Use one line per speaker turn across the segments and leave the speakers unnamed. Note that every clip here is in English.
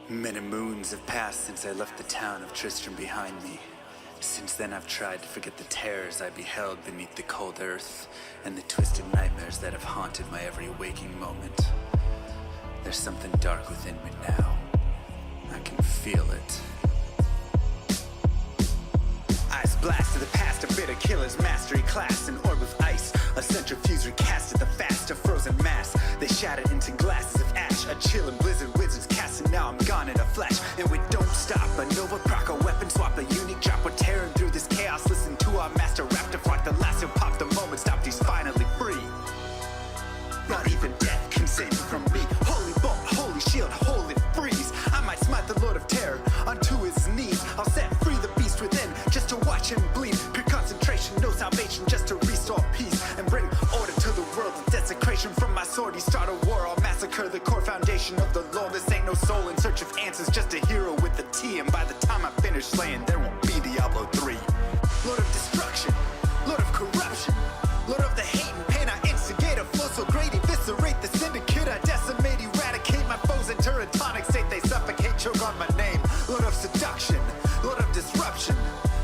Many moons have passed since I left the town of Tristram behind me. Since then I've tried to forget the terrors I beheld beneath the cold earth and the twisted nightmares that have haunted my every waking moment. There's something dark within me now. I can feel it. Eyes blast to the past, a bitter killer's mastery class, an orb of ice, a centrifuge recasted the fast, a frozen mass. They shattered into glasses of ash, a chill and blizzard wizards cast, and now I'm gone in a flash. And we don't stop, a Nova proc, a weapon swap, a unique drop. We're tearing through this chaos, listen to our master raptor flock. The last who popped the moment stopped, he's finally free. Not even death can save me from me. Holy bolt, holy shield, holy freeze. I might smite the Lord of Terror onto his knees. I'll set free the beast within, just to watch him bleed. Pure concentration, no salvation, just to restore peace and bring order to the world. The desecration from my sword, he start a war. I'll massacre the core foundation of the Lord. This ain't no soul in search of answers, just a hero with a T. And by the time I finish slaying, there won't be Diablo 3. Lord of destruction, Lord of corruption, Lord of the hate and pain. I instigate a flow so great, eviscerate the syndicate. I decimate, eradicate my foes in turretonic state. They suffocate, choke on my name. Lord of seduction, Lord of disruption,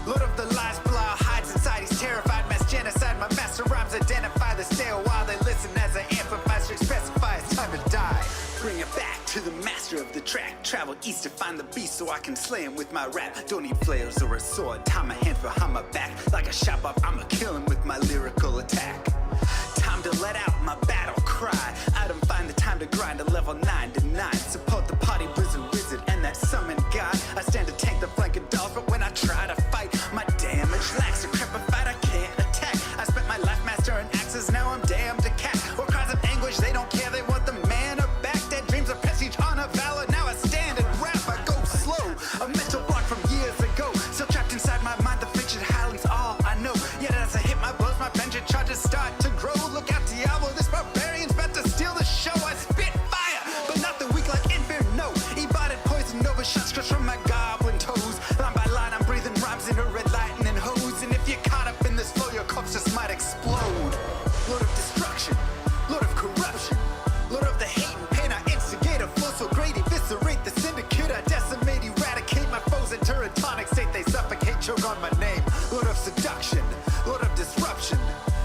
Lord of the lies, Belial hides inside. He's terrified, mass genocide. My master rhymes identify the stale while they listen as I amplify, strict specify it's time to die. Bring it back to the master of the track. Travel east to find the beast so I can slay him with my rap. Don't need flails or a sword. Tie my hands behind my back. Like a shop up, I'ma kill him with my lyrical attack. Time to let out my battle cry. I don't find the time to grind a level 9 to 9. Support the party blizzard wizard and that summon god. I stand to tank the flanking dolls, but when I try to fight, my damage lacks. Decrepified, I can't attack. I spent my life mastering axes, now I'm damned to cat. Or cries of anguish, they don't care, they want the mana back. Dead dreams of prestige, honor, valor. Now I stand and rap, I go slow. A mental block from years ago. Still trapped inside my mind, the fiction howling's all I know. Yet as I hit my blows, my vengeance charges start to grow. Look out, Diablo, this barbarian's about to steal the show. I spit fire, but not the weak like Inferno. Ebotted poison over shots crushed from my goblin toes. Line by line, I'm breathing rhymes into red lightning hose. And if you're caught up in this flow, your corpse just might explode. Lord of destruction, Lord of corruption, Lord of the hate and pain. I instigate a flow so great, eviscerate the syndicate. I decimate, eradicate my foes in turretonic state. They suffocate, choke on my name. Lord of seduction, Lord of disruption,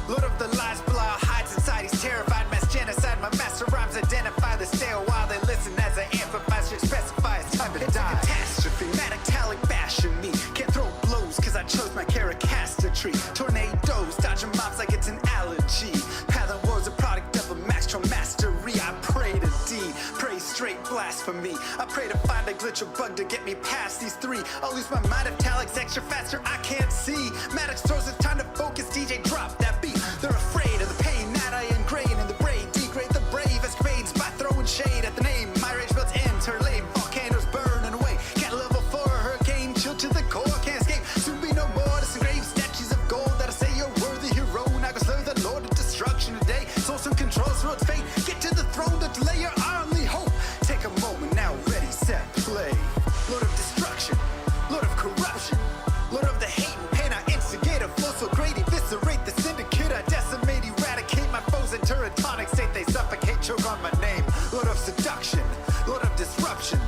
Lord of the lies, Belial hides inside. He's terrified, mass genocide. My master rhymes identify the stale while they listen as I amplify, strict specify it's time to die. It's a catastrophe, metallic bashing me. Can't throw blows cause I chose my caricature. Tornadoes, dodging mobs like it's an allergy. Path and woes a product of a master mastery. I pray to D, pray straight blasphemy. I pray to find a glitch or bug to get me past these three. I'll lose my mind if Talik's extra faster, I can't see. Maddox throws it's time to focus, DJ drop that beat. They're afraid of the pain that I ingrain in the brain. Degrade the brave escapades by throwing shade at the name. My rage builds ends, her lame volcanoes burning away. Can't level for a hurricane, chill to the core, can't escape. Soon be no more disengraved statues of gold that'll say you're worthy hero. Now go slay the Lord of destruction today. Source and controls through its fate. Get to the throne to delay your only hope. Take a moment now, ready, set, play. Lord of destruction, Lord of corruption, Lord of the hate and pain. I instigate a flow so great, eviscerate the syndicate. I decimate, eradicate my foes in turretonic state. They suffocate, choke on my name. Lord of seduction, Lord of disruption,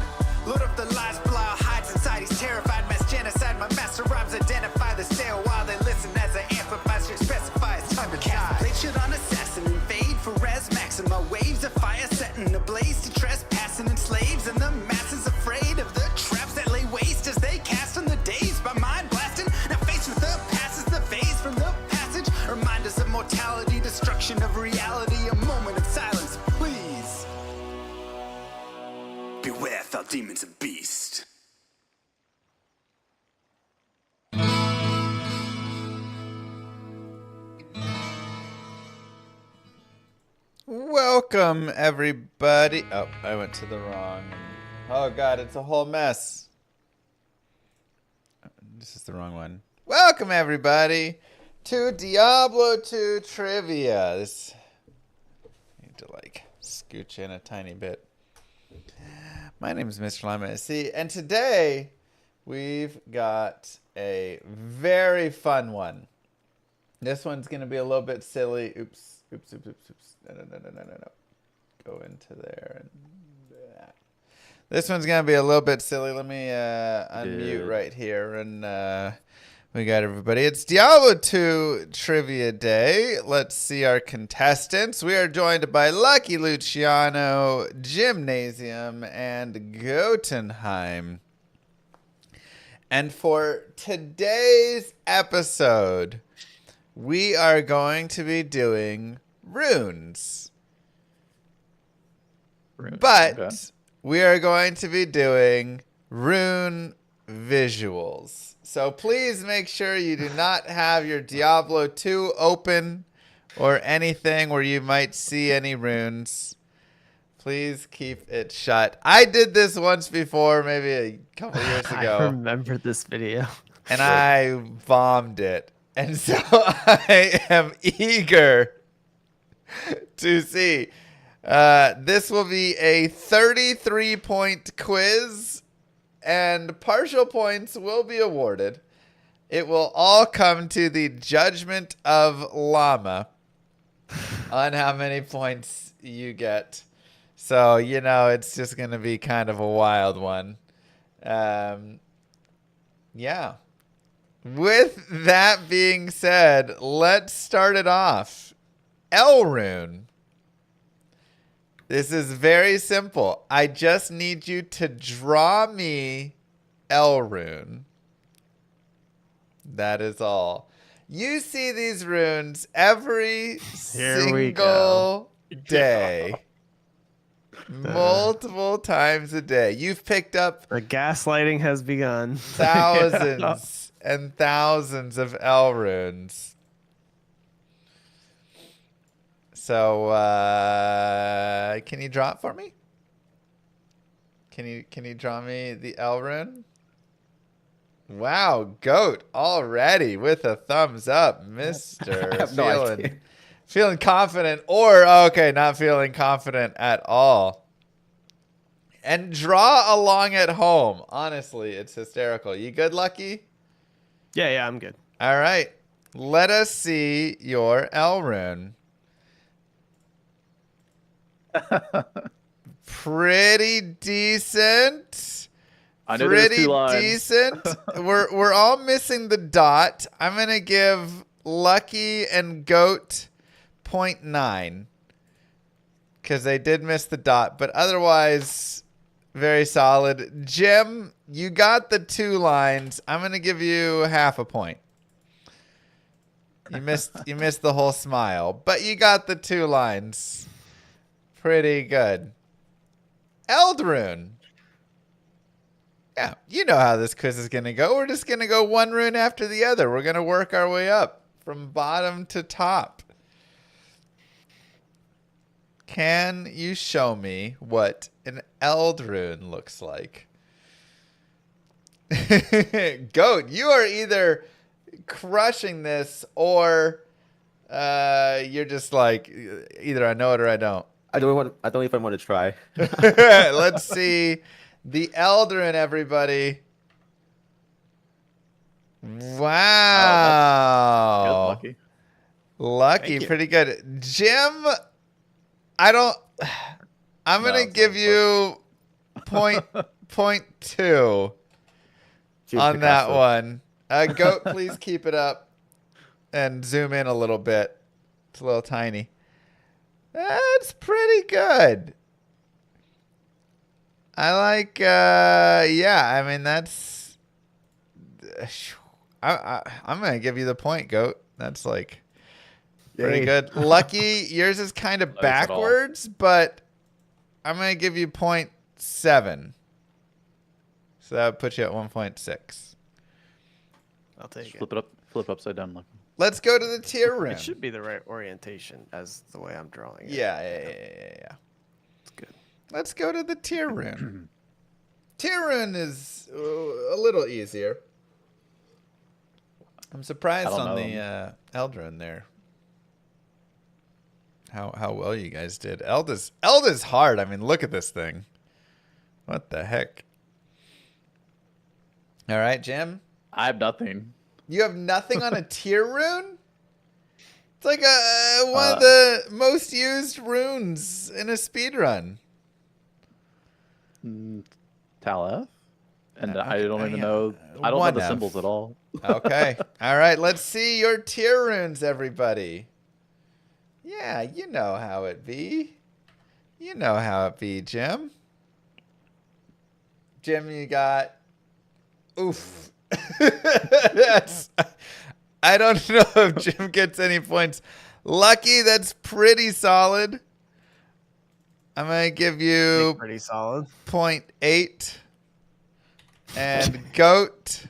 Lord of the lies, Belial hides inside. He's terrified, mass genocide. My master rhymes identify the stale while they listen as I amplify, strict specify it's time to die. Blade shit on assassin, invade for res max. And my waves of fire setting ablaze to trespassing and slaves. And the masses afraid of the traps that lay waste as they cast on the days by mind blasting. Now faced with the past is the phase from the passage. Remind us of mortality, destruction of reality. A moment of silence, please. Beware, foul demons and beast.
Welcome, everybody. Oh, I went to the wrong. Oh, God, it's a whole mess. This is the wrong one. Welcome, everybody, to Diablo 2 Trivia. This I need to, like, scooch in a tiny bit. My name is Mr. Lima, and today we've got a very fun one. This one's going to be a little bit silly. Oops. No. Go into there and that. This one's going to be a little bit silly. Let me unmute right here. And we got everybody. It's Diablo 2 Trivia Day. Let's see our contestants. We are joined by Lucky Luciano, Gymnasium, and Gotenheim. And for today's episode, we are going to be doing runes. But okay, we are going to be doing rune visuals. So please make sure you do not have your Diablo 2 open or anything where you might see any runes. Please keep it shut. I did this once before, maybe a couple years ago.
I remember this video.
And I bombed it. And so I am eager to see. This will be a 33-point quiz, and partial points will be awarded. It will all come to the judgment of Llama on how many points you get. So, you know, it's just going to be kind of a wild one. Yeah. With that being said, let's start it off. Elrune. This is very simple. I just need you to draw me Elrune. That is all. You see these runes every single day. Multiple times a day. You've picked up...
The gaslighting has begun.
Thousands and thousands of Elrunes. So, can you draw it for me? Can you draw me the Elrune? Wow, Goat already with a thumbs up, Mister.
I have no idea.
Feeling confident, or okay, not feeling confident at all. And draw along at home. Honestly, it's hysterical. You good, Lucky?
Yeah, I'm good.
All right, let us see your Elrune. Pretty decent. Pretty decent. We're all missing the dot. I'm gonna give Lucky and Goat 0.9 because they did miss the dot, but otherwise very solid. Jim, you got the 2 lines. I'm gonna give you half a point. You missed the whole smile, but you got the 2 lines. Pretty good. Eldrune. Yeah, you know how this quiz is going to go. We're just going to go one rune after the other. We're going to work our way up from bottom to top. Can you show me what an Eldrune looks like? Goat, you are either crushing this or you're just like, either I know it or I don't.
I don't even want to try.
Let's see the Eldrune, everybody. Wow.
Good,
Lucky, pretty good. Jim, I'm gonna give you point 2 on that one. Goat, please keep it up and zoom in a little bit. It's a little tiny. That's pretty good. I like, yeah, I mean, that's, I'm going to give you the point, Goat. That's like pretty good. Lucky, yours is kind of backwards, but I'm going to give you 0.7. So that would put you at 1.6.
I'll take
it. Flip upside down, Lucky.
Let's go to the tier rune.
It should be the right orientation as the way I'm drawing it.
Yeah.
It's good.
Let's go to the tier rune. Tier rune is a little easier. I'm surprised on the Eldrune there. How well you guys did. Elda's hard. I mean, look at this thing. What the heck? All right, Jim.
I have nothing.
You have nothing on a tier rune? It's like one of the most used runes in a speedrun.
Tal F? And
Okay,
I don't even
yeah.
know. I don't know
One
the
F.
symbols at all.
Okay. All right. Let's see your tier runes, everybody. Yeah, you know how it be. You know how it be, Jim. Jim, you got. Oof. That's. I don't know if Jim gets any points. Lucky, that's pretty solid. I'm going to give you
Pretty solid.
0.8. And goat.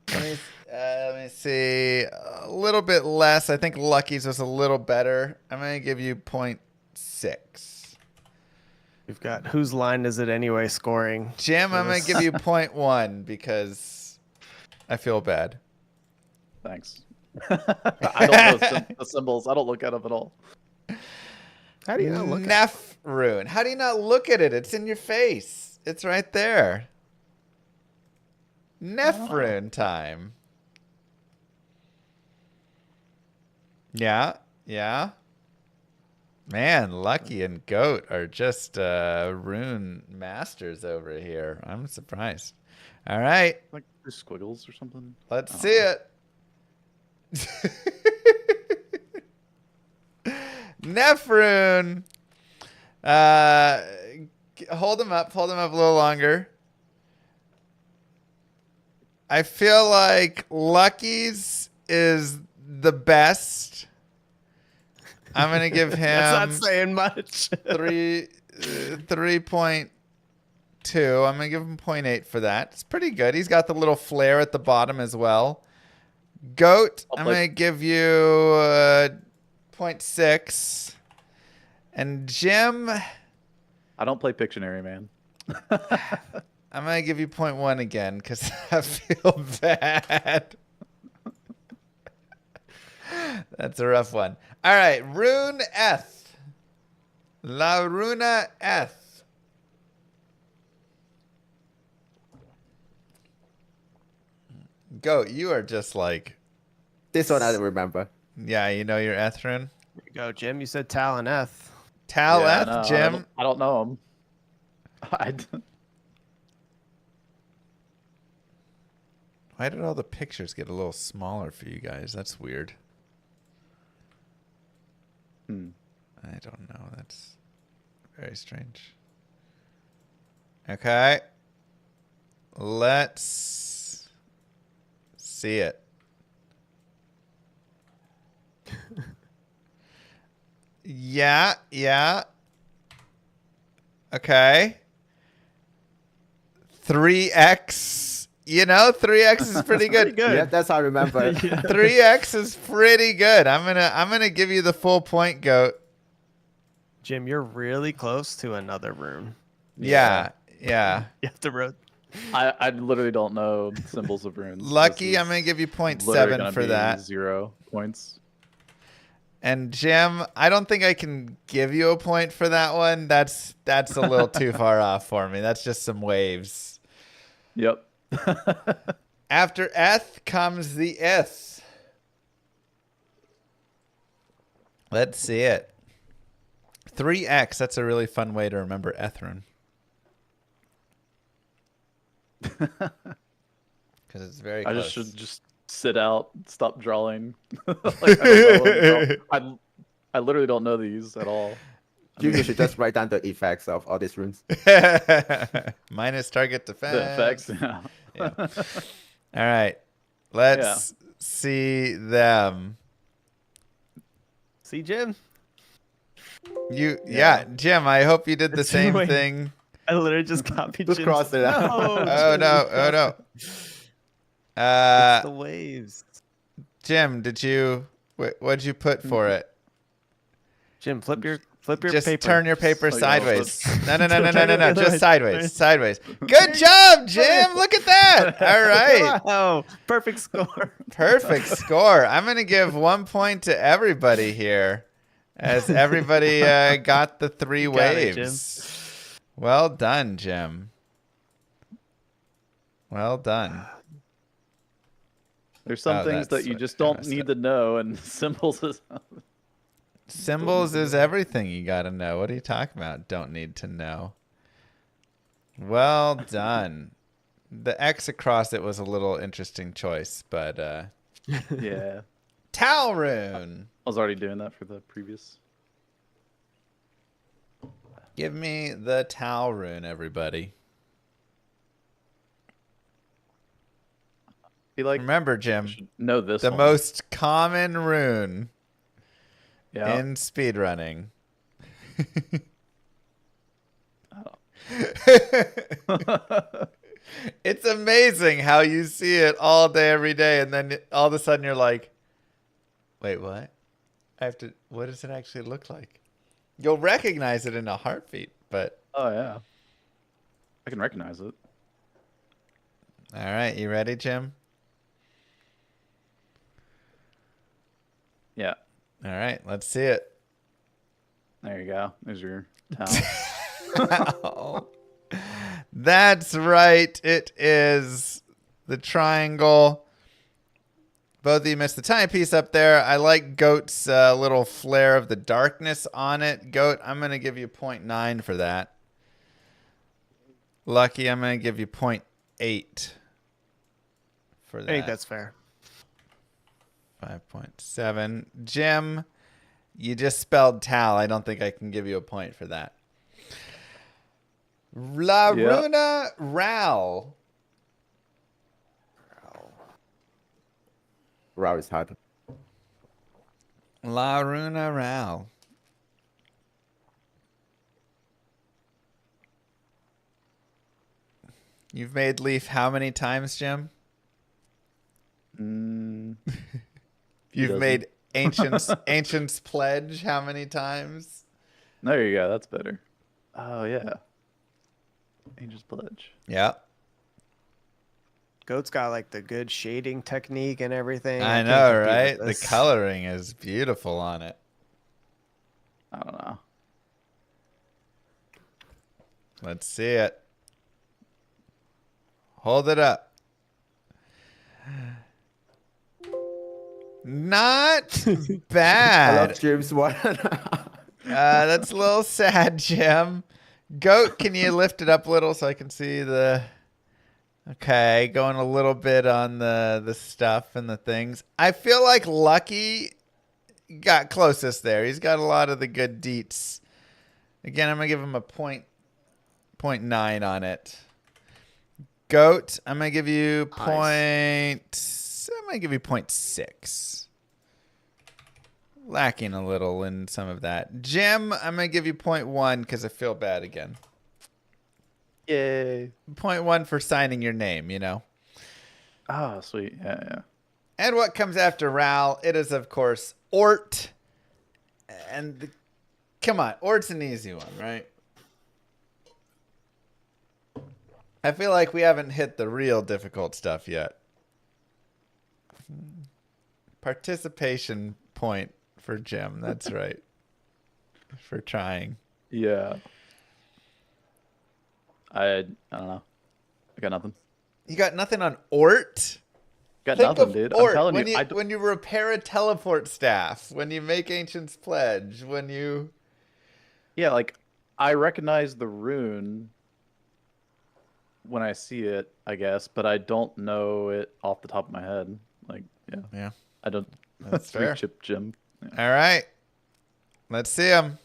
Let me see. A little bit less. I think Lucky's was a little better. I'm going to give you 0.6.
We've got whose line is it anyway scoring.
Jim, I'm going to give you 0.1 because I feel bad.
Thanks. I don't know the symbols. I don't look at them at all.
How do you not look at
Neff rune. How do you not look at it? It's in your face. It's right there. Neff rune time. Yeah, yeah. Man, Lucky and Goat are just rune masters over here. I'm surprised. All right,
Like there's squiggles or something.
let's see it. Nephrune. Hold him up. Hold him up a little longer. I feel like Lucky's is the best. I'm gonna give him.
That's not saying much.
3.2. I'm gonna give him 0.8 for that. It's pretty good. He's got the little flare at the bottom as well. Goat, I'm gonna give you 0.6. And Jim,
I don't play Pictionary, man.
I'm gonna give you 0.1 again because I feel bad. That's a rough one. All right, Rune Eth. La Runa Eth. Goat, you are just like.
This one I don't remember.
Yeah, you know your Eth rune?
There you go, Jim. You said Tal and Eth.
Tal
Yeah,
Eth,
no,
Jim.
I don't know them.
Why did all the pictures get a little smaller for you guys? That's weird. I don't know. That's very strange. Okay. Let's see it. Yeah, yeah. Okay. 3x. You know, 3x is pretty good.
Yeah, that's how I remember.
3x is pretty good. I'm gonna give you the full point, Goat.
Jim, you're really close to another rune.
Yeah, yeah.
You have to road.
I literally don't know symbols of runes.
Lucky, I'm gonna give you 0.7 for that.
0 points.
And Jim, I don't think I can give you a point for that one. That's a little too far off for me. That's just some waves.
Yep.
After Eth comes the Ith. Let's see it. 3x. That's a really fun way to remember Ethrun. Because it's very close.
I should just sit out, stop drawing. Like, I literally don't know these at all.
You should just write down the effects of all these runes.
Minus target defense.
The effects, yeah.
Yeah. All right. Let's see them.
See, Jim?
Yeah, Jim, I hope you did the same
Wait.
thing.
I literally just copied
Just
Jim's.
cross it out.
Oh, no. Oh, no.
It's the waves.
Jim, what'd you put for it?
Jim, flip your
Just
paper.
turn your paper
Oh, yeah,
sideways. No.
Turn it
Just
sideways.
sideways. Good job, Jim. Look at that. All right.
Wow, perfect score.
Perfect score. I'm going to give 1 point to everybody here as everybody got the 3
got it,
waves. Well done, Jim. Well done.
There's some things
that's
that you
what
just
I
don't
messed
need
up.
to know, and symbols is.
Symbols is everything you got to know. What are you talking about? Don't need to know. Well done. The X across it was a little interesting choice, but
Yeah.
Thul rune.
I was already doing that for the previous.
Give me the Thul rune, everybody.
I feel like
Remember,
I
Jim,
should know this
the
one.
most common rune
Yeah.
in speedrunning. It's amazing how you see it all day, every day, and then all of a sudden you're like, wait, what? I have to, what does it actually look like? You'll recognize it in a heartbeat, but.
Oh yeah. I can recognize it.
All right, you ready, Jim?
Yeah.
All right, let's see it.
There you go. There's your towel.
Oh. That's right. It is the triangle. Both of you missed the tiny piece up there. I like Goat's little flare of the darkness on it. Goat, I'm going to give you 0.9 for that. Lucky, I'm going to give you 0.8 for that.
I think that's fair.
5.7. Jim, you just spelled Tal. I don't think I can give you a point for that. La Runa Ral.
Raw is hard.
La Runa Ral. You've made Leaf how many times, Jim? You've
doesn't.
made Ancient's Pledge how many times?
There you go. That's better. Oh yeah. Angel's Pledge.
Yeah.
Goat's got like the good shading technique and everything.
I
can't
know,
compete with
right? The
this.
coloring is beautiful on it.
I don't know.
Let's see it. Hold it up. Not
I love
bad.
James one.
That's a little sad, Jim. Goat, can you lift it up a little so I can see the... Okay, going a little bit on the stuff and the things. I feel like Lucky got closest there. He's got a lot of the good deets. Again, I'm going to give him a 0.9 on it. Goat, I'm going to give you
Nice.
I'm going to give you 0.6. Lacking a little in some of that. Jim, I'm going to give you 0.1 because I feel bad again.
Yay.
0.1 for signing your name, you know.
Oh, sweet. Yeah.
And what comes after Ral? It is, of course, Ort. And come on, Ort's an easy one, right? I feel like we haven't hit the real difficult stuff yet. Participation point for Jim. That's right. For trying.
Yeah. I don't know. I got nothing.
You got nothing on Ort?
Got
Think
nothing,
of
dude.
Ort.
I'm telling
when
you.
when you repair a teleport staff, when you make Ancient's Pledge, when you...
Yeah, like I recognize the rune when I see it, I guess, but I don't know it off the top of my head. Like, yeah.
Yeah.
I don't.
That's fair.
Chip Jim. Yeah.
All right. Let's see them.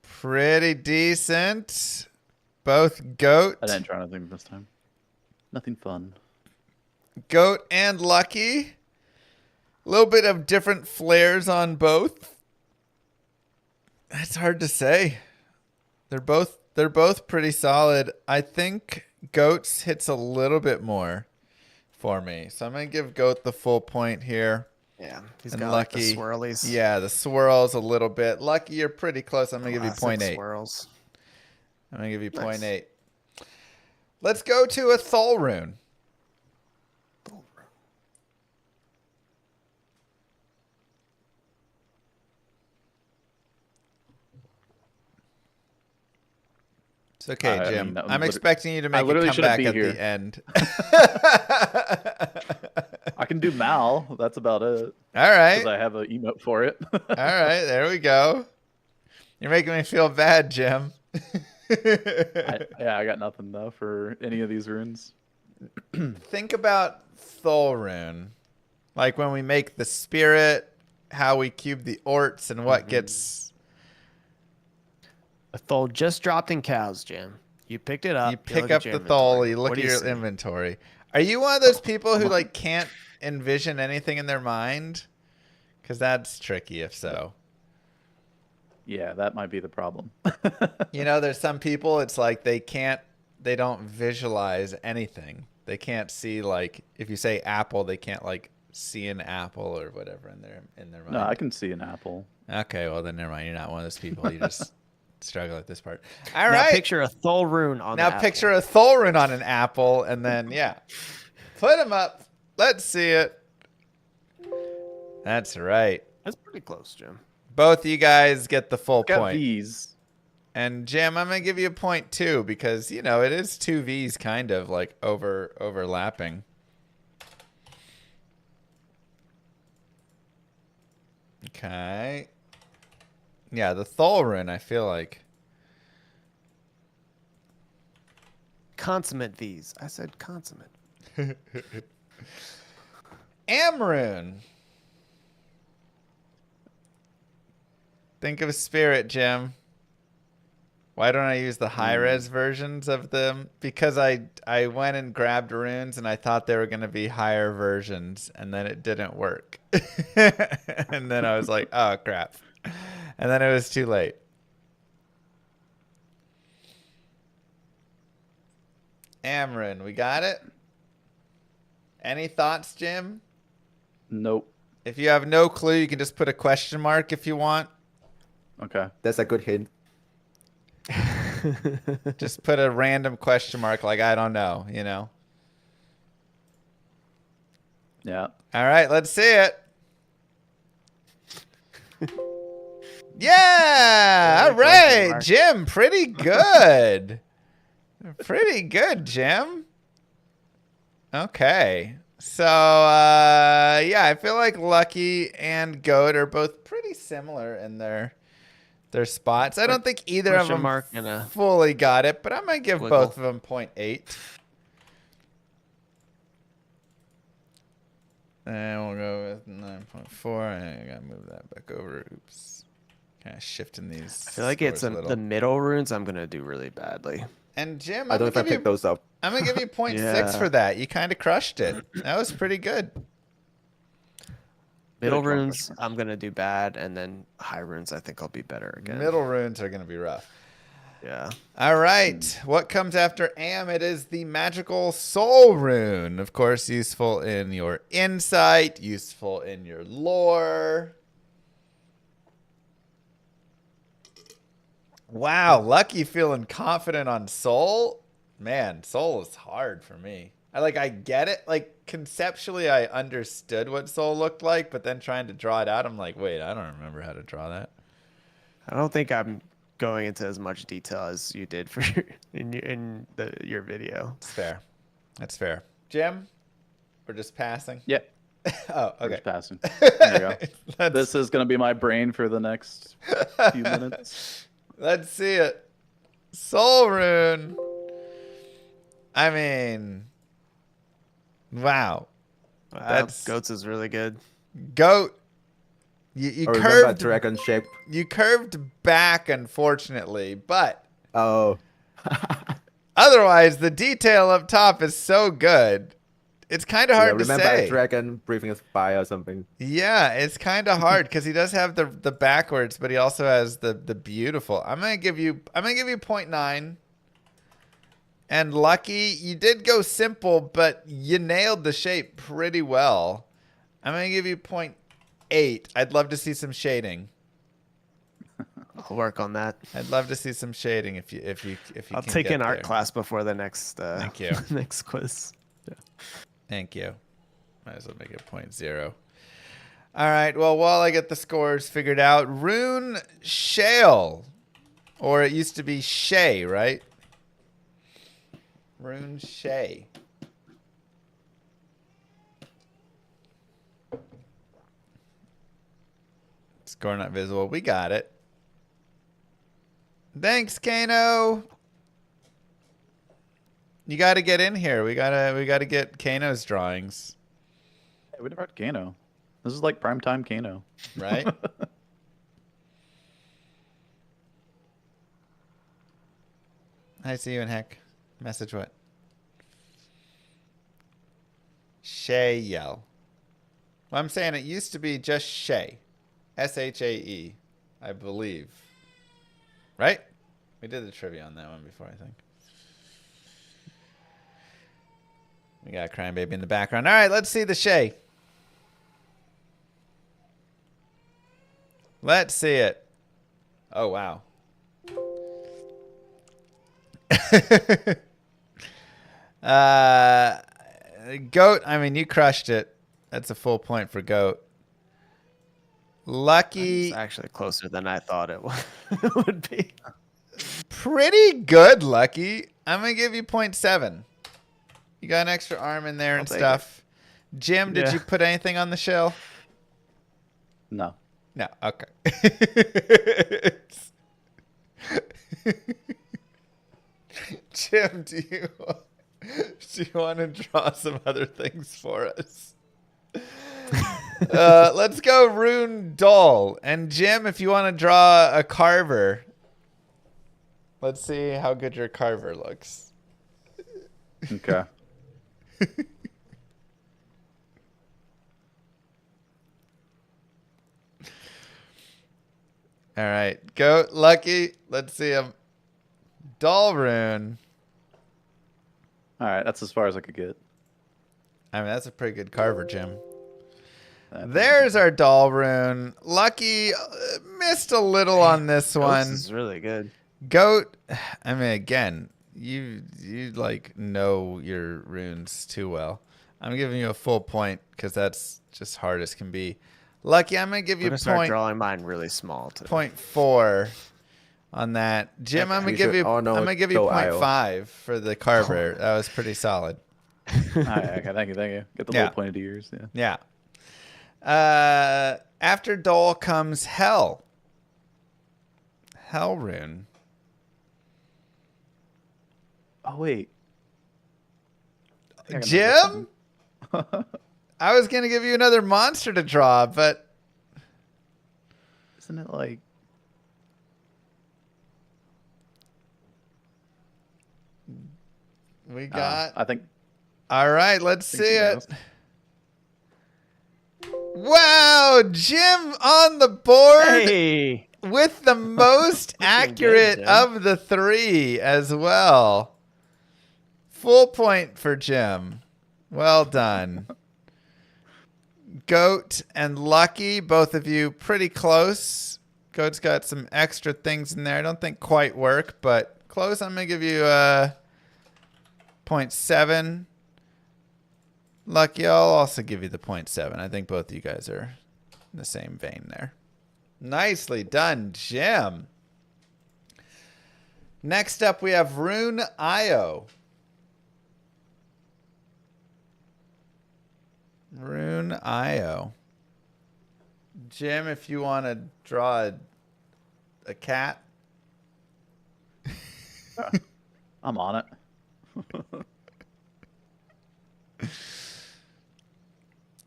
Pretty decent. Both Goat.
I didn't try anything this time. Nothing fun.
Goat and Lucky. A little bit of different flares on both. That's hard to say. They're both pretty solid. I think Goat's hits a little bit more for me. So I'm going to give Goat the full point here.
Yeah, he's
And
got
Lucky,
like the swirlies.
Yeah, the swirls a little bit. Lucky, you're pretty close. I'm going to give you
Classic
0.8.
swirls.
I'm going to give you
Nice.
0.8. Let's go to a Thul rune. It's okay,
I
Jim.
mean, that was
I'm expecting you to make a
literally shouldn't
comeback
be
at
here.
the end.
I can do Mal. That's about it.
All right.
Because I have an emote for it.
All right. There we go. You're making me feel bad, Jim.
I got nothing though for any of these runes.
Think about Thul rune. Like when we make the spirit, how we cube the orts, and what gets...
A Thul just dropped in cows, Jim. You picked it up.
You pick
look
up
at your
the Thul,
inventory.
you look
What
at
do you
your
see?
inventory. Are you one of those people who like can't envision anything in their mind? Because that's tricky if so.
Yeah, that might be the problem.
You know, there's some people, it's like they don't visualize anything. They can't see, like, if you say apple, they can't like see an apple or whatever in their mind.
No, I can see an apple.
Okay, well then never mind. You're not one of those people. You just struggle at this part. All
Now
right.
picture a Thul rune on the
Now
apple.
picture a Thul rune on an apple, and then yeah, put them up. Let's see it. That's right.
That's pretty close, Jim.
Both you guys get the full
Got
point.
V's.
And Jim, I'm gonna give you a point too because you know it is two V's kind of like overlapping. Okay. Yeah, the Thul rune, I feel like.
Consummate V's. I said consummate.
Amrune. Think of spirit, Jim. Why don't I use the high-res versions of them? Because I went and grabbed runes and I thought they were going to be higher versions, and then it didn't work. And then I was like, oh, crap. And then it was too late. Amrune, we got it? Any thoughts, Jim?
Nope.
If you have no clue, you can just put a question mark if you want.
Okay.
That's a good hint.
Just put a random question mark like, I don't know, you know?
Yeah.
All right, let's see it. Yeah! All right, Jim, pretty good. Pretty good, Jim. Okay. So, yeah, I feel like Lucky and Goat are both pretty similar in their spots. I don't think either of
Question
them
mark and a
fully got it, but I'm going to give
wiggle.
both of them 0.8. And we'll go with 9.4. I got to move that back over. Oops. Kind of shifting these.
I feel like it's
scores a little.
the middle runes I'm going to do really badly.
And Jim,
I don't know if I picked those up.
I'm going to give you 0.6
Yeah.
for that. You kind of crushed it. That was pretty good.
Middle
Good
runes I'm going to do bad, and then high runes I think I'll be better again.
Middle runes are going to be rough.
Yeah.
All right. What comes after Am? It is the magical soul rune. Of course, useful in your insight, useful in your lore. Wow, Lucky feeling confident on soul. Man, soul is hard for me. I get it. Like conceptually I understood what soul looked like, but then trying to draw it out, I'm like, wait, I don't remember how to draw that.
I don't think I'm going into as much detail as you did for your video.
It's fair. That's fair. Jim, we're just passing.
Yeah.
Oh,
We're
okay.
just passing. There you go.
Let's,
This is going to be my brain for the next few minutes.
let's see it. Soul rune. I mean, wow. That's
Goats is really good.
Goat. You
Or remember
curved.
dragon shape.
You curved back, unfortunately, but
Oh.
otherwise, the detail up top is so good. It's kind of hard to
remember
say.
a dragon breathing fire or something.
Yeah, it's kind of hard because he does have the backwards, but he also has the beautiful. I'm gonna give you 0.9. And Lucky, you did go simple, but you nailed the shape pretty well. I'm gonna give you 0.8. I'd love to see some shading.
I'll work on that.
I'd love to see some shading if you
I'll
can
take
get
an art
there.
class before the next
Thank you.
next quiz.
Thank you. Might as well make it 0.0. All right. Well, while I get the scores figured out, rune Shael, or it used to be Shay, right? Rune Shay. Score not visible. We got it. Thanks, Kano. You got to get in here. We gotta get Kano's drawings,
Hey, we never had Kano. This is like primetime Kano.
right? I see you in heck. Message what? Shael. Well, I'm saying it used to be just Shay. S-H-A-E, I believe. Right? We did the trivia on that one before, I think. We got a crying baby in the background. All right, let's see the Shay. Let's see it. Oh, wow. Goat, I mean, you crushed it. That's a full point for Goat. Lucky.
It's actually closer than I thought it would be.
Pretty good, Lucky. I'm going to give you 0.7. You got an extra arm in there and
take
stuff. Jim, did
Yeah.
you put anything on the shell?
No.
No. Okay. Jim, do you want to draw some other things for us? Let's go rune doll. And Jim, if you want to draw a carver, let's see how good your carver looks.
Okay.
All right. Go, Lucky. Let's see him. Doll rune.
All right, that's as far as I could get.
I mean, that's a pretty good carver, Jim. There's our doll rune. Lucky missed a little on this one.
This is really good.
Goat. I mean, again, you like know your runes too well. I'm giving you a full point because that's just hard as can be. Lucky, I'm gonna give
I'm
you
gonna start
point
drawing mine really small too.
0.4 on that. Jim, I'm gonna
You
give
should
you.
all know
I'm gonna give you
Go IO.
0.5 for the carver. That was pretty solid.
All right, okay, thank you. Get the
Yeah.
little pointed ears. Yeah.
Yeah. After Dole comes Hell. Hell rune.
Oh wait. I think I know this
Jim?
one.
I was gonna give you another monster to draw, but
Isn't it like?
we got.
I think.
All right, let's see
something
it.
else.
Wow, Jim on the board
Hey,
with the most
Looking
accurate
good, Jim.
of the three as well. Full point for Jim. Well done. Goat and Lucky, both of you pretty close. Goat's got some extra things in there. I don't think quite work, but close. I'm going to give you 0.7. Lucky, I'll also give you the 0.7. I think both of you guys are in the same vein there. Nicely done, Jim. Next up, we have Rune Io. Rune Io. Jim, if you want to draw a cat.
I'm on it.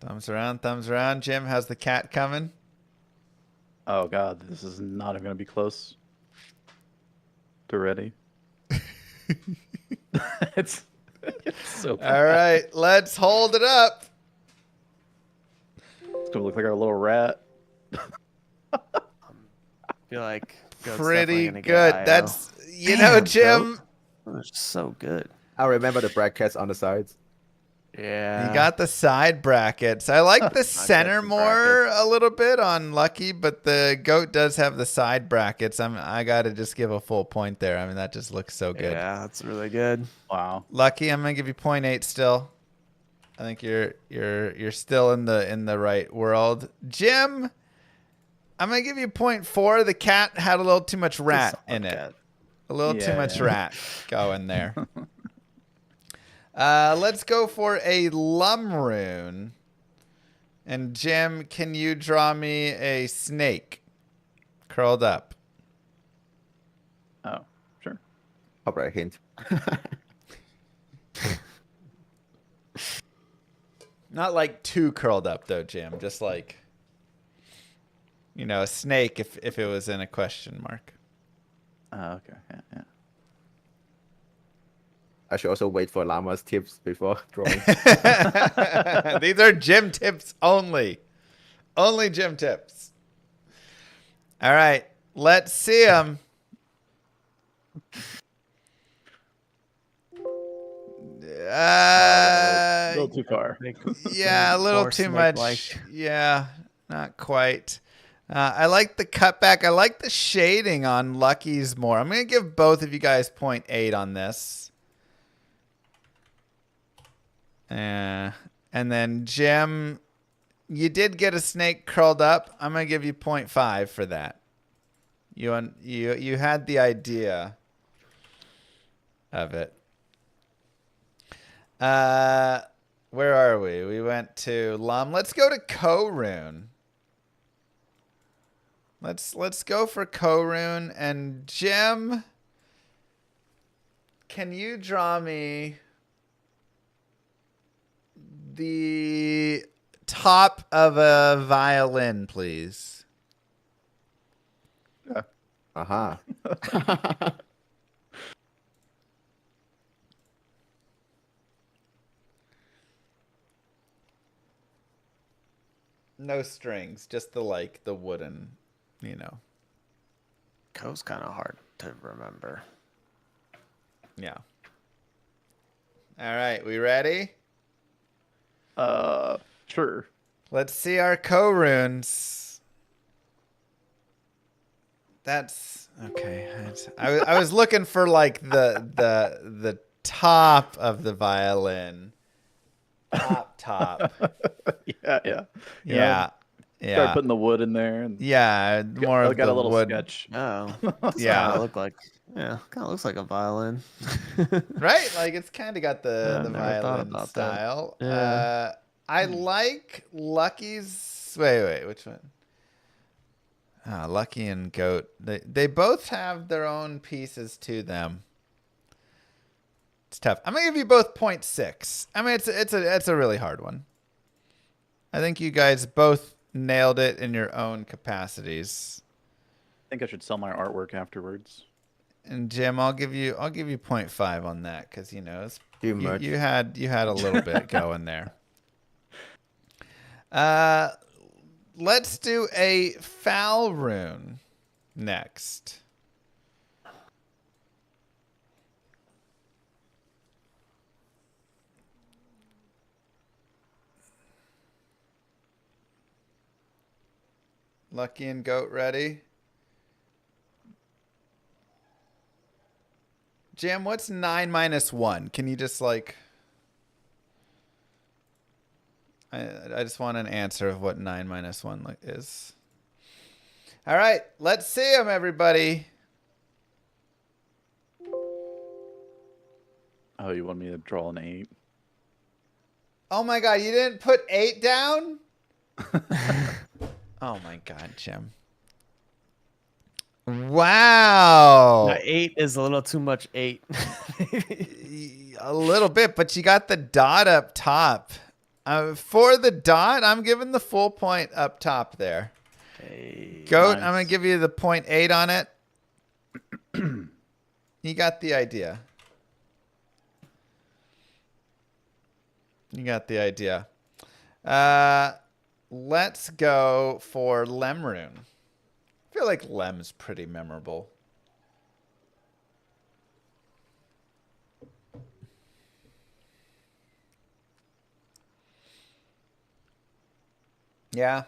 Thumbs around, thumbs around. Jim, how's the cat coming?
Oh god, this is not even gonna be close to ready. it's so bad.
All right, let's hold it up.
It's gonna look like our little rat.
I feel like Goat's
Pretty
definitely gonna
good.
get IO.
That's, you know,
Damn,
Jim,
Goat. That's so good.
I remember the brackets on the sides.
Yeah.
you got the side brackets. I like the center
the
more a little bit on Lucky, but the Goat does have the side brackets. I got to just give a full point there. I mean, that just looks so good.
Yeah, that's really good.
Wow.
Lucky, I'm gonna give you 0.8 still. I think you're still in the right world. Jim, I'm gonna give you 0.4. The cat had a little too much rat in it. A little too
Yeah.
much rat going there. Let's go for a Lum rune. And Jim, can you draw me a snake curled up?
Oh, sure.
Probably a hint.
Not like too curled up though, Jim. Just like, you know, a snake if it was in a question mark.
Oh, okay. Yeah, yeah.
I should also wait for Llama's tips before drawing.
These are Jim tips only. Only Jim tips. All right. Let's see them.
A little too far.
Yeah, a little
More
too
snake-like.
much. Yeah, not quite. I like the cutback. I like the shading on Lucky's more. I'm going to give both of you guys 0.8 on this. And then Jim, you did get a snake curled up. I'm going to give you 0.5 for that. You had the idea of it. Where are we? We went to Lum. Let's go to Korun. Let's go for Korun. And Jim, can you draw me the top of a violin, please?
Aha.
No strings, just the wooden, you know.
Ko's kind of hard to remember.
Yeah. All right, we ready?
Sure.
Let's see our co-runes. That's okay. I was looking for like the top of the violin. Top.
Yeah.
Yeah.
Start putting the wood in there. And
Yeah, more
I
of
got
the
a little
wood.
sketch.
Oh,
Yeah.
Kind of look like kind of looks like a violin.
Right? Like it's kind of got the
I never thought
violin
about that.
style.
Yeah.
I like Lucky's. Wait, which one? Lucky and Goat. They both have their own pieces to them. It's tough. I'm gonna give you both 0.6. I mean, it's a really hard one. I think you guys both nailed it in your own capacities.
I think I should sell my artwork afterwards.
And Jim, I'll give you 0.5 on that because you know
Too much.
you had a little bit going there. Let's do a foul rune next. Lucky and Goat ready? Jim, what's 9 minus 1? Can you just like... I just want an answer of what 9 minus 1 is. All right, let's see them, everybody.
Oh, you want me to draw an 8?
Oh my God, you didn't put 8 down? Oh my God, Jim. Wow.
No, 8 is a little too much 8.
A little bit, but you got the dot up top. For the dot, I'm giving the full point up top there.
Hey,
Goat,
nice.
I'm going to give you the 0.8 on it. You got the idea. You got the idea. Let's go for Lemrune. I feel like Lem's pretty memorable. Yeah.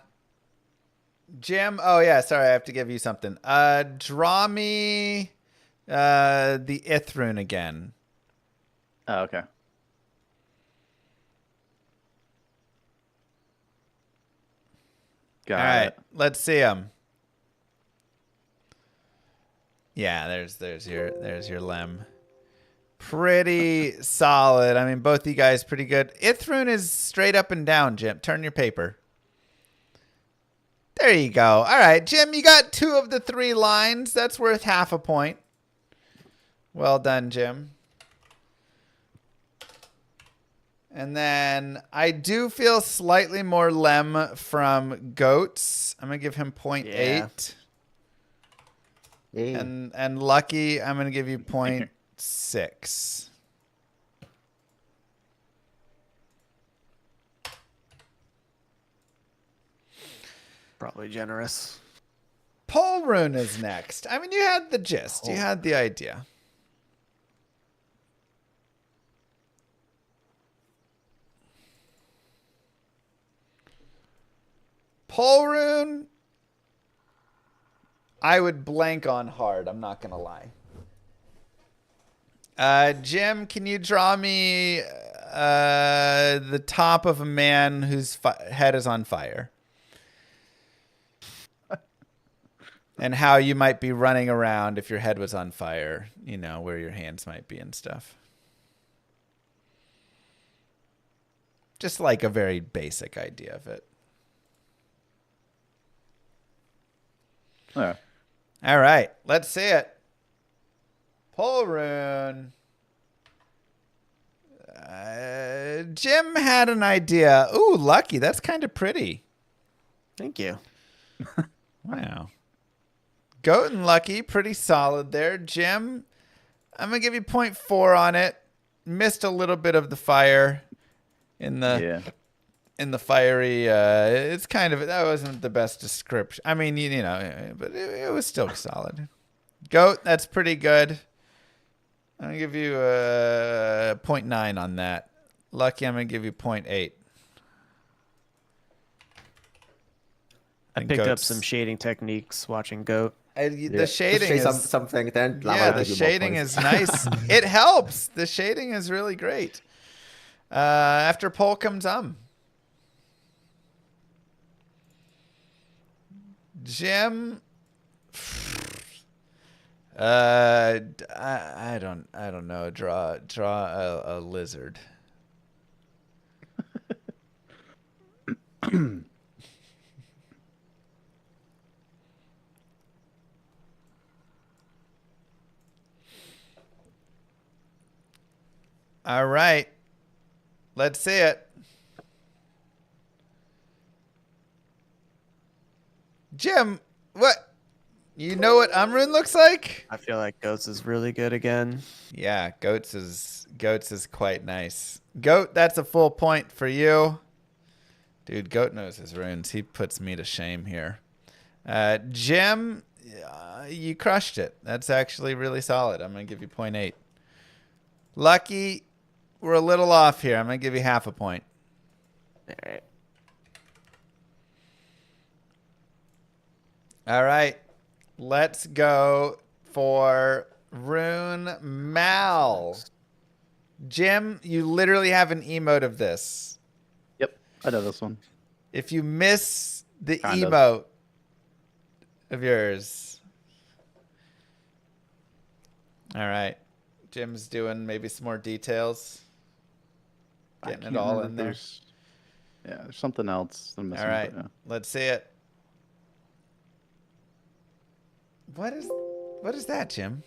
Jim, oh yeah, sorry, I have to give you something. Draw me the Ithrune again.
Oh, okay. Got
All right,
it.
let's see them. Yeah, there's your Lem. Pretty solid. I mean, both of you guys pretty good. Ithrune is straight up and down, Jim. Turn your paper. There you go. All right, Jim, you got 2 of the 3 lines. That's worth half a point. Well done, Jim. And then I do feel slightly more lem from Goats. I'm going to give him 0.8.
Yeah.
Yay.
And Lucky, I'm going to give you 0.6.
Probably generous.
Pole Rune is next. I mean, you had the gist. You had the idea. Pole Rune, I would blank on hard. I'm not going to lie. Jim, can you draw me the top of a man whose head is on fire? And how you might be running around if your head was on fire, you know, where your hands might be and stuff. Just like a very basic idea of it.
Yeah.
All right, let's see it. Pole Rune. Jim had an idea. Ooh, Lucky. That's kind of pretty.
Thank you.
Wow. Goat and Lucky, pretty solid there. Jim, I'm going to give you 0.4 on it. Missed a little bit of the fire in the fiery. It's kind of, that wasn't the best description. I mean, you know, but it was still solid. Goat, that's pretty good. I'm going to give you 0.9 on that. Lucky, I'm going to give you 0.8.
I picked up some shading techniques watching Goat.
The shading
Say
is
something, then Llama
yeah,
will
the
give you more
shading
points.
is nice. It helps. The shading is really great. After Pole comes Jim. I don't know. Draw a lizard. All right. Let's see it. Jim, what? You know what Umrun looks like?
I feel like Goats is really good again.
Yeah, Goats is quite nice. Goat, that's a full point for you. Dude, Goat knows his runes. He puts me to shame here. Jim, you crushed it. That's actually really solid. I'm going to give you 0.8. Lucky, we're a little off here. I'm going to give you half a point.
All right.
All right. Let's go for Rune Mal. Jim, you literally have an emote of this.
Yep, I know this one.
If you miss the
Kind of.
emote of yours. All right. Jim's doing maybe some more details.
I
Getting it
can't
all
remember
in
if
there.
there's something else I'm missing.
All right.
but yeah.
Let's see it. What is that, Jim?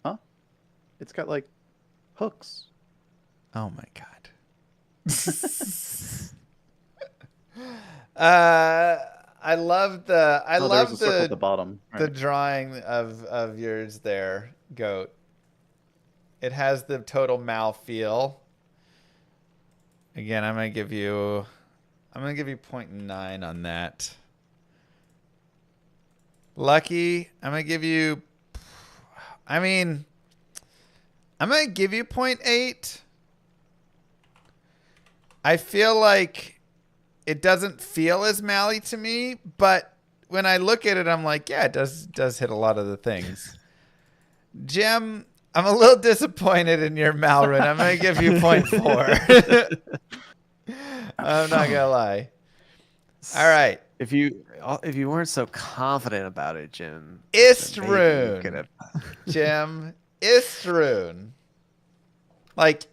Huh? It's got like hooks.
Oh my god. I love the
There's a circle at the bottom.
the
Right.
drawing of yours there, Goat. It has the total Mal feel. Again, I'm gonna give you 0.9 on that. Lucky, I'm gonna give you 0.8. I feel like it doesn't feel as Mally to me, but when I look at it, I'm like, yeah, it does hit a lot of the things. Jim, I'm a little disappointed in your Malrun. I'm gonna give you 0.4. I'm not gonna lie. All right.
If you weren't so confident about it, Jim.
Istrun. Jim, Istrun. Like,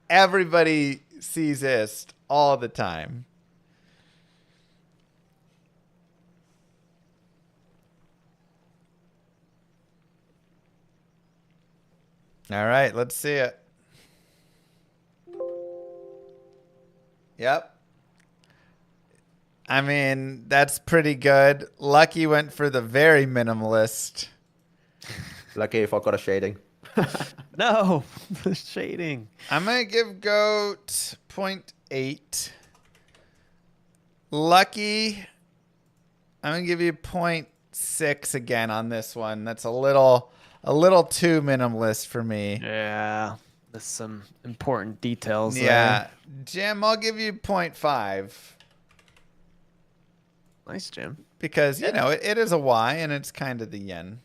everybody sees Ist all the time. All right, let's see it. Yep. I mean, that's pretty good. Lucky went for the very minimalist.
Lucky I forgot a shading.
No, the shading.
I'm going to give Goat 0.8. Lucky, I'm going to give you 0.6 again on this one. That's a little too minimalist for me.
Yeah, there's some important details
Yeah.
there.
Jim, I'll give you 0.5.
Nice, Jim.
Because, you know, it is a Y and it's kind of the yen.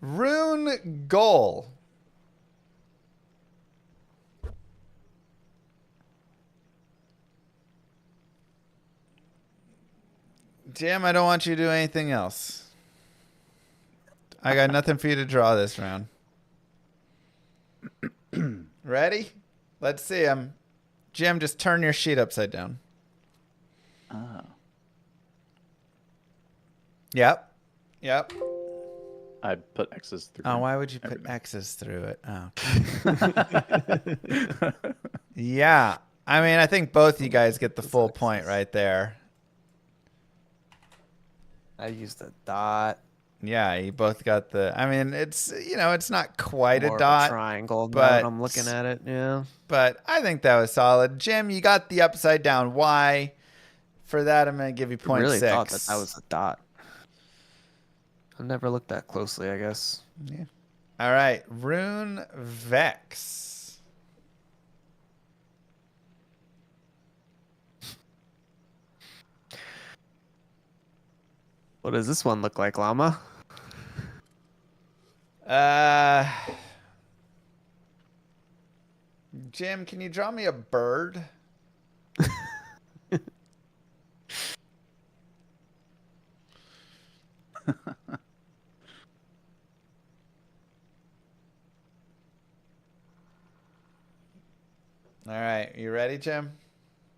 Rune goal. Jim, I don't want you to do anything else. I got nothing for you to draw this round. Ready? Let's see him. Jim, just turn your sheet upside down.
Ah.
Yep. Yep.
I put X's through.
Oh, why would you put X's through it? Oh, okay. Yeah. I mean, I think both you guys get the full point right there.
I used a dot.
Yeah, you both got the. I mean, it's, you know, it's not quite
More
a
of
dot,
triangle.
but
But I'm looking at it. Yeah.
but I think that was solid. Jim, you got the upside down Y. For that, I'm going to give you 0.6.
I really thought that was a dot. I've never looked that closely, I guess.
Yeah. All right, Rune Vex.
What does this one look like, Llama?
Jim, can you draw me a bird? All right, you ready, Jim?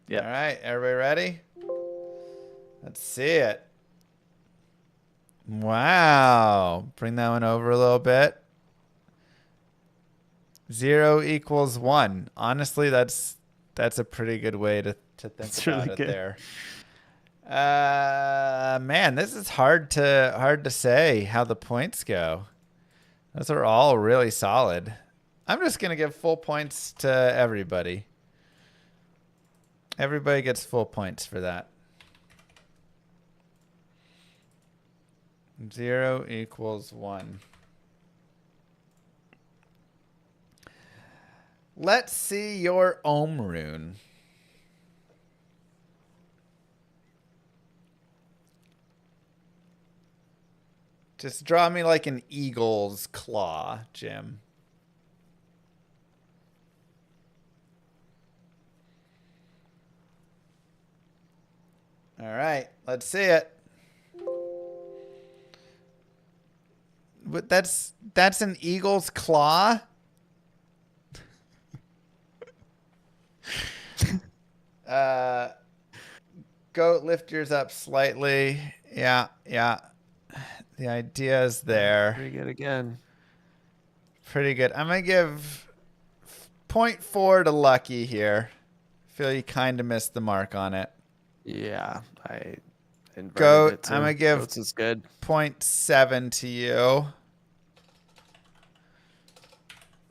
Yeah.
All right, everybody ready? Let's see it. Wow. Bring that one over a little bit. 0 equals 1. Honestly, that's a pretty good way to think
That's
about
really
it
good.
there. Man, this is hard to say how the points go. Those are all really solid. I'm just gonna give full points to everybody. Everybody gets full points for that. 0 equals 1. Let's see your Ohm rune. Just draw me like an eagle's claw, Jim. All right, let's see it. But that's an eagle's claw? Goat, lift yours up slightly. Yeah, yeah. The idea is there.
Pretty good again.
Pretty good. I'm going to give 0.4 to Lucky here. Feel you kind of missed the mark on it.
Yeah, I inverted
Goat,
it too.
I'm going to give
Goats is good.
0.7 to you.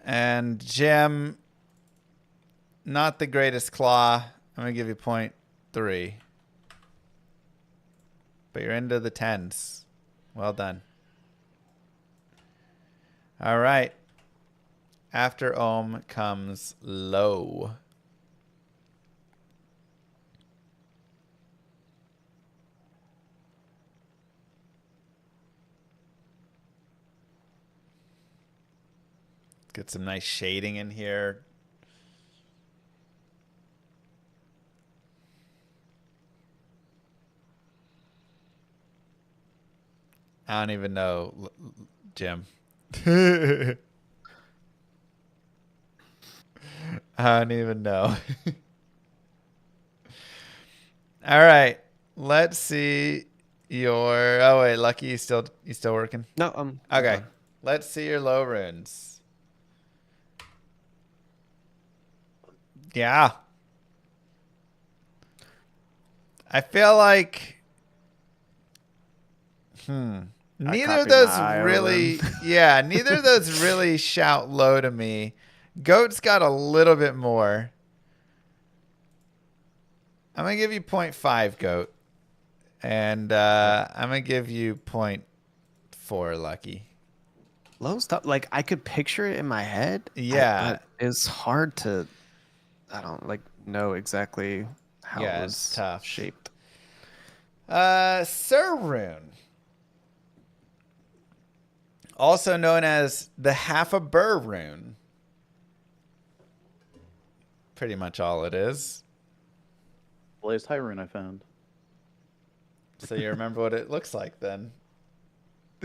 And Jim, not the greatest claw. I'm going to give you 0.3. But you're into the 10s. Well done. All right. After Ohm comes low. Get some nice shading in here. I don't even know, Jim. I don't even know. All right. Let's see your. Oh wait, Lucky, you still working?
No,
Okay.
done.
Let's see your low runes. Yeah. I feel like... Neither of
copied
those
my IO
really...
rune.
Yeah, neither of those really shout low to me. Goat's got a little bit more. I'm going to give you 0.5, Goat. And I'm going to give you 0.4, Lucky.
Low stuff. Like I could picture it in my head.
Yeah.
But it's hard to. I don't like know exactly how
Yeah,
it
it's
was
tough.
shaped.
Sir Rune. Also known as the half a burr rune. Pretty much all it is.
Blazed high rune I found.
So you remember what it looks like then?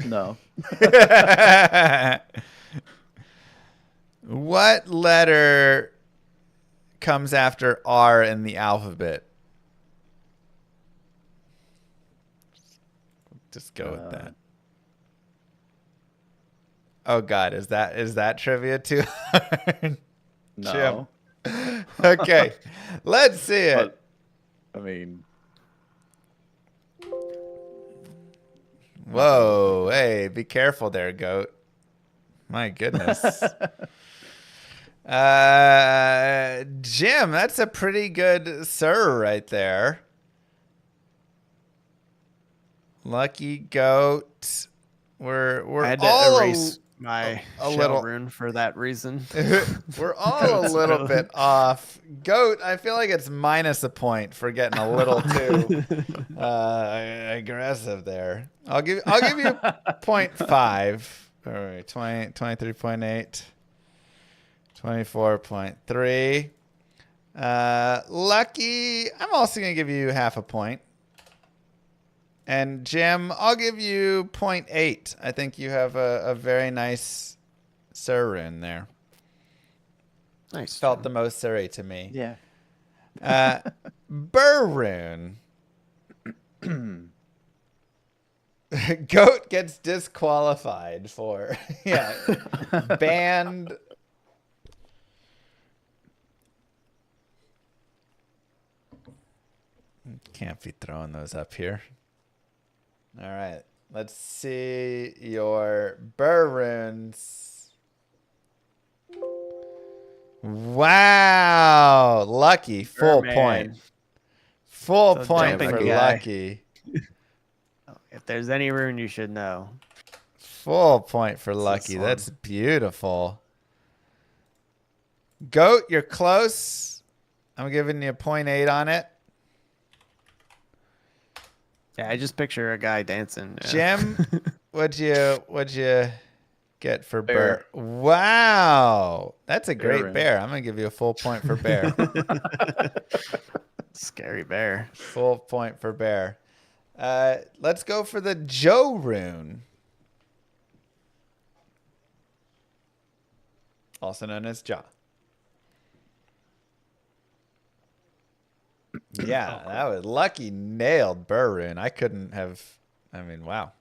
No.
What letter comes after R in the alphabet? Just go with that. Oh God, is that trivia too hard?
No.
Cham. Okay, let's see it.
But, I mean,
Whoa, hey, be careful there, Goat. My goodness. Jim, that's a pretty good sir right there. Lucky Goat. We're
I had
all
to erase my
a
shell
little-
rune for that reason.
we're all a
That's
little
really-
bit off. Goat, I feel like it's minus a point for getting a little too aggressive there. I'll give you 0.5. All right, 23.8. 24.3. Lucky, I'm also going to give you half a point. And Jim, I'll give you 0.8. I think you have a very nice Sir rune there.
Nice.
Felt the most Surrey to me.
yeah.
Burr rune. Goat gets disqualified for banned. Can't be throwing those up here. All right, let's see your burr runes. Wow, Lucky, full
Burman.
point. Full
So
point
jumping
for
guy.
Lucky.
If there's any rune you should know.
Full point for
It's this
Lucky.
one.
That's beautiful. Goat, you're close. I'm giving you a 0.8 on it.
Yeah, I just picture a guy dancing. Yeah.
Jim, what'd you get for
Bear.
bear? Wow, that's a great
rune.
bear. I'm gonna give you a full point for bear.
Scary bear.
Full point for bear. Let's go for the Joe rune, also known as Jaw. Yeah, that was Lucky nailed burr rune. I couldn't have. I mean, wow.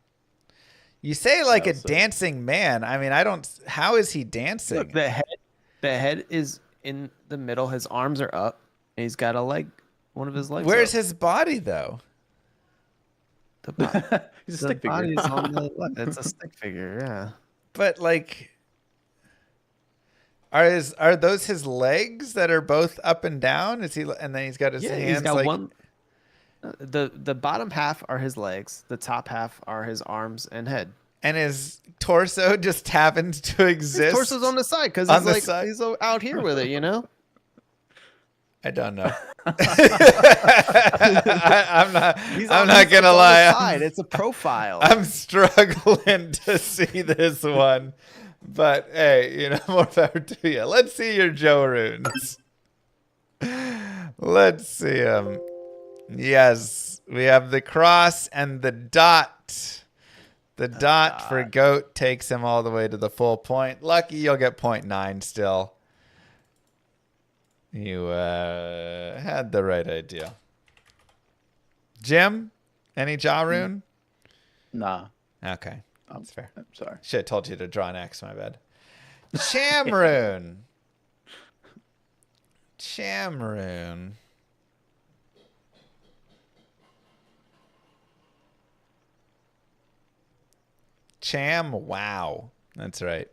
You say like a
That was sick.
dancing man. I mean, I don't. How is he dancing?
Look, the head is in the middle. His arms are up, and he's got a leg. One of his legs.
Where's
up.
his body though?
The bo-
He's a
the
stick figure.
body's on the left. It's a stick figure. Yeah.
But like, are those his legs that are both up and down? Is he? And then he's got his
Yeah,
hands
he's got
like.
one. The bottom half are his legs. The top half are his arms and head.
And his torso just happens to
His
exist.
torso's on the side because
On
he's
the
like
side?
he's out here with it, you know.
I don't know. I'm not.
He's
I'm
on
not
the
gonna lie.
side. It's a profile.
I'm struggling to see this one, but hey, you know, more power to you. Let's see your Joe runes. Let's see them. Yes, we have the cross and the dot. The dot for Goat takes him all the way to the full point. Lucky, you'll get 0.9 still. You had the right idea. Jim, any jaw rune?
Nah.
Okay. That's fair.
I'm sorry.
Should have told you to draw an X, my bad. Cham rune. Cham rune. Cham, wow. That's right.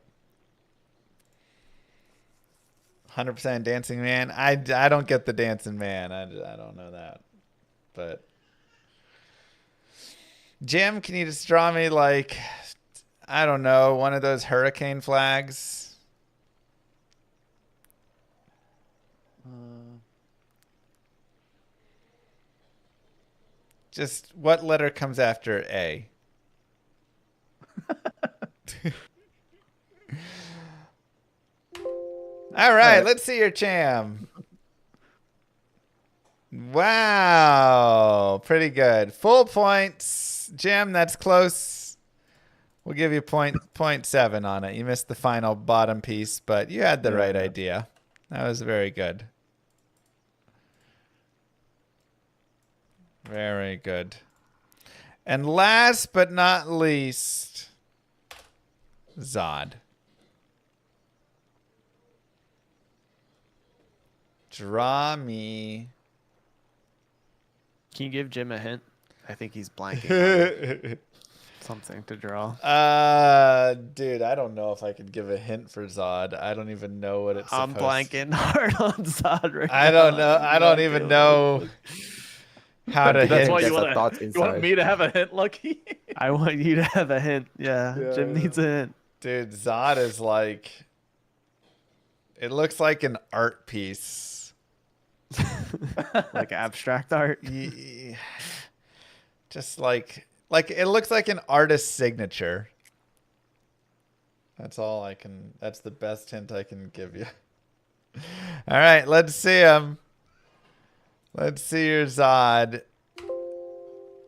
100% dancing man. I don't get the dancing man. I don't know that. But Jim, can you just draw me like, I don't know, one of those hurricane flags? Just what letter comes after A? All right, let's see your Cham. Wow, pretty good. Full points. Jim, that's close. We'll give you 0.7 on it. You missed the final bottom piece, but you had the right idea. That was very good. Very good. And last but not least, Zod. Draw me.
Can you give Jim a hint? I think he's blanking on something to draw.
Dude, I don't know if I could give a hint for Zod. I don't even know what it's
I'm
supposed
blanking hard on Zod right
I don't know. I don't even know how to
That's
hint.
why
There's
you
a
want
thought
to. You want
inside.
me to have a hint, Lucky?
I want you to have a hint. Yeah, Jim needs a hint.
Dude, Zod is like, it looks like an art piece.
Like abstract art.
Just like it looks like an artist's signature. That's all I can, that's the best hint I can give you. All right, let's see him. Let's see your Zod.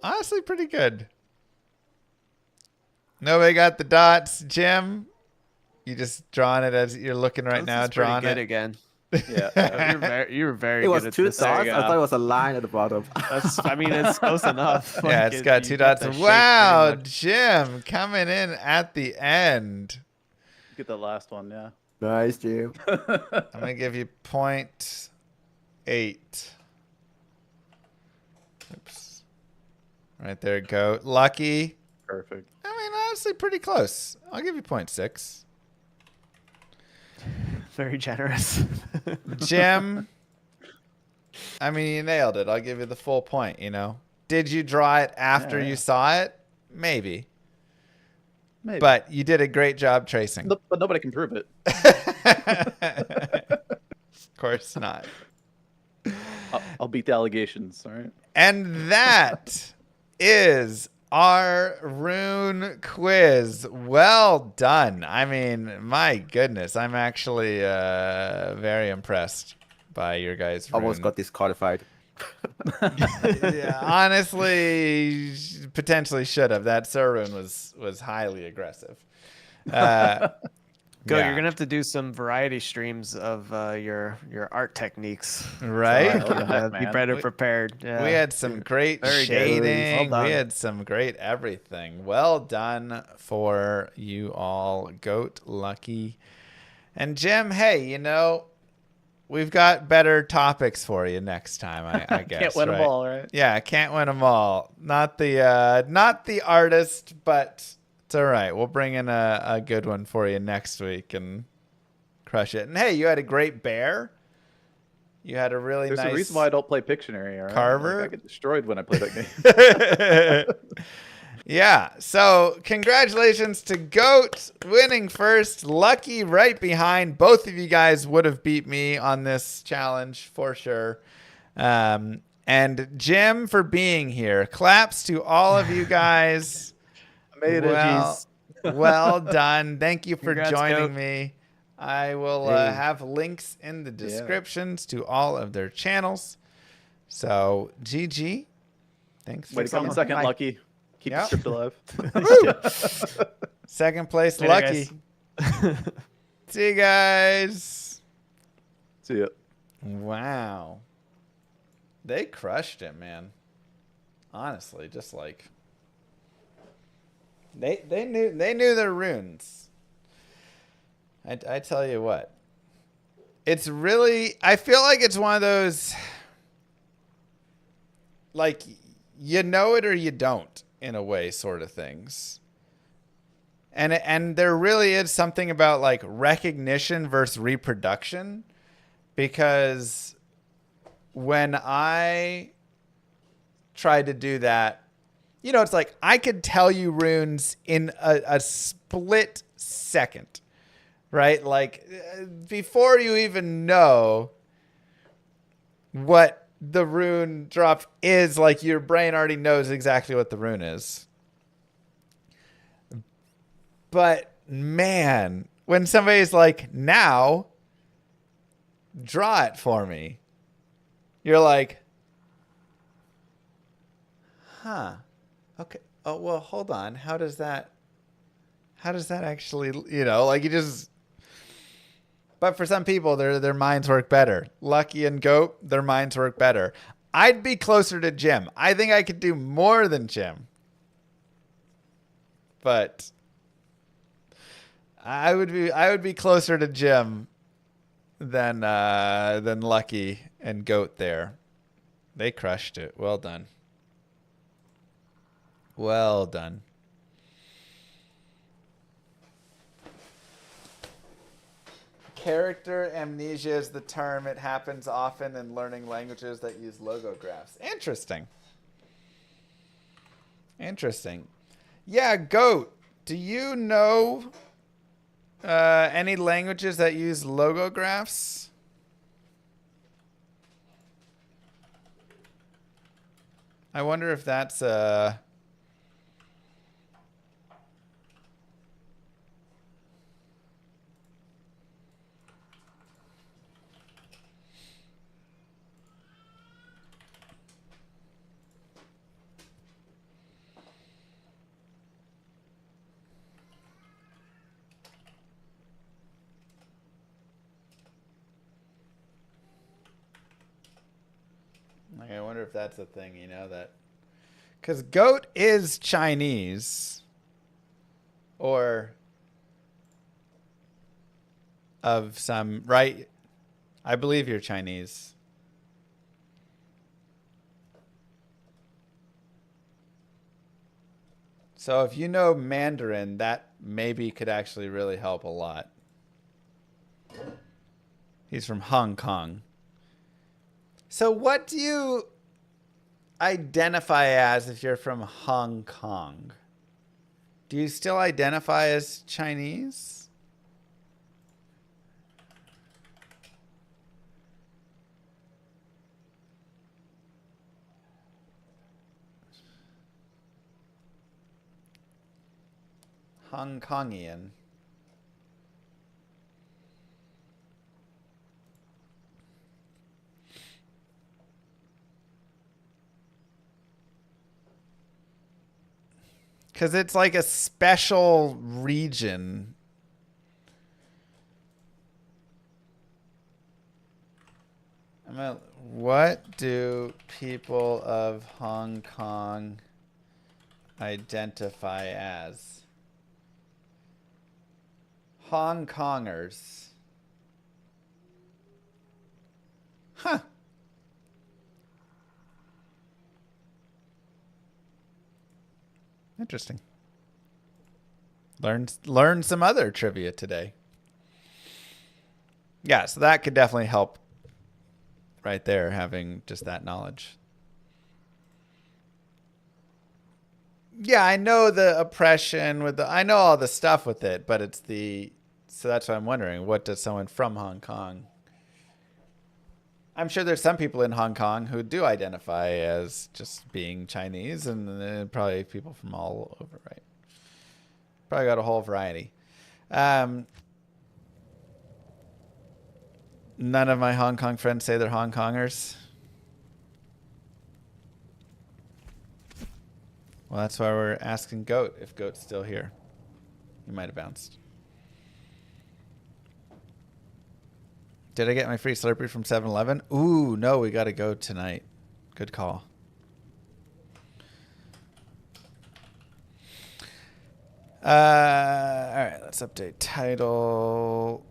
Honestly, pretty good. Nobody got the dots. Jim, you just drawing it as you're looking right now. Drawing
good
it
again.
Yeah.
You were very
It
good
was
at
two
this.
dots. I thought it was a line at the bottom.
I mean, it's close enough.
Yeah,
Like,
it's got
you
two
got
dots.
the shape
Wow,
pretty much.
Jim coming in at the end.
Get the last one, yeah.
Nice, Jim.
I'm gonna give you 0.8. Oops. Right there, go. Lucky.
Perfect.
I mean, honestly, pretty close. I'll give you 0.6.
Very generous.
Jim. I mean, you nailed it. I'll give you the full point, you know. Did you draw it after you saw it? Maybe.
Maybe.
But you did a great job tracing.
But nobody can prove it.
Of course not.
I'll beat the allegations, all right?
And that is our rune quiz. Well done. I mean, my goodness. I'm actually very impressed by your guys' rune.
Almost got disqualified.
Yeah, honestly, potentially should have. That Sir rune was highly aggressive.
Go,
yeah.
you're gonna have to do some variety streams of your art techniques.
Right?
So I can,
heck,
be
man.
better prepared. Yeah.
We had some great
Very good.
shading.
Well
We
done.
had some great everything. Well done for you all, Goat, Lucky, and Jim. Hey, you know, we've got better topics for you next time. I guess.
Can't win
right?
them all, right?
Yeah, can't win them all. Not the artist, but it's all right. We'll bring in a good one for you next week and crush it. And hey, you had a great bear. You had a really
There's
nice
a reason why I don't play Pictionary, all right?
Carver?
Like, I get destroyed when I play that game.
Yeah, so congratulations to Goat winning first. Lucky right behind. Both of you guys would have beat me on this challenge for sure. And Jim for being here. Claps to all of you guys.
I made it.
Well done. Thank you for
Congrats,
joining
Goat.
me. I will have links in the descriptions to all of their channels. So, GG. Thanks for
Way to come in
coming.
second,
Bye.
Lucky. Keep
Yep.
the script alive.
Second place,
Later,
Lucky. See you guys.
See ya.
Wow. They crushed it, man. Honestly, just like They knew their runes. I tell you what. It's really, I feel like it's one of those, like, you know it or you don't, in a way, sort of things. And there really is something about, like, recognition versus reproduction, because when I tried to do that, you know, it's like I could tell you runes in a split second, right? Like, before you even know what the rune drop is, like, your brain already knows exactly what the rune is. But man, when somebody's like, now draw it for me, you're like, huh, okay. Oh, well, hold on. How does that actually, you know, like, you just, but for some people, their minds work better. Lucky and Goat, their minds work better. I'd be closer to Jim. I think I could do more than Jim. But I would be closer to Jim than Lucky and Goat there. They crushed it. Well done. Well done. Character amnesia is the term. It happens often in learning languages that use logographs. Interesting. Interesting. Yeah, Goat. Do you know any languages that use logographs? I wonder if that's like, I wonder if that's a thing, you know, that, because Goat is Chinese, or of some, right? I believe you're Chinese. So if you know Mandarin, that maybe could actually really help a lot. He's from Hong Kong. So what do you identify as if you're from Hong Kong? Do you still identify as Chinese? Hong Kongian. Because it's like a special region. What do people of Hong Kong identify as? Hong Kongers. Huh. Interesting. Learn some other trivia today. Yeah, so that could definitely help right there, having just that knowledge. Yeah, I know the oppression with the, I know all the stuff with it, but it's the, so that's what I'm wondering. What does someone from Hong Kong? I'm sure there's some people in Hong Kong who do identify as just being Chinese, and probably people from all over, right? Probably got a whole variety. None of my Hong Kong friends say they're Hong Kongers. Well, that's why we're asking Goat if Goat's still here. He might have bounced. Did I get my free Slurpee from 7-Eleven? Ooh, no, we got to go tonight. Good call. All right, let's update title.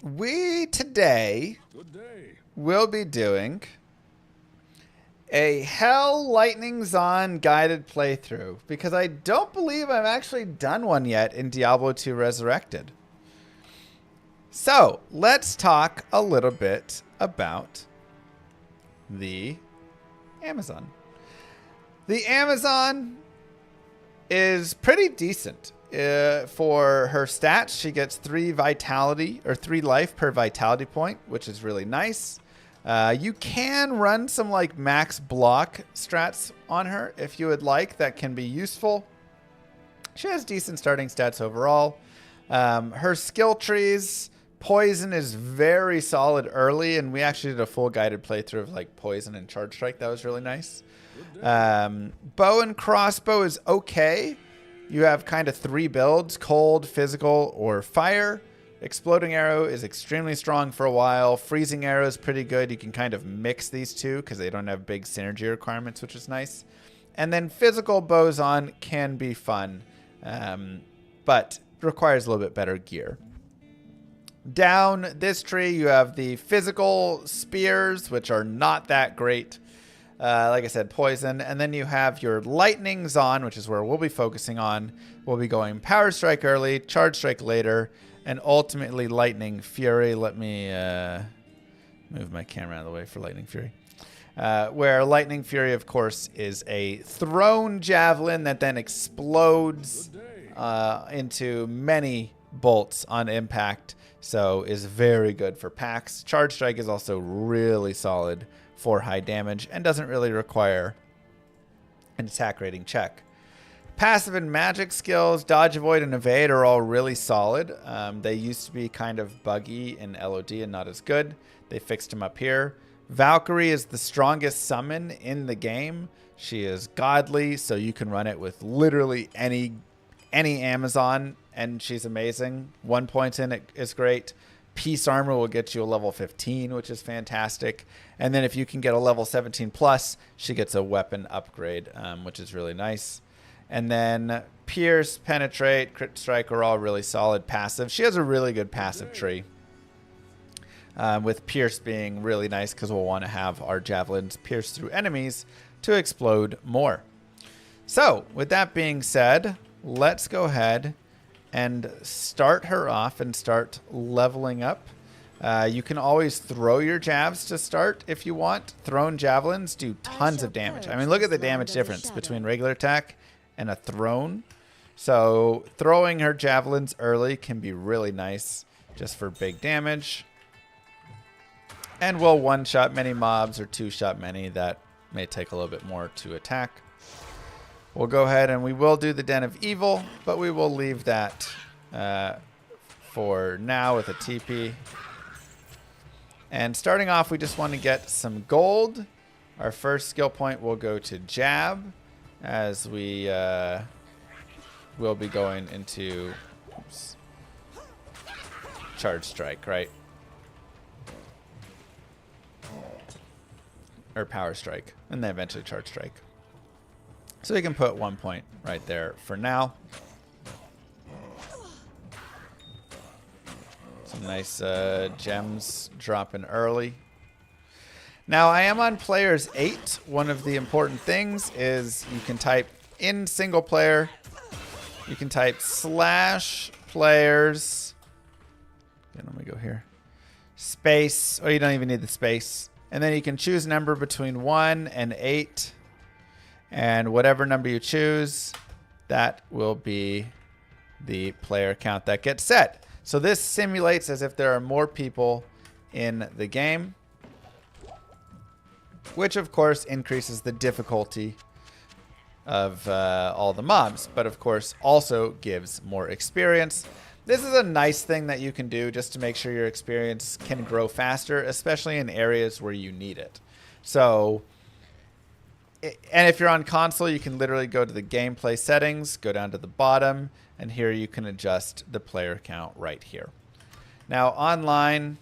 We today will be doing a Hell Lightning Zon guided playthrough because I don't believe I've actually done one yet in Diablo 2 Resurrected. So let's talk a little bit about the Amazon. The Amazon is pretty decent. For her stats, she gets 3 life per vitality point, which is really nice. You can run some like max block strats on her if you would like. That can be useful. She has decent starting stats overall. Her skill trees, poison is very solid early, and we actually did a full guided playthrough of like poison and charge strike. That was really nice. Bow and crossbow is okay. You have kind of 3 builds: cold, physical, or fire. Exploding arrow is extremely strong for a while. Freezing arrow is pretty good. You can kind of mix these two because they don't have big synergy requirements, which is nice. And then physical boson can be fun, but requires a little bit better gear. Down this tree, you have the physical spears, which are not that great. Like I said, poison. And then you have your lightning Zon, which is where we'll be focusing on. We'll be going power strike early, charge strike later, and ultimately lightning fury. Let me move my camera out of the way for lightning fury. Where lightning fury, of course, is a thrown javelin that then explodes into many bolts on impact. So is very good for packs. Charge strike is also really solid for high damage and doesn't really require an attack rating check. Passive and magic skills, dodge, avoid, and evade are all really solid. They used to be kind of buggy in LOD and not as good. They fixed them up here. Valkyrie is the strongest summon in the game. She is godly, so you can run it with literally any Amazon, and she's amazing. 1 point in it is great. Peace armor will get you a level 15, which is fantastic. And then if you can get a level 17 plus, she gets a weapon upgrade, which is really nice. And then pierce, penetrate, crit strike are all really solid passive. She has a really good passive tree, with pierce being really nice because we'll want to have our javelins pierce through enemies to explode more. So with that being said, let's go ahead and start her off and start leveling up. You can always throw your jabs to start if you want. Thrown javelins do tons of damage. I mean, look at the damage difference between regular attack and a thrown. So throwing her javelins early can be really nice just for big damage. And we'll one-shot many mobs or two-shot many that may take a little bit more to attack. We'll go ahead and we will do the Den of Evil, but we will leave that for now with a TP. And starting off, we just want to get some gold. Our first skill point will go to Jab, as we will be going into Charge Strike, right? Or Power Strike, and then eventually Charge Strike. So we can put 1 point right there for now. Some nice gems dropping early. Now I am on players 8. One of the important things is you can type in single player. You can type /players. Okay, let me go here. Space. Oh, you don't even need the space. And then you can choose a number between 1 and 8. And whatever number you choose, that will be the player count that gets set. So this simulates as if there are more people in the game, which of course increases the difficulty of all the mobs, but of course also gives more experience. this is a nice thing that you can do just to make sure your experience can grow faster, especially in areas where you need it. So, and if you're on console, you can literally go to the gameplay settings, go down to the bottom, and here you can adjust the player count right here. Now, online,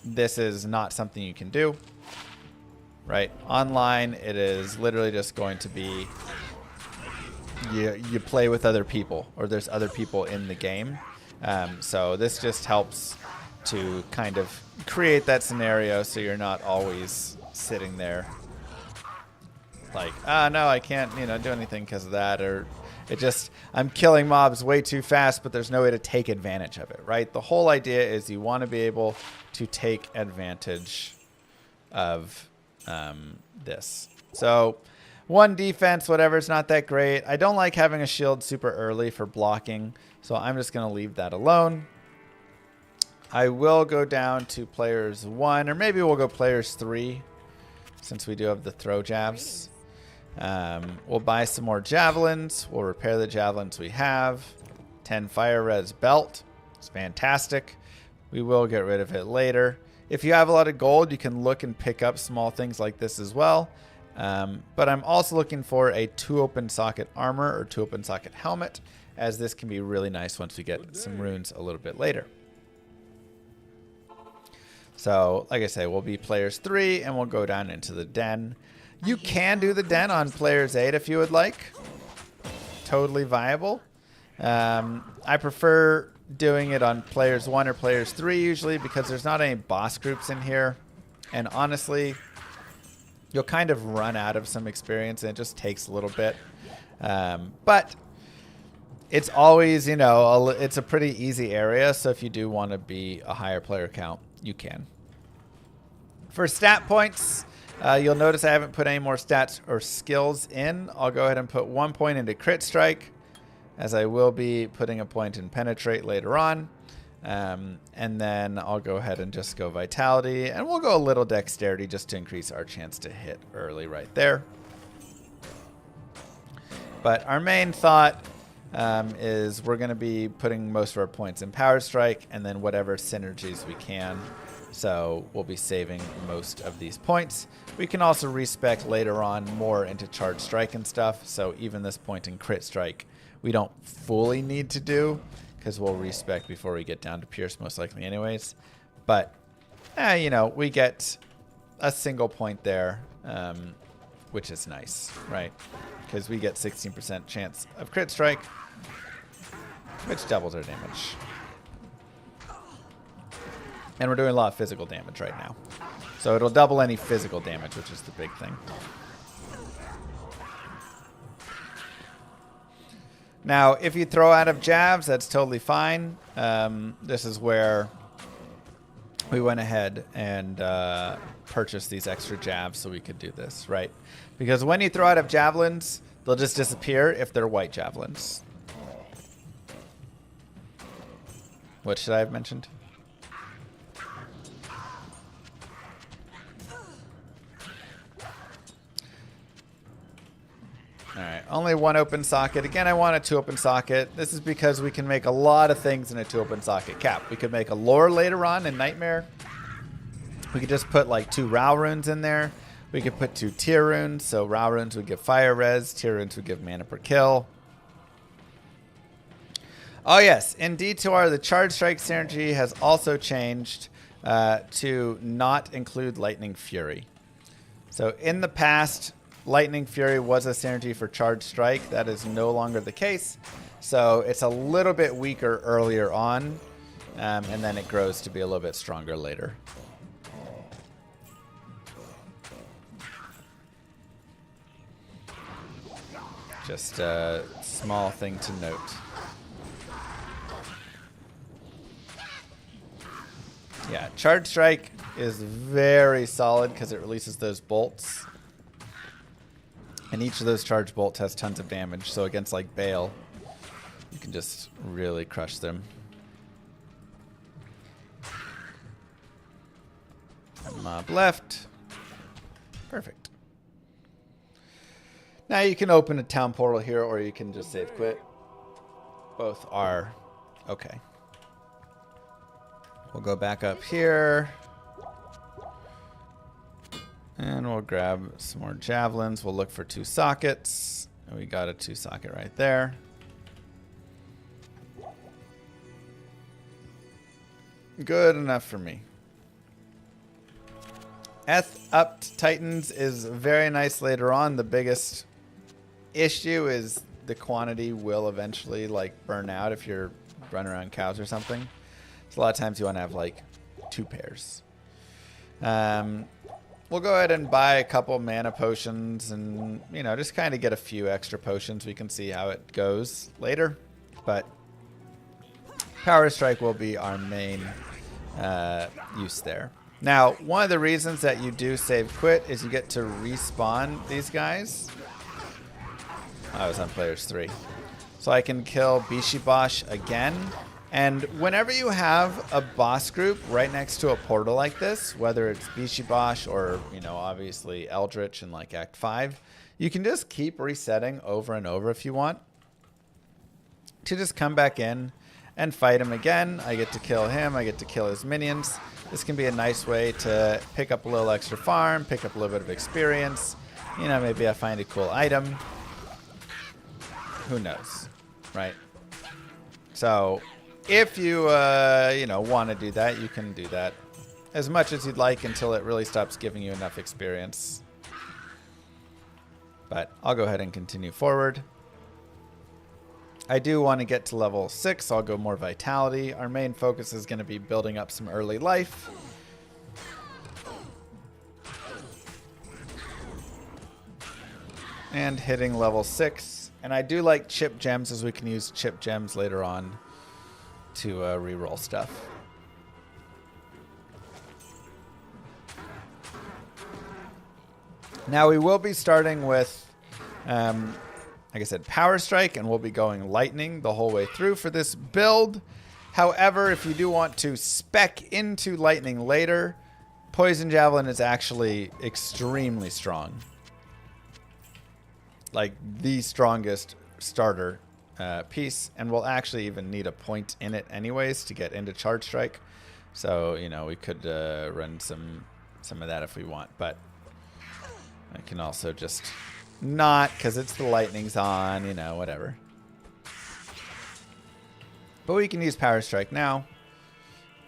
this is not something you can do, right? Online, it is literally just going to be you play with other people, or there's other people in the game. So this just helps to kind of create that scenario so you're not always sitting there like, no, I can't, do anything because of that, or I'm killing mobs way too fast, but there's no way to take advantage of it, right? The whole idea is you want to be able to take advantage of this. So 1 defense, whatever, it's not that great. I don't like having a shield super early for blocking, so I'm just going to leave that alone. I will go down to players 1, or maybe we'll go players 3, since we do have the throw jabs. We'll buy some more javelins. We'll repair the javelins we have. 10 fire res belt. It's fantastic. We will get rid of it later. If you have a lot of gold, you can look and pick up small things like this as well. But I'm also looking for a 2 open socket armor or 2 open socket helmet, as this can be really nice once we get some runes a little bit later. So, like I say, we'll be players 3, and we'll go down into the den. You can do the den on players 8 if you would like. Totally viable. I prefer doing it on players 1 or players 3 usually, because there's not any boss groups in here. And honestly, you'll kind of run out of some experience, and it just takes a little bit. But it's always, it's a pretty easy area, so if you do want to be a higher player count, you can. For stat points, you'll notice I haven't put any more stats or skills in. I'll go ahead and put 1 point into crit strike, as I will be putting a point in penetrate later on. And then I'll go ahead and just go vitality, and we'll go a little dexterity just to increase our chance to hit early right there. But our main thought is we're going to be putting most of our points in power strike, and then whatever synergies we can. So we'll be saving most of these points. We can also respec later on more into charge strike and stuff. So even this point in crit strike, we don't fully need to do, because we'll respec before we get down to pierce most likely anyways. But, we get a single point there, which is nice, right? Because we get 16% chance of crit strike, which doubles our damage. And we're doing a lot of physical damage right now. So it'll double any physical damage, which is the big thing. Now, if you throw out of jabs, that's totally fine. This is where we went ahead and purchased these extra jabs so we could do this, right? Because when you throw out of javelins, they'll just disappear if they're white javelins. What should I have mentioned? Alright, only 1 open socket. Again, I want a 2 open socket. This is because we can make a lot of things in a 2 open socket cap. We could make a lore later on in Nightmare. We could just put like 2 Rao runes in there. We could put 2 tier runes. So Rao runes would give fire res. Tier runes would give mana per kill. Oh yes, in D2R, the charge strike synergy has also changed to not include lightning fury. So in the past, Lightning Fury was a synergy for Charge Strike. That is no longer the case. So it's a little bit weaker earlier on, and then it grows to be a little bit stronger later. Just a small thing to note. Yeah, Charge Strike is very solid because it releases those bolts. And each of those charge bolts has tons of damage. So against like Bale, you can just really crush them. Mob left. Perfect. Now you can open a town portal here, or you can just save quit. Both are okay. We'll go back up here. And we'll grab some more javelins. We'll look for 2 sockets. And we got a 2 socket right there. Good enough for me. Upped Titans is very nice later on. The biggest issue is the quantity will eventually like burn out if you're running around cows or something. So a lot of times you want to have like 2 pairs. We'll go ahead and buy a couple mana potions and, you know, just kind of get a few extra potions. We can see how it goes later. But Power Strike will be our main use there. Now, one of the reasons that you do save quit is you get to respawn these guys. I was on players 3. So I can kill Bishibosh again. And whenever you have a boss group right next to a portal like this, whether it's Bishibosh or, you know, obviously Eldritch in like Act 5, you can just keep resetting over and over if you want. To just come back in and fight him again. I get to kill him. I get to kill his minions. This can be a nice way to pick up a little extra farm, pick up a little bit of experience. You know, maybe I find a cool item. Who knows, right? So if you, you know, want to do that, you can do that as much as you'd like until it really stops giving you enough experience. But I'll go ahead and continue forward. I do want to get to level 6. I'll go more vitality. Our main focus is going to be building up some early life. And hitting level 6. And I do like chip gems, as we can use chip gems later on to reroll stuff. Now we will be starting with, like I said, Power Strike, and we'll be going Lightning the whole way through for this build. However, if you do want to spec into Lightning later, Poison Javelin is actually extremely strong. Like the strongest starter piece, and we'll actually even need a point in it anyways to get into Charge Strike. So, you know, we could run some of that if we want, but I can also just not, because it's the lightning's on, you know, whatever. But we can use Power Strike now.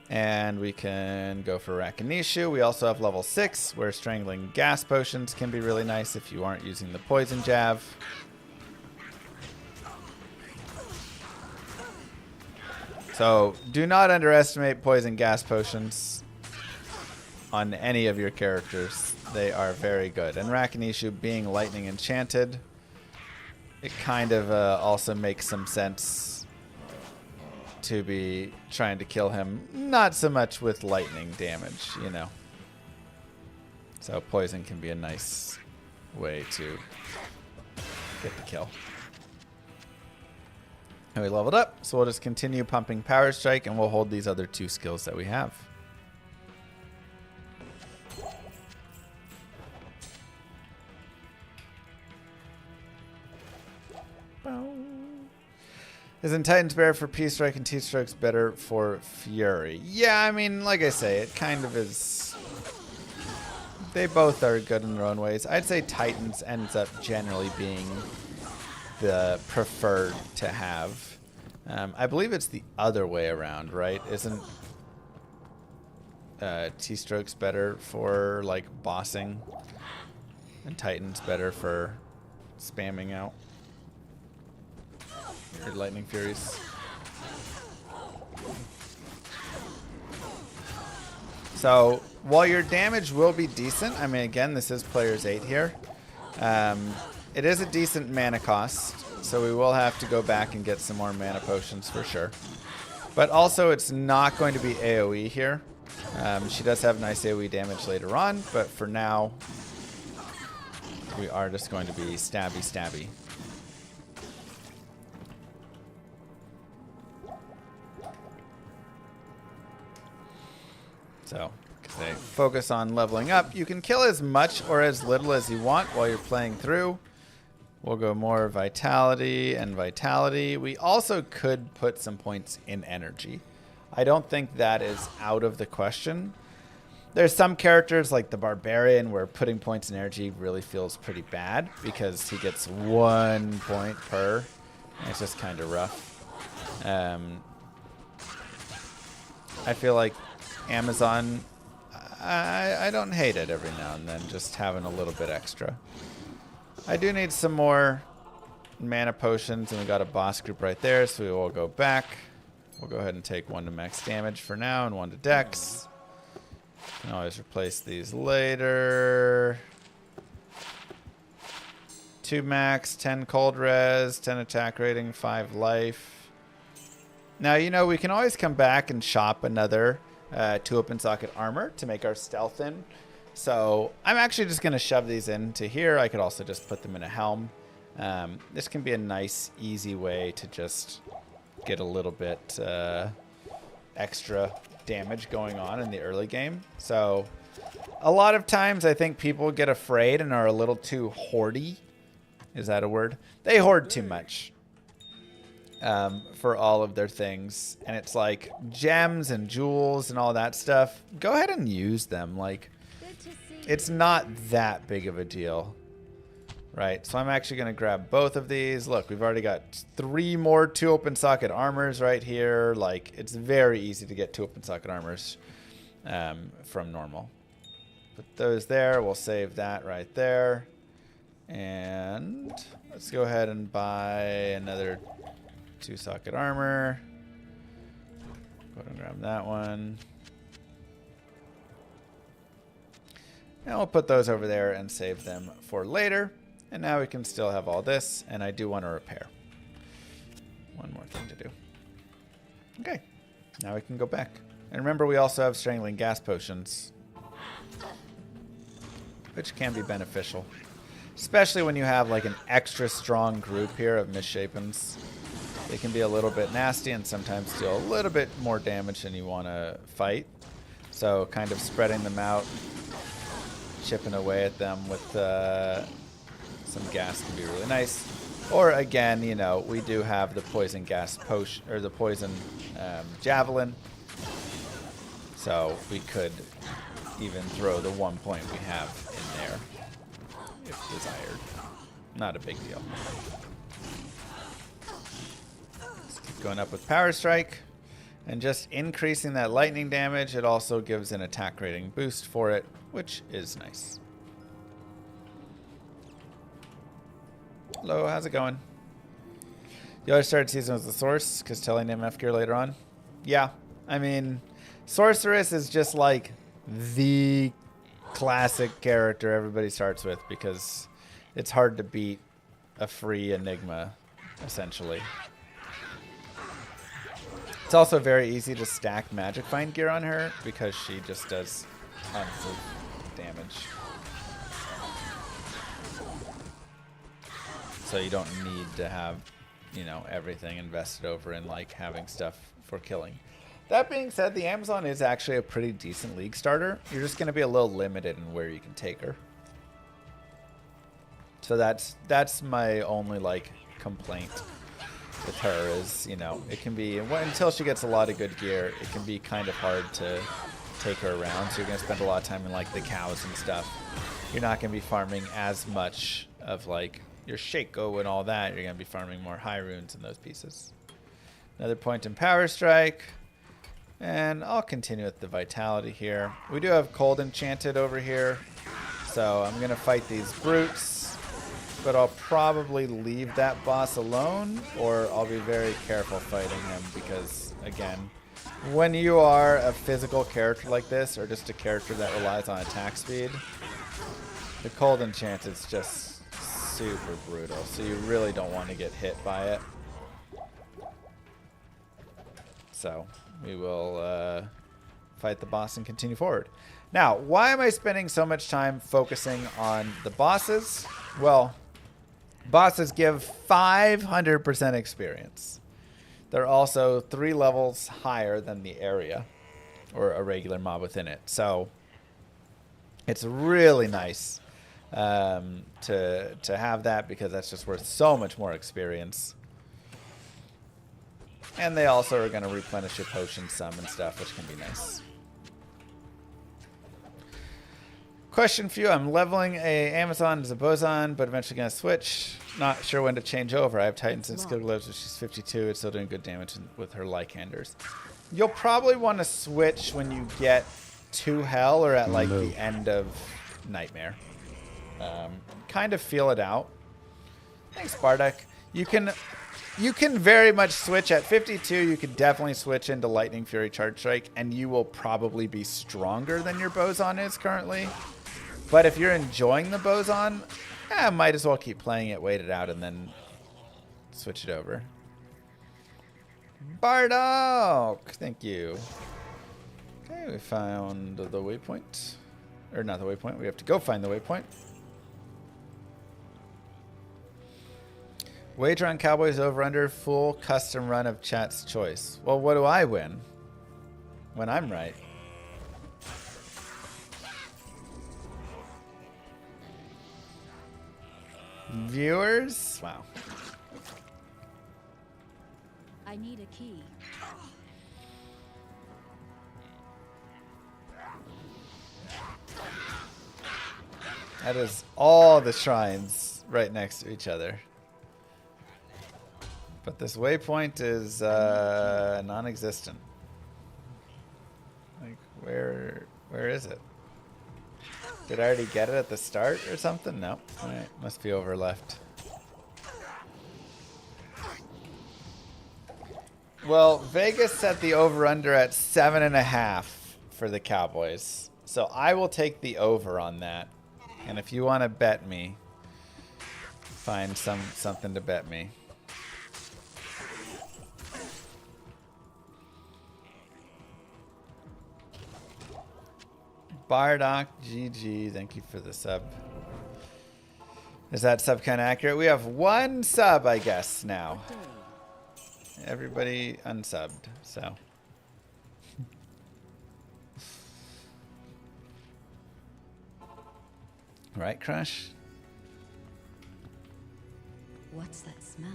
And we can go for Rakinishu. We also have level 6, where Strangling Gas Potions can be really nice if you aren't using the Poison Jab. So do not underestimate Poison Gas Potions on any of your characters. They are very good. And Rakinishu being lightning enchanted, it kind of also makes some sense to be trying to kill him, not so much with lightning damage, you know. So poison can be a nice way to get the kill. And we leveled up, so we'll just continue pumping Power Strike, and we'll hold these other 2 skills that we have. Isn't Titan's better for P-Strike and T-Strike's better for Fury? Yeah, I mean, like I say, it kind of is. They both are good in their own ways. I'd say Titans ends up generally being the preferred to have. I believe it's the other way around, right? Isn't T-Strokes better for, like, bossing? And Titan's better for spamming out? Or Lightning Furies. So, while your damage will be decent, I mean, again, this is players 8 here. It is a decent mana cost, so we will have to go back and get some more mana potions for sure. But also, it's not going to be AoE here. She does have nice AoE damage later on, but for now, we are just going to be stabby stabby. So, they focus on leveling up. You can kill as much or as little as you want while you're playing through. We'll go more vitality and vitality. We also could put some points in energy. I don't think that is out of the question. There's some characters like the Barbarian where putting points in energy really feels pretty bad because he gets 1 point per. And it's just kind of rough. I feel like Amazon, I don't hate it every now and then, just having a little bit extra. I do need some more mana potions, and we got a boss group right there, so we will go back. We'll go ahead and take 1 to max damage for now and 1 to dex. Can always replace these later. 2 max, 10 cold res, 10 attack rating, 5 life. Now, you know, we can always come back and shop another 2 open socket armor to make our stealth in. So I'm actually just going to shove these into here. I could also just put them in a helm. This can be a nice, easy way to just get a little bit extra damage going on in the early game. So a lot of times I think people get afraid and are a little too hoardy. Is that a word? They hoard too much for all of their things. And it's like gems and jewels and all that stuff. Go ahead and use them. Like, it's not that big of a deal. Right, so I'm actually going to grab both of these. Look, we've already got 3 more 2 open socket armors right here. Like, it's very easy to get 2 open socket armors from normal. Put those there. We'll save that right there. And let's go ahead and buy another 2 socket armor. Go ahead and grab that one. And we'll put those over there and save them for later. And now we can still have all this, and I do want to repair. One more thing to do. Okay, now we can go back. And remember, we also have strangling gas potions, which can be beneficial. Especially when you have like an extra strong group here of misshapens. They can be a little bit nasty and sometimes deal a little bit more damage than you want to fight. So kind of spreading them out, chipping away at them with some gas can be really nice. Or again, you know, we do have the poison gas potion, or the poison javelin. So we could even throw the 1 point we have in there if desired. Not a big deal. Let's keep going up with Power Strike. And just increasing that lightning damage, it also gives an attack rating boost for it, which is nice. Hello, how's it going? You always started season with the Source, because telling MF gear later on? Yeah, I mean, Sorceress is just like the classic character everybody starts with, because it's hard to beat a free Enigma, essentially. It's also very easy to stack Magic Find gear on her because she just does tons of damage. So you don't need to have, you know, everything invested over in like having stuff for killing. That being said, the Amazon is actually a pretty decent league starter. You're just going to be a little limited in where you can take her. So that's my only like complaint with her is, you know, it can be, until she gets a lot of good gear, it can be kind of hard to take her around. So you're going to spend a lot of time in like the cows and stuff. You're not going to be farming as much of like your Shaco and all that. You're going to be farming more high runes and those pieces. Another point in Power Strike. And I'll continue with the Vitality here. We do have Cold Enchanted over here. So I'm going to fight these brutes. But I'll probably leave that boss alone, or I'll be very careful fighting him because, again, when you are a physical character like this, or just a character that relies on attack speed, the Cold Enchant is just super brutal, so you really don't want to get hit by it. So we will fight the boss and continue forward. Now, why am I spending so much time focusing on the bosses? Well, bosses give 500% experience. They're also 3 levels higher than the area, or a regular mob within it. So it's really nice to have that because that's just worth so much more experience. And they also are going to replenish your potions some and stuff, which can be nice. Question for you. I'm leveling a Amazon as a boson, but eventually going to switch. Not sure when to change over. I have Titans and Skilled Gloves, which she's 52. It's still doing good damage with her Lycanders. You'll probably want to switch when you get to Hell or at like the end of Nightmare. Kind of feel it out. Thanks, Bardock. You can very much switch at 52. You could definitely switch into Lightning Fury Charge Strike, and you will probably be stronger than your boson is currently. But if you're enjoying the boson, might as well keep playing it, wait it out, and then switch it over. Bardock, thank you. Okay, we found the waypoint. Or not the waypoint, we have to go find the waypoint. Wager on Cowboys over under full custom run of chat's choice. Well, what do I win? When I'm right. Viewers? Wow.
I need a key.
That is all the shrines right next to each other. But this waypoint is non-existent. Like, where is it? Did I already get it at the start or something? No. Alright, must be over left. Well, Vegas set the over-under at 7.5 for the Cowboys. So I will take the over on that. And if you want to bet me, find something to bet me. Bardock GG, thank you for the sub. Is that sub kind of accurate? We have one sub, I guess, now. Everybody unsubbed, so. Right, Crush?
What's that smell?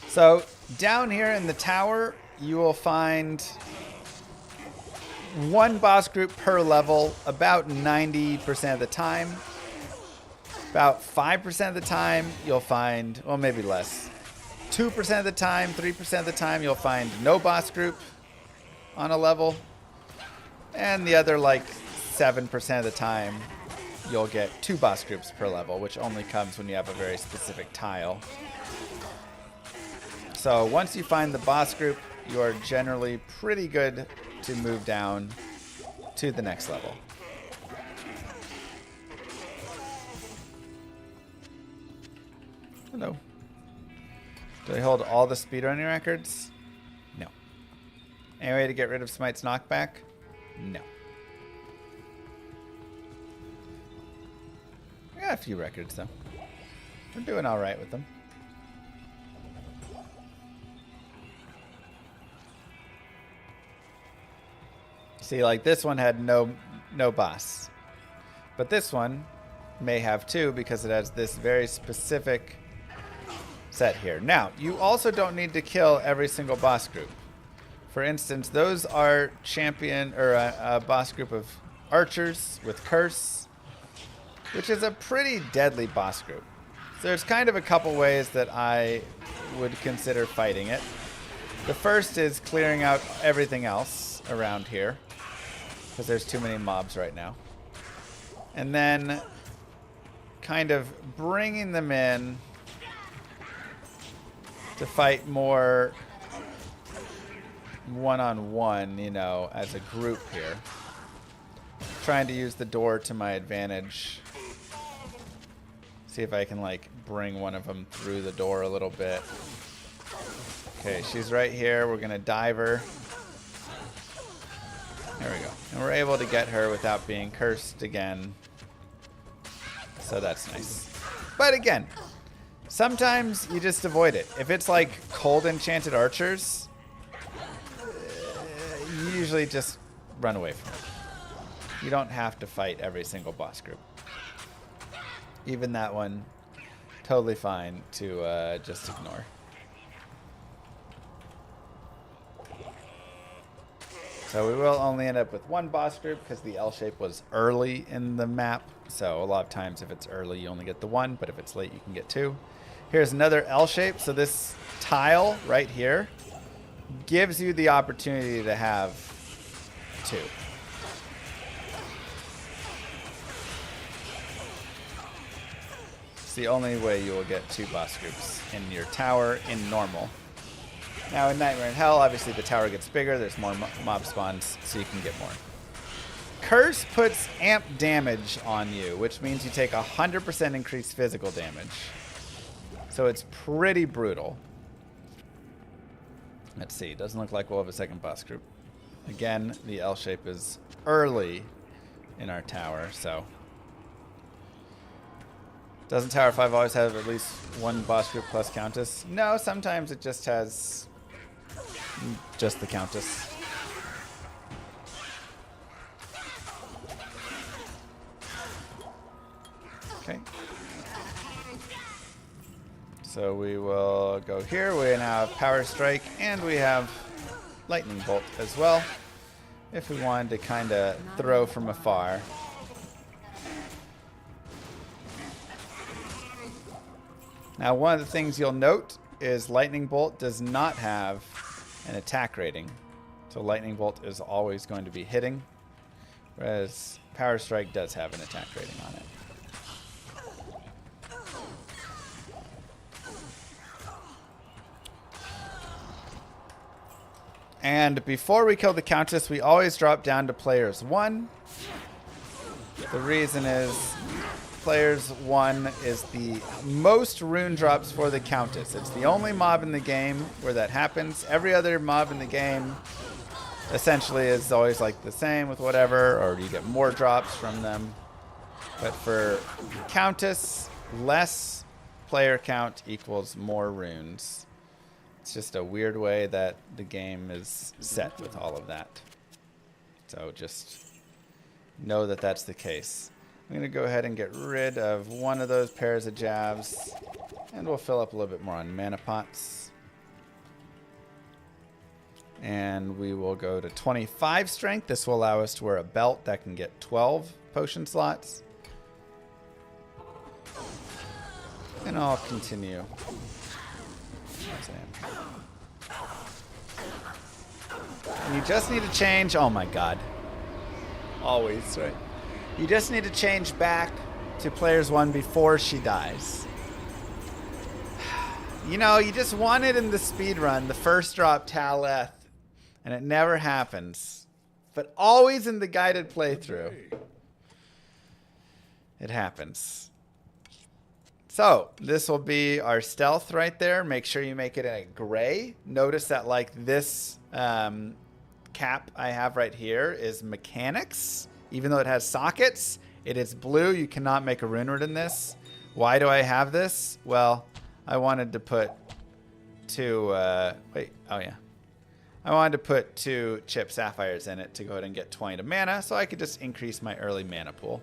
So, down here in the tower, you will find one boss group per level about 90% of the time. About 5% of the time, you'll find, well, maybe less. 2% of the time, 3% of the time, you'll find no boss group on a level. And the other, like, 7% of the time, you'll get 2 boss groups per level, which only comes when you have a very specific tile. So once you find the boss group, you are generally pretty good to move down to the next level. Hello. Do I hold all the speedrunning records? No. Any way to get rid of Smite's knockback? No. I got a few records though. We're doing all right with them. See, like this one had no boss. But this one may have 2 because it has this very specific set here. Now, you also don't need to kill every single boss group. For instance, those are champion or a boss group of archers with curse, which is a pretty deadly boss group. So there's kind of a couple ways that I would consider fighting it. The first is clearing out everything else around here, because there's too many mobs right now. And then kind of bringing them in to fight more one-on-one, you know, as a group here. Trying to use the door to my advantage. See if I can, like, bring one of them through the door a little bit. Okay, she's right here. We're going to dive her. There we go. And we're able to get her without being cursed again. So that's nice. But again, sometimes you just avoid it. If it's like cold enchanted archers, you usually just run away from it. You don't have to fight every single boss group. Even that one, totally fine to just ignore. So we will only end up with one boss group because the L shape was early in the map. So a lot of times if it's early, you only get the one, but if it's late, you can get two. Here's another L shape. So this tile right here gives you the opportunity to have two. It's the only way you will get two boss groups in your tower in normal. Now in Nightmare in Hell, obviously the tower gets bigger, there's more mob spawns, so you can get more. Curse puts amp damage on you, which means you take 100% increased physical damage. So it's pretty brutal. Let's see, doesn't look like we'll have a second boss group. Again, the L shape is early in our tower, so. Doesn't Tower 5 always have at least one boss group plus Countess? No, sometimes it just has just the Countess. Okay. So we will go here. We now have Power Strike and we have Lightning Bolt as well. If we wanted to kind of throw from afar. Now, one of the things you'll note is Lightning Bolt does not have an attack rating. So Lightning Bolt is always going to be hitting, whereas Power Strike does have an attack rating on it. And before we kill the Countess, we always drop down to players 1. The reason is players 1 is the most rune drops for the Countess. It's the only mob in the game where that happens. Every other mob in the game essentially is always like the same with whatever, or you get more drops from them. But for Countess, less player count equals more runes. It's just a weird way that the game is set with all of that. So just know that that's the case. I'm going to go ahead and get rid of one of those pairs of jabs. And we'll fill up a little bit more on mana pots. And we will go to 25 strength. This will allow us to wear a belt that can get 12 potion slots. And I'll continue. And you just need to change. Oh my god. Always, right? You just need to change back to players 1 before she dies. You know, you just want it in the speedrun, the first drop Taleth, and it never happens. But always in the guided playthrough, it happens. So, this will be our stealth right there. Make sure you make it in a gray. Notice that like this cap I have right here is mechanics. Even though it has sockets, it is blue. You cannot make a rune word in this. Why do I have this? Well, I wanted to put two, I wanted to put 2 chip sapphires in it to go ahead and get 20 to mana, so I could just increase my early mana pool.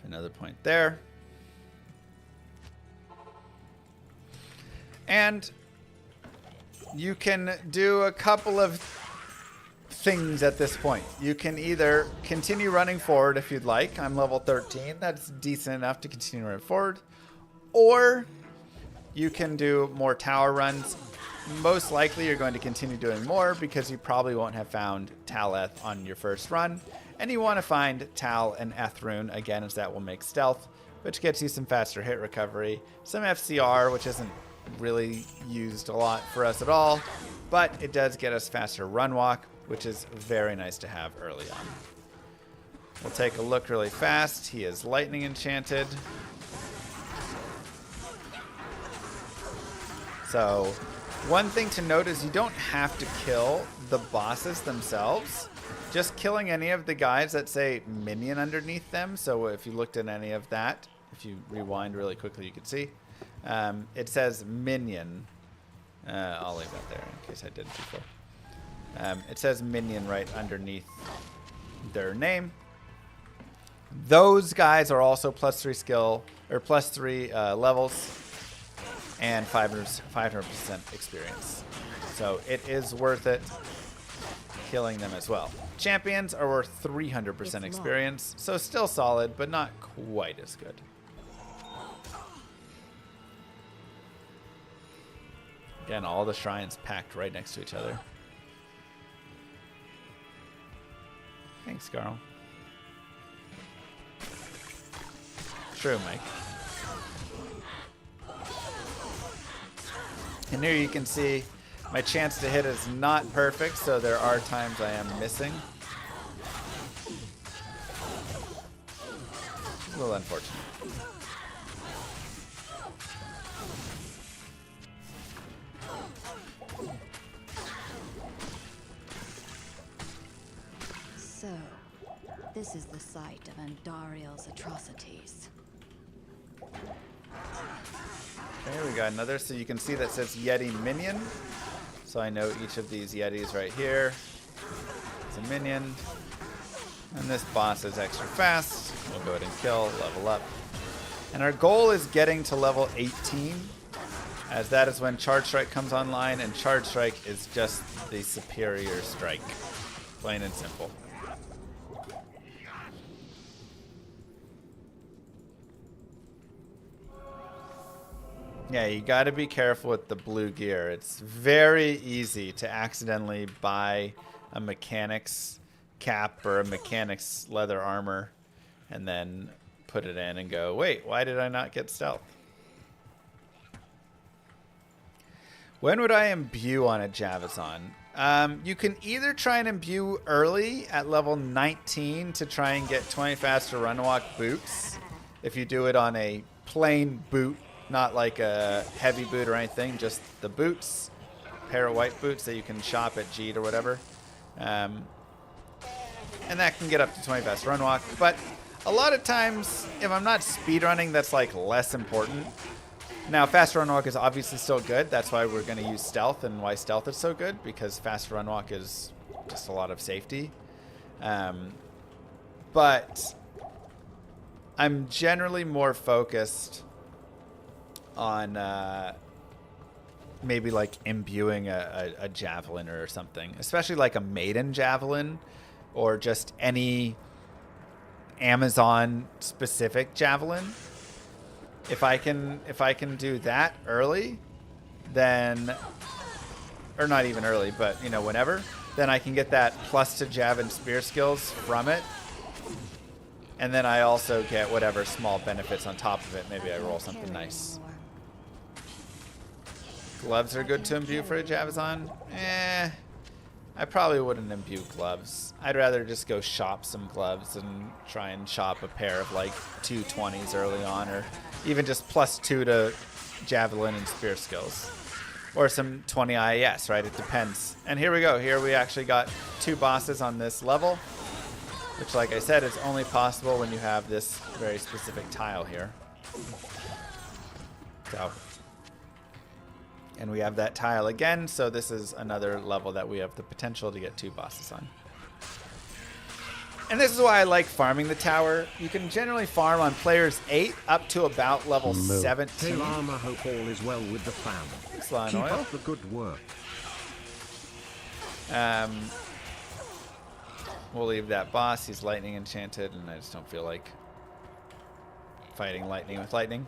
Another point there. And you can do a couple of things at this point. You can either continue running forward if you'd like. I'm level 13. That's decent enough to continue running forward. Or you can do more tower runs. Most likely you're going to continue doing more because you probably won't have found Taleth on your first run. And you want to find Tal and Ethrune again, as that will make stealth, which gets you some faster hit recovery, some FCR, which isn't really used a lot for us at all, but it does get us faster run walk, which is very nice to have early on. We'll take a look really fast. He is lightning enchanted. So one thing to note is you don't have to kill the bosses themselves. Just killing any of the guys that say minion underneath them. So if you looked at any of that, if you rewind really quickly, you can see. It says minion. I'll leave that there in case I didn't before. It says minion right underneath their name. Those guys are also +3 skill or +3 levels and 500% experience. So it is worth it killing them as well. Champions are worth 300% experience, so still solid, but not quite as good. Again, all the shrines packed right next to each other. Thanks, Carl. True, Mike. And here you can see my chance to hit is not perfect, so there are times I am missing. A little unfortunate.
So, this is the site of Andariel's atrocities.
There we got another, so you can see that says Yeti minion. So I know each of these Yetis right here is a minion. And this boss is extra fast. We'll go ahead and kill, level up. And our goal is getting to level 18, as that is when Charge Strike comes online, and Charge Strike is just the superior strike. Plain and simple. Yeah, you got to be careful with the blue gear. It's very easy to accidentally buy a mechanic's cap or a mechanic's leather armor and then put it in and go, wait, why did I not get stealth? When would I imbue on a Javazon? You can either try and imbue early at level 19 to try and get 20 faster run walk boots. If you do it on a plain boot, not like a heavy boot or anything, just the boots, pair of white boots that you can shop at Jeet or whatever. And that can get up to 20 fast run walk. But a lot of times, if I'm not speedrunning, that's like less important. Now, fast run walk is obviously still good. That's why we're going to use stealth, and why stealth is so good, because fast run walk is just a lot of safety. But I'm generally more focused on maybe like imbuing a javelin or something, especially like a maiden javelin or just any Amazon specific javelin. If I can do that early, then, or not even early, but you know, whenever, then I can get that plus to jav and spear skills from it. And then I also get whatever small benefits on top of it. Maybe I roll something nice. Gloves are good to imbue for a Javazon. I probably wouldn't imbue gloves. I'd rather just go shop some gloves and try and shop a pair of like 220s early on, or even just +2 to javelin and spear skills. Or some 20 IAS, right? It depends. And here we go. Here we actually got 2 bosses on this level, which, like I said, is only possible when you have this very specific tile here. So, and we have that tile again, so this is another level that we have the potential to get 2 bosses on. And this is why I like farming the tower. You can generally farm on players 8 up to about level 17.
Hey Llama, hope all is well with the fam.
Thanks, Lion
Keep
Oil.
up the good work.
We'll leave that boss. He's lightning enchanted, and I just don't feel like fighting lightning with lightning.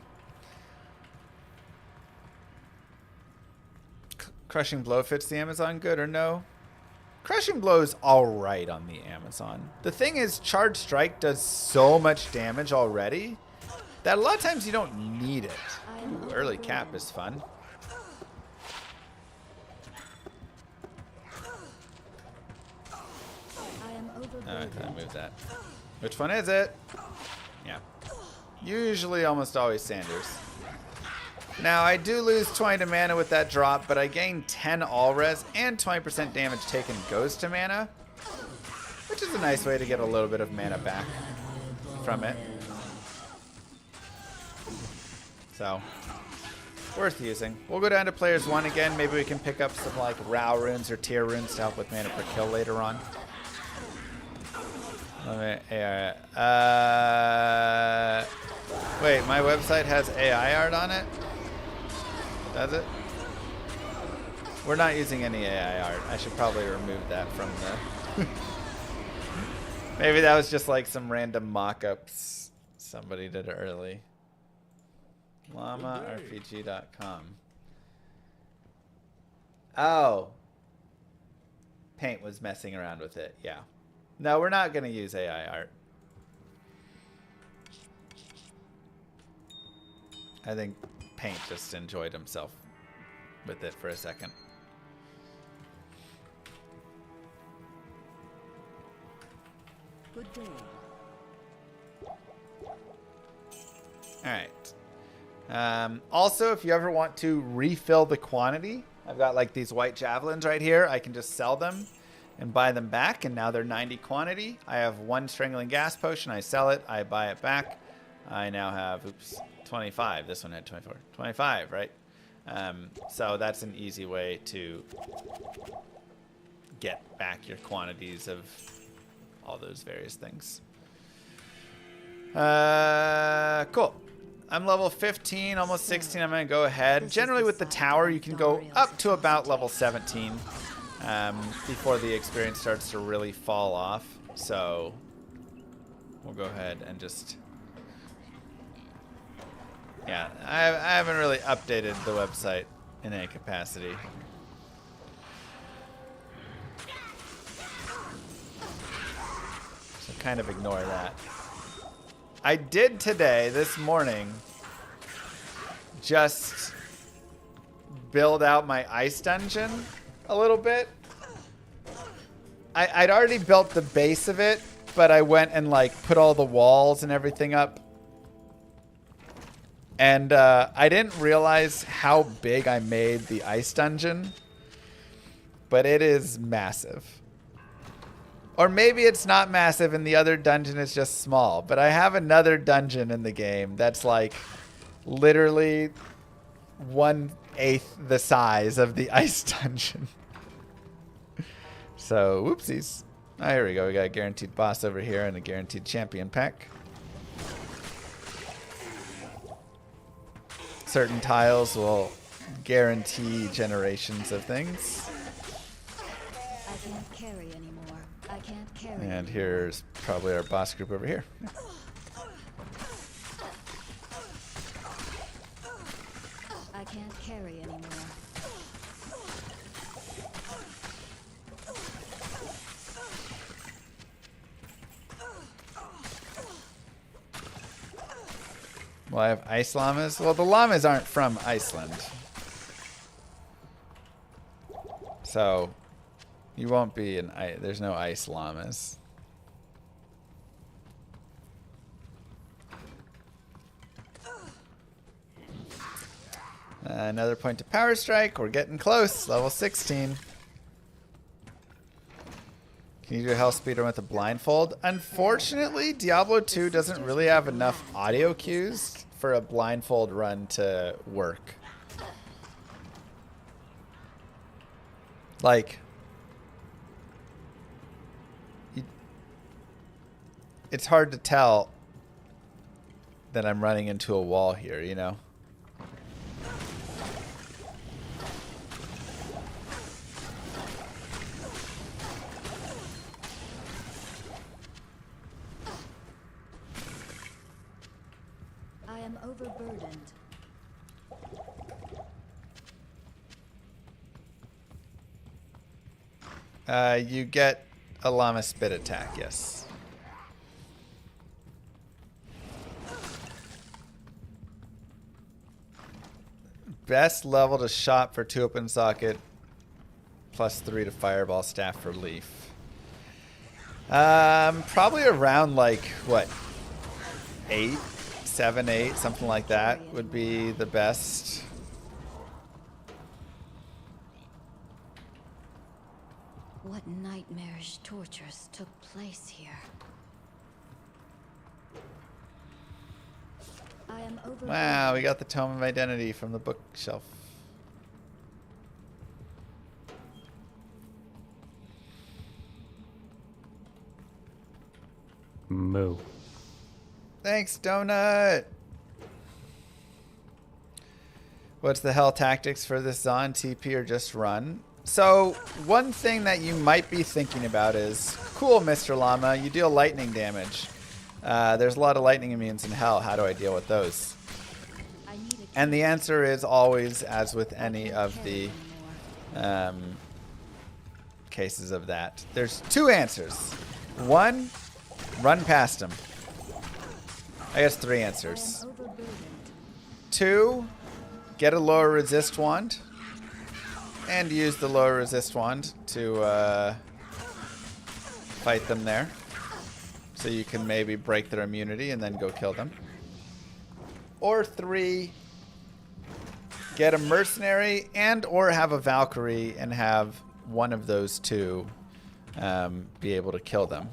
Crushing Blow fits the Amazon good or no? Crushing Blow is alright on the Amazon. The thing is, Charge Strike does so much damage already that a lot of times you don't need it. Ooh, early cap is fun. I thought I moved that. Which one is it? Yeah. Usually almost always Sanders. Now, I do lose 20 to mana with that drop, but I gain 10 all res and 20% damage taken goes to mana, which is a nice way to get a little bit of mana back from it. So, worth using. We'll go down to players 1 again. Maybe we can pick up some like Rao runes or tier runes to help with mana per kill later on. Wait, my website has AI art on it? Does it? We're not using any AI art. I should probably remove that from the... Maybe that was just like some random mock-ups somebody did early. LlamaRPG.com. Oh. Paint was messing around with it, yeah. No, we're not going to use AI art. I think Paint just enjoyed himself with it for a second.
Good day.
Alright. Also, if you ever want to refill the quantity, I've got like these white javelins right here. I can just sell them and buy them back, and now they're 90 quantity. I have 1 strangling gas potion. I sell it. I buy it back. I now have, 25. This one had 24. 25, right? So that's an easy way to get back your quantities of all those various things. Cool. I'm level 15, almost 16. I'm going to go ahead. Generally with the tower, you can go up to about level 17 before the experience starts to really fall off. So we'll go ahead and just... Yeah, I haven't really updated the website in any capacity. So kind of ignore that. I did today, this morning, just build out my ice dungeon a little bit. I'd already built the base of it, but I went and like put all the walls and everything up. And I didn't realize how big I made the ice dungeon, but it is massive. Or maybe it's not massive and the other dungeon is just small, but I have another dungeon in the game that's like literally 1/8 the size of the ice dungeon. So, whoopsies. Oh, here we go. We got a guaranteed boss over here and a guaranteed champion pack. Certain tiles will guarantee generations of things.
I can't carry anymore. I can't carry.
And here's probably our boss group over here.
I can't carry anymore.
Well, I have ice llamas. Well, the llamas aren't from Iceland. So, you won't be in ice. There's no ice llamas. Another point to power strike. We're getting close. Level 16. Can you do a hell speedrun with a blindfold? Unfortunately, Diablo 2 doesn't really have enough audio cues for a blindfold run to work. Like, it's hard to tell that I'm running into a wall here, you know?
I am overburdened.
You get a llama spit attack, yes. Best level to shop for 2 open socket, +3 to fireball staff for leaf. Probably around like, what, 8? 7, 8, something like that would be the best.
What nightmarish tortures took place here? I am am overburdened.
Wow, we got the Tome of Identity from the bookshelf.
Moo.
Thanks, Donut. What's the hell tactics for this Zon? TP or just run? So, one thing that you might be thinking about is, cool, Mr. Llama, you deal lightning damage. There's a lot of lightning immunes in hell. How do I deal with those?
I need a
And the answer is always, as with any of the cases of that. There's two answers. One, run past him. I guess three answers.
overburdened.
Two, get a lower resist wand. And use the lower resist wand to fight them there. So you can maybe break their immunity and then go kill them. Or three, get a mercenary and or have a Valkyrie and have one of those two be able to kill them.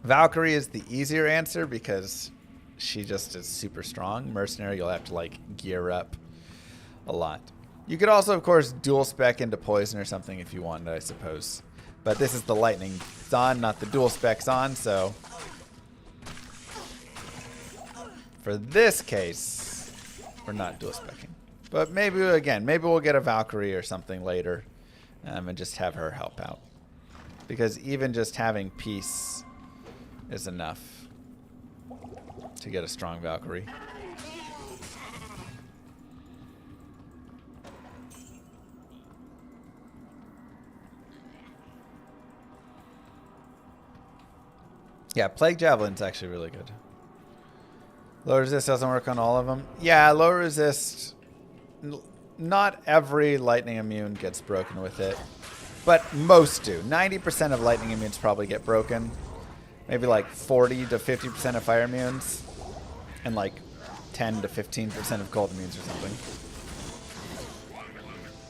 Valkyrie is the easier answer because she just is super strong. Mercenary, you'll have to like gear up a lot. You could also, of course, dual spec into poison or something if you wanted, I suppose. But this is the lightning Zon, not the dual spec Zon, so for this case, we're not dual specking. But maybe, again, maybe we'll get a Valkyrie or something later and just have her help out. Because even just having peace is enough to get a strong Valkyrie. Yeah, Plague Javelin's actually really good. Low resist doesn't work on all of them. Yeah, low resist, not every lightning immune gets broken with it, but most do. 90% of lightning immunes probably get broken. Maybe like 40 to 50% of fire immunes, and like 10 to 15% of cold immunes or something.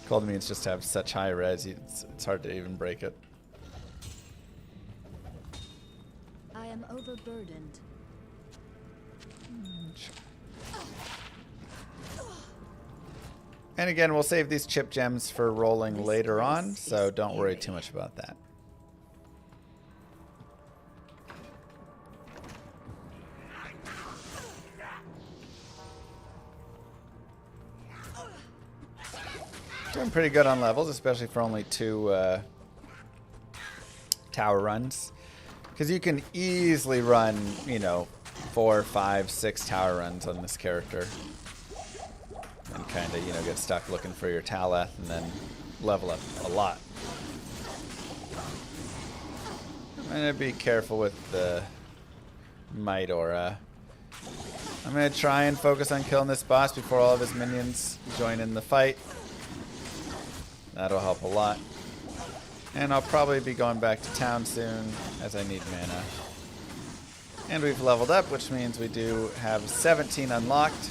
Cold immunes just have such high res, it's hard to even break it.
I am overburdened.
And again, we'll save these chip gems for rolling later on, so don't worry too much about that. Doing pretty good on levels, especially for only 2 tower runs. Because you can easily run, you know, 4, 5, 6 tower runs on this character. And kind of, you know, get stuck looking for your Taleth and then level up a lot. I'm going to be careful with the Might Aura. I'm going to try and focus on killing this boss before all of his minions join in the fight. That'll help a lot. And I'll probably be going back to town soon as I need mana. And we've leveled up, which means we do have 17 unlocked,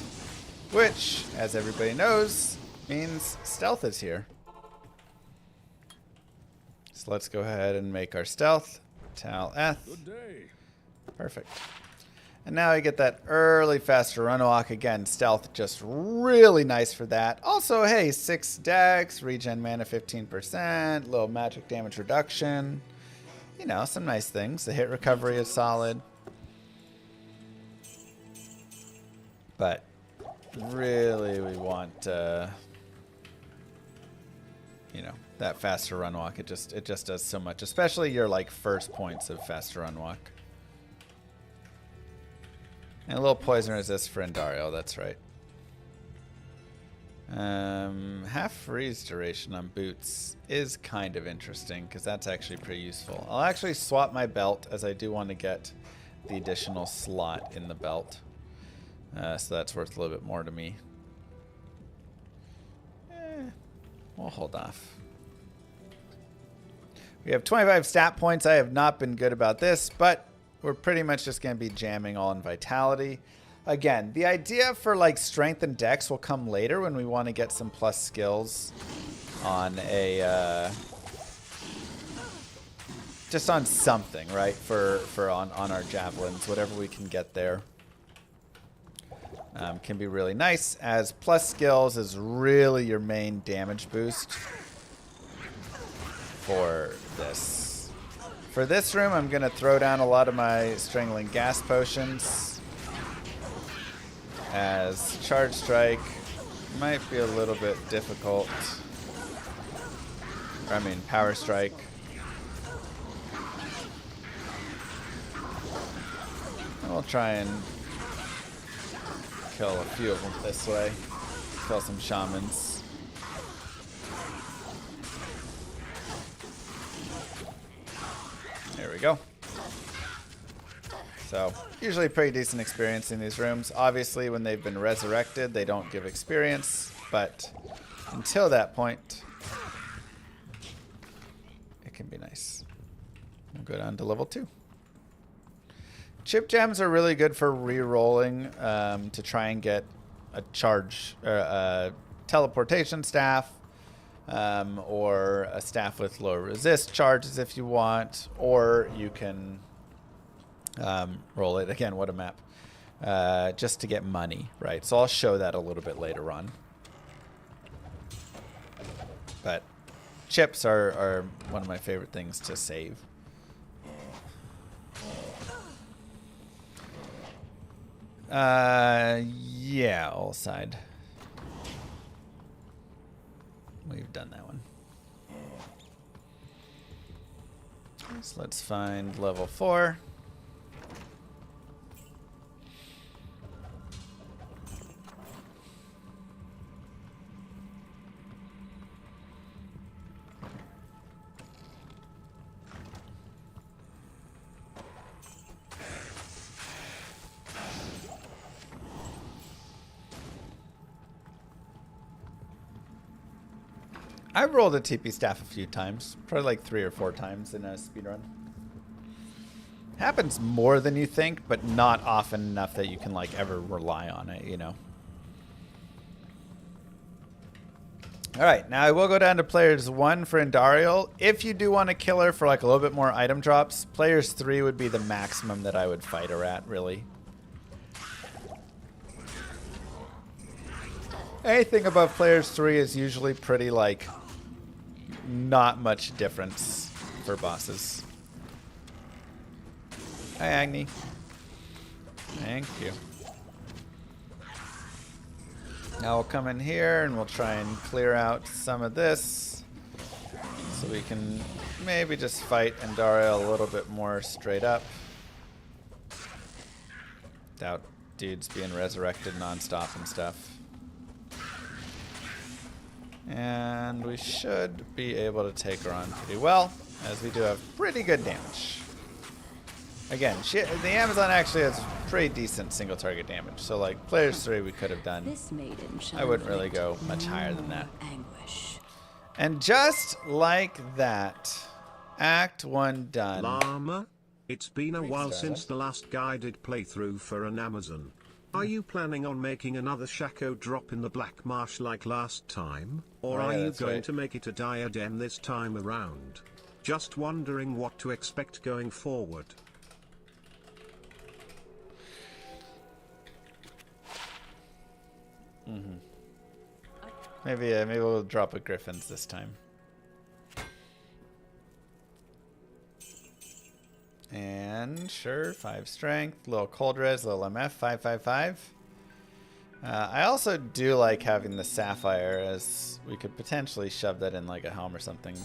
which, as everybody knows, means stealth is here. So let's go ahead and make our stealth. Taleth.
Good day.
Perfect. And now I get that early faster run walk. Again, stealth just really nice for that. Also, hey, 6 dex, regen mana 15%, little magic damage reduction. You know, some nice things. The hit recovery is solid. But really we want, you know, that faster run walk. It just does so much, especially your like first points of faster run walk. And a little poison resist for Endario, that's right. Half freeze duration on boots is kind of interesting because that's actually pretty useful. I'll actually swap my belt as I do want to get the additional slot in the belt. So that's worth a little bit more to me. We'll hold off. We have 25 stat points. I have not been good about this, but we're pretty much just going to be jamming all in vitality. Again, the idea for like strength and dex will come later when we want to get some plus skills on a just on something, right? For on our javelins, whatever we can get there. can be really nice, as plus skills is really your main damage boost for this. For this room, I'm going to throw down a lot of my Strangling Gas potions, as Charge Strike might be a little bit difficult. Or, I mean, Power Strike. And we'll try and kill a few of them this way. Kill some shamans. There we go. So, usually pretty decent experience in these rooms. Obviously, when they've been resurrected, they don't give experience, but until that point, it can be nice. We'll go down to level 2. Chip gems are really good for re-rolling to try and get a charge, a teleportation staff, or a staff with low resist charges if you want, or you can roll it. Again, what a map. Just to get money, right? So I'll show that a little bit later on. But chips are one of my favorite things to save. Yeah, all side. We've done that one. So let's find level 4. I've rolled a TP staff a few times, probably like 3 or 4 times in a speedrun. Happens more than you think, but not often enough that you can like ever rely on it, you know. All right, now I will go down to players 1 for Andariel. If you do want to kill her for like a little bit more item drops, players 3 would be the maximum that I would fight her at, really. Anything above players 3 is usually pretty like not much difference for bosses. Hi, Agni. Thank you. Now we'll come in here and we'll try and clear out some of this so we can maybe just fight Andariel a little bit more straight up without dudes being resurrected nonstop and stuff. And we should be able to take her on pretty well, as we do have pretty good damage. Again, the Amazon actually has pretty decent single target damage. So like players 3 we could have done.
This maiden shall
I wouldn't really
inflict
go much higher than that.
Anguish.
And just like that, Act 1 done.
Llama, it's been a while since the last guided playthrough for an Amazon. Are you planning on making another Shaco drop in the Black Marsh like last time? Or
Oh, yeah,
are you
that's
going
right.
to make it a diadem this time around? Just wondering what to expect going forward.
Maybe we'll drop a Griffins this time. And sure, 5 strength, little cold res, little MF, 555. I also do like having the sapphire, as we could potentially shove that in like a helm or something.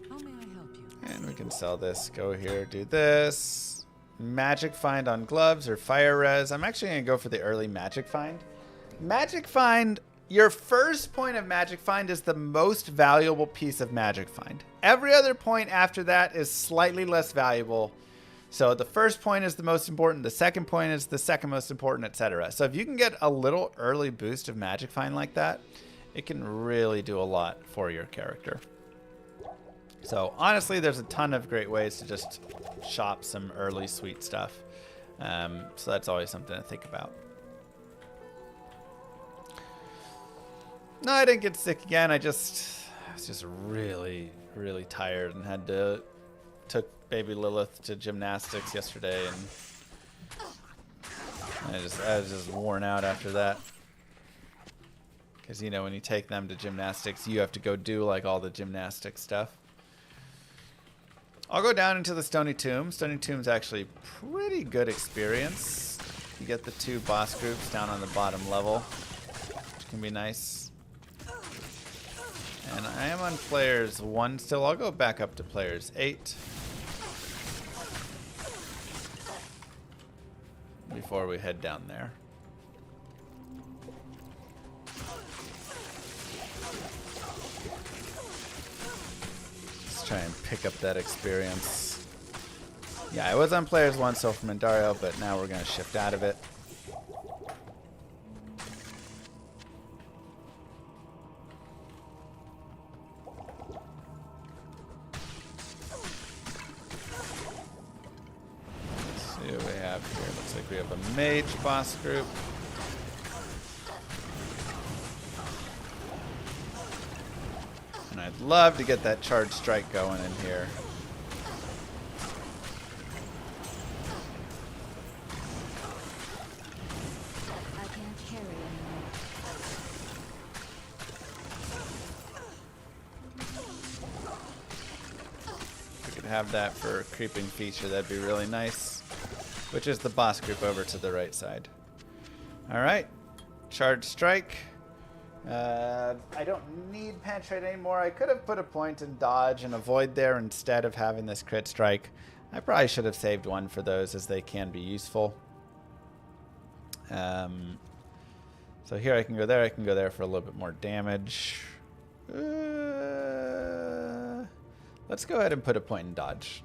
How may I help you?
And we can sell this. Go here, do this. Magic find on gloves or fire res. I'm actually gonna go for the early magic find. Magic find. Your first point of magic find is the most valuable piece of magic find. Every other point after that is slightly less valuable. So the first point is the most important, the second point is the second most important, etc. So if you can get a little early boost of magic find like that, it can really do a lot for your character. So honestly, there's a ton of great ways to just shop some early sweet stuff. So that's always something to think about. No, I didn't get sick again. I was just really, really tired and took baby Lilith to gymnastics yesterday, and I was just worn out after that. Because, you know, when you take them to gymnastics, you have to go do, like, all the gymnastic stuff. I'll go down into the Stony Tomb. Stony Tomb's actually pretty good experience. You get the 2 boss groups down on the bottom level, which can be nice. And I am on players 1 still. I'll go back up to players 8. Before we head down there. Let's try and pick up that experience. Yeah, I was on players 1 still from Andario, but now we're going to shift out of it. We have a mage boss group. And I'd love to get that charge strike going in here.
I can't carry anymore.
If we could have that for a creeping feature, that'd be really nice. Which is the boss group over to the right side. Alright. Charge strike. I don't need penetrate anymore. I could have put a point in dodge and avoid there instead of having this crit strike. I probably should have saved 1 for those as they can be useful. So here I can go there for a little bit more damage. Let's go ahead and put a point in dodge.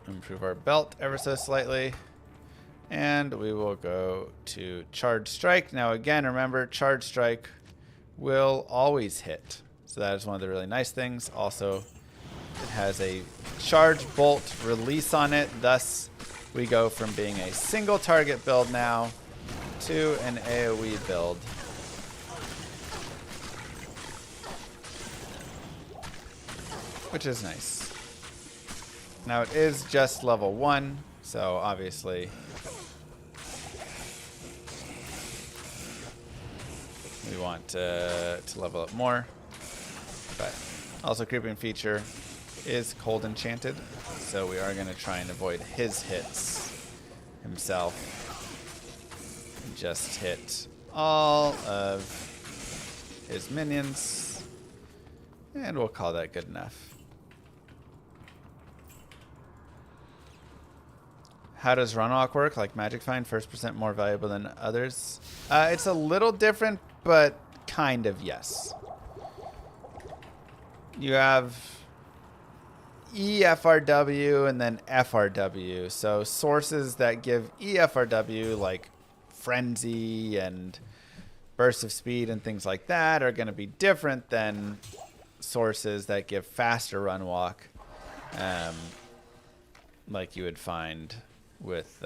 Improve our belt ever so slightly. And we will go to charge strike. Now again, remember, charge strike will always hit. So that is one of the really nice things. Also, it has a charge bolt release on it. Thus, we go from being a single target build now to an AoE build. Which is nice. Now it is just level 1, so obviously we want to level up more. But also creeping feature is cold enchanted, so we are going to try and avoid his hits himself. Just hit all of his minions, and we'll call that good enough. How does Runwalk work? Like Magic Find, first percent more valuable than others? It's a little different, but kind of yes. You have EFRW and then FRW. So sources that give EFRW, like Frenzy and Burst of Speed and things like that, are going to be different than sources that give faster Runwalk, like you would find with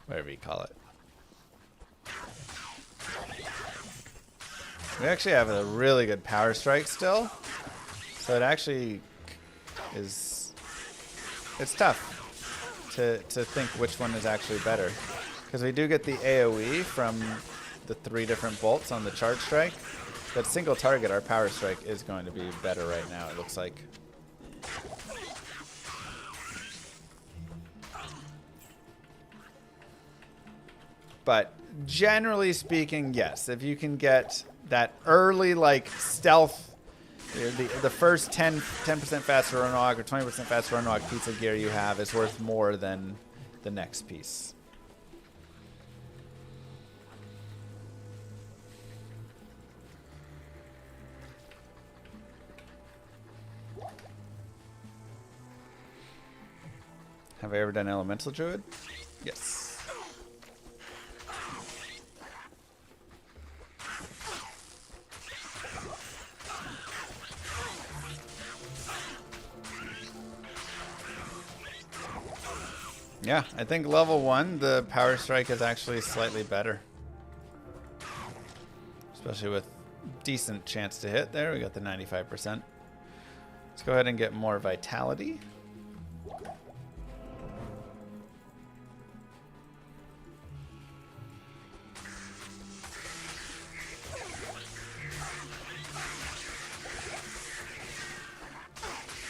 whatever you call it. We actually have a really good power strike still, so it actually is, it's tough to think which one is actually better, because we do get the AoE from the 3 different bolts on the charge strike. But single target, our power strike is going to be better right now, it looks like. But generally speaking, yes. If you can get that early, like, stealth, the first 10% faster Runwalk or 20% faster Runwalk piece of gear you have is worth more than the next piece. Have I ever done Elemental Druid? Yes. Yeah, I think level 1, the power strike is actually slightly better. Especially with decent chance to hit there. We got the 95%. Let's go ahead and get more vitality.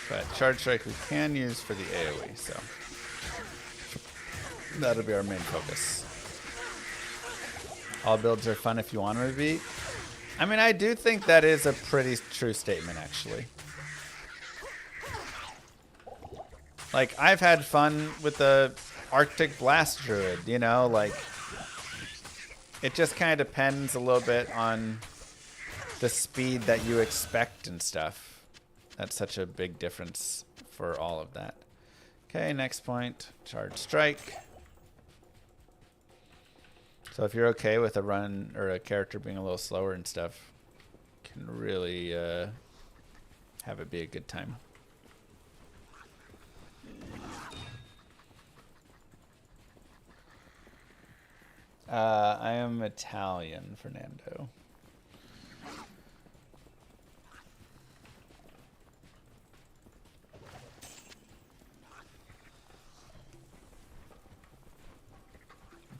But Charge Strike we can use for the AoE, so that'll be our main focus. All builds are fun if you want them to be. I mean, I do think that is a pretty true statement, actually. Like, I've had fun with the Arctic Blast Druid, you know? Like, it just kind of depends a little bit on the speed that you expect and stuff. That's such a big difference for all of that. Okay, next point, Charge Strike. So if you're okay with a run or a character being a little slower and stuff, can really have it be a good time. I am Italian, Fernando.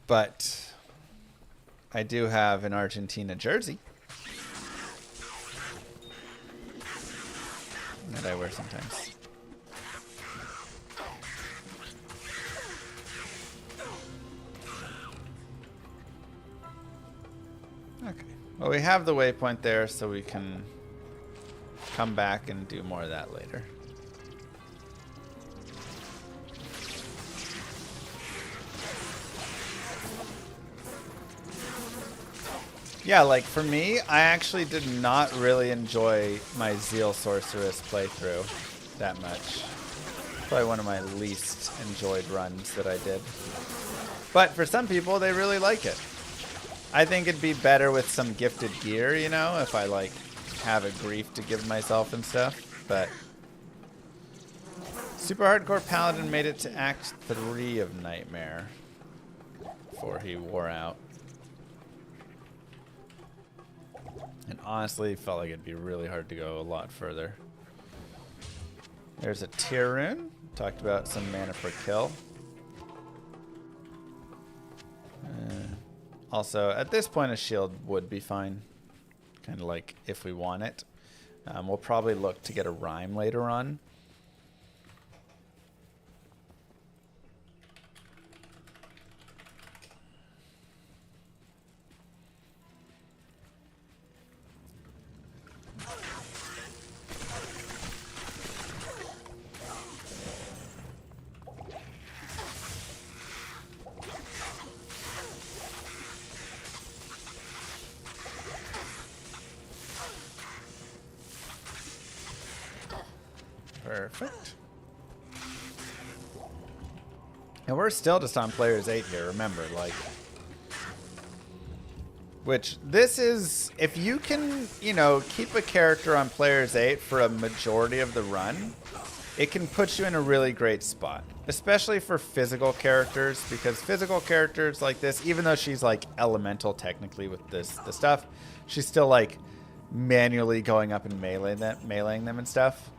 But I do have an Argentina jersey that I wear sometimes. Okay. Well, we have the waypoint there, so we can come back and do more of that later. Yeah, like for me, I actually did not really enjoy my Zeal Sorceress playthrough that much. Probably one of my least enjoyed runs that I did. But for some people, they really like it. I think it'd be better with some gifted gear, you know, if I like have a grief to give myself and stuff. But Super Hardcore Paladin made it to Act 3 of Nightmare before he wore out. And honestly, felt like it'd be really hard to go a lot further. There's a tier rune. Talked about some mana per kill. Also, at this point, a shield would be fine. Kind of like if we want it. We'll probably look to get a rhyme later on. Perfect. And we're still just on players 8 here, remember, like. Which, this is, if you can, you know, keep a character on players 8 for a majority of the run, it can put you in a really great spot. Especially for physical characters, because physical characters like this, even though she's like elemental technically with the stuff, she's still like manually going up and meleeing them and stuff.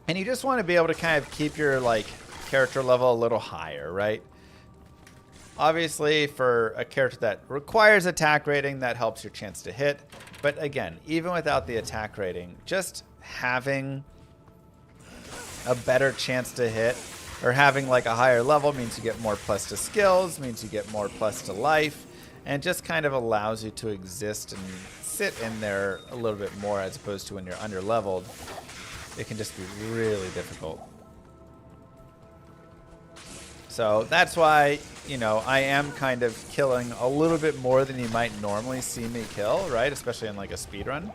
And you just want to be able to kind of keep your like character level a little higher, right? Obviously, for a character that requires attack rating, that helps your chance to hit. But again, even without the attack rating, just having a better chance to hit or having like a higher level means you get more plus to skills, means you get more plus to life, and just kind of allows you to exist and sit in there a little bit more as opposed to when you're under leveled. It can just be really difficult. So that's why, you know, I am kind of killing a little bit more than you might normally see me kill, right? Especially in like a speedrun.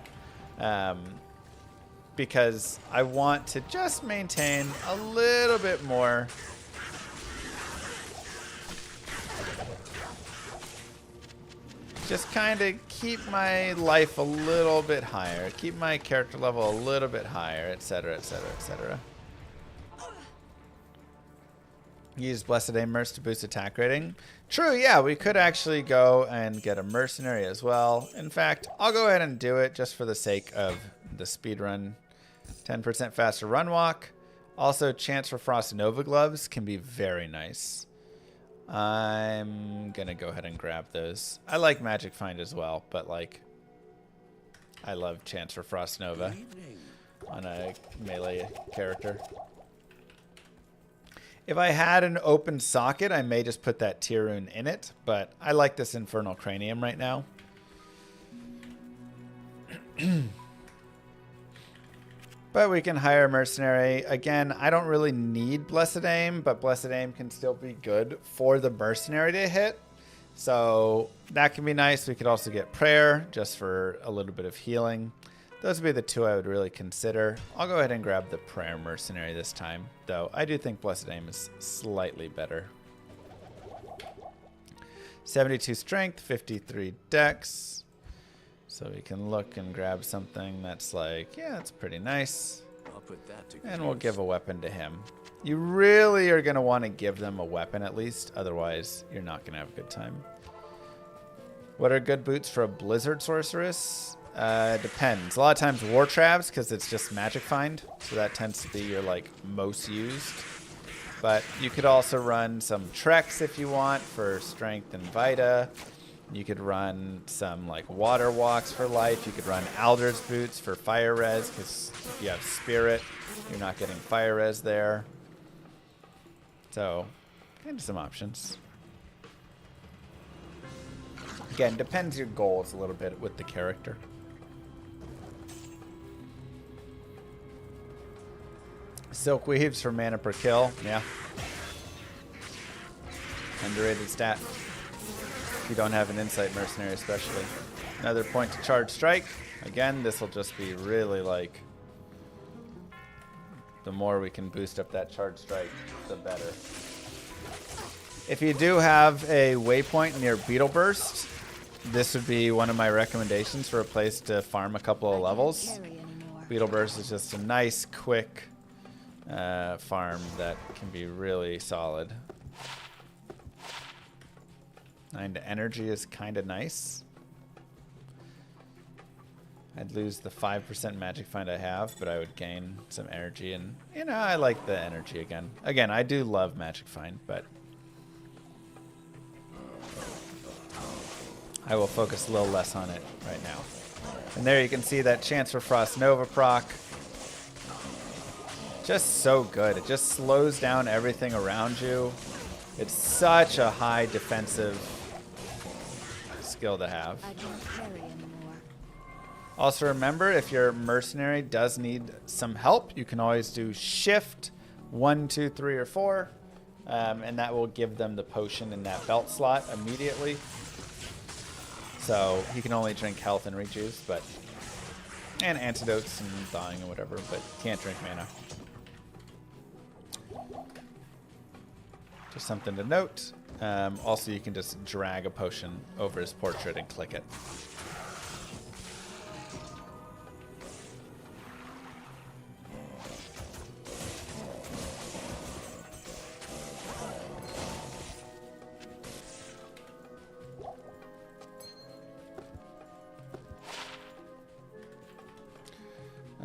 Because I want to just maintain a little bit more. Just kind of keep my life a little bit higher, keep my character level a little bit higher, etc., etc., etc. Use Blessed Aim Merc to boost attack rating. True, yeah, we could actually go and get a mercenary as well. In fact, I'll go ahead and do it just for the sake of the speedrun. 10% faster run walk. Also, chance for Frost Nova Gloves can be very nice. I'm going to go ahead and grab those. I like Magic Find as well, but like, I love chance for Frost Nova on a melee character. If I had an open socket, I may just put that tier rune in it, but I like this Infernal Cranium right now. But we can hire a mercenary. Again, I don't really need Blessed Aim, but Blessed Aim can still be good for the mercenary to hit. So that can be nice. We could also get Prayer just for a little bit of healing. Those would be the two I would really consider. I'll go ahead and grab the Prayer Mercenary this time, though I do think Blessed Aim is slightly better. 72 Strength, 53 Dex. So we can look and grab something that's like, yeah, that's pretty nice.
I'll put that to
And we'll give a weapon to him. You really are going to want to give them a weapon at least, otherwise you're not going to have a good time. What are good boots for a Blizzard Sorceress? Depends. A lot of times War Traps, because it's just Magic Find, so that tends to be your like most used. But you could also run some Treks if you want for Strength and Vita. You could run some like Water Walks for life. You could run Alder's Boots for Fire Res, because if you have Spirit, you're not getting Fire Res there. So, kind of some options. Again, depends your goals a little bit with the character. Silk Weaves for mana per kill. Yeah. Underrated stat. If you don't have an Insight Mercenary especially. Another point to charge strike. Again, this will just be really like... The more we can boost up that charge strike, the better. If you do have a waypoint near Beetle Burst, this would be one of my recommendations for a place to farm a couple of levels. Beetle Burst is just a nice, quick farm that can be really solid. 9 to energy is kind of nice. I'd lose the 5% magic find I have, but I would gain some energy, and you know, I like the energy again. Again, I do love magic find, but I will focus a little less on it right now. And there you can see that chance for Frost Nova proc. Just so good. It just slows down everything around you. It's such a high defensive skill to have.
I can't carry anymore.
Also remember, if your mercenary does need some help, you can always do shift 1, 2, 3, or 4. And that will give them the potion in that belt slot immediately. So he can only drink health and rejuice, but and antidotes and thawing and whatever, but can't drink mana. Just something to note. Also, you can just drag a potion over his portrait and click it.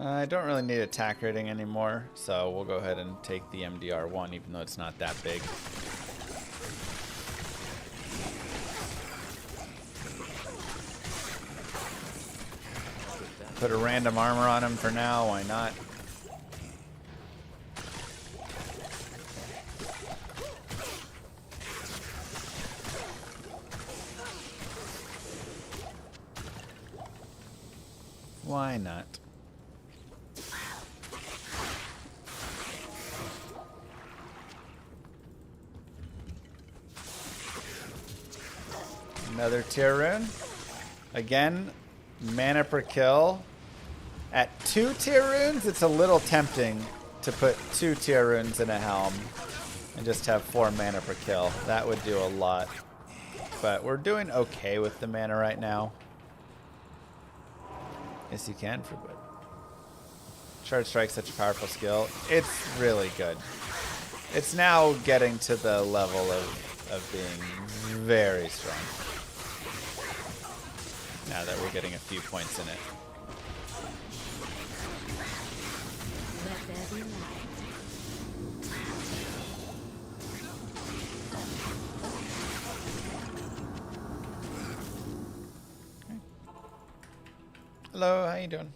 I don't really need attack rating anymore, so we'll go ahead and take the MDR1, even though it's not that big. Put a random armor on him for now, why not? Why not? Another tier rune. Again, mana per kill. At 2 tier runes, it's a little tempting to put 2 tier runes in a helm and just have 4 mana per kill. That would do a lot. But we're doing okay with the mana right now. Yes, you can for good. Charge Strike's such a powerful skill. It's really good. It's now getting to the level of being very strong. Now that we're getting a few points in it.
Let there be light.
Hello, how you doing?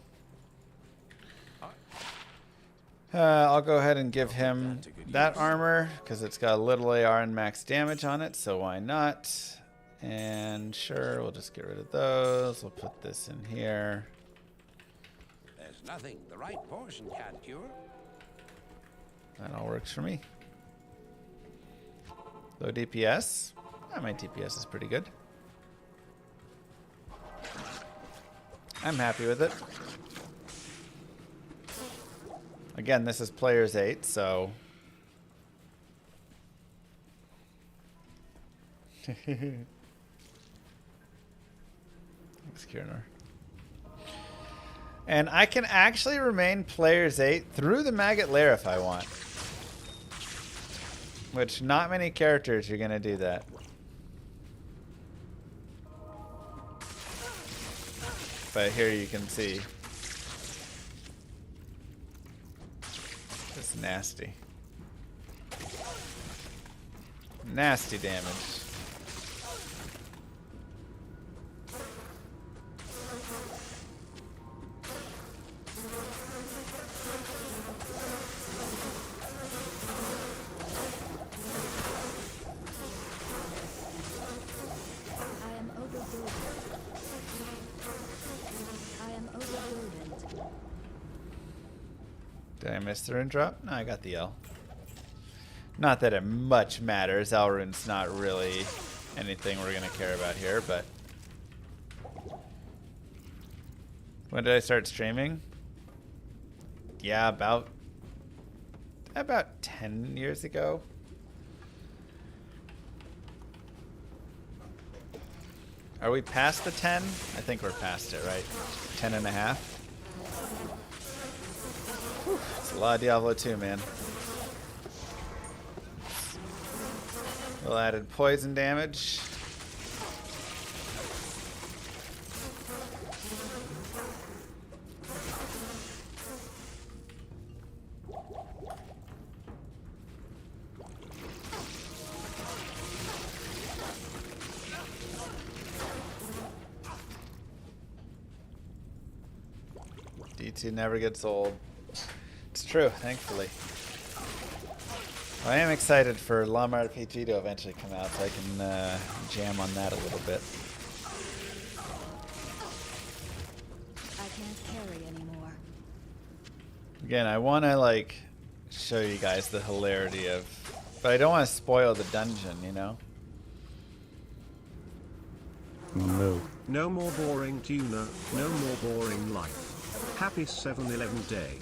I'll go ahead and give him that armor because it's got a little AR and max damage on it, so why not? And sure, we'll just get rid of those. We'll put this in here.
There's nothing the right portion can't cure.
That all works for me. Low DPS. My DPS is pretty good. I'm happy with it. Again, this is players 8, so... Thanks, Kieran. And I can actually remain players 8 through the Maggot Lair if I want. Which, not many characters are going to do that. But here you can see. It's nasty. Nasty damage.
I am overburdened. I am overburdened.
Did I miss the rune drop? No, I got the L. Not that it much matters. L rune's not really anything we're gonna care about here, but when did I start streaming? Yeah, about 10 years ago. Are we past the 10? I think we're past it, right? 10 and a half. It's a lot of Diablo 2, man. A little added poison damage. D2 never gets old. It's true, thankfully. I am excited for Llama RPG to eventually come out so I can jam on that a little bit.
I can't carry anymore.
Again, I want to like show you guys the hilarity of, but I don't want to spoil the dungeon, you know?
No.
No more boring tuna, no more boring life. Happy 7-Eleven day.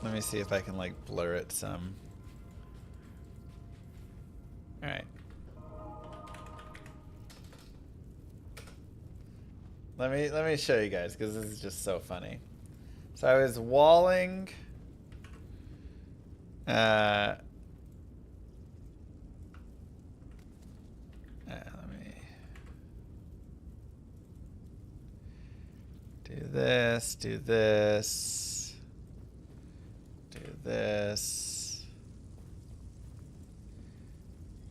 Let me see if I can like blur it some. All right. Let me show you guys because this is just so funny. So I was walling. Let me do this. Do this. Do this.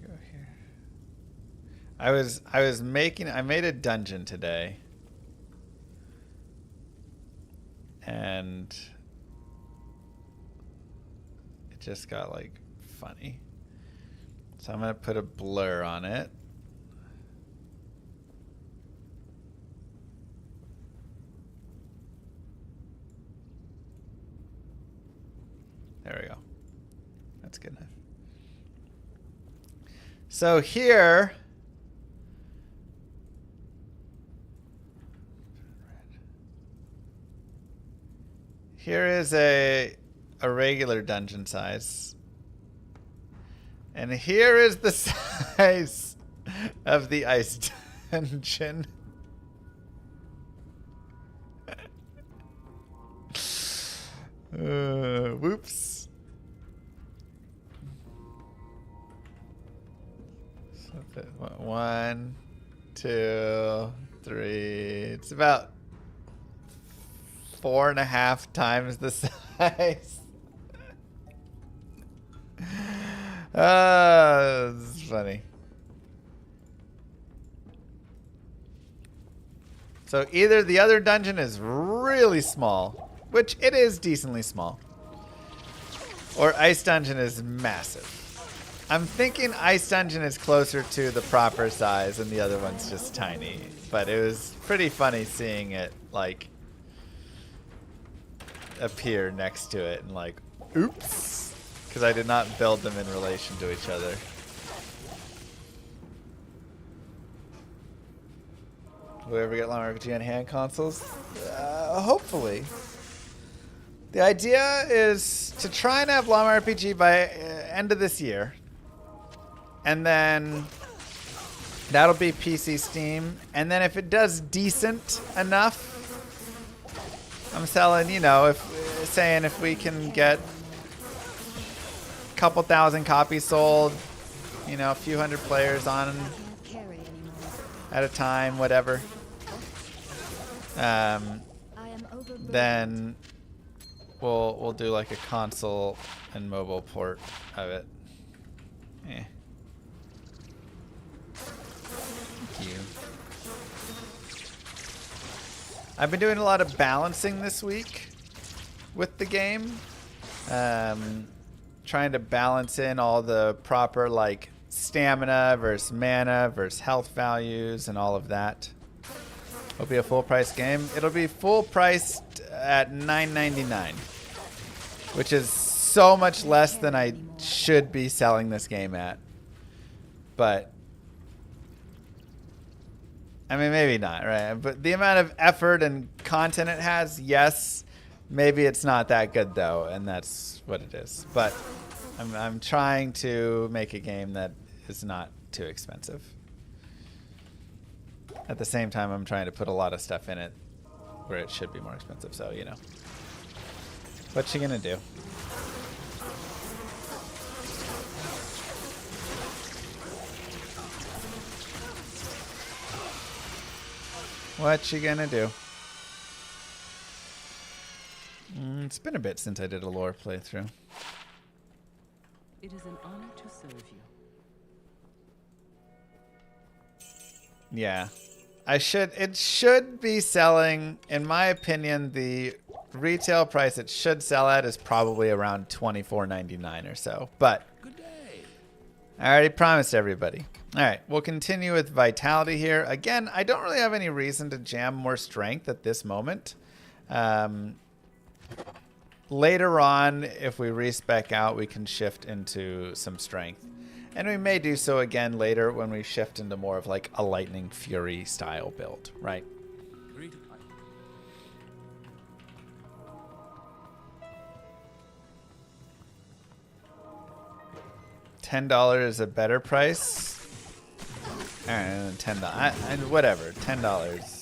Go here. I made a dungeon today. And it just got like funny. So I'm gonna put a blur on it. There we go. That's good enough. So here, here is a regular dungeon size. And here is the size of the ice dungeon. Whoops. 1, 2, 3. It's about 4.5 times the size. This is funny. So either the other dungeon is really small, which it is decently small, or Ice Dungeon is massive. I'm thinking Ice Dungeon is closer to the proper size and the other one's just tiny. But it was pretty funny seeing it, like, appear next to it and like, oops. Because I did not build them in relation to each other. Will we ever get Llama RPG on hand consoles? Hopefully. The idea is to try and have Llama RPG by end of this year. And then that'll be PC Steam. And then if it does decent enough, I'm selling, you know, saying if we can get a couple thousand copies sold, you know, a few hundred players on at a time, whatever. Then we'll do like a console and mobile port of it. Eh. Thank you. I've been doing a lot of balancing this week with the game. Trying to balance in all the proper like stamina versus mana versus health values and all of that. It'll be a full price game. It'll be full priced at $9.99, which is so much less than I should be selling this game at. But I mean, maybe not, right? But the amount of effort and content it has, yes. Maybe it's not that good though, and that's what it is. But I'm trying to make a game that is not too expensive. At the same time, I'm trying to put a lot of stuff in it where it should be more expensive. So, you know. What you gonna do? What you gonna do? It's been a bit since I did a lore playthrough.
It is an honor to serve you.
Yeah. It should be selling, in my opinion, the retail price it should sell at is probably around $24.99 or so. But I already promised everybody. All right, we'll continue with vitality here. Again, I don't really have any reason to jam more strength at this moment. Later on, if we respec out, we can shift into some strength. And we may do so again later when we shift into more of like a Lightning Fury style build, right? $10 is a better price. All right, $10. And whatever, $10.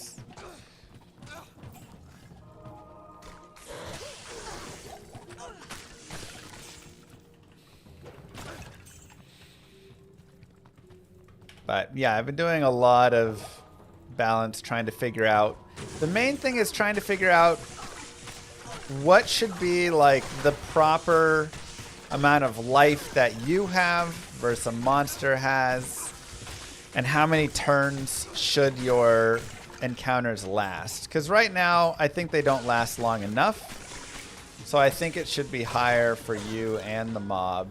But yeah, I've been doing a lot of balance, trying to figure out. The main thing is trying to figure out what should be like the proper amount of life that you have versus a monster has, and how many turns should your encounters last. Because right now, I think they don't last long enough. So I think it should be higher for you and the mob.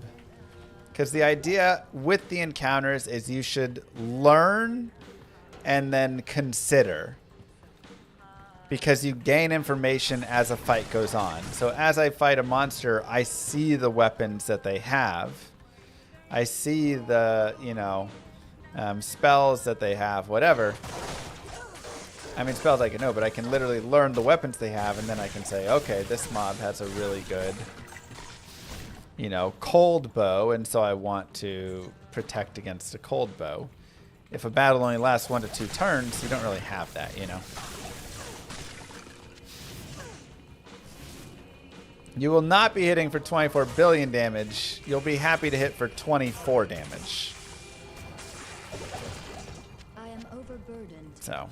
Because the idea with the encounters is you should learn and then consider. Because you gain information as a fight goes on. So as I fight a monster, I see the weapons that they have. I see the, you know, spells that they have, whatever. I mean, spells I can know, but I can literally learn the weapons they have, and then I can say, okay, this mob has a really good, you know, cold bow, and so I want to protect against a cold bow. If a battle only lasts 1 to 2 turns, you don't really have that, you know. You will not be hitting for 24 billion damage. You'll be happy to hit for 24 damage.
burdened.
So.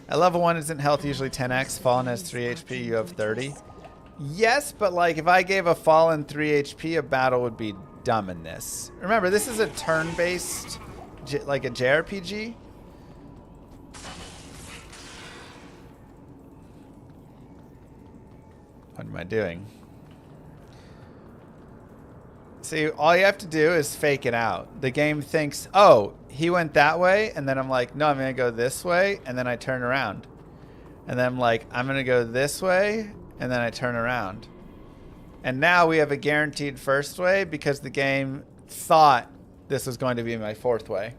At level 1, isn't health usually 10x? Fallen has 3 HP, you have 30. Yes, but like if I gave a Fallen 3 HP, a battle would be dumb in this. Remember, this is a turn-based, like a JRPG. What am I doing? See, all you have to do is fake it out. The game thinks, oh, he went that way, and then I'm like, no, I'm going to go this way, and then I turn around. And then I'm like, I'm going to go this way, and then I turn around. And now we have a guaranteed first way because the game thought this was going to be my fourth way.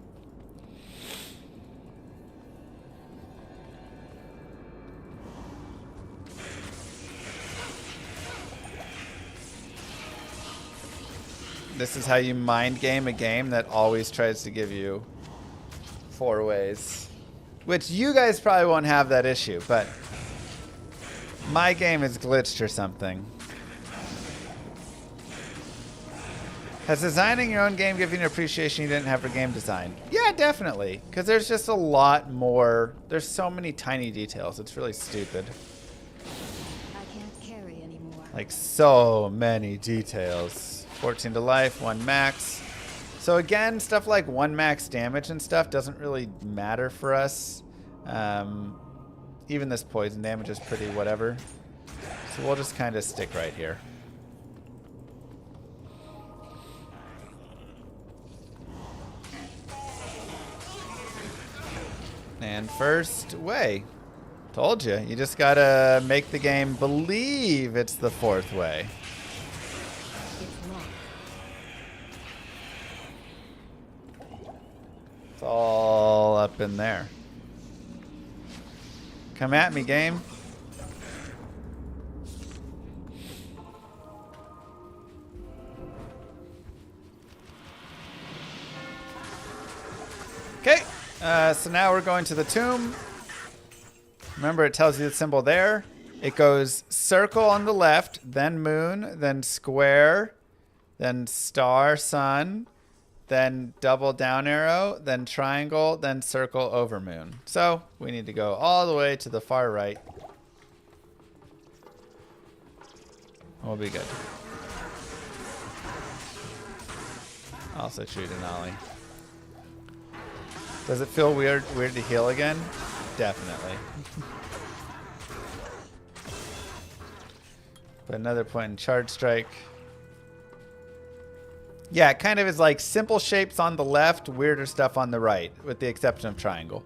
This is how you mind game a game that always tries to give you 4 ways. Which you guys probably won't have that issue, but my game is glitched or something. Has designing your own game given you an appreciation you didn't have for game design? Yeah, definitely. Because there's just a lot more. There's so many tiny details. It's really stupid.
I can't carry anymore.
Like so many details. 14 to life, 1 max. So again, stuff like 1 max damage and stuff doesn't really matter for us. Even this poison damage is pretty whatever. So we'll just kind of stick right here. And first way. Told you. You just gotta make the game believe it's the 4th way. It's all up in there. Come at me, game. Okay, so now we're going to the tomb. Remember, it tells you the symbol there. It goes circle on the left, then moon, then square, then star, sun, then double down arrow, then triangle, then circle over moon. So we need to go all the way to the far right. We'll be good. Also shoot an ollie. Does it feel weird to heal again? Definitely. But another point in charge strike. Yeah, it kind of is like simple shapes on the left, weirder stuff on the right, with the exception of triangle.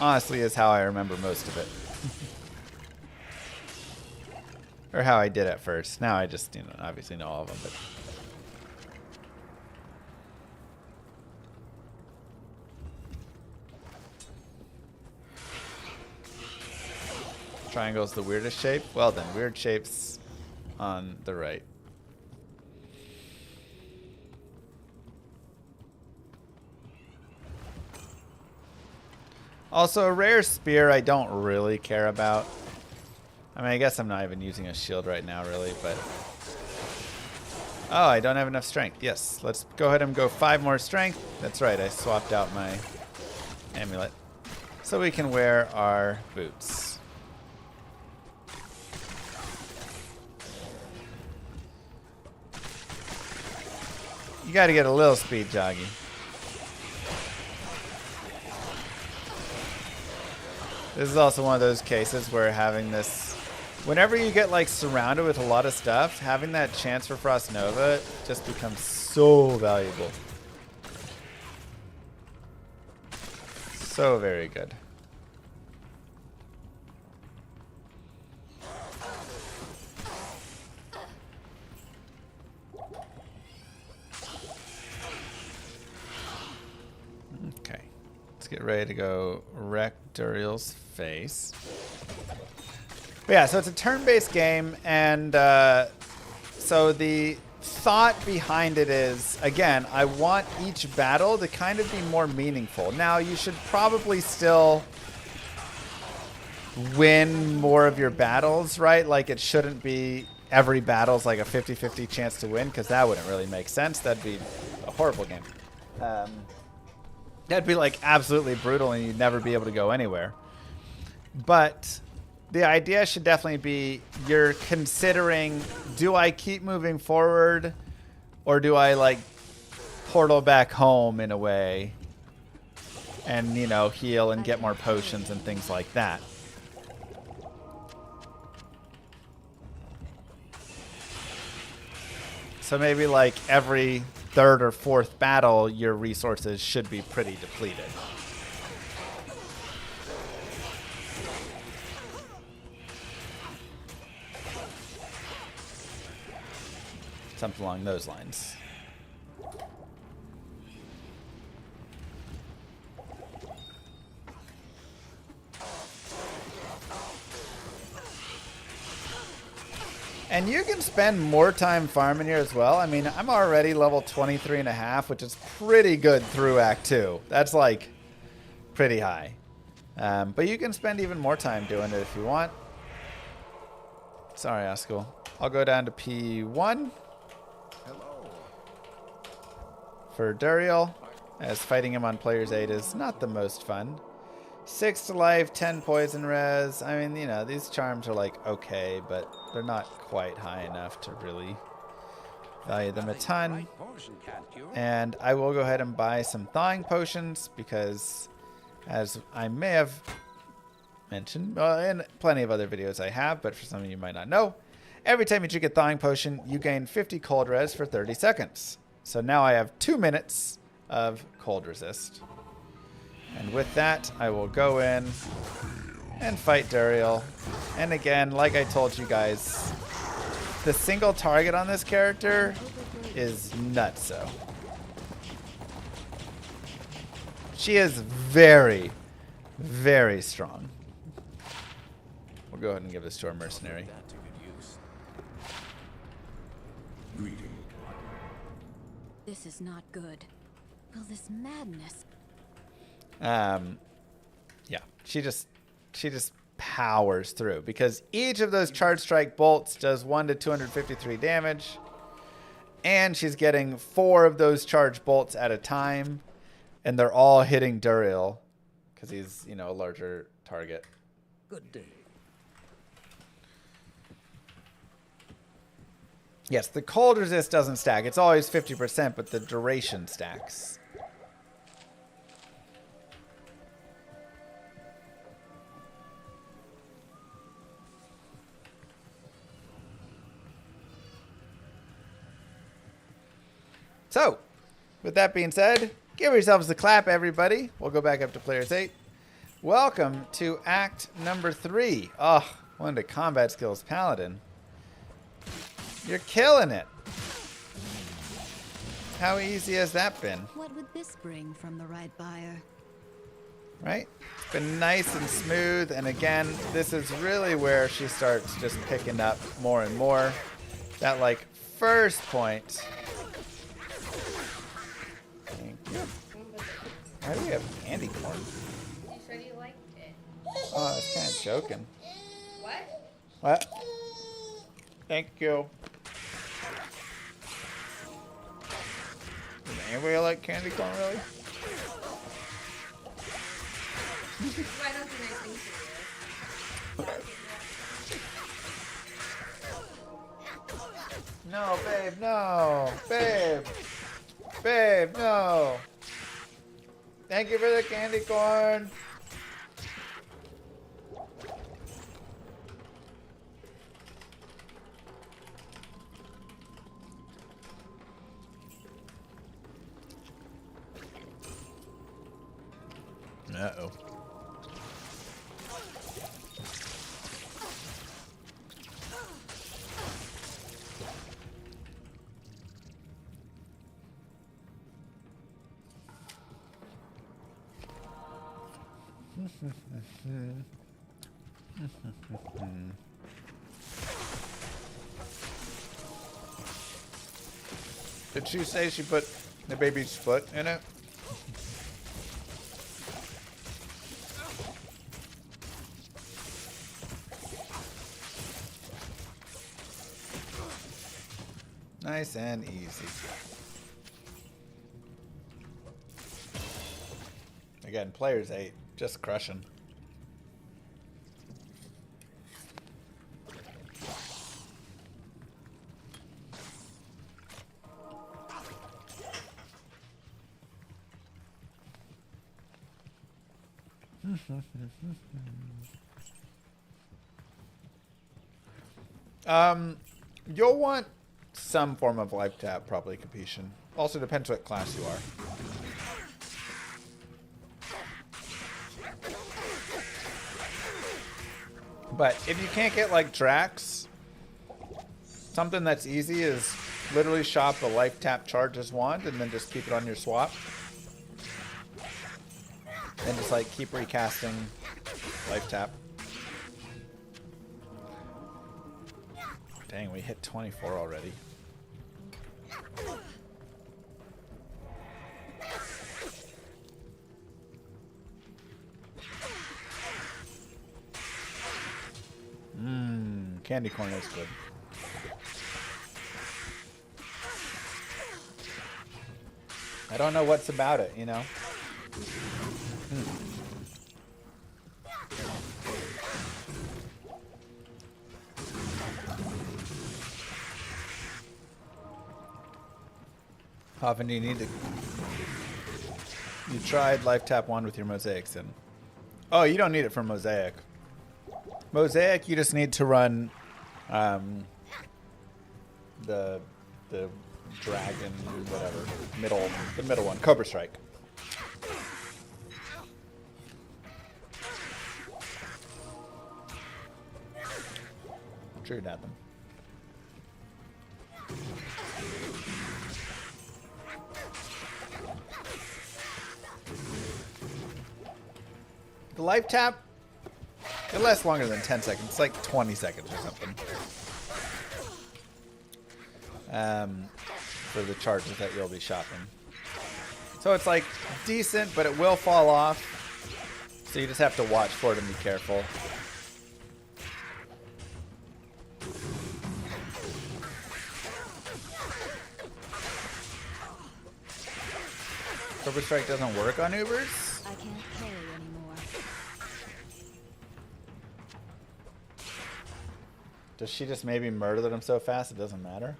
Honestly, is how I remember most of it. Or how I did at first. Now I just, obviously know all of them, but... Triangle's the weirdest shape? Well then, weird shapes on the right. Also, a rare spear I don't really care about. I mean, I guess I'm not even using a shield right now, really, but... Oh, I don't have enough strength. Yes, let's go ahead and go 5 more strength. That's right, I swapped out my amulet. So we can wear our boots. You gotta get a little speed, Joggy. This is also one of those cases where having this... Whenever you get like surrounded with a lot of stuff, having that chance for Frost Nova just becomes so valuable. So very good. Okay. Let's get ready to go wreck Duriel's face. But yeah, so it's a turn-based game, and so the thought behind it is, again, I want each battle to kind of be more meaningful. Now, you should probably still win more of your battles, right? Like it shouldn't be every battle's like a 50-50 chance to win, because that wouldn't really make sense. That'd be a horrible game. That'd be like absolutely brutal and you'd never be able to go anywhere. But the idea should definitely be you're considering, do I keep moving forward or do I like portal back home in a way and, you know, heal and get more potions and things like that. So maybe like every third or fourth battle, your resources should be pretty depleted. Something along those lines. And you can spend more time farming here as well. I mean, I'm already level 23.5, which is pretty good through Act 2. That's like pretty high. But you can spend even more time doing it if you want. Sorry, Oscar. I'll go down to P1 for Duriel, as fighting him on player's 8 is not the most fun. 6 to life, 10 poison res. I mean, you know, these charms are like okay, but they're not quite high enough to really value them a ton. And I will go ahead and buy some thawing potions because, as I may have mentioned, in plenty of other videos I have, but for some of you might not know, every time you drink a thawing potion, you gain 50 cold res for 30 seconds. So now I have 2 minutes of cold resist. And with that, I will go in and fight Duriel. And again, like I told you guys, the single target on this character is nutso. She is very, very strong. We'll go ahead and give this to our mercenary.
This is not good. Will this madness...
Yeah, she just powers through because each of those charge strike bolts does 1 to 253 damage, and she's getting 4 of those charge bolts at a time, and they're all hitting Duriel because he's, you know, a larger target.
Good day.
Yes, the cold resist doesn't stack. It's always 50%, but the duration stacks. So, with that being said, give yourselves a clap, everybody. We'll go back up to players 8. Welcome to Act number 3. Oh, one of the combat skills, Paladin. You're killing it. How easy has that been?
What would this bring from the right buyer?
Right? It's been nice and smooth, and again, this is really where she starts just picking up more and more. That, like, first point... Why do we have candy corn?
You said you liked it.
Oh, I was kind of joking.
What?
What? Thank you. Does anybody like candy corn, really?
Why don't you make things serious?
No, babe, no. Babe. Babe, no. Thank you for the candy corn. Uh-oh. Did she say she put the baby's foot in it? Nice and easy. Again, players 8, just crushing. You'll want some form of life tap, probably Capuchin. Also depends what class you are. But if you can't get like Drax, something that's easy is literally shop a life tap charges wand and then just keep it on your swap. And just like keep recasting life tap. Dang, we hit 24 already. Candy corn is good. I don't know what's about it, you know? How often do you need to... You tried Life Tap 1 with your Mosaics in. Oh, you don't need it for Mosaic. Mosaic, you just need to run the dragon, whatever, the middle one, Cobra Strike. True, Nathan. The life tap, it lasts longer than 10 seconds. It's like 20 seconds or something. For the charges that you'll be shopping. So it's like decent, but it will fall off. So you just have to watch for it and be careful. Cobra Strike doesn't work on Ubers?
I can't carry anymore.
Does she just maybe murder them so fast it doesn't matter?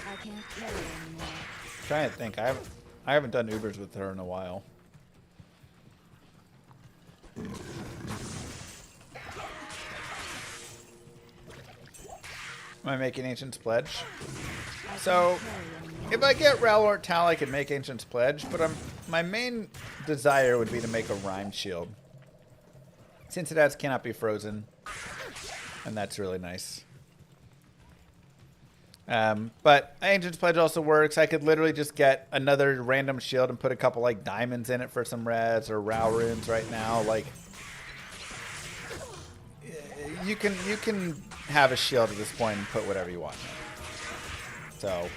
I can't carry anymore.
I'm trying to think. I haven't done Ubers with her in a while. Am I making Ancient's Pledge? So, if I get Ralort Tal, I can make Ancient's Pledge, but my main desire would be to make a Rhyme Shield. Since it has Cannot Be Frozen, and that's really nice. But Ancient's Pledge also works. I could literally just get another random shield and put a couple like diamonds in it for some reds or Rao runes right now. Like, you can have a shield at this point and put whatever you want in it. So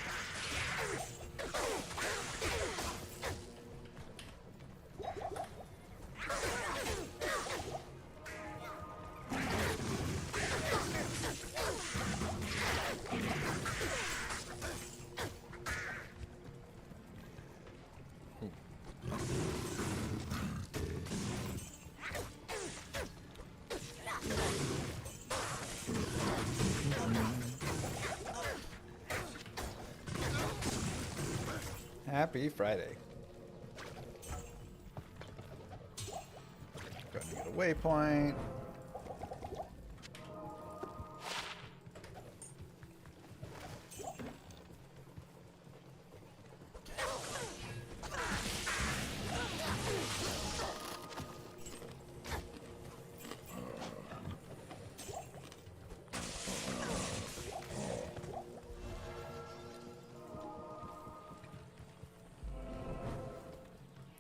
happy Friday. Going to get a waypoint.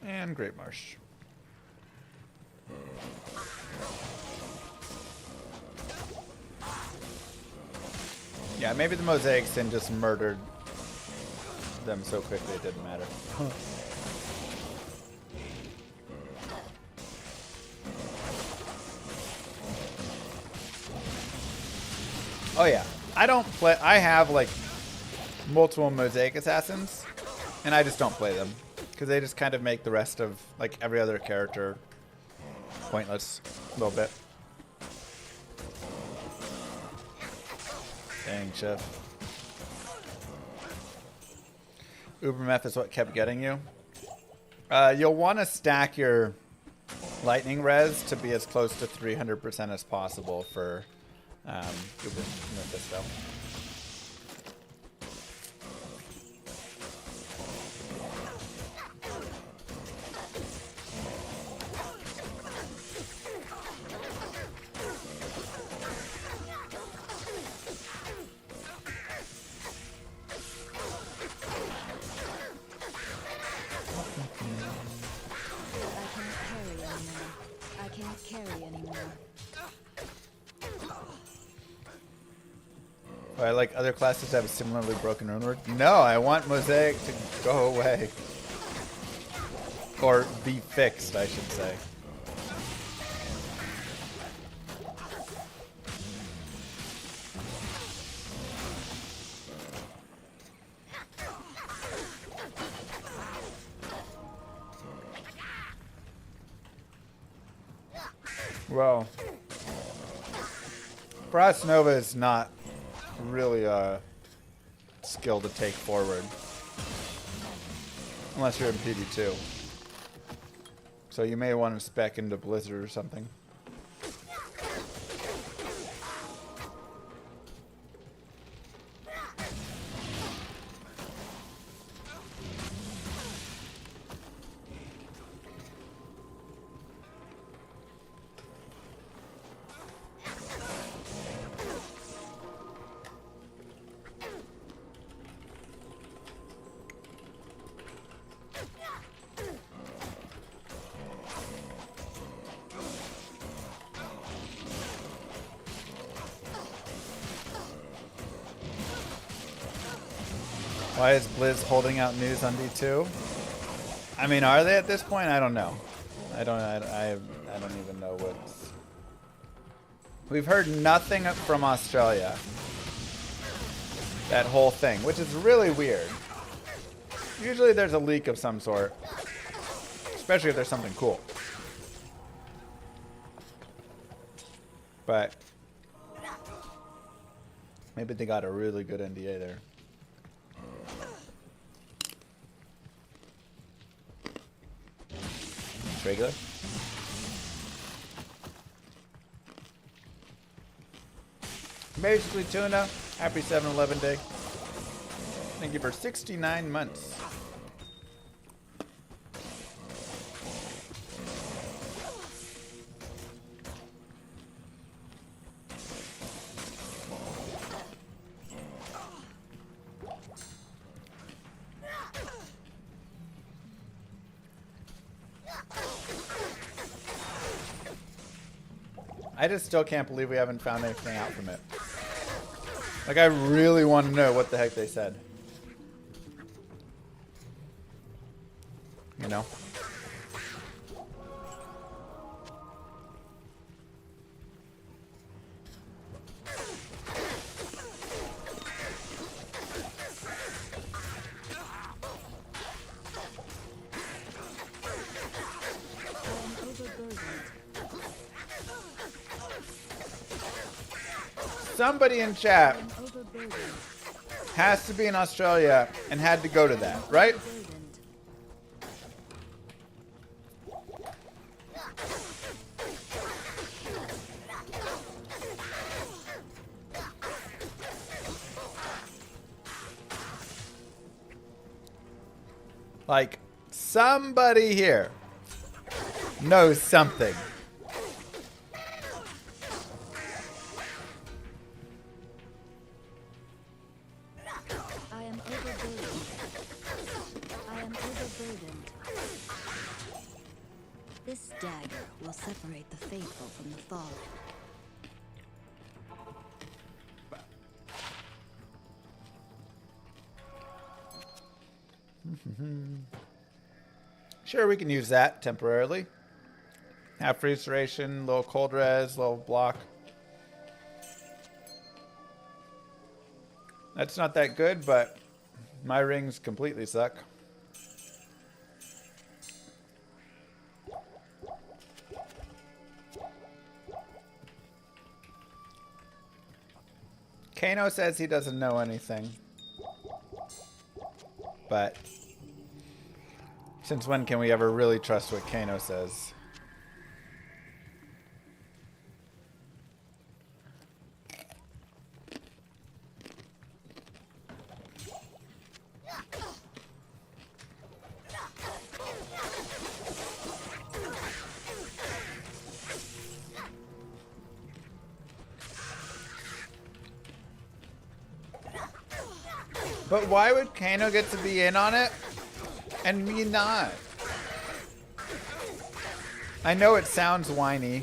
And Great Marsh. Yeah, maybe the Mosaic Sin just murdered them so quickly it didn't matter. Oh yeah, I don't play. I have like multiple Mosaic Assassins, and I just don't play them because they just kind of make the rest of like every other character pointless a little bit. Dang, Chef. Ubermeth is what kept getting you. You'll want to stack your lightning res to be as close to 300% as possible for Ubermephisto.
I can't carry anymore.
Do I like other classes that have a similarly broken rune word? No, I want Mosaic to go away. Or be fixed, I should say. Well, Frost Nova is not really a skill to take forward. Unless you're in PD2. So you may want to spec into Blizzard or something. Why is Blizz holding out news on D2? I mean, are they at this point? I don't know. I don't even know what's... We've heard nothing from Australia. That whole thing, which is really weird. Usually there's a leak of some sort. Especially if there's something cool. But maybe they got a really good NDA there. Regular. Basically, Tuna, happy 7-Eleven day. Thank you for 69 months. I just still can't believe we haven't found anything out from it. Like, I really want to know what the heck they said. You know? Somebody in chat has to be in Australia and had to go to that, right? Like, somebody here knows something.
This dagger will separate the faithful from the fallen.
Sure, we can use that temporarily. Half freeze duration, little cold res, little block. That's not that good, but my rings completely suck. Kano says he doesn't know anything. But since when can we ever really trust what Kano says? But why would Kano get to be in on it and me not? I know it sounds whiny.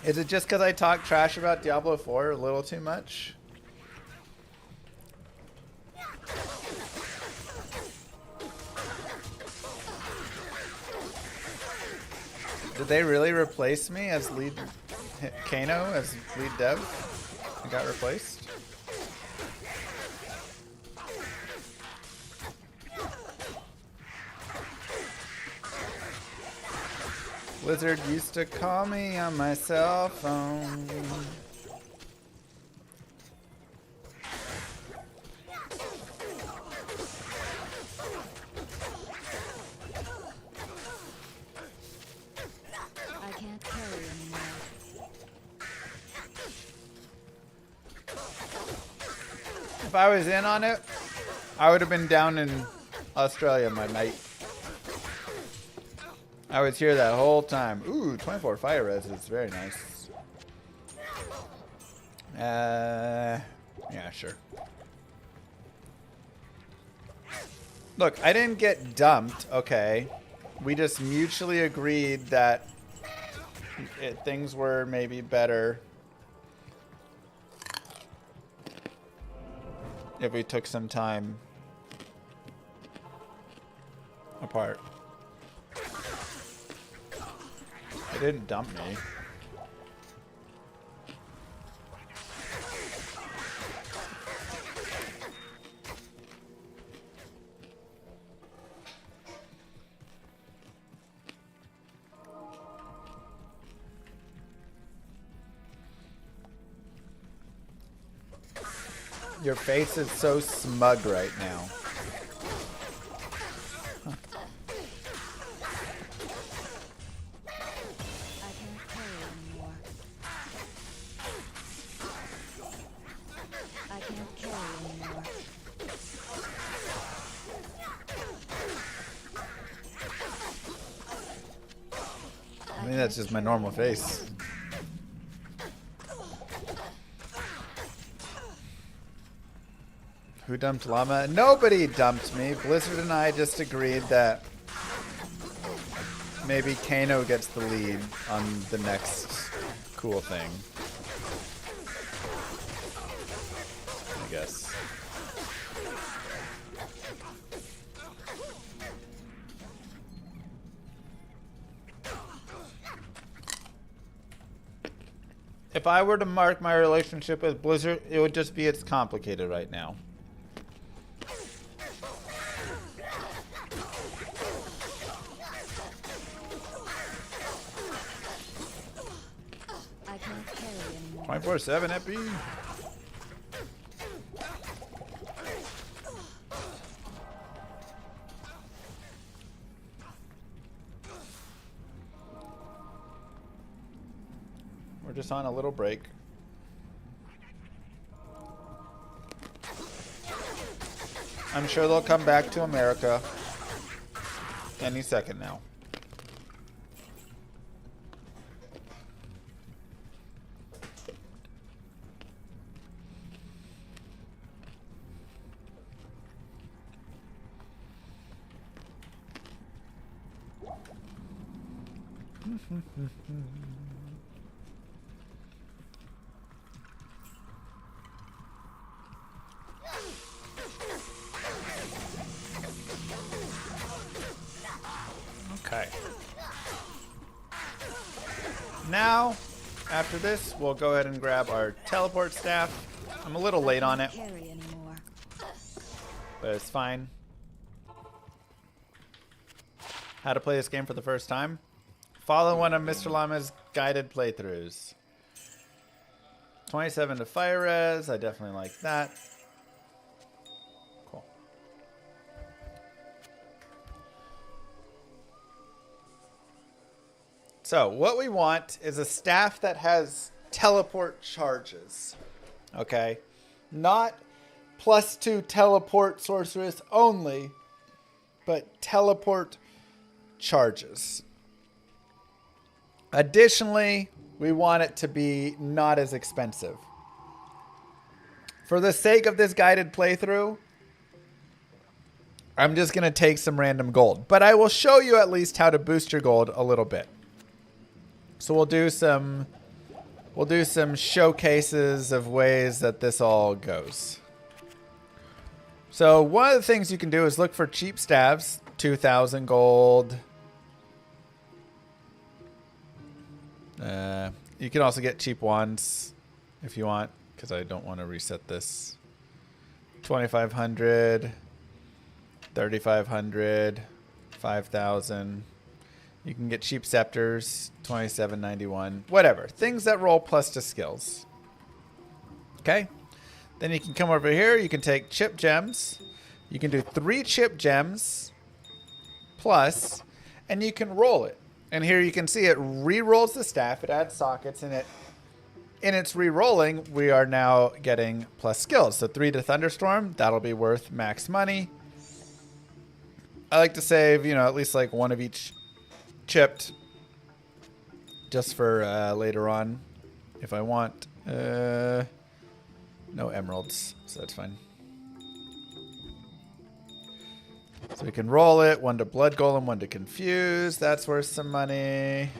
Is it just because I talk trash about Diablo 4 a little too much? Did they really replace me as lead Kano as lead dev? I got replaced? Blizzard used to call me on my cell phone.
I can't carry anymore.
If I was in on it, I would have been down in Australia, my mate. I was here that whole time. Ooh, 24 fire res is very nice. Yeah, sure. Look, I didn't get dumped, okay. We just mutually agreed that things were maybe better if we took some time apart. They didn't dump me. Your face is so smug right now. I mean, that's just my normal face. Who dumped Llama? Nobody dumped me. Blizzard and I just agreed that maybe Kano gets the lead on the next cool thing. I guess. If I were to mark my relationship with Blizzard, it would just be it's complicated right now.
I can't carry anymore.
24/7 epi. We're just on a little break. I'm sure they'll come back to America any second now. Okay. Now, after this, we'll go ahead and grab our teleport staff I'm a little late on it,
Carry anymore.
but it's fine. How to play this game for the first time? Follow one of Mr. Llama's guided playthroughs. 27 to fire res. I definitely like that. Cool. So what we want is a staff that has teleport charges. Okay? Not +2 teleport sorceress only, but teleport charges. Additionally, we want it to be not as expensive. For the sake of this guided playthrough, I'm just going to take some random gold. But I will show you at least how to boost your gold a little bit. So we'll do some showcases of ways that this all goes. So one of the things you can do is look for cheap staves, 2,000 gold. You can also get cheap wands if you want, because I don't want to reset this. 2,500, 3,500, 5,000. You can get cheap scepters, 2791, whatever. Things that roll plus to skills. Okay. Then you can come over here. You can take chip gems. You can do 3 chip gems plus, and you can roll it. And here you can see it re-rolls the staff. It adds sockets, and in its re-rolling, we are now getting plus skills. So 3 to Thunderstorm, that'll be worth max money. I like to save, at least like 1 of each chipped, just for later on, if I want. No emeralds, so that's fine. So we can roll it. 1 to Blood Golem, 1 to Confuse. That's worth some money.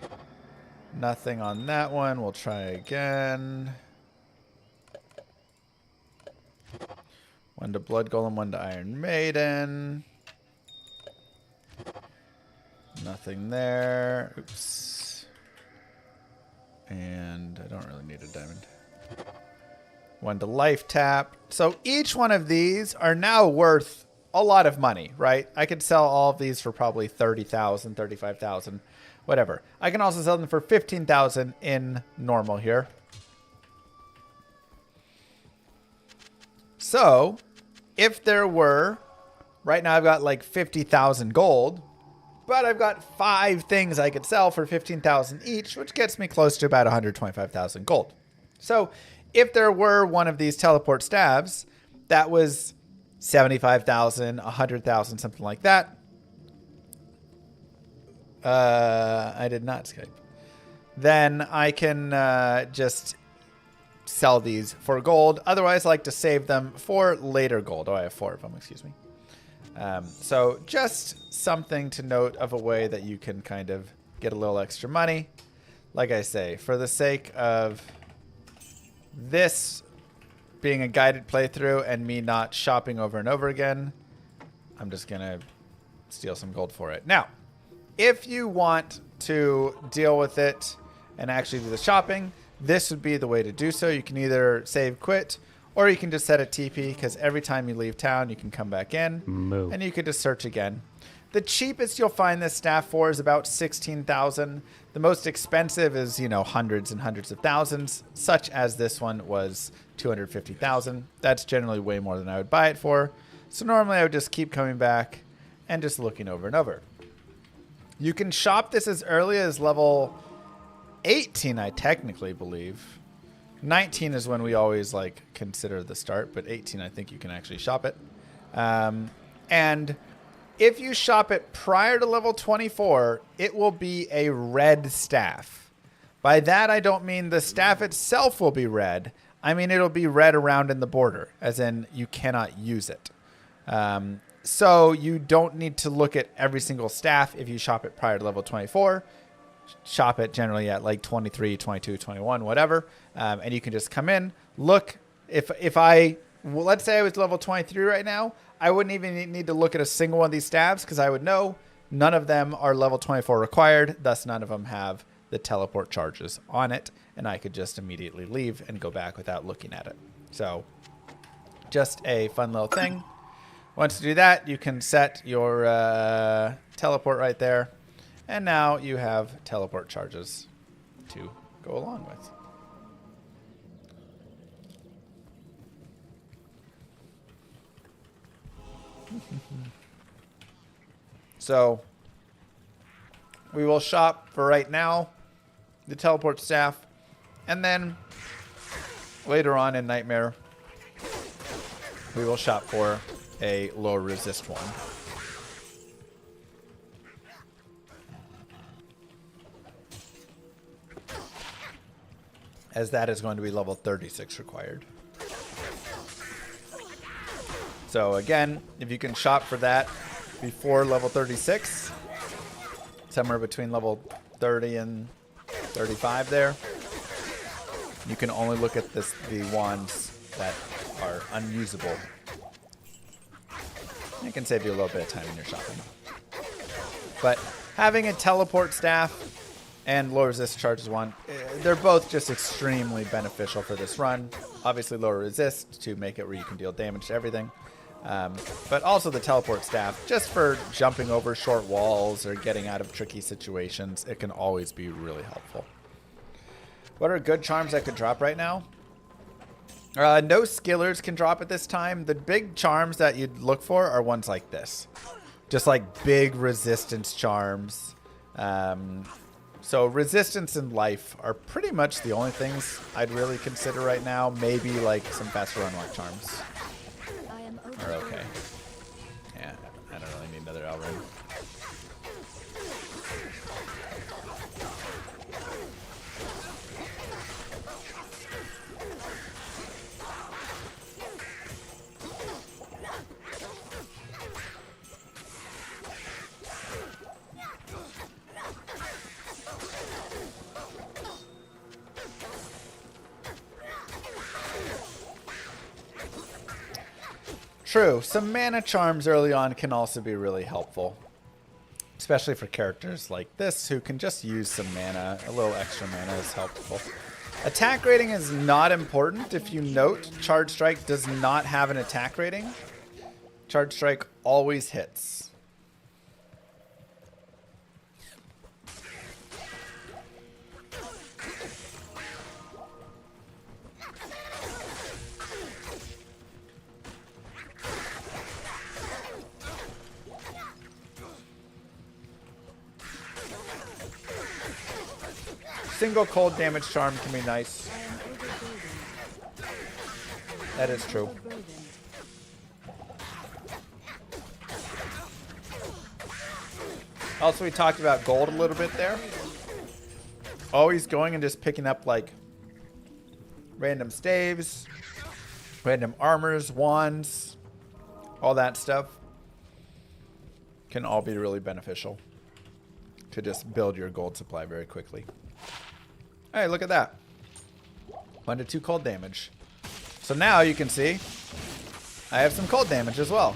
Nothing on that one. We'll try again. 1 to Blood Golem, 1 to Iron Maiden. Nothing there. Oops. And I don't really need a diamond. 1 to Life Tap. So each one of these are now worth a lot of money, right? I could sell all of these for probably 30,000, 35,000, whatever. I can also sell them for 15,000 in normal here. So if there were, right now I've got like 50,000 gold, but I've got 5 things I could sell for 15,000 each, which gets me close to about 125,000 gold. So if there were one of these teleport staves that was 75,000, 100,000, something like that. I did not Skype. Then I can just sell these for gold. Otherwise, I like to save them for later gold. Oh, I have 4 of them, excuse me. So just something to note of a way that you can kind of get a little extra money. Like I say, for the sake of this being a guided playthrough and me not shopping over and over again, I'm just going to steal some gold for it. Now, if you want to deal with it and actually do the shopping, this would be the way to do so. You can either save quit, or you can just set a TP, because every time you leave town, you can come back in, and you could just search again. The cheapest you'll find this staff for is about 16,000. The most expensive is, hundreds and hundreds of thousands, such as this one was 250,000. That's generally way more than I would buy it for. So normally I would just keep coming back and just looking over and over. You can shop this as early as level 18, I technically believe. 19 is when we always consider the start, but 18 I think you can actually shop it. And if you shop it prior to level 24, it will be a red staff. By that I don't mean the staff itself will be red. I mean it'll be red around in the border, as in you cannot use it. So you don't need to look at every single staff if you shop it prior to level 24. Shop it generally at like 23, 22, 21, whatever. And you can just come in, look. Let's say I was level 23 right now, I wouldn't even need to look at a single one of these staffs, because I would know none of them are level 24 required. Thus, none of them have the teleport charges on it. And I could just immediately leave and go back without looking at it. So just a fun little thing. Once you do that, you can set your teleport right there. And now you have teleport charges to go along with. So we will shop for right now the teleport staff, and then later on in Nightmare we will shop for a low resist one. As that is going to be level 36 required. So again, if you can shop for that before level 36, somewhere between level 30 and 35 there, you can only look at the wands that are unusable. It can save you a little bit of time in your shopping. But having a teleport staff and low resist charges one, they're both just extremely beneficial for this run. Obviously lower resist to make it where you can deal damage to everything. But also the teleport staff, just for jumping over short walls or getting out of tricky situations, it can always be really helpful. What are good charms that could drop right now? No skillers can drop at this time. The big charms that you'd look for are ones like this. Just like big resistance charms. So resistance and life are pretty much the only things I'd really consider right now. Maybe like some faster unlock charms are okay. Yeah, I don't really need another L rune. True, some mana charms early on can also be really helpful. Especially for characters like this who can just use some mana. A little extra mana is helpful. Attack rating is not important. If you note, Charge Strike does not have an attack rating. Charge Strike always hits. Single cold damage charm can be nice. That is true. Also, we talked about gold a little bit there. Always going and just picking up like random staves, random armors, wands, all that stuff can all be really beneficial to just build your gold supply very quickly. Hey, look at that. 1 to 2 cold damage. So now you can see I have some cold damage as well.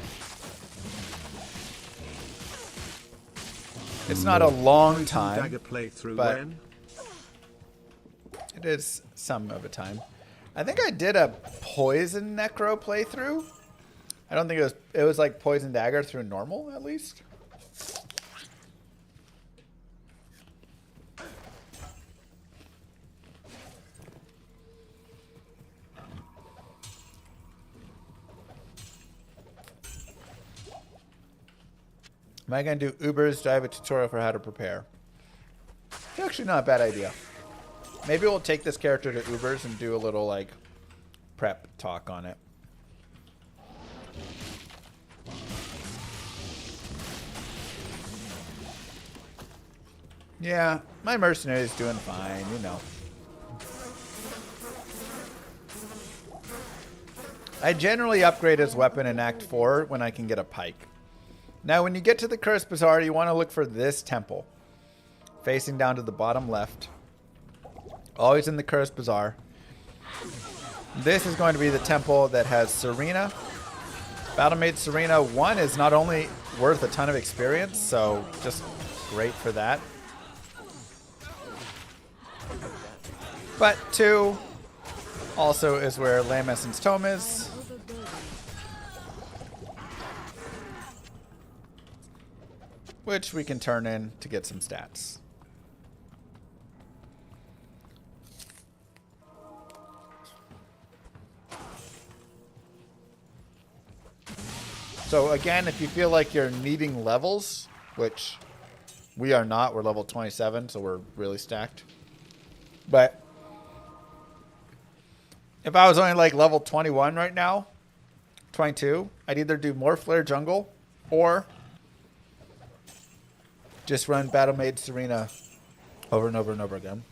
It's not a long time, but it is some of a time. I think I did a poison necro playthrough. I don't think it was like poison dagger through normal at least. Am I going to do Ubers? Do I have a tutorial for how to prepare? It's actually not a bad idea. Maybe we'll take this character to Ubers and do a little like prep talk on it. Yeah, my mercenary is doing fine, you know. I generally upgrade his weapon in Act 4 when I can get a pike. Now, when you get to the Cursed Bazaar, you want to look for this temple. Facing down to the bottom left. Always in the Cursed Bazaar. This is going to be the temple that has Serena. Battlemaid Serena 1 is not only worth a ton of experience, so just great for that. But 2, Also is where Lamesson's Tome is. Which we can turn in to get some stats. So again, if you feel like you're needing levels, which we are not, we're level 27, so we're really stacked. But if I was only like level 21 right now, 22, I'd either do more Flare Jungle or just run Battle Maid Serena over and over and over again.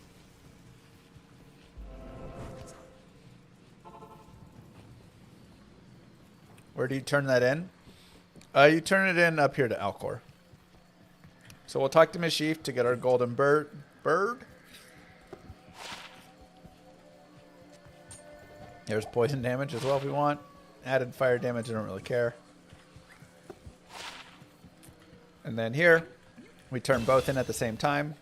Where do you turn that in? You turn it in up here to Alcor. So we'll talk to Mashif to get our golden bird. There's poison damage as well if we want. Added fire damage, I don't really care. And then here, we turn both in at the same time.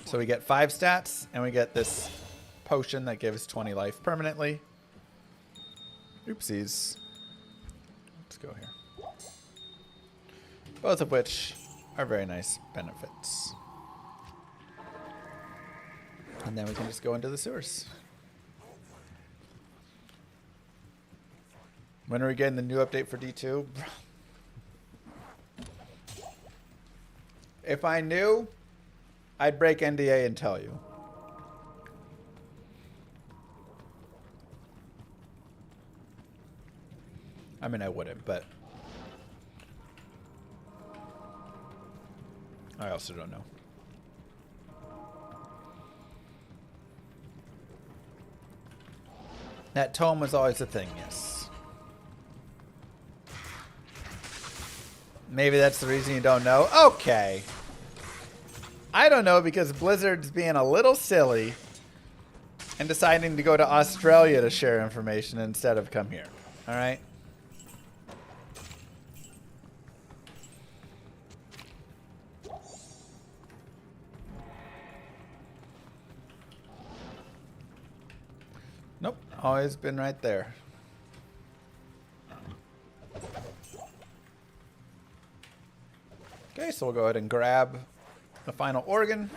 So we get 5 stats, and we get this potion that gives 20 life permanently. Oopsies. Let's go here. Both of which are very nice benefits. And then we can just go into the sewers. When are we getting the new update for D2? If I knew, I'd break NDA and tell you. I mean, I wouldn't, but I also don't know. That tome was always a thing, yes. Maybe that's the reason you don't know. Okay. I don't know because Blizzard's being a little silly and deciding to go to Australia to share information instead of come here. All right? Nope. Always been right there. Okay, so we'll go ahead and grab the final organ.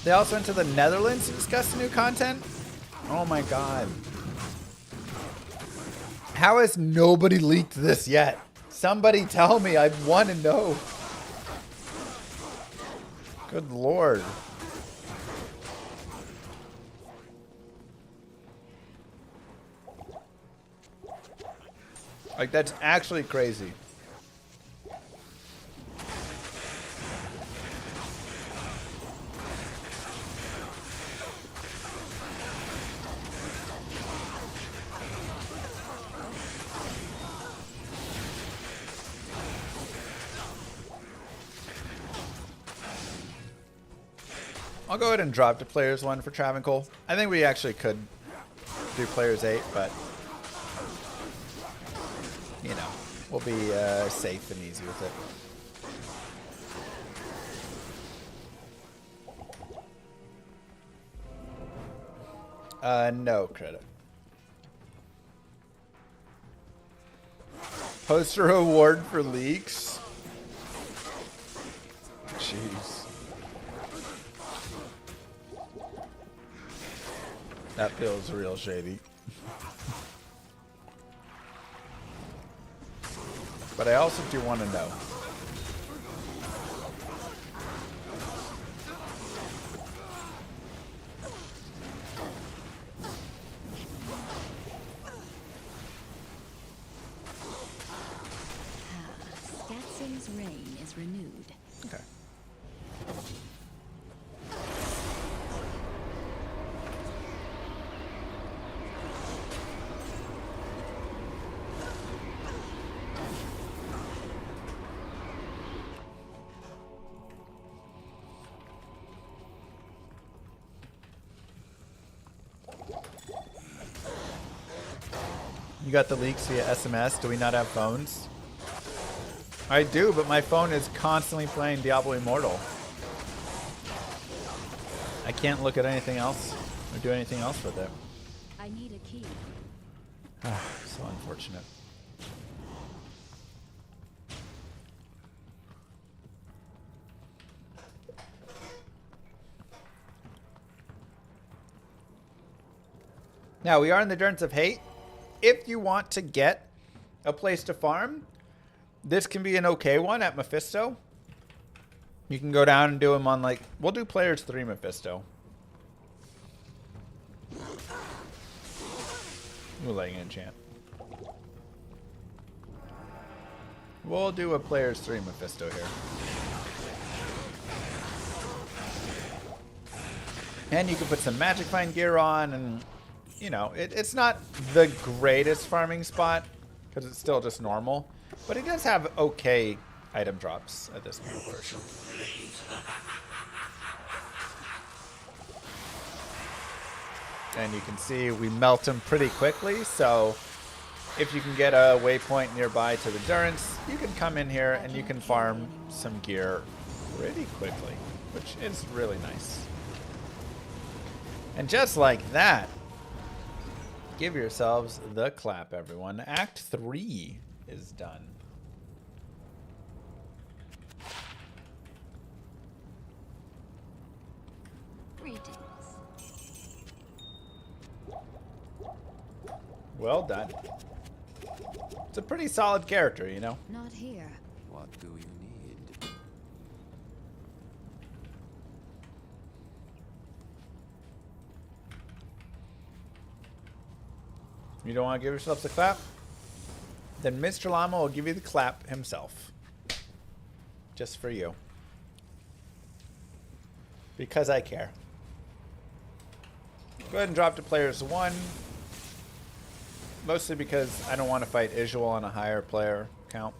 They also went to the Netherlands to discuss the new content. Oh my god. How has nobody leaked this yet? Somebody tell me. I want to know. Good lord. Like, that's actually crazy. I'll go ahead and drop to players 1 for Travancore. I think we actually could do players 8, but you know, we'll be safe and easy with it. No credit. Poster award for leaks. Jeez. That feels real shady. But I also do want to know.
Skatson's reign is renewed.
Okay. You got the leaks via SMS. Do we not have phones? I do, but my phone is constantly playing Diablo Immortal. I can't look at anything else or do anything else with it.
I need a key.
So unfortunate. Now, we are in the Endurance of Hate. If you want to get a place to farm, this can be an okay one at Mephisto. You can go down and do them on, like, we'll do players 3 Mephisto. We're letting it enchant. We'll do a players 3 Mephisto here. And you can put some Magic Find gear on, and, you know, it's not the greatest farming spot, because it's still just normal. But it does have okay item drops at this point, for sure. And you can see we melt them pretty quickly, so if you can get a waypoint nearby to the Endurance, you can come in here and you can farm some gear pretty quickly, which is really nice. And just like that, give yourselves the clap, everyone. Act 3 is done.
Greetings.
Well done. It's a pretty solid character, you know?
Not here.
What do you need?
You don't want to give yourself the clap? Then Mr. Llama will give you the clap himself. Just for you. Because I care. Go ahead and drop to players 1. Mostly because I don't want to fight Isual on a higher player count.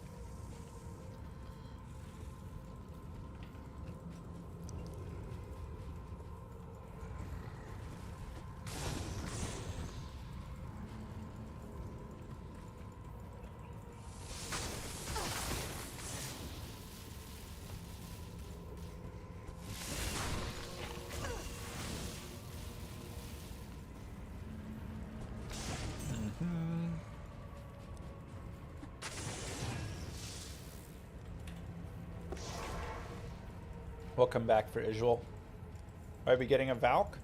We'll come back for Isual. Are we getting a Valk?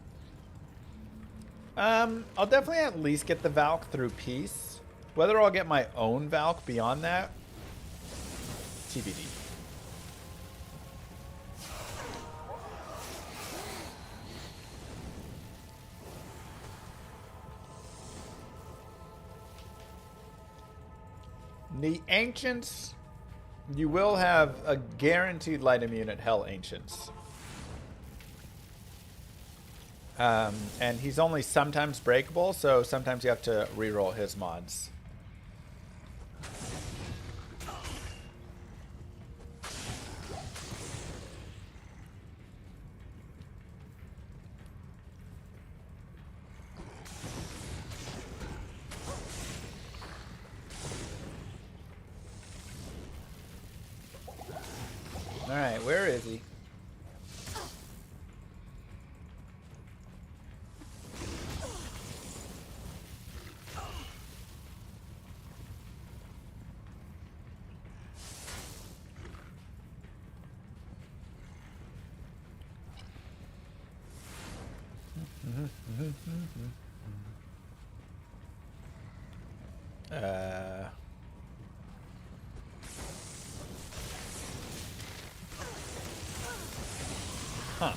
I'll definitely at least get the Valk through Peace. Whether I'll get my own Valk beyond that, TBD. The Ancients, you will have a guaranteed light immune at Hell Ancients. And he's only sometimes breakable, so sometimes you have to reroll his mods. Alright, where is he? Huh.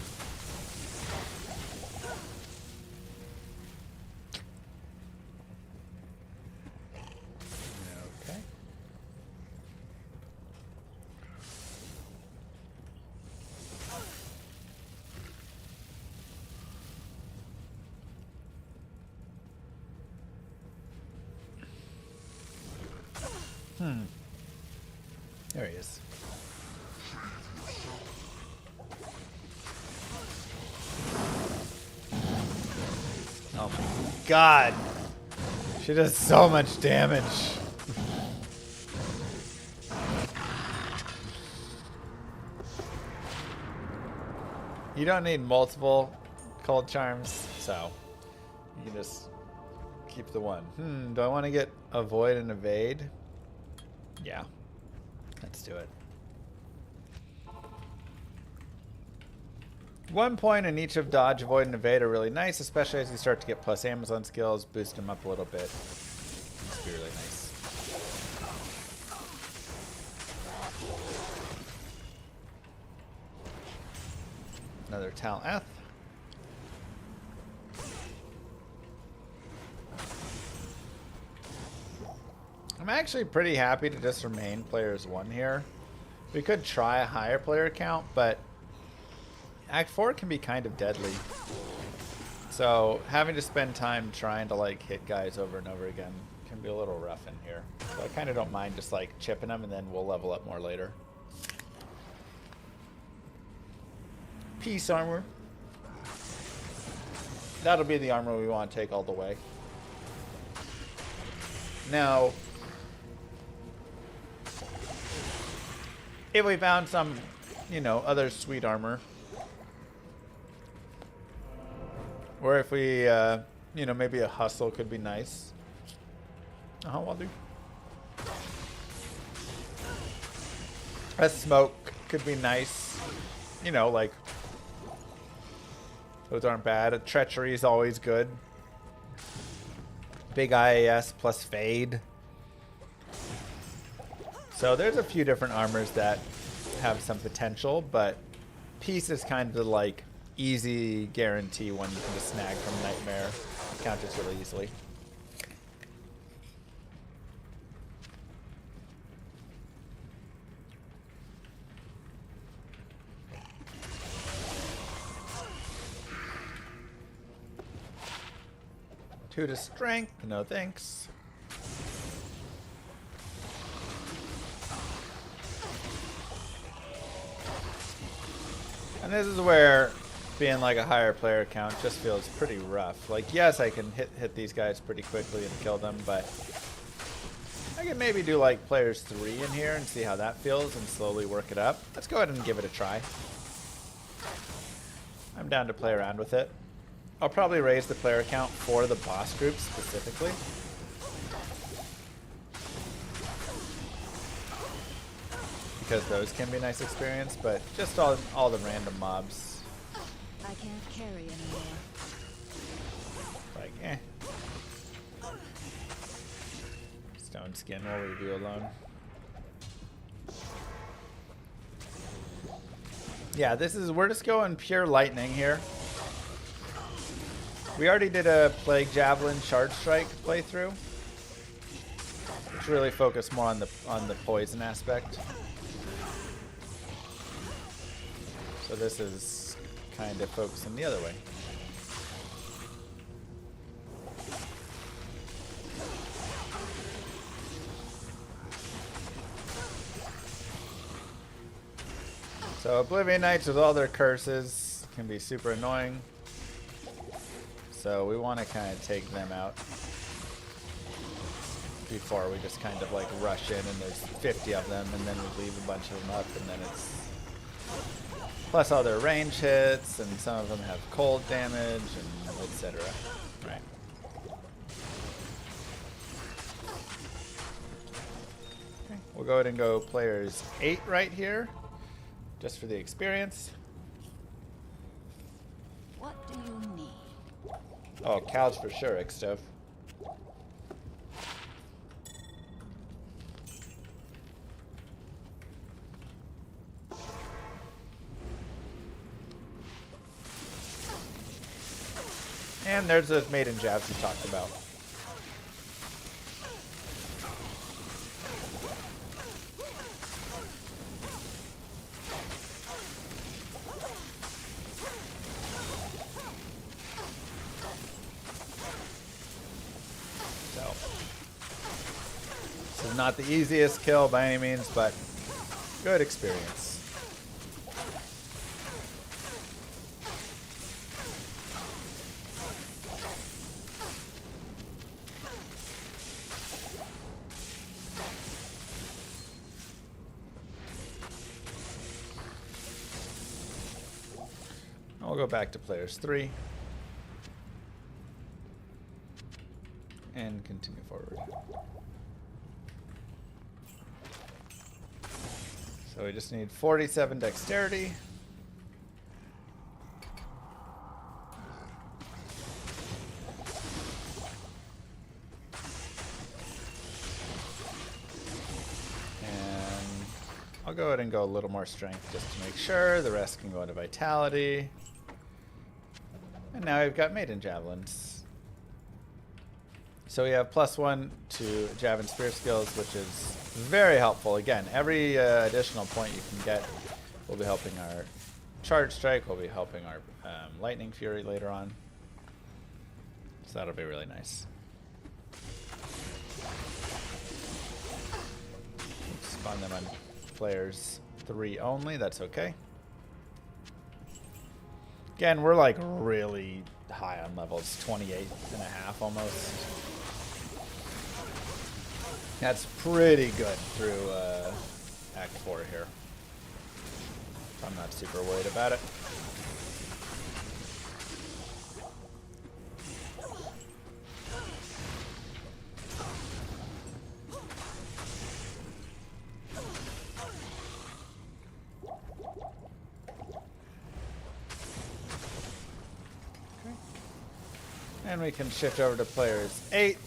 Okay. There he is. Oh my god. She does so much damage. You don't need multiple cold charms, so you can just keep the one. Do I want to get avoid and evade? Yeah. Let's do it. 1 point in each of dodge, avoid, and evade are really nice, especially as you start to get plus Amazon skills, boost them up a little bit. It's be really nice. Another Tal F. I'm actually pretty happy to just remain players 1 here. We could try a higher player count, but Act 4 can be kind of deadly. So having to spend time trying to like hit guys over and over again can be a little rough in here. So I kind of don't mind just like chipping them and then we'll level up more later. Peace armor. That'll be the armor we want to take all the way. Now, if we found some, you know, other sweet armor, or if we, you know, maybe a hustle could be nice. I'll do. A smoke could be nice. You know, like, those aren't bad. A treachery is always good. Big IAS plus fade. So there's a few different armors that have some potential, but peace is kind of the like easy guarantee one you can just snag from Nightmare. It counters really easily. Two to strength, no thanks. And this is where being like a higher player count just feels pretty rough. Like, yes, I can hit these guys pretty quickly and kill them, but I can maybe do like players 3 in here and see how that feels and slowly work it up. Let's go ahead and give it a try. I'm down to play around with it. I'll probably raise the player count for the boss group specifically. Because those can be a nice experience, but just all the random mobs.
I can't carry anymore.
Like, eh. Stone skin will leave you alone. Yeah, we're just going pure lightning here. We already did a Plague Javelin Charge Strike playthrough, which really focused more on the poison aspect. So this is kind of focusing the other way. So Oblivion Knights with all their curses can be super annoying. So we want to kind of take them out before we just kind of like rush in and there's 50 of them and then we leave a bunch of them up and then it's... Plus all their range hits and some of them have cold damage and etc. Right. Okay. We'll go ahead and go players 8 right here just for the experience.
What do you need?
Oh, couch for sure, Xtov. And there's those maiden jabs we talked about. This is not the easiest kill by any means, but good experience. We'll go back to players 3. And continue forward. So we just need 47 dexterity. And I'll go ahead and go a little more strength just to make sure. The rest can go into vitality. And now we've got maiden javelins. So we have +1 to javelin spear skills, which is very helpful. Again, every additional point you can get will be helping our charge strike, will be helping our lightning fury later on. So that'll be really nice. Spawn them on players 3 only, that's okay. Again, we're like really high on levels, 28.5 almost. That's pretty good through Act 4 here. So I'm not super worried about it. And we can shift over to players 8.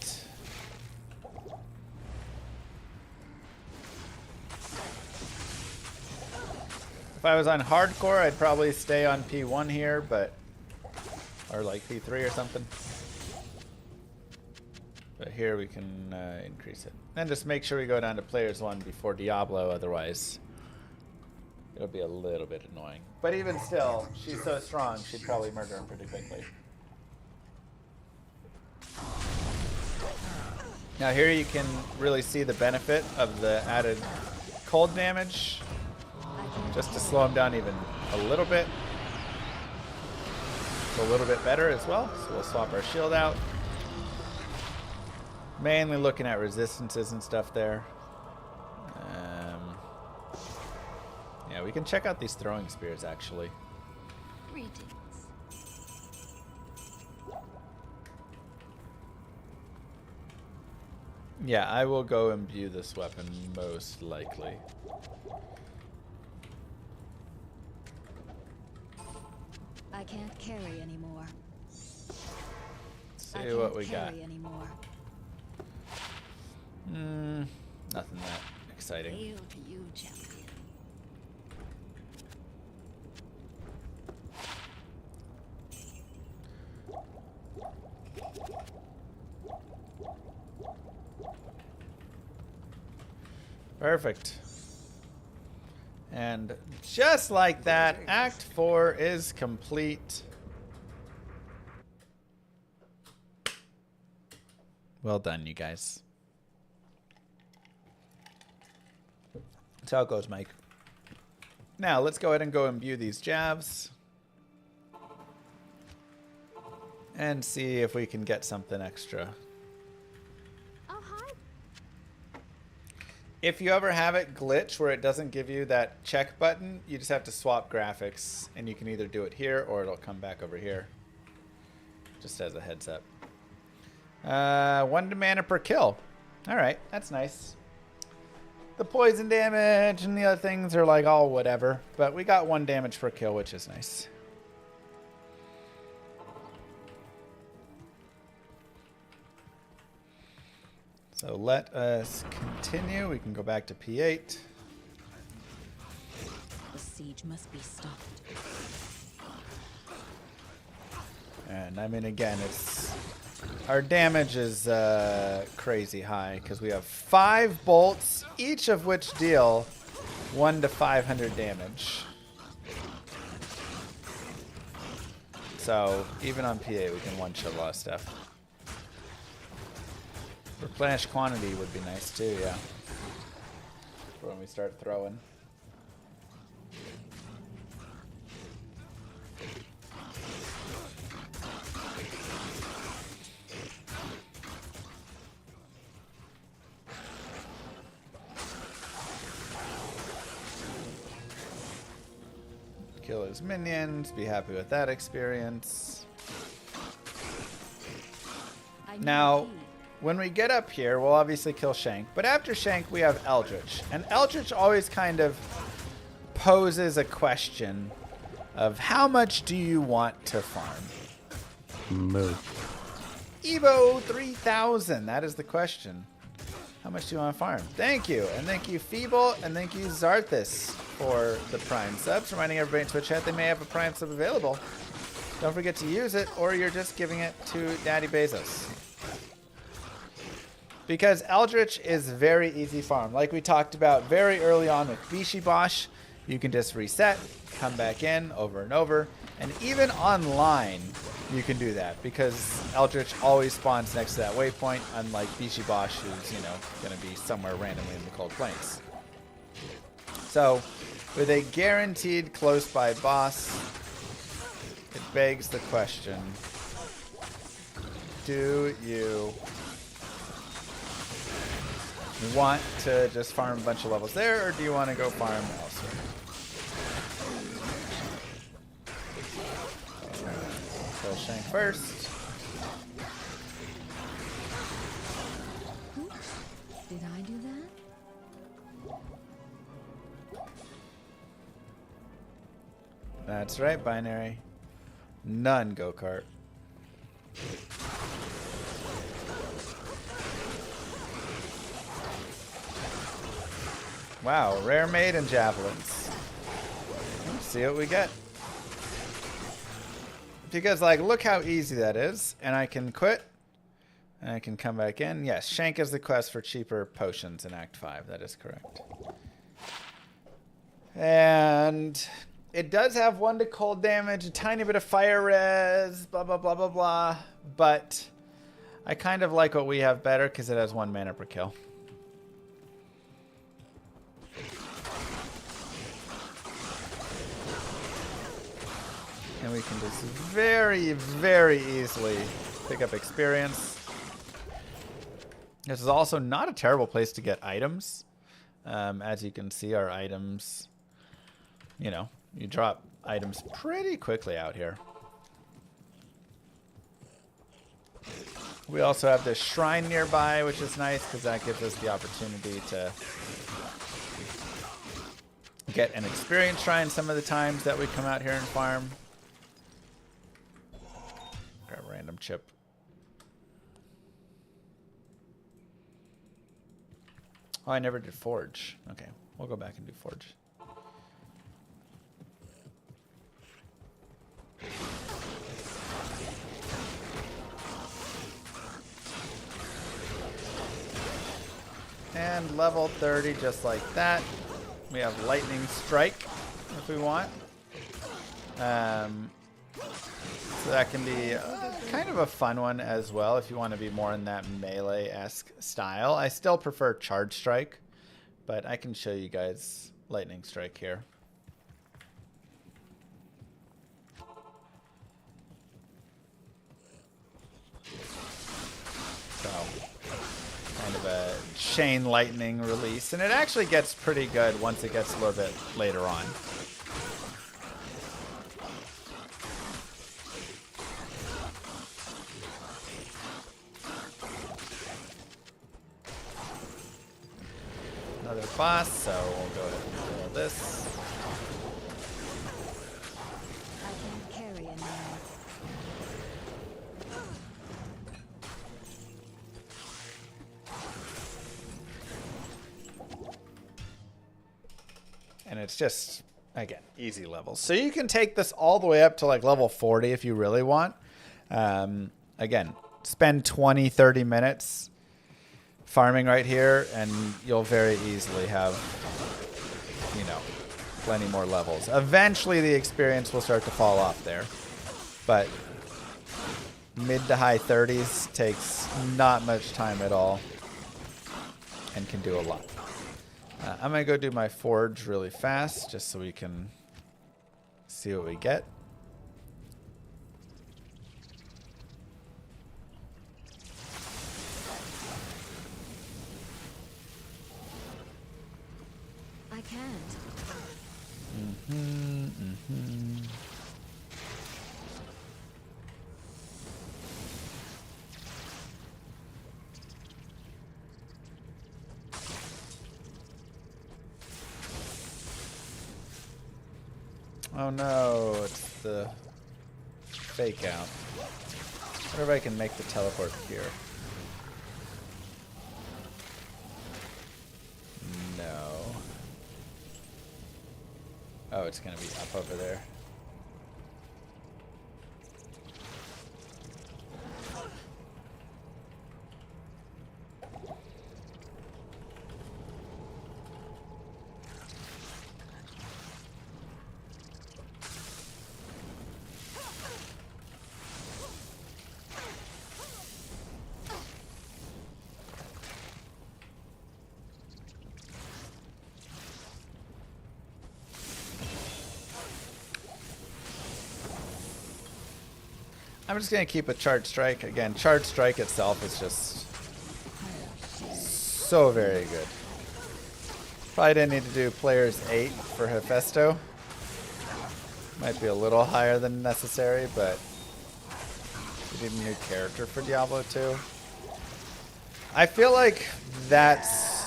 If I was on hardcore, I'd probably stay on P1 here, but or like P3 or something. But here we can increase it. And just make sure we go down to players 1 before Diablo, otherwise it'll be a little bit annoying. But even still, she's so strong, she'd probably murder him pretty quickly. Now here you can really see the benefit of the added cold damage, just to slow him down even a little bit. It's a little bit better as well, so we'll swap our shield out. Mainly looking at resistances and stuff there. Yeah, we can check out these throwing spears actually.
Greetings.
Yeah, I will go imbue this weapon most likely.
I can't carry anymore.
See what we got.
Anymore.
Nothing that exciting.
Hail to you, champion.
Perfect. And just like that, Act 4 is complete. Well done, you guys. That's how it goes, Mike. Now, let's go ahead and go imbue these jabs. And see if we can get something extra. If you ever have it glitch where it doesn't give you that check button, you just have to swap graphics, and you can either do it here or it'll come back over here. Just as a heads up. 1 mana per kill. Alright, that's nice. The poison damage and the other things are like all whatever, but we got 1 damage per kill, which is nice. So let us continue. We can go back to P8.
The siege must be stopped.
And I mean, again, it's our damage is crazy high because we have 5 bolts, each of which deal 1 to 500 damage. So even on P8, we can one-shot a lot of stuff. Replenish quantity would be nice too, yeah. For when we start throwing. Kill his minions. Be happy with that experience. Now, when we get up here, we'll obviously kill Shank. But after Shank, we have Eldritch. And Eldritch always kind of poses a question of how much do you want to farm?
Move.
Evo 3000. That is the question. How much do you want to farm? Thank you. And thank you, Feeble. And thank you, Zarthus, for the Prime subs. Reminding everybody in Twitch chat they may have a Prime sub available. Don't forget to use it, or you're just giving it to Daddy Bezos. Because Eldritch is very easy farm. Like we talked about very early on with Bishi Bosh, you can just reset, come back in over and over. And even online, you can do that because Eldritch always spawns next to that waypoint, unlike Bishi Bosh, who's, you know, going to be somewhere randomly in the Cold Plains. So, with a guaranteed close by boss, it begs the question, do you want to just farm a bunch of levels there, or do you want to go farm elsewhere? So Shank first.
Did I do that?
That's right, Binary. None go-kart. Wow, rare maid and javelins. Let's see what we get. Because, like, look how easy that is. And I can quit. And I can come back in. Yes, Shank is the quest for cheaper potions in Act 5. That is correct. And it does have 1 to cold damage, a tiny bit of fire res, blah, blah, blah, blah, blah. But I kind of like what we have better because it has 1 mana per kill. And we can just very, very easily pick up experience. This is also not a terrible place to get items. As you can see, our items, you know, you drop items pretty quickly out here. We also have this shrine nearby, which is nice because that gives us the opportunity to get an experience shrine some of the times that we come out here and farm. Grab a random chip. Oh, I never did Forge. Okay, we'll go back and do Forge. And level 30, just like that. We have Lightning Strike, if we want. So that can be kind of a fun one as well if you want to be more in that melee-esque style. I still prefer Charge Strike, but I can show you guys Lightning Strike here. So, kind of a chain lightning release, and it actually gets pretty good once it gets a little bit later on. Another boss, so we'll go ahead and kill this.
I can carry a man.
And it's just, again, easy levels. So you can take this all the way up to like level 40 if you really want. Again, spend 20, 30 minutes farming right here, and you'll very easily have, you know, plenty more levels. Eventually the experience will start to fall off there. But mid to high 30s takes not much time at all and can do a lot. I'm going to go do my Forge really fast just so we can see what we get.
I can't.
Oh no, it's the fake out. I wonder if I can make the teleport here. No. Oh, it's gonna be up over there. I'm just going to keep a Charge Strike. Again, Charge Strike itself is just so very good. Probably didn't need to do players 8 for Hephaestus. Might be a little higher than necessary, but we need a new character for Diablo 2. I feel like that's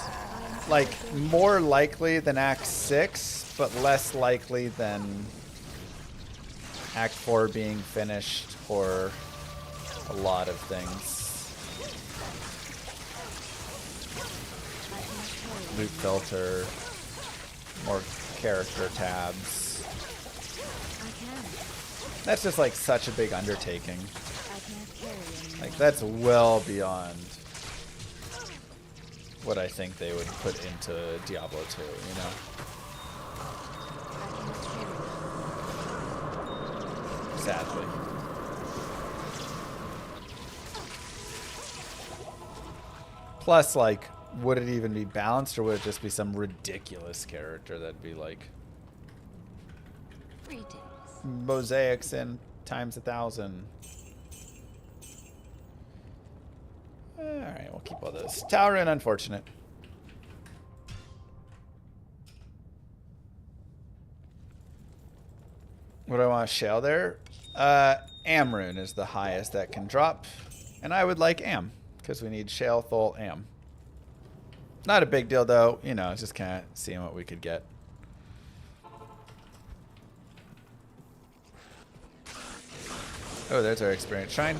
like more likely than Act 6, but less likely than Act 4 being finished or a lot of things. Loot filter, more character tabs. That's just like such a big undertaking. Like that's well beyond what I think they would put into Diablo 2, you know? Sadly. Plus, like, would it even be balanced, or would it just be some ridiculous character that'd be like mosaics in times 1,000? Alright, we'll keep all those. Tower and unfortunate. What do I want to Shael there? Am rune is the highest that can drop. And I would like Am, because we need Shael, Thul, Am. Not a big deal though, you know, just kind of seeing what we could get. Oh, there's our experience shrine.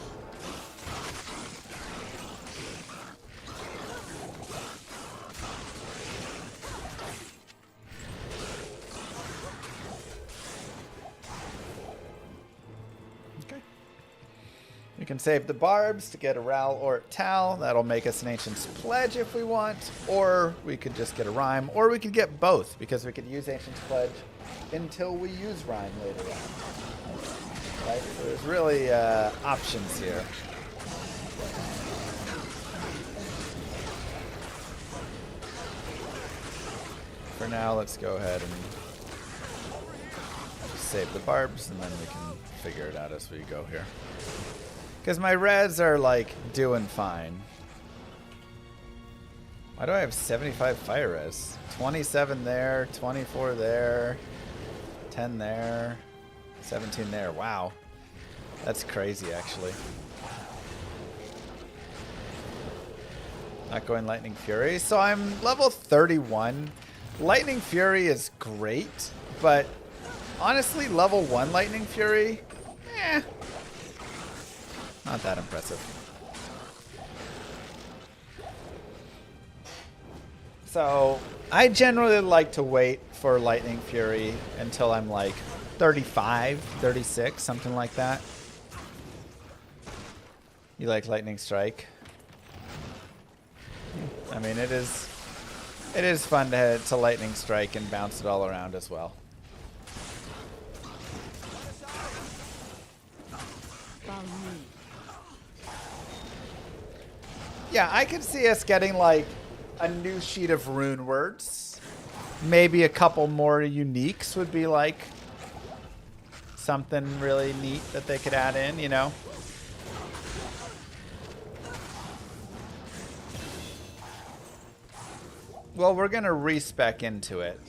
We can save the barbs to get a Ral or a Tal. That'll make us an Ancient's Pledge if we want. Or we could just get a Rhyme. Or we could get both, because we could use Ancient's Pledge until we use Rhyme later on. Right? So there's really options here. For now, let's go ahead and save the barbs, and then we can figure it out as we go here. Because my reds are, like, doing fine. Why do I have 75 fire res? 27 there, 24 there, 10 there, 17 there. Wow. That's crazy, actually. Not going Lightning Fury. So I'm level 31. Lightning Fury is great, but honestly, level 1 Lightning Fury, not that impressive. So I generally like to wait for Lightning Fury until I'm like 35, 36, something like that. You like Lightning Strike? I mean, it is fun to Lightning Strike and bounce it all around as well. Yeah, I could see us getting like a new sheet of rune words. Maybe a couple more uniques would be like something really neat that they could add in, you know? Well, we're going to respec into it.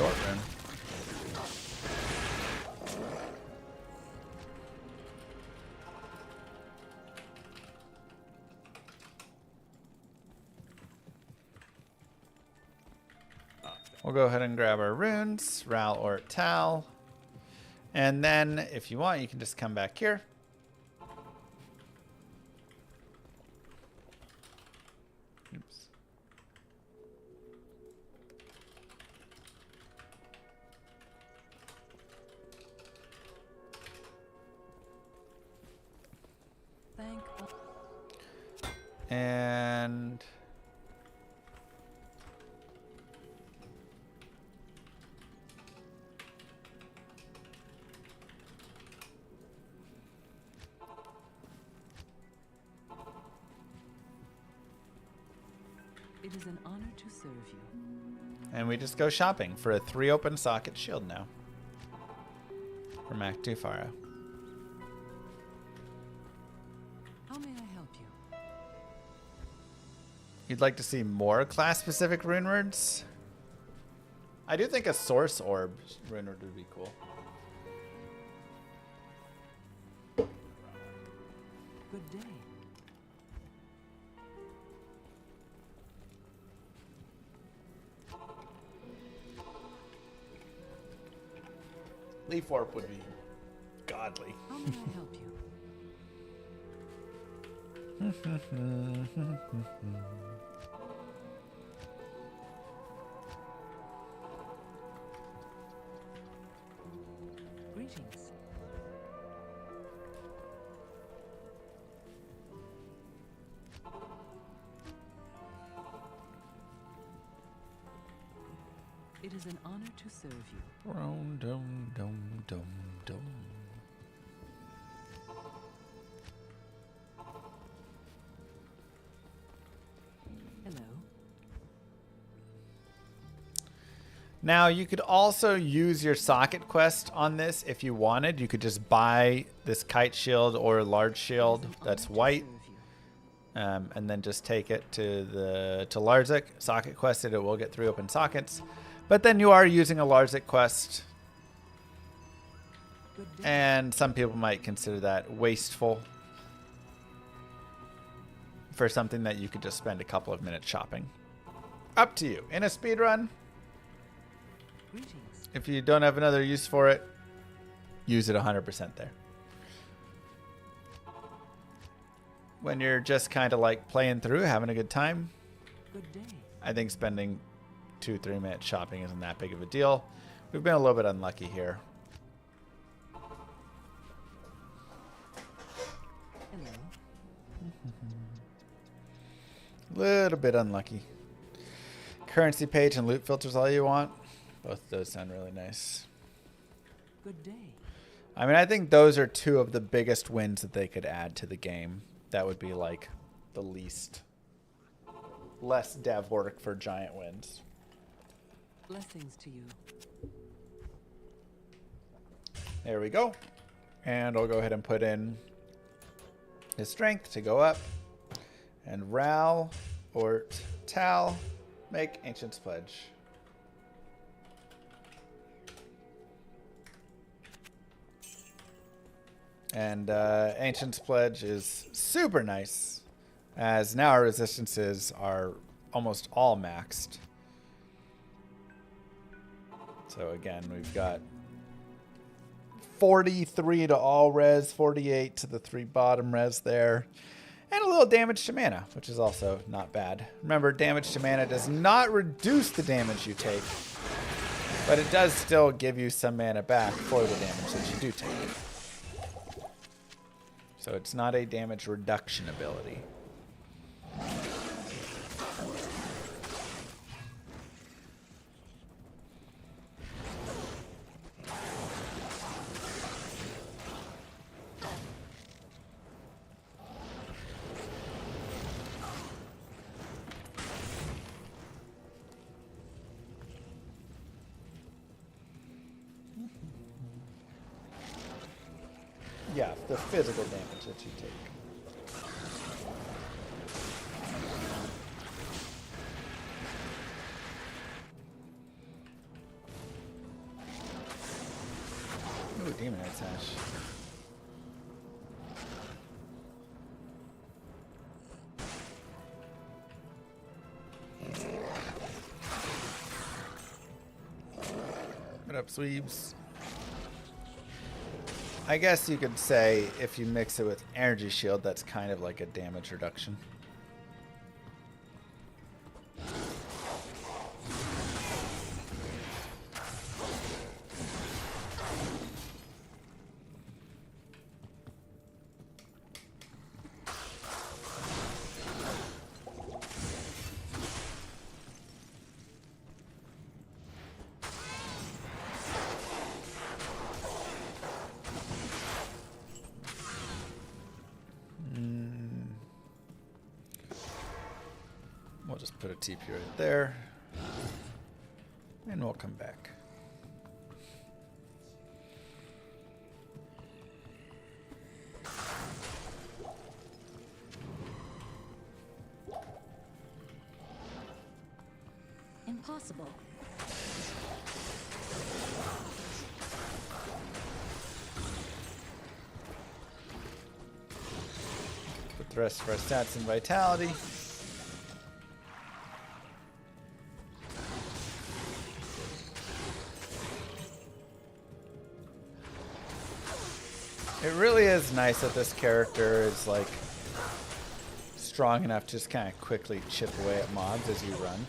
teleport rune. We'll go ahead and grab our runes, Ral or Tal. And then, if you want, you can just come back here. Oops. And
It is an honor to serve you.
we just go shopping for a 3 open socket shield now. For Mac Tufara.
How may I help you?
You'd like to see more class-specific rune words? I do think a source orb rune word would be cool.
Good day.
Leaf orb would be godly.
How may I help you? Greetings. It is an honor to serve you.
Dum dum dum dum dum.
Hello.
Now, you could also use your socket quest on this if you wanted. You could just buy this kite shield or large shield that's white, and then just take it to Larzik. Socket quested, it will get 3 open sockets. But then you are using a Larzik quest, and some people might consider that wasteful for something that you could just spend a couple of minutes shopping. Up to you. In a speedrun,
Greetings.
if you don't have another use for it, use it 100% there. When you're just kind of like playing through, having a good time,
Good day.
I think spending 2-3 minutes shopping isn't that big of a deal. We've been a little bit unlucky here.
Hello.
Little bit unlucky. Currency page and loot filters all you want. Both of those sound really nice.
Good day.
I mean, I think those are 2 of the biggest wins that they could add to the game. That would be like the less dev work for giant wins.
Blessings to you.
There we go. And I'll go ahead and put in his strength to go up. And Ral or Tal make Ancient's Pledge. And Ancient's Pledge is super nice, as now our resistances are almost all maxed. So again, we've got 43 to all res, 48 to the 3 bottom res there, and a little damage to mana, which is also not bad. Remember, damage to mana does not reduce the damage you take, but it does still give you some mana back for the damage that you do take. So it's not a damage reduction ability. Yeah, the physical damage that you take. Ooh, Demon Knight Sash. What up, Sweebs? I guess you could say if you mix it with Energy Shield, that's kind of like a damage reduction. We'll just put a TP right there, and we'll come back.
Impossible.
Put the rest of our stats in Vitality. It really is nice that this character is like strong enough to just kind of quickly chip away at mobs as you run.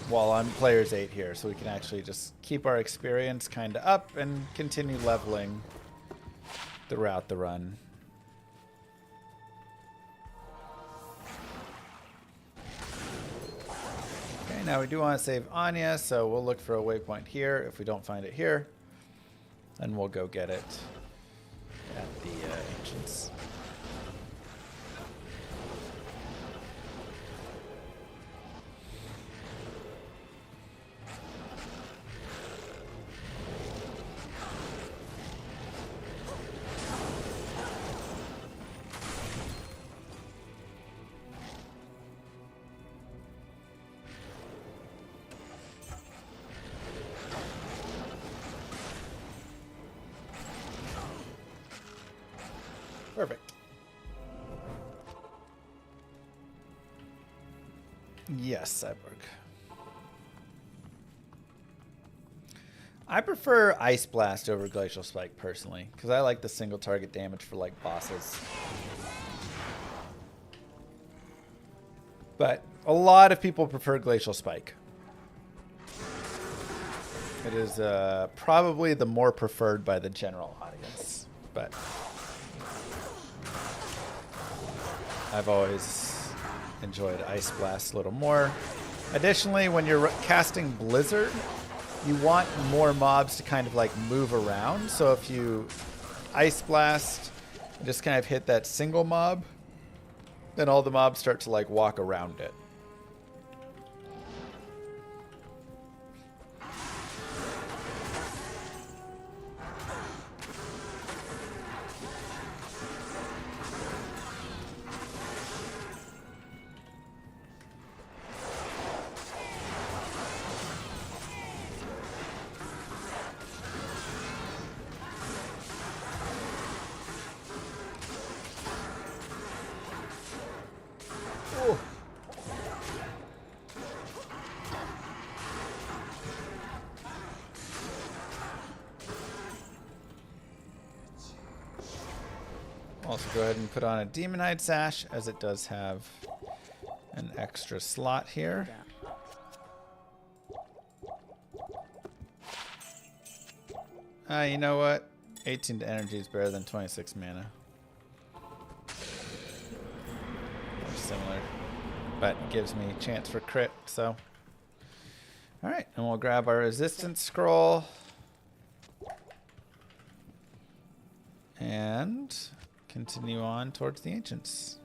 While I'm players 8 here, so we can actually just keep our experience kind of up and continue leveling throughout the run. Okay, now we do want to save Anya, so we'll look for a waypoint here. If we don't find it here, then we'll go get it at the Ancients. Perfect. Yes, Cyborg. I prefer Ice Blast over Glacial Spike personally, because I like the single target damage for like bosses. But a lot of people prefer Glacial Spike. It is probably the more preferred by the general audience, but I've always enjoyed Ice Blast a little more. Additionally, when you're casting Blizzard, you want more mobs to kind of like move around. So if you Ice Blast and just kind of hit that single mob, then all the mobs start to like walk around it. Also go ahead and put on a Demonite Sash, as it does have an extra slot here. You know what? 18 to energy is better than 26 mana. Or similar. But it gives me a chance for crit, so. Alright, and we'll grab our resistance scroll. And continue on towards the Ancients.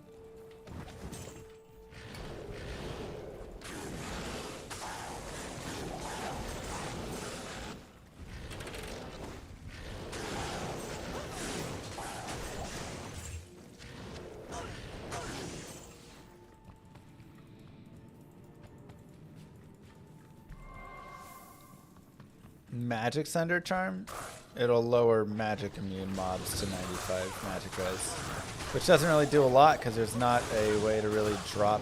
Magic Thunder Charm, it'll lower magic immune mobs to 95 magic res, which doesn't really do a lot because there's not a way to really drop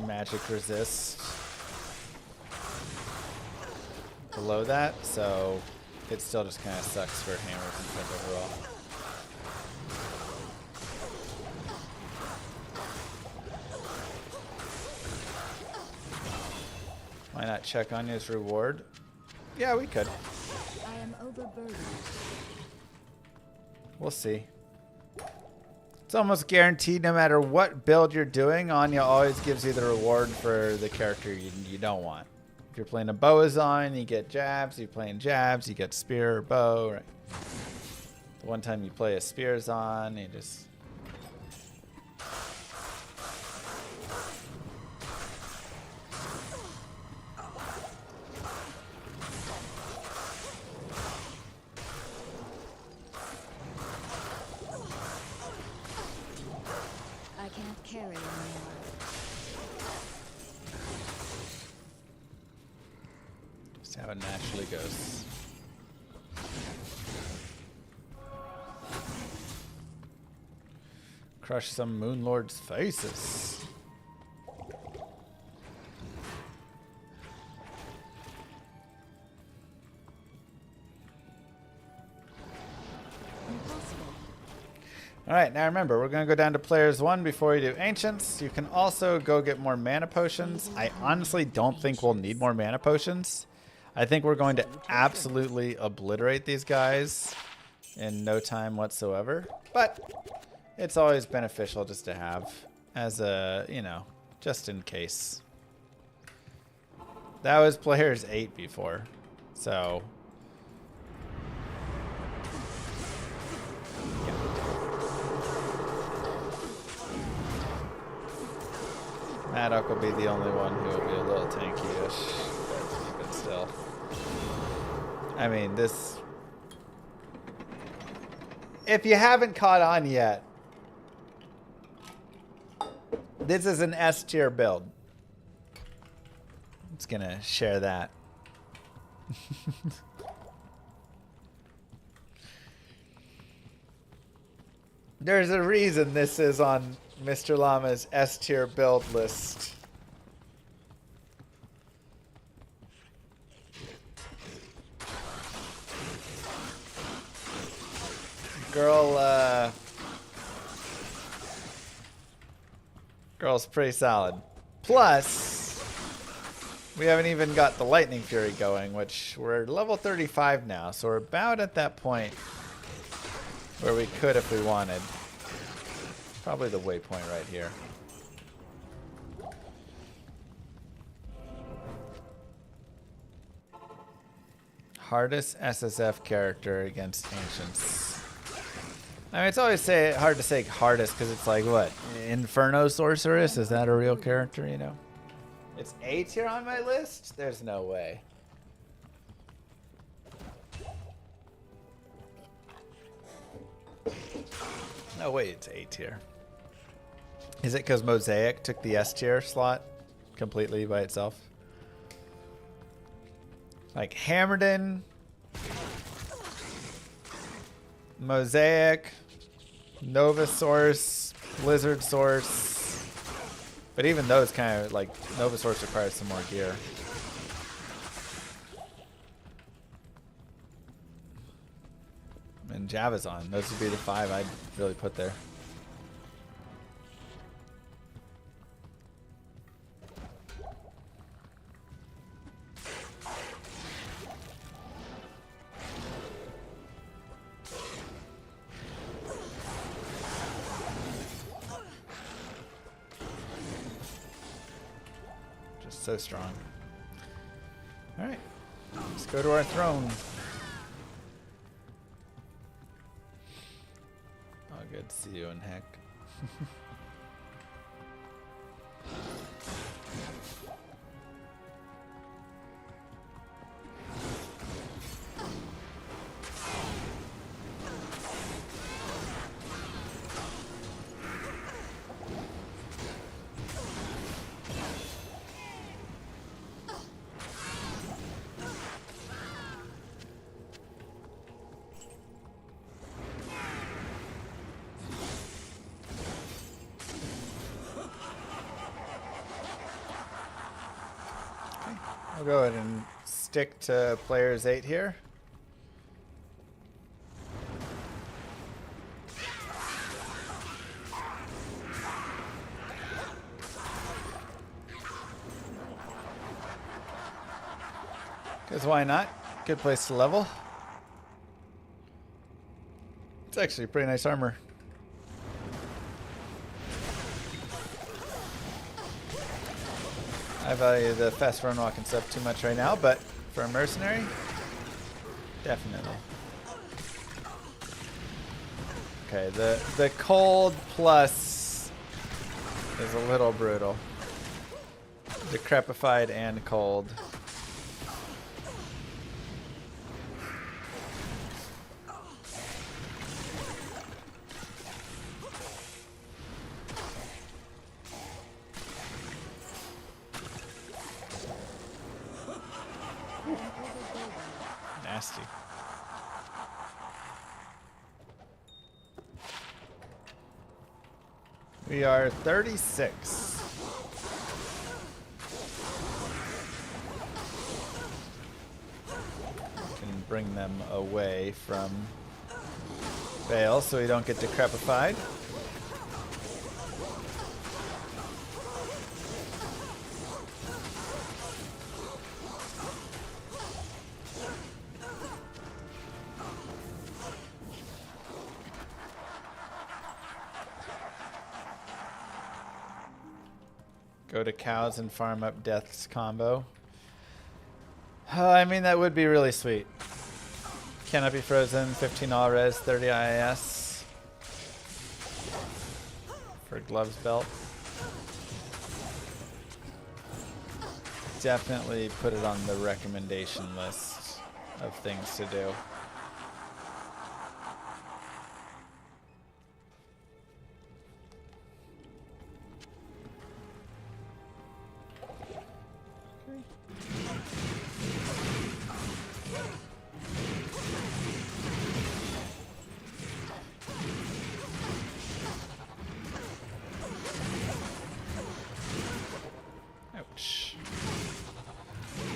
magic resist below that, so it still just kind of sucks for hammers and stuff overall. Why not check on his reward? Yeah, we could.
I am overburdened.
We'll see. It's almost guaranteed no matter what build you're doing, Anya always gives you the reward for the character you don't want. If you're playing a Boazon, you get jabs. If you're playing jabs, you get spear or bow. Right? The one time you play a Spearzon, you just...
I can't carry anymore.
Just how it naturally goes. Crush some Moon Lord's faces. Alright, now remember, we're going to go down to players 1 before we do Ancients. You can also go get more mana potions. I honestly don't think we'll need more mana potions. I think we're going to absolutely obliterate these guys in no time whatsoever. But it's always beneficial just to have as a, you know, just in case. That was players 8 before, so... Maddock will be the only one who will be a little tanky-ish, but still. I mean, this... If you haven't caught on yet, this is an S tier build. I'm just gonna share that. There's a reason this is on Mr. Llama's S tier build list. Girl's pretty solid. Plus, we haven't even got the Lightning Fury going, which we're level 35 now, so we're about at that point where we could if we wanted. Probably the waypoint right here. Hardest SSF character against Ancients. I mean, it's always hard to say hardest because it's like, what? Inferno Sorceress? Is that a real character, you know? It's A tier on my list? There's no way. No way it's A tier. Is it because Mosaic took the S tier slot completely by itself? Like Hammerden, Mosaic, Nova Source, Blizzard Source. But even those kind of like Nova Source requires some more gear. And Javazon. Those would be the 5 I'd really put there. Just so strong. Alright. Let's go to our throne. Oh, good to see you in heck. I'll go ahead and stick to players 8 here. Because why not? Good place to level. It's actually pretty nice armor. I value the fast run walk and stuff too much right now, but for a mercenary, definitely. Okay, the cold plus is a little brutal. Decrepified and cold. Nasty. We are 36. Can bring them away from Bale so we don't get decrepified. Go to cows and farm up death's combo. I mean, that would be really sweet. Cannot be frozen, 15 all res, 30 IIS. For gloves belt. Definitely put it on the recommendation list of things to do.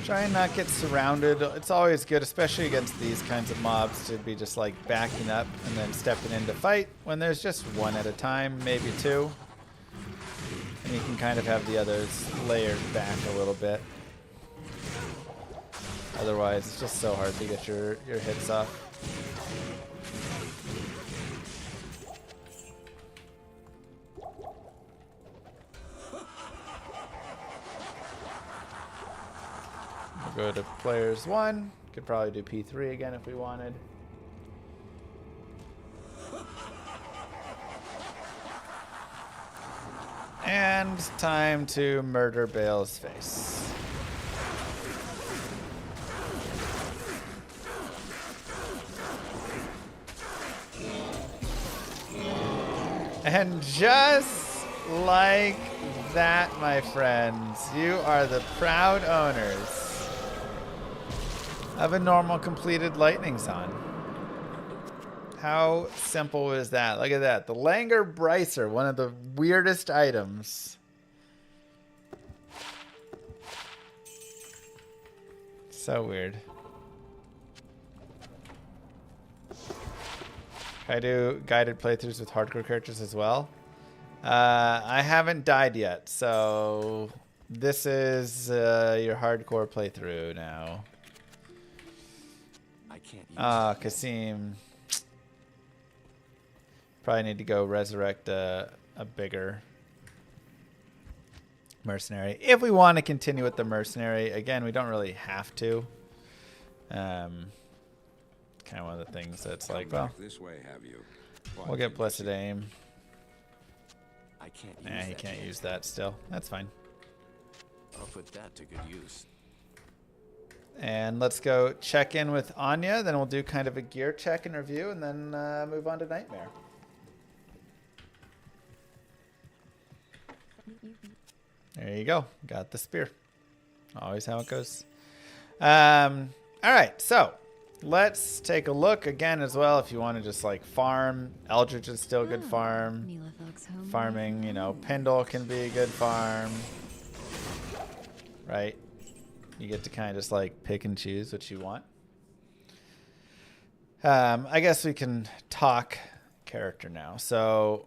Try and not get surrounded. It's always good, especially against these kinds of mobs, to be just like backing up and then stepping in to fight when there's just one at a time, maybe two. And you can kind of have the others layered back a little bit. Otherwise, it's just so hard to get your hits off. Go to players 1. Could probably do P3 again if we wanted. And time to murder Bale's face. And just like that, my friends, you are the proud owners of a normal completed lightning zone. How simple is that? Look at that. The Langer Bricer, one of the weirdest items. So weird. I do guided playthroughs with hardcore characters as well. I haven't died yet, so this is your hardcore playthrough now. Kasim. Probably need to go resurrect a bigger mercenary. If we want to continue with the mercenary, again, we don't really have to. Kind of one of the things that's like, well,
this way, have you?
We'll get Blessed Aim. Nah, he can't use that still. That's fine.
I'll put that to good use.
And let's go check in with Anya. Then we'll do kind of a gear check and review, and then move on to Nightmare. There you go. Got the spear. Always how it goes. All right, so let's take a look again as well. If you want to just like farm, Eldritch is still good farm. Farming, you know, Pendle can be a good farm. Right? You get to kind of just like pick and choose what you want. I guess we can talk character now. So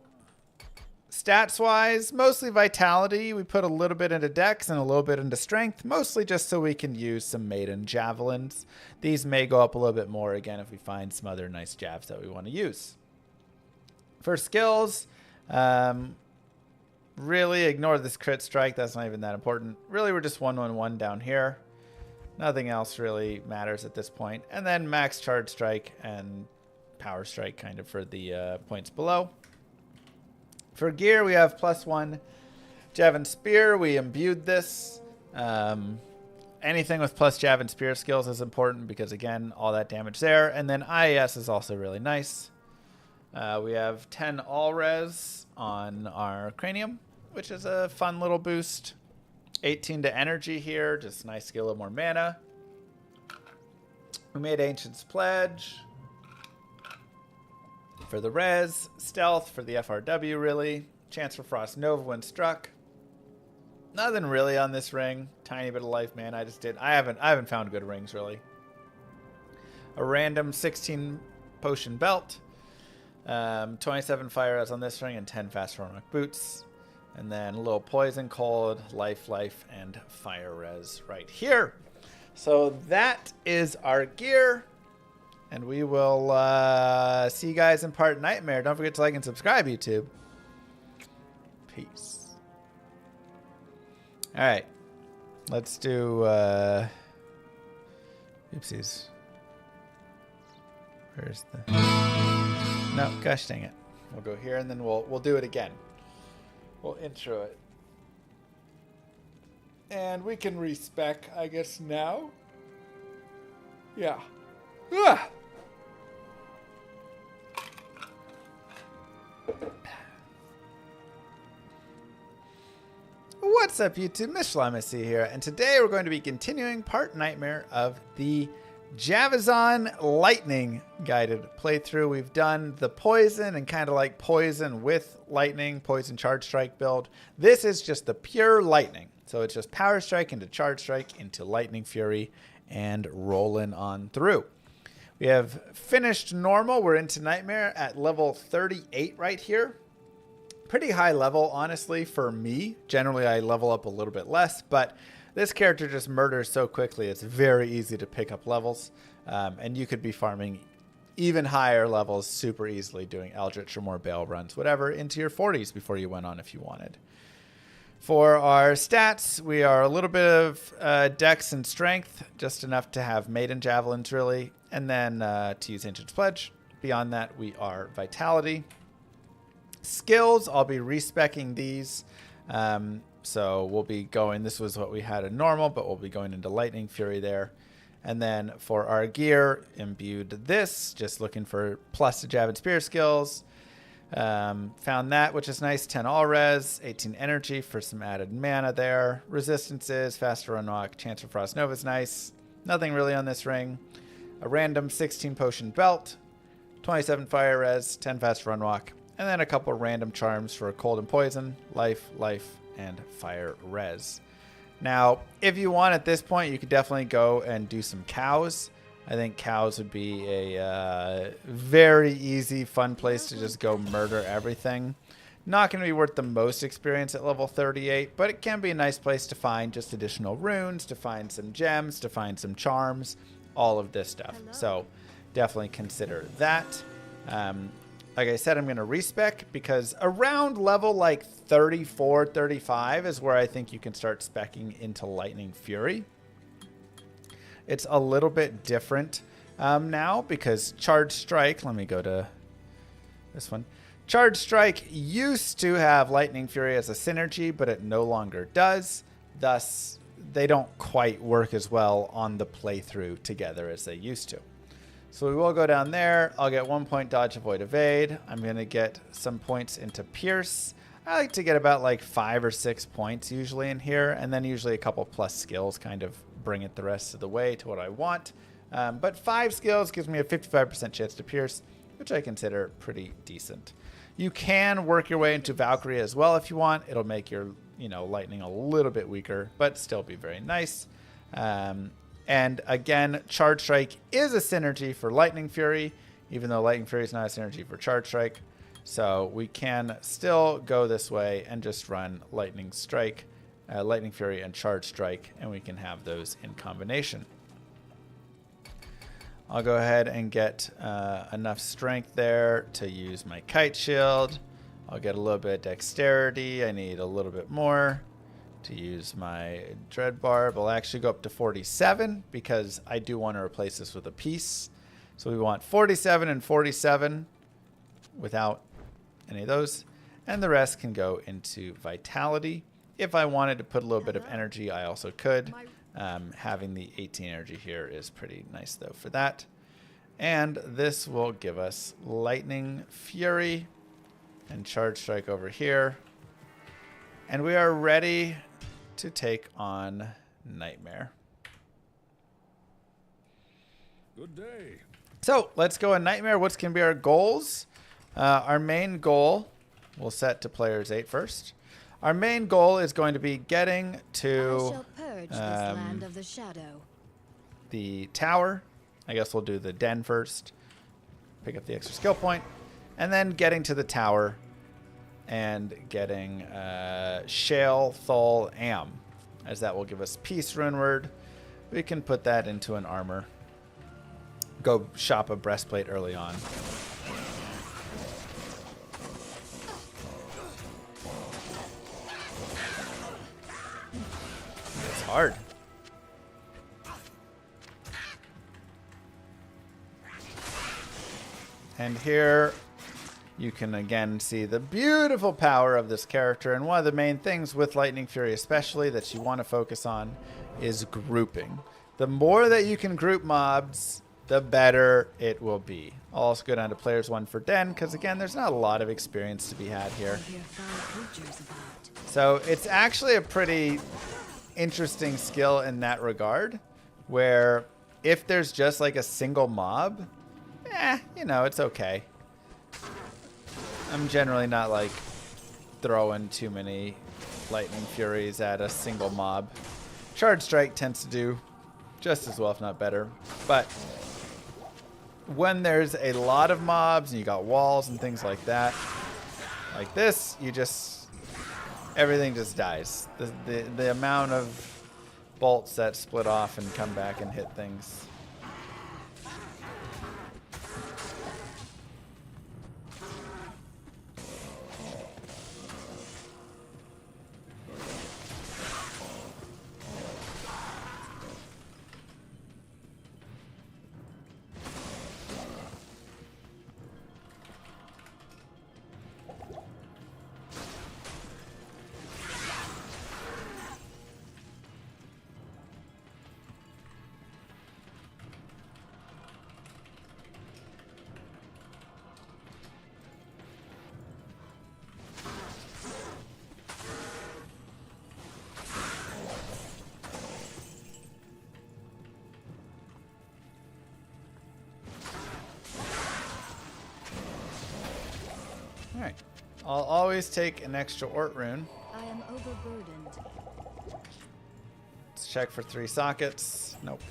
stats wise, mostly vitality. We put a little bit into dex and a little bit into strength, mostly just so we can use some maiden javelins. These may go up a little bit more again if we find some other nice jabs that we want to use. For skills, really ignore this crit strike. That's not even that important. Really, we're just 1-1-1 down here. Nothing else really matters at this point. And then max charge strike and power strike kind of for the points below. For gear, we have +1 Jav and Spear. We imbued this. Anything with plus Jav and Spear skills is important because, again, all that damage there. And then IAS is also really nice. We have 10 all res on our cranium, which is a fun little boost. 18 to energy here, just nice to get a little more mana. We made Ancient's Pledge for the res, stealth for the FRW really, chance for Frost Nova when struck. Nothing really on this ring, tiny bit of life man. I haven't found good rings really. A random 16 potion belt, 27 fire res on this ring, and 10 fast rock boots. And then a little poison, cold, life, and fire res right here. So that is our gear. And we will see you guys in part Nightmare. Don't forget to like and subscribe, YouTube. Peace. All right. Let's do... oopsies. Where's the... No, gosh dang it. We'll go here and then we'll do it again. We'll intro it. And we can respec, I guess, now. Yeah. Ah! What's up, YouTube? Mishlamacy here, and today we're going to be continuing part Nightmare of the Javazon Lightning guided playthrough. We've done the poison and kind of like poison with lightning, poison charge strike build. This is just the pure lightning. So it's just power strike into charge strike into lightning fury and rolling on through. We have finished normal. We're into Nightmare at level 38 right here. Pretty high level, honestly, for me. Generally, I level up a little bit less, but this character just murders so quickly, it's very easy to pick up levels. And you could be farming even higher levels super easily, doing Eldritch or more Bale runs, whatever, into your 40s before you went on if you wanted. For our stats, we are a little bit of dex and strength, just enough to have maiden javelins, really. And then to use Ancient's Pledge. Beyond that, we are vitality. Skills, I'll be respecking these. So we'll be going, this was what we had in normal, but we'll be going into Lightning Fury there. And then for our gear, imbued this, just looking for plus to Jab and Spear skills. Found that, which is nice, 10 all res, 18 energy for some added mana there. Resistances, faster run walk, chance for Frost Nova is nice. Nothing really on this ring. A random 16 potion belt, 27 fire res, 10 fast run walk, and then a couple random charms for cold and poison, life, and fire res. Now, if you want at this point, you could definitely go and do some cows. I think cows would be a very easy, fun place to just go murder everything. Not going to be worth the most experience at level 38, but it can be a nice place to find just additional runes, to find some gems, to find some charms, all of this stuff. So definitely consider that. Like I said, I'm going to respec because around level like 34, 35 is where I think you can start speccing into Lightning Fury. It's a little bit different now because Charge Strike, let me go to this one. Charge Strike used to have Lightning Fury as a synergy, but it no longer does. Thus, they don't quite work as well on the playthrough together as they used to. So we will go down there. I'll get 1 point dodge, avoid, evade. I'm going to get some points into pierce. I like to get about like 5 or 6 points usually in here. And then usually a couple plus skills kind of bring it the rest of the way to what I want. But 5 skills gives me a 55% chance to pierce, which I consider pretty decent. You can work your way into Valkyrie as well if you want. It'll make your lightning a little bit weaker, but still be very nice. And again, Charge Strike is a synergy for Lightning Fury, even though Lightning Fury is not a synergy for Charge Strike. So we can still go this way and just run Lightning Strike, Lightning Fury and Charge Strike, and we can have those in combination. I'll go ahead and get enough strength there to use my Kite Shield. I'll get a little bit of dexterity. I need a little bit more to use my Dread Barb. I'll actually go up to 47 because I do want to replace this with a piece. So we want 47 and 47 without any of those. And the rest can go into Vitality. If I wanted to put a little bit of energy, I also could. Having the 18 energy here is pretty nice though for that. And this will give us Lightning Fury and Charge Strike over here. And we are ready to take on Nightmare.
Good day.
So let's go on Nightmare. What's going to be our goals? Our main goal, we'll set to players 8 first. Our main goal is going to be getting to
I shall purge this land of the shadow.
The tower. I guess we'll do the den first. Pick up the extra skill point. And then getting to the tower and getting Shael, Thul, Am, as that will give us Peace Rune Word. We can put that into an armor. Go shop a breastplate early on. It's hard. And here you can again see the beautiful power of this character. And one of the main things with Lightning Fury especially that you want to focus on is grouping. The more that you can group mobs, the better it will be. I'll also go down to players 1 for Den because again there's not a lot of experience to be had here. So it's actually a pretty interesting skill in that regard, where if there's just like a single mob, you know, it's okay. I'm generally not like throwing too many Lightning Furies at a single mob. Charge Strike tends to do just as well, if not better. But when there's a lot of mobs and you got walls and things like that, like this, you just, everything just dies. The amount of bolts that split off and come back and hit things. Alright. I'll always take an extra Ort Rune.
I am overburdened.
Let's check for 3 sockets. Nope.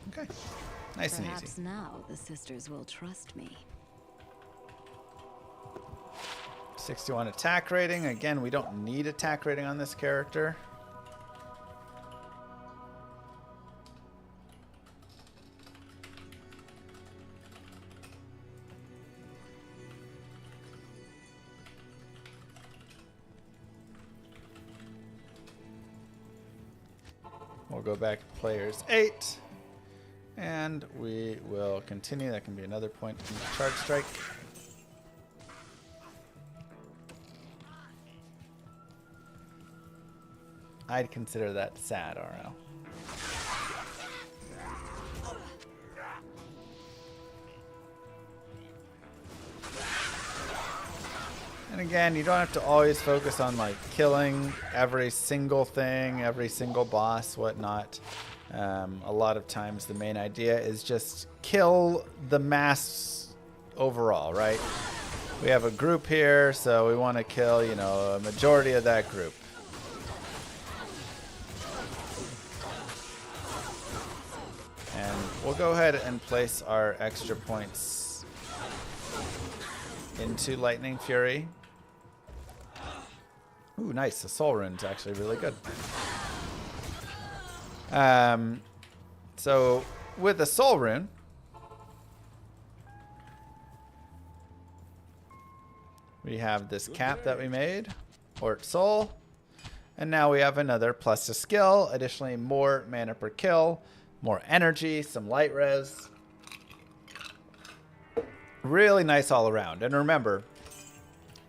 Okay. Nice and easy.
Perhaps now the sisters will trust me.
61 attack rating. Again, we don't need attack rating on this character. We'll go back to players 8. And we will continue. That can be another point in the Charge Strike. I'd consider that sad, RL. And again, you don't have to always focus on like killing every single thing, every single boss, whatnot. A lot of times the main idea is just kill the mass overall, right? We have a group here, so we want to kill, you know, a majority of that group. we'll go ahead and place our extra points into Lightning Fury. Ooh, nice. The Soul Rune's actually really good. So with the Soul Rune, we have this cap that we made, Ort Soul, and now we have another plus to skill. Additionally, more mana per kill, more energy, some light res. Really nice all around. And remember,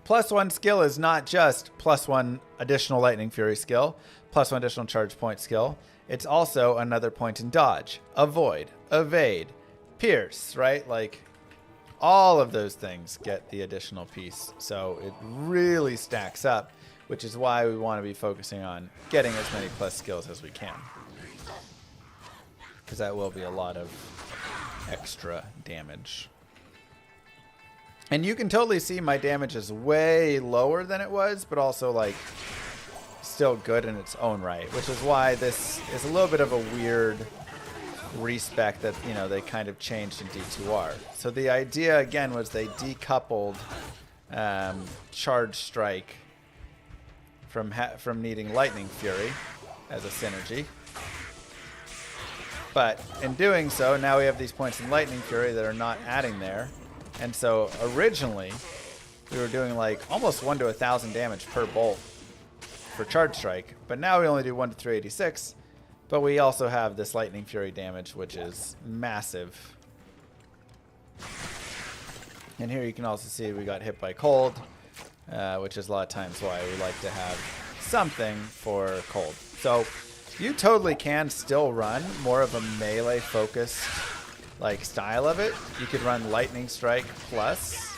+1 skill is not just +1 additional Lightning Fury skill, +1 additional charge point skill. It's also another point in dodge, avoid, evade, pierce, right? Like, all of those things get the additional piece. So it really stacks up, which is why we want to be focusing on getting as many plus skills as we can. Because that will be a lot of extra damage. And you can totally see my damage is way lower than it was, but also like still good in its own right, which is why this is a little bit of a weird respec that, you know, they kind of changed in D2R. So the idea again was they decoupled Charge Strike from needing Lightning Fury as a synergy. But in doing so, now we have these points in Lightning Fury that are not adding there. And so originally, we were doing like almost 1 to 1,000 damage per bolt for Charge Strike. But now we only do 1 to 386. But we also have this Lightning Fury damage, which is massive. And here you can also see we got hit by cold, which is a lot of times why we like to have something for cold. So you totally can still run more of a melee focused like style of it. You could run Lightning Strike plus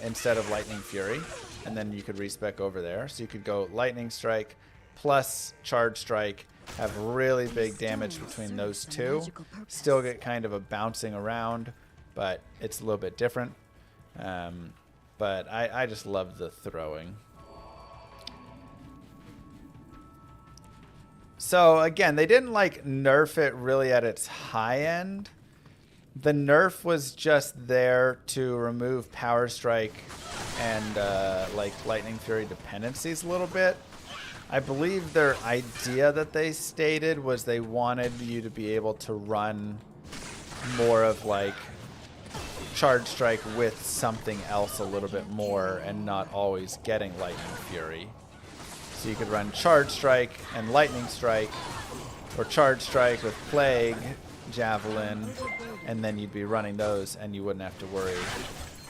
instead of Lightning Fury, and then you could respec over there. So you could go Lightning Strike plus Charge Strike, have really big damage between those two. Still get kind of a bouncing around, but it's a little bit different. But I just love the throwing. So again, they didn't like nerf it really at its high end. The nerf was just there to remove Power Strike and like Lightning Fury dependencies a little bit. I believe their idea that they stated was they wanted you to be able to run more of like Charge Strike with something else a little bit more and not always getting Lightning Fury. So you could run Charge Strike and Lightning Strike, or Charge Strike with Plague, Javelin, and then you'd be running those and you wouldn't have to worry.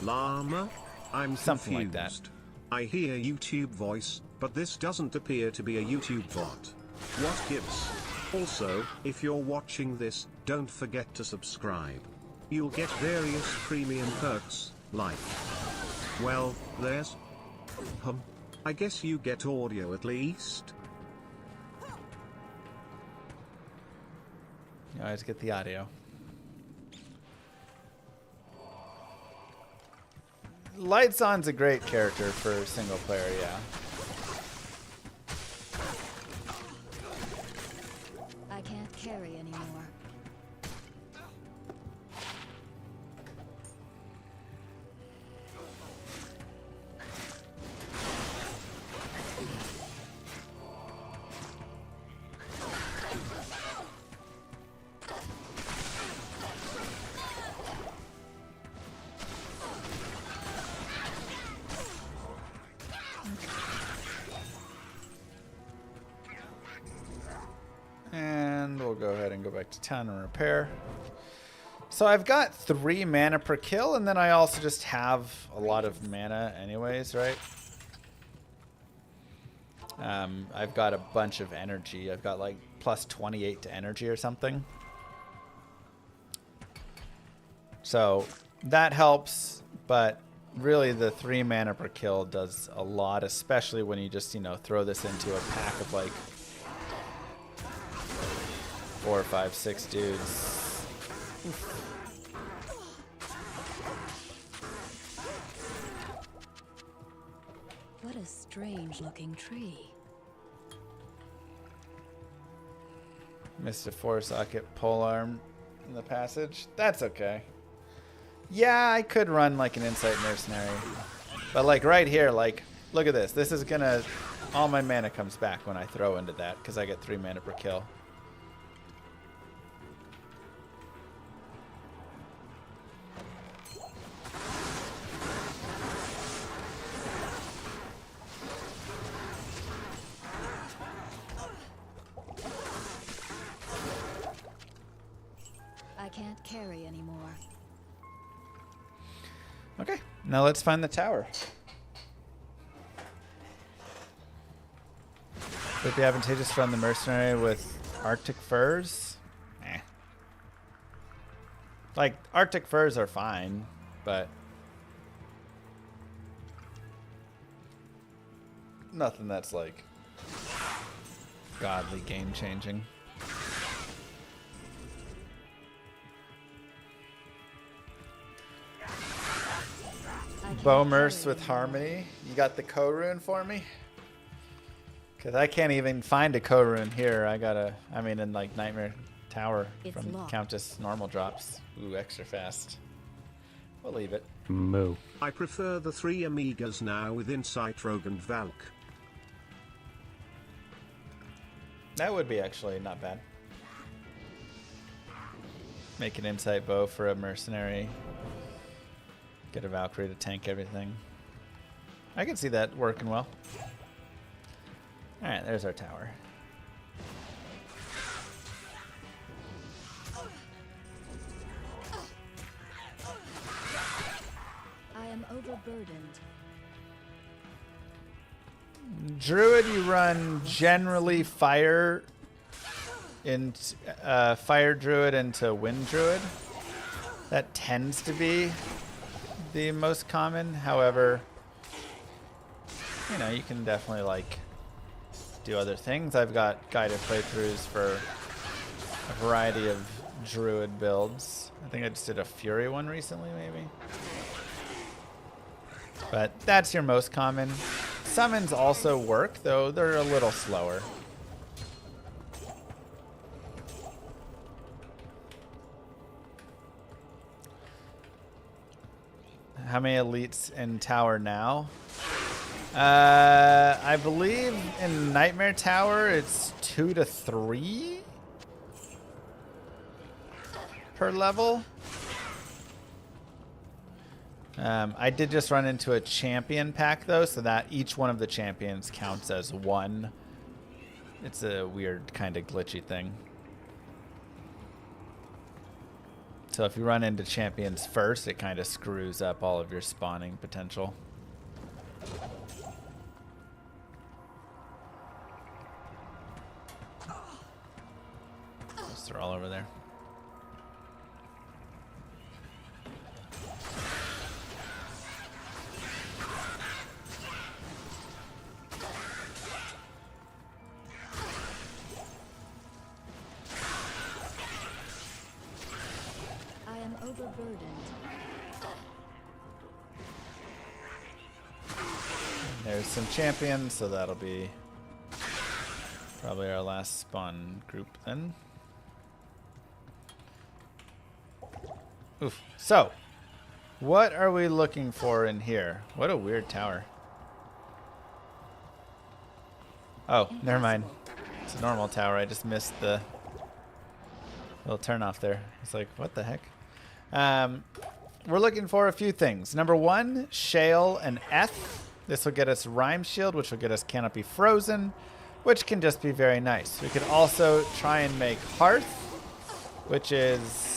Llama? I'm
something
confused.
like that.
I hear YouTube voice, but this doesn't appear to be a YouTube bot. What gives? Also, if you're watching this, don't forget to subscribe. You'll get various premium perks, like... well, there's... I guess you get audio at least?
You always get the audio. Lights On's a great character for single player, yeah.
I can't carry anymore.
And we'll go ahead and go back to town and repair. So I've got 3 mana per kill, and then I also just have a lot of mana anyways, right? I've got a bunch of energy. I've got like plus 28 to energy or something. So that helps, but really the 3 mana per kill does a lot, especially when you just, you know, throw this into a pack of like 4, 5, 6 dudes.
What a strange looking tree.
Missed a 4 socket polearm. in the passage. That's okay. Yeah, I could run like an Insight Mercenary. But like right here, like, look at this. This is gonna... All my mana comes back when I throw into that because I get 3 mana per kill.
I can't carry anymore.
Okay, now let's find the tower. Would it be advantageous to run the mercenary with Arctic furs? Eh. Like, Arctic furs are fine, but nothing that's like godly game changing. Bowmerce with Harmony. You got the co-rune for me? Because I can't even find a co-rune here. I mean, in like Nightmare Tower from Countess normal drops. Ooh, extra fast. We'll leave it.
Moo.
I prefer the 3 Amigas now with Insight, Rogue and Valk.
That would be actually not bad. Make an Insight bow for a mercenary. Get a Valkyrie to tank everything. I can see that working well. Alright, there's our tower.
I am overburdened.
Druid, you run generally fire druid into wind druid. That tends to be the most common. However, you know, you can definitely like do other things. I've got guided playthroughs for a variety of druid builds. I think I just did a fury one recently, maybe. But that's your most common. Summons also work, though they're a little slower. How many elites in tower now? I believe in Nightmare Tower it's 2 to 3 per level. I did just run into a champion pack though, so that each one of the champions counts as 1. It's a weird kind of glitchy thing. So if you run into champions first, it kind of screws up all of your spawning potential. They're all over there.
I am overburdened.
There's some champions, so that'll be probably our last spawn group then. Oof. So, what are we looking for in here? What a weird tower. Oh, never mind. It's a normal tower. I just missed the little turn off there. It's like, what the heck? We're looking for a few things. Number 1, Shael and Eth. This will get us Rhyme Shield, which will get us Canopy Frozen, which can just be very nice. We could also try and make Hearth, which is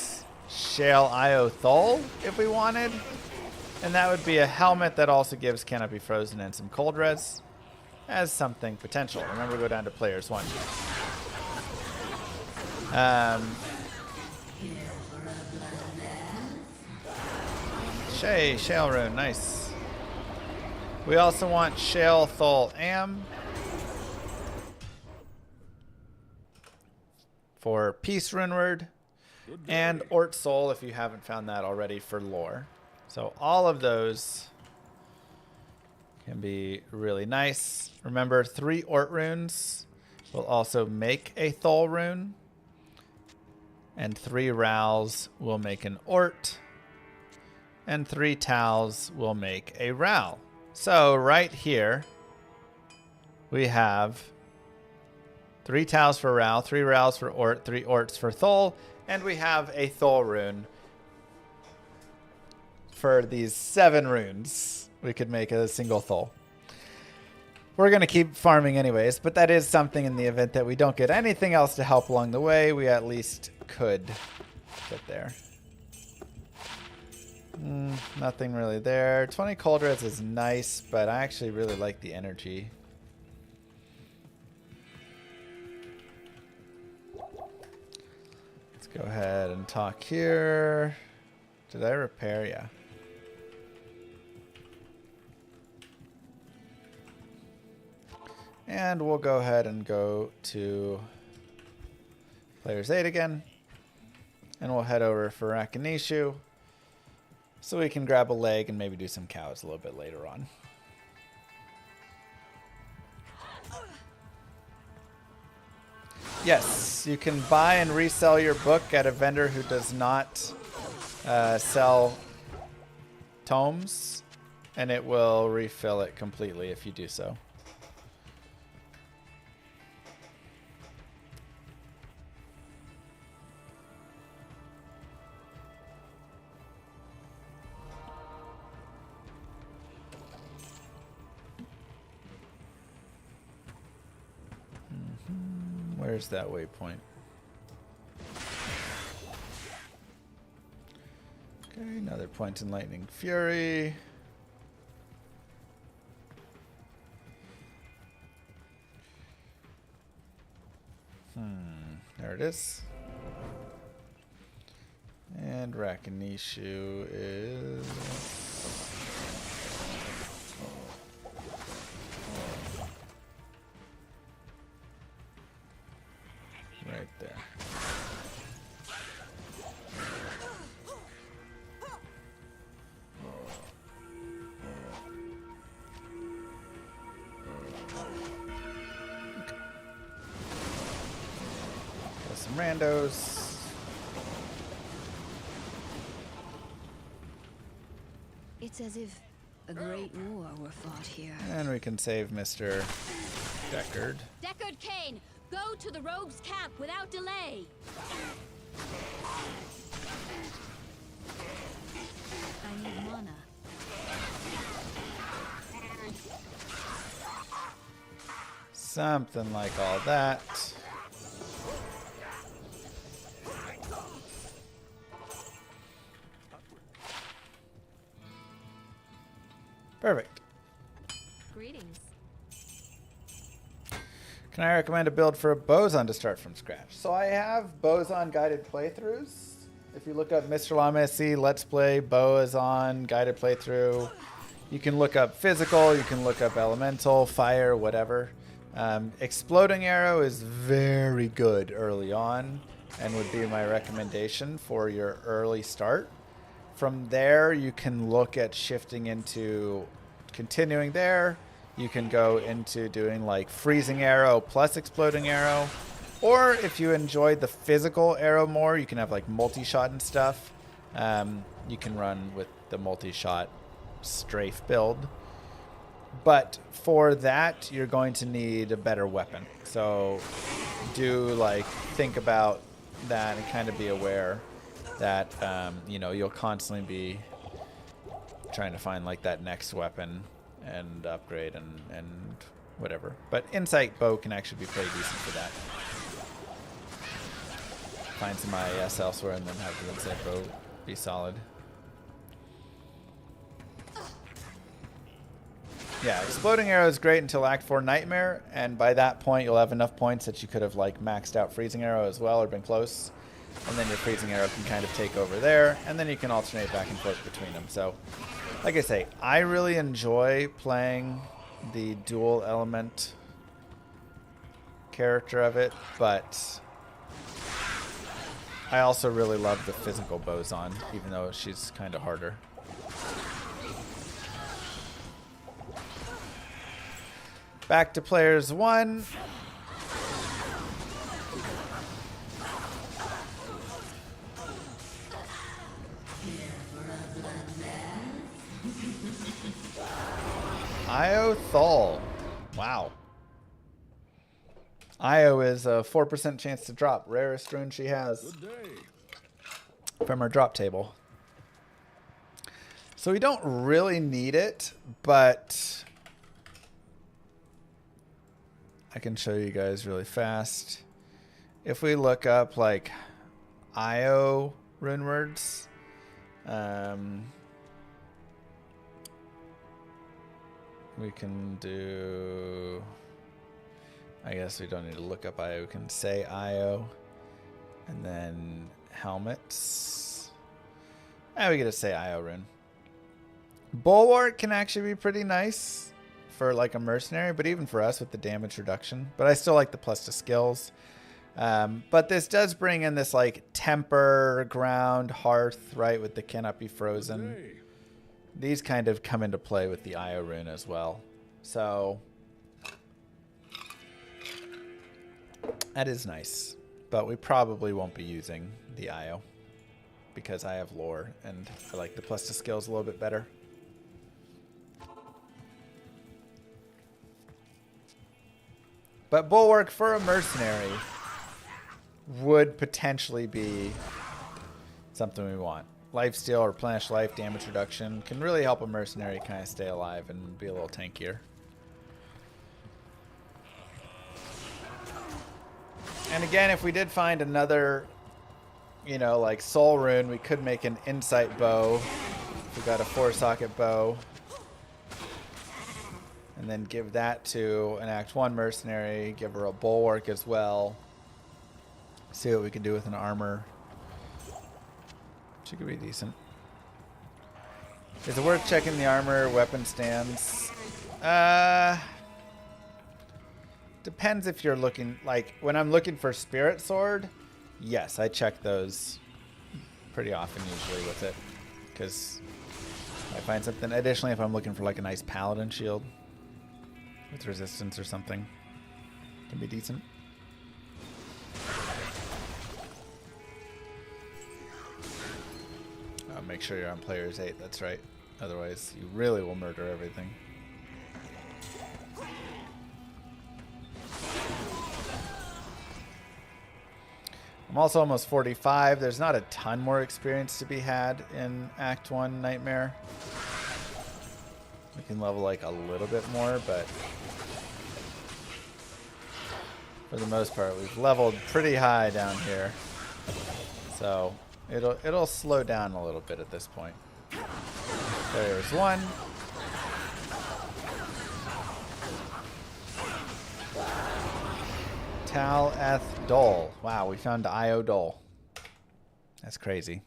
Shael IO Thul if we wanted. And that would be a helmet that also gives Canopy Frozen and some cold res as something potential. Remember, go down to players 1. Shael rune, nice. We also want Shael Thul Am for Peace Rune Word. And Ort Soul, if you haven't found that already, for lore. So all of those can be really nice. Remember, 3 Ort runes will also make a Thul rune. and 3 Rals will make an Ort, and 3 Tals will make a Ral. So right here, we have 3 Tals for Ral, 3 Rals for Ort, 3 Orts for Thul, and we have a Thul rune for these 7 runes. We could make a single Thul. We're going to keep farming anyways, but that is something in the event that we don't get anything else to help along the way, we at least could get there. Nothing really there. 20 cold res is nice, but I actually really like the energy. Let's go ahead and talk here. Did I repair? Yeah. And we'll go ahead and go to Player's 8 again. And we'll head over for Rakinishu, so we can grab a leg and maybe do some cows a little bit later on. Yes, you can buy and resell your book at a vendor who does not sell tomes, and it will refill it completely if you do so. Where's that waypoint? Okay, another point in Lightning Fury. There it is. And Rakinishu is... right there. Got some randos.
It's as if a great war were fought here.
And we can save Mr. Deckard.
Deckard Cain, go to the rogues' camp without delay. I need mana.
Something like all that. Perfect.
Greetings.
Can I recommend a build for a boson to start from scratch? So I have boson guided playthroughs. If you look up Mr. Llama SC Let's Play boson guided playthrough, you can look up physical, you can look up elemental, fire, whatever. Exploding arrow is very good early on and would be my recommendation for your early start. From there, you can look at shifting into continuing there. You can go into doing like freezing arrow plus exploding arrow. Or if you enjoy the physical arrow more, you can have like multi-shot and stuff. You can run with the multi-shot strafe build. But for that, you're going to need a better weapon. So do like think about that and kind of be aware that you know, you'll constantly be trying to find like that next weapon and upgrade and whatever. But Insight Bow can actually be pretty decent for that. Find some IAS elsewhere and then have the Insight Bow be solid. Yeah, Exploding Arrow is great until Act 4 Nightmare, and by that point you'll have enough points that you could have like maxed out Freezing Arrow as well or been close. And then your Freezing Arrow can kind of take over there, and then you can alternate back and forth between them. So, like I say, I really enjoy playing the dual element character of it, but I also really love the physical boson, even though she's kind of harder. Back to players 1. Io Thul. Wow. Io is a 4% chance to drop. Rarest rune she has from her drop table. So we don't really need it, but I can show you guys really fast. If we look up like Io rune words, we can do, I guess we don't need to look up Io. We can say Io and then helmets. And we get to say Io rune. Bulwark can actually be pretty nice for like a mercenary, but even for us with the damage reduction. But I still like the plus to skills. But this does bring in this like temper, ground, hearth, right, with the cannot be frozen. These kind of come into play with the Io rune as well. So that is nice. But we probably won't be using the Io because I have lore and I like the plus to skills a little bit better. But Bulwark for a mercenary would potentially be something we want. Lifesteal or replenish life, damage reduction can really help a mercenary kind of stay alive and be a little tankier. And again, if we did find another, you know, like soul rune, we could make an insight bow. If we got a 4-socket bow. And then give that to an Act 1 mercenary. Give her a bulwark as well. See what we can do with an armor. She could be decent. Is it worth checking the armor, weapon stands? Depends if you're looking, like, when I'm looking for Spirit Sword, yes, I check those pretty often usually with it. Because I find something. Additionally, if I'm looking for like a nice paladin shield with resistance or something, can be decent. Make sure you're on players 8, that's right. Otherwise, you really will murder everything. I'm also almost 45. There's not a ton more experience to be had in Act 1 Nightmare. We can level like a little bit more, but for the most part, we've leveled pretty high down here. So it'll slow down a little bit at this point. There's one. Tal Eth Dol. Wow, we found Io Dol. That's crazy.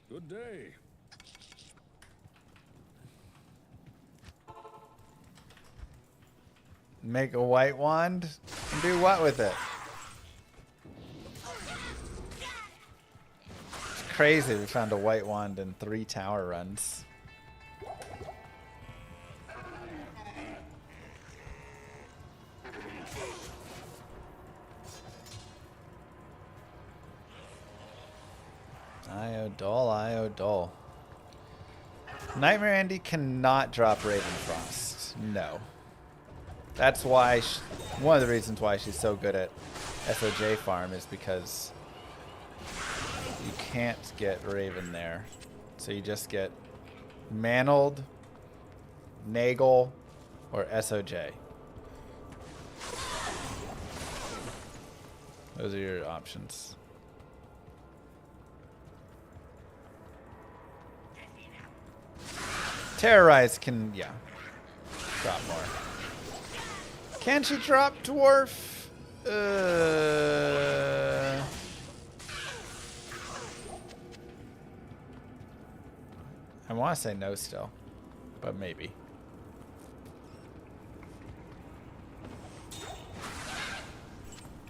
Good day.
Make a white wand and do what with it? It's crazy we found a white wand in 3 tower runs. Io Dol, Io Dol. Nightmare Andy cannot drop Ravenfrost. No. That's why, one of the reasons why she's so good at SOJ farm is because you can't get Raven there. So you just get Mantled, Nagel, or SOJ. Those are your options. Terrorize can, yeah, drop more. Can she drop Dwarf? I want to say no still, but maybe.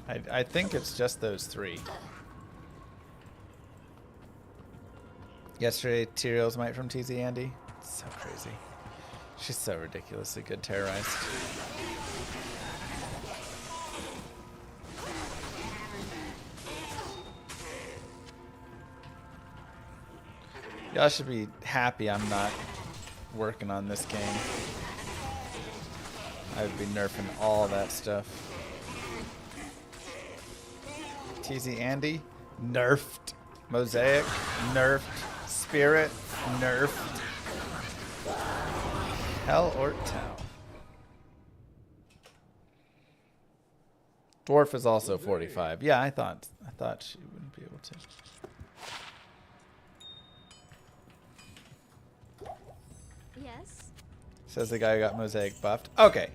I think it's just those 3. Yesterday, Tyrael's Might from TZ Andy. It's so crazy. She's so ridiculously good terrorized. Y'all should be happy I'm not working on this game. I'd be nerfing all that stuff. TZ Andy, nerfed. Mosaic, nerfed. Spirit, nerfed. Hell or Tau. Dwarf is also 45. Yeah, I thought she wouldn't be able to.
Yes.
Says the guy who got Mosaic buffed. Okay.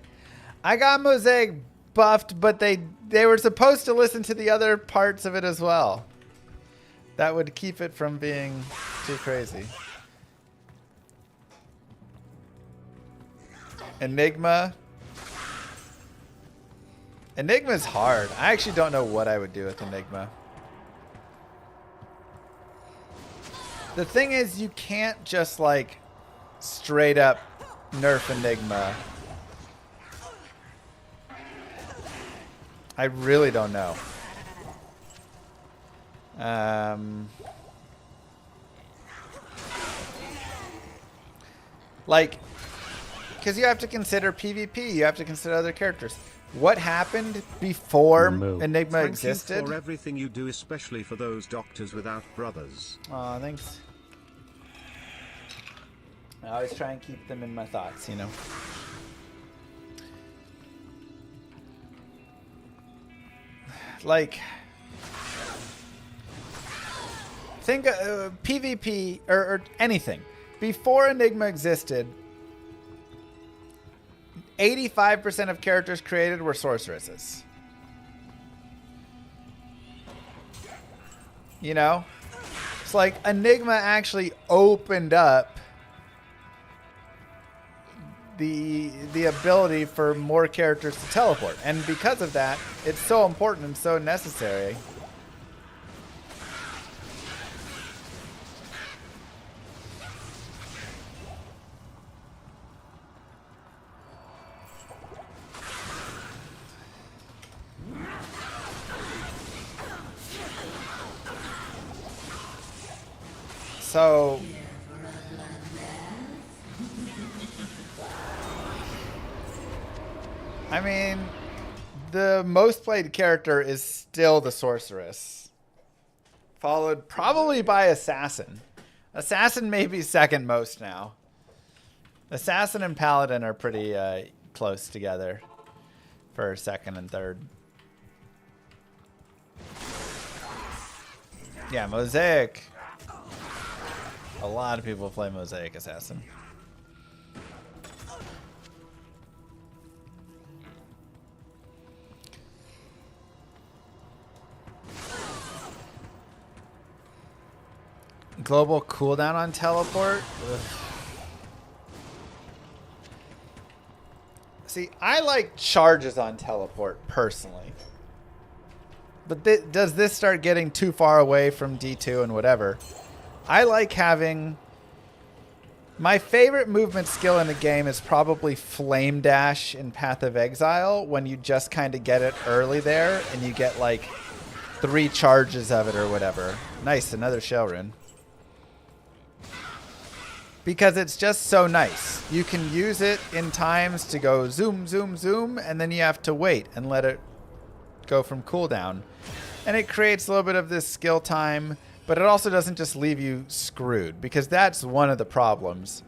I got Mosaic buffed, but they were supposed to listen to the other parts of it as well. That would keep it from being too crazy. Enigma. Enigma's hard. I actually don't know what I would do with Enigma. The thing is, you can't just like straight up nerf Enigma. I really don't know. Like, because you have to consider PvP, you have to consider other characters. What happened before Enigma existed?
Thank you for everything you do, especially for those doctors without brothers.
Aw, thanks. I always try and keep them in my thoughts, you know. Like, think PvP or anything. Before Enigma existed, 85% of characters created were sorceresses. You know? It's like Enigma actually opened up the ability for more characters to teleport. And because of that, it's so important and so necessary. So I mean, the most played character is still the sorceress, followed probably by assassin. Assassin may be second most now. Assassin and paladin are pretty close together for second and third. Yeah, Mosaic. A lot of people play Mosaic Assassin. Global cooldown on teleport? Ugh. See, I like charges on teleport, personally. But does this start getting too far away from D2 and whatever? I like having... My favorite movement skill in the game is probably Flame Dash in Path of Exile, when you just kind of get it early there, and you get like 3 charges of it or whatever. Nice, another Shael rune. Because it's just so nice. You can use it in times to go zoom, zoom, zoom, and then you have to wait and let it go from cooldown. And it creates a little bit of this skill time, but it also doesn't just leave you screwed, because that's one of the problems.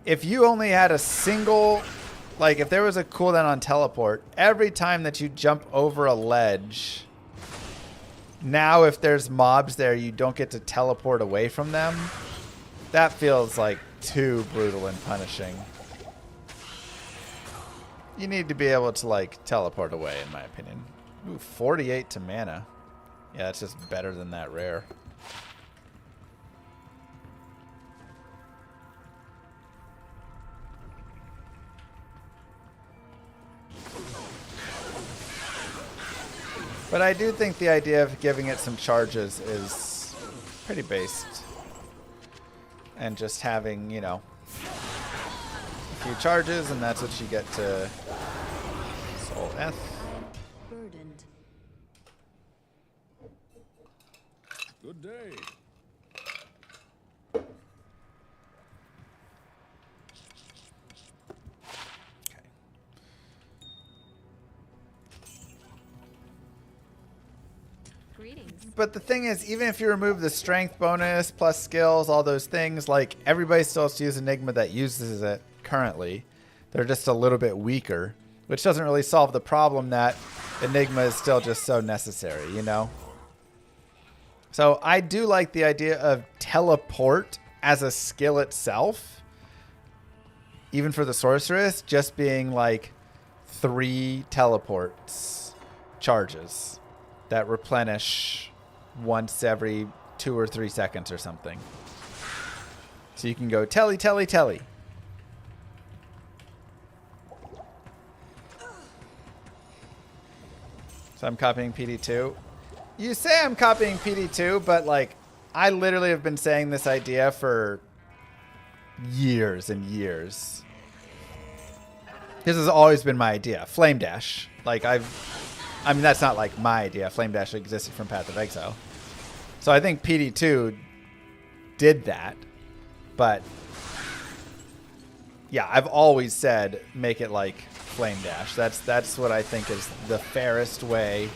If you only had a single, like if there was a cooldown on teleport, every time that you jump over a ledge, now if there's mobs there, you don't get to teleport away from them. That feels like too brutal and punishing. You need to be able to like teleport away, in my opinion. Ooh, 48 to mana. Yeah, it's just better than that rare. But I do think the idea of giving it some charges is pretty based. And just having, you know, a few charges, and that's what you get to Soul F.
Burdened.
Good day.
Okay. But the thing is, even if you remove the strength bonus plus skills, all those things, like everybody still has to use Enigma that uses it currently. They're just a little bit weaker, which doesn't really solve the problem that Enigma is still just so necessary, you know? So I do like the idea of teleport as a skill itself, even for the sorceress, just being like 3 teleports charges that replenish once every 2 or 3 seconds or something. So you can go telly, telly, telly. So I'm copying PD2. You say I'm copying PD2, but like I literally have been saying this idea for years and years. This has always been my idea. Flame Dash. Like I mean, that's not like my idea. Flame Dash existed from Path of Exile. So I think PD2 did that. But yeah, I've always said make it like Flame Dash. That's what I think is the fairest way.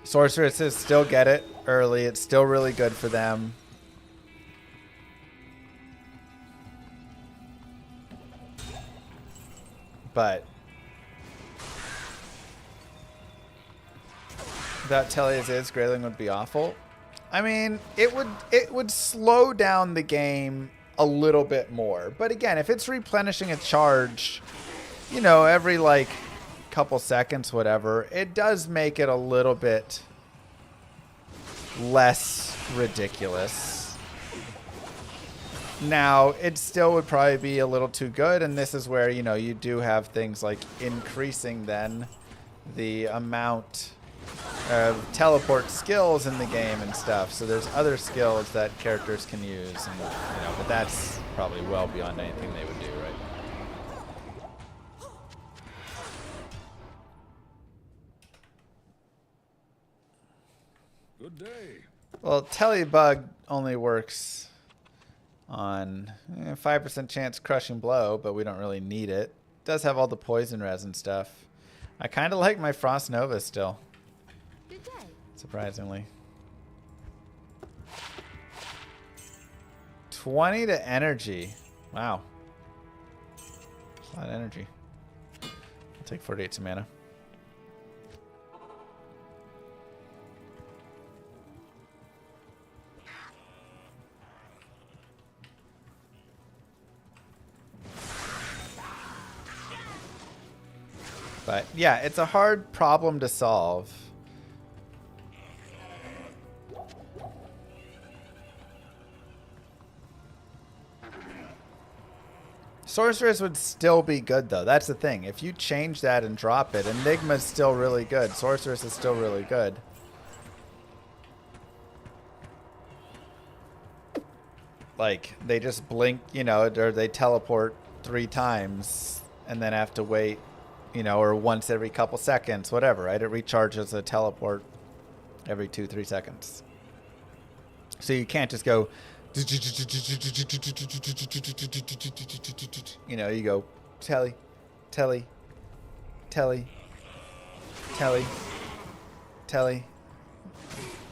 Sorceresses still get it early. It's still really good for them. But without Telly as is, Grayling would be awful. I mean, it would slow down the game a little bit more. But again, if it's replenishing a charge, you know, every like couple seconds, whatever, it does make it a little bit less ridiculous. Now, it still would probably be a little too good, and this is where, you know, you do have things like increasing then the amount of teleport skills in the game and stuff. So there's other skills that characters can use, and, you know, but that's probably well beyond anything they would do, right?
Good day.
Well, Telebug only works on 5% chance crushing blow, but we don't really need it. It does have all the poison res and stuff. I kind of like my Frost Nova still.
Good day.
Surprisingly. 20 to energy. Wow. That's a lot of energy. I'll take 48 to mana. But yeah, it's a hard problem to solve. Sorceress would still be good though. That's the thing. If you change that and drop it, Enigma's still really good. Sorceress is still really good. Like, they just blink, you know, or they teleport 3 times and then have to wait, you know, or once every couple seconds, whatever, right? It recharges a teleport every 2-3 seconds. So you can't just go, you know, you go telly, telly, telly, telly, telly,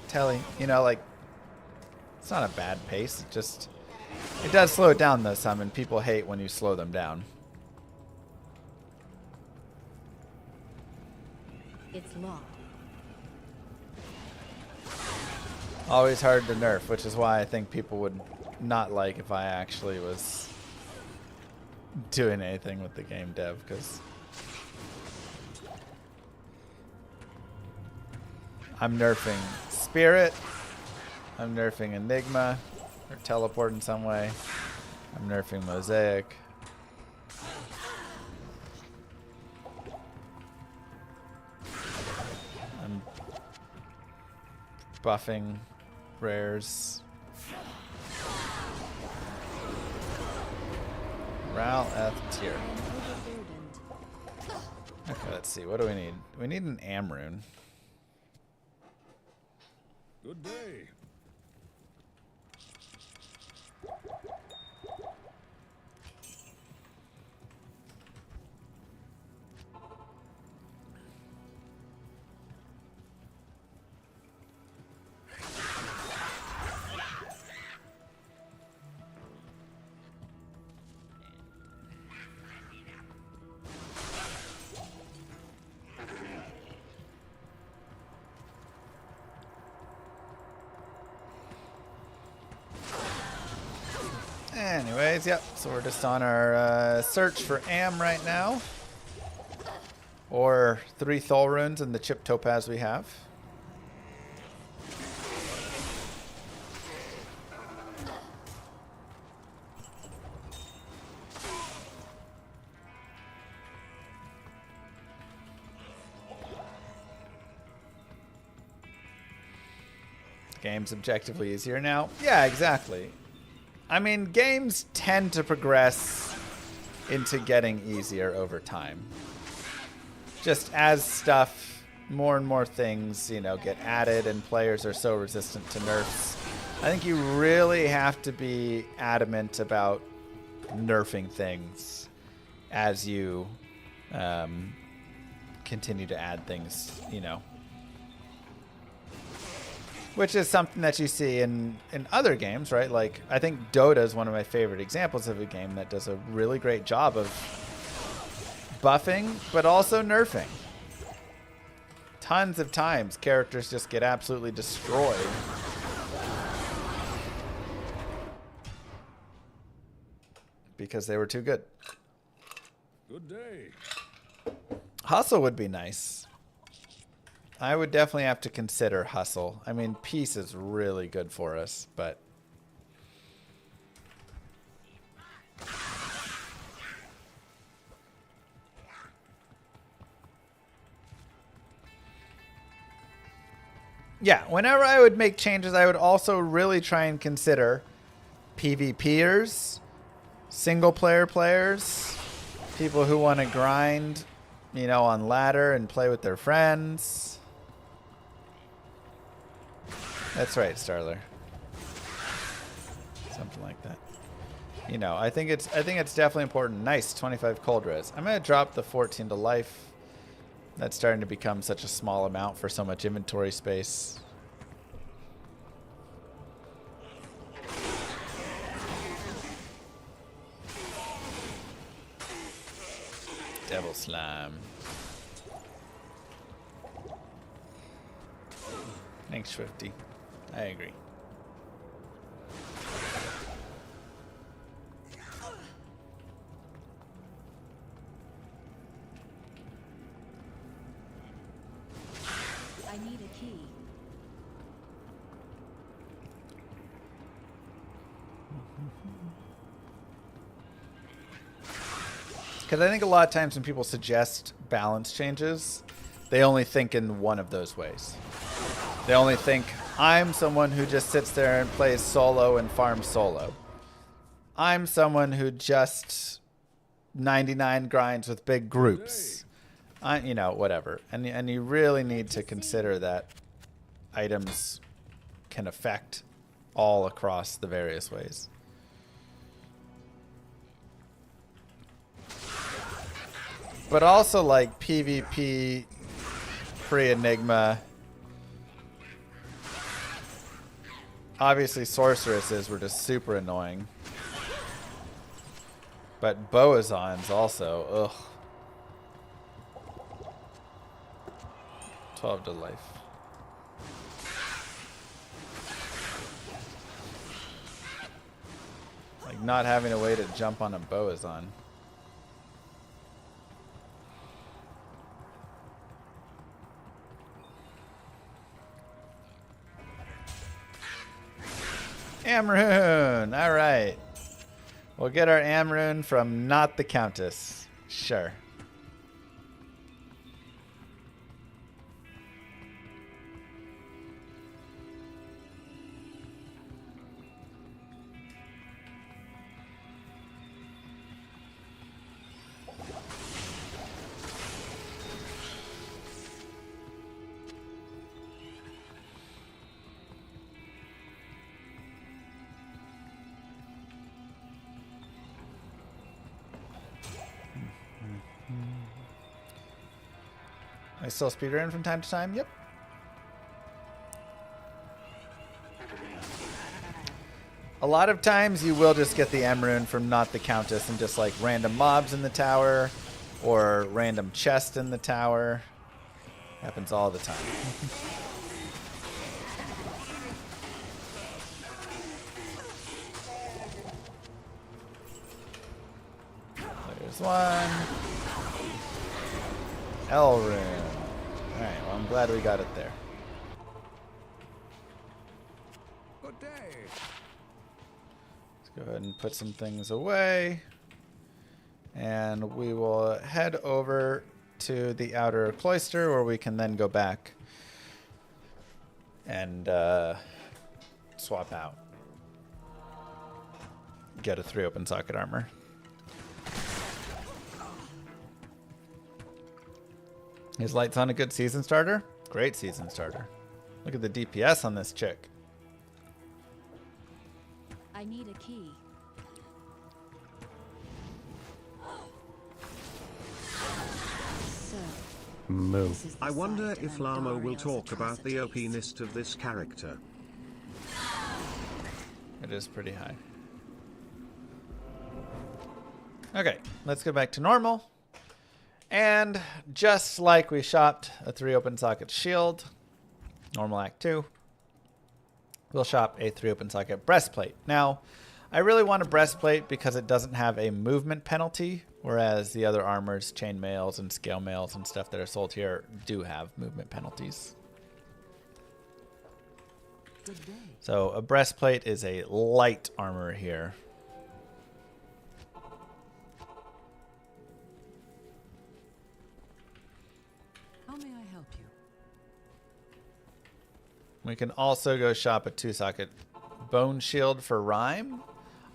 telly, you know, like, it's not a bad pace. It just, it does slow it down though some, and people hate when you slow them down.
It's locked.
Always hard to nerf, which is why I think people would not like if I actually was doing anything with the game dev, because I'm nerfing Spirit, I'm nerfing Enigma, or Teleport in some way, I'm nerfing Mosaic. I'm buffing rares. Ral F tier. Okay, let's see. What do we need? We need an Amrune.
Good day.
Anyways, yep. So we're just on our search for Am right now. Or 3 Thul runes and the chip topaz we have. Game's objectively easier now. Yeah, exactly. I mean, games tend to progress into getting easier over time. Just as stuff, more and more things, you know, get added and players are so resistant to nerfs. I think you really have to be adamant about nerfing things as you continue to add things, you know. Which is something that you see in other games, right? Like, I think Dota is one of my favorite examples of a game that does a really great job of buffing, but also nerfing. Tons of times, characters just get absolutely destroyed. Because they were too good.
Good day.
Hustle would be nice. I would definitely have to consider hustle. I mean, peace is really good for us, but... yeah, whenever I would make changes, I would also really try and consider PvPers, single-player players, people who want to grind, you know, on ladder and play with their friends. That's right, Starler. Something like that. You know, I think it's definitely important. Nice, 25 cold res. I'm gonna drop the 14 to life. That's starting to become such a small amount for so much inventory space. Devil slime. Thanks, Swifty. I agree.
I need a key.
Because I think a lot of times when people suggest balance changes, they only think in one of those ways. They only think, I'm someone who just sits there and plays solo and farms solo. I'm someone who just 99 grinds with big groups. You know, whatever. And you really need to consider that items can affect all across the various ways. But also like PvP, pre-Enigma. Obviously sorceresses were just super annoying. But Boazons also, ugh. 12 to life. Like not having a way to jump on a Boazon. Amrune! Alright. We'll get our Amrune from not the Countess. Sure. I still speedrun from time to time? Yep. A lot of times you will just get the Amrune from not the Countess and just like random mobs in the tower or random chest in the tower. Happens all the time. There's one. L rune. Alright, well, I'm glad we got it there.
Good day.
Let's go ahead and put some things away. And we will head over to the outer cloister where we can then go back and swap out. Get a 3 open socket armor. Is Lights on a good season starter? Great season starter. Look at the DPS on this chick.
I need a key. So,
Moo.
this is the
I wonder
site of
if Lamo will
Andariel's
talk about the
atrocities.
OP-ness of this character.
It is pretty high. Okay, let's go back to normal. And just like we shopped a 3 open socket shield, normal act 2, we'll shop a 3 open socket breastplate. Now, I really want a breastplate because it doesn't have a movement penalty, whereas the other armors, chainmails and scale mails and stuff that are sold here do have movement penalties. So a breastplate is a light armor here.
How may I help you?
We can also go shop a 2-socket bone shield for Rhyme.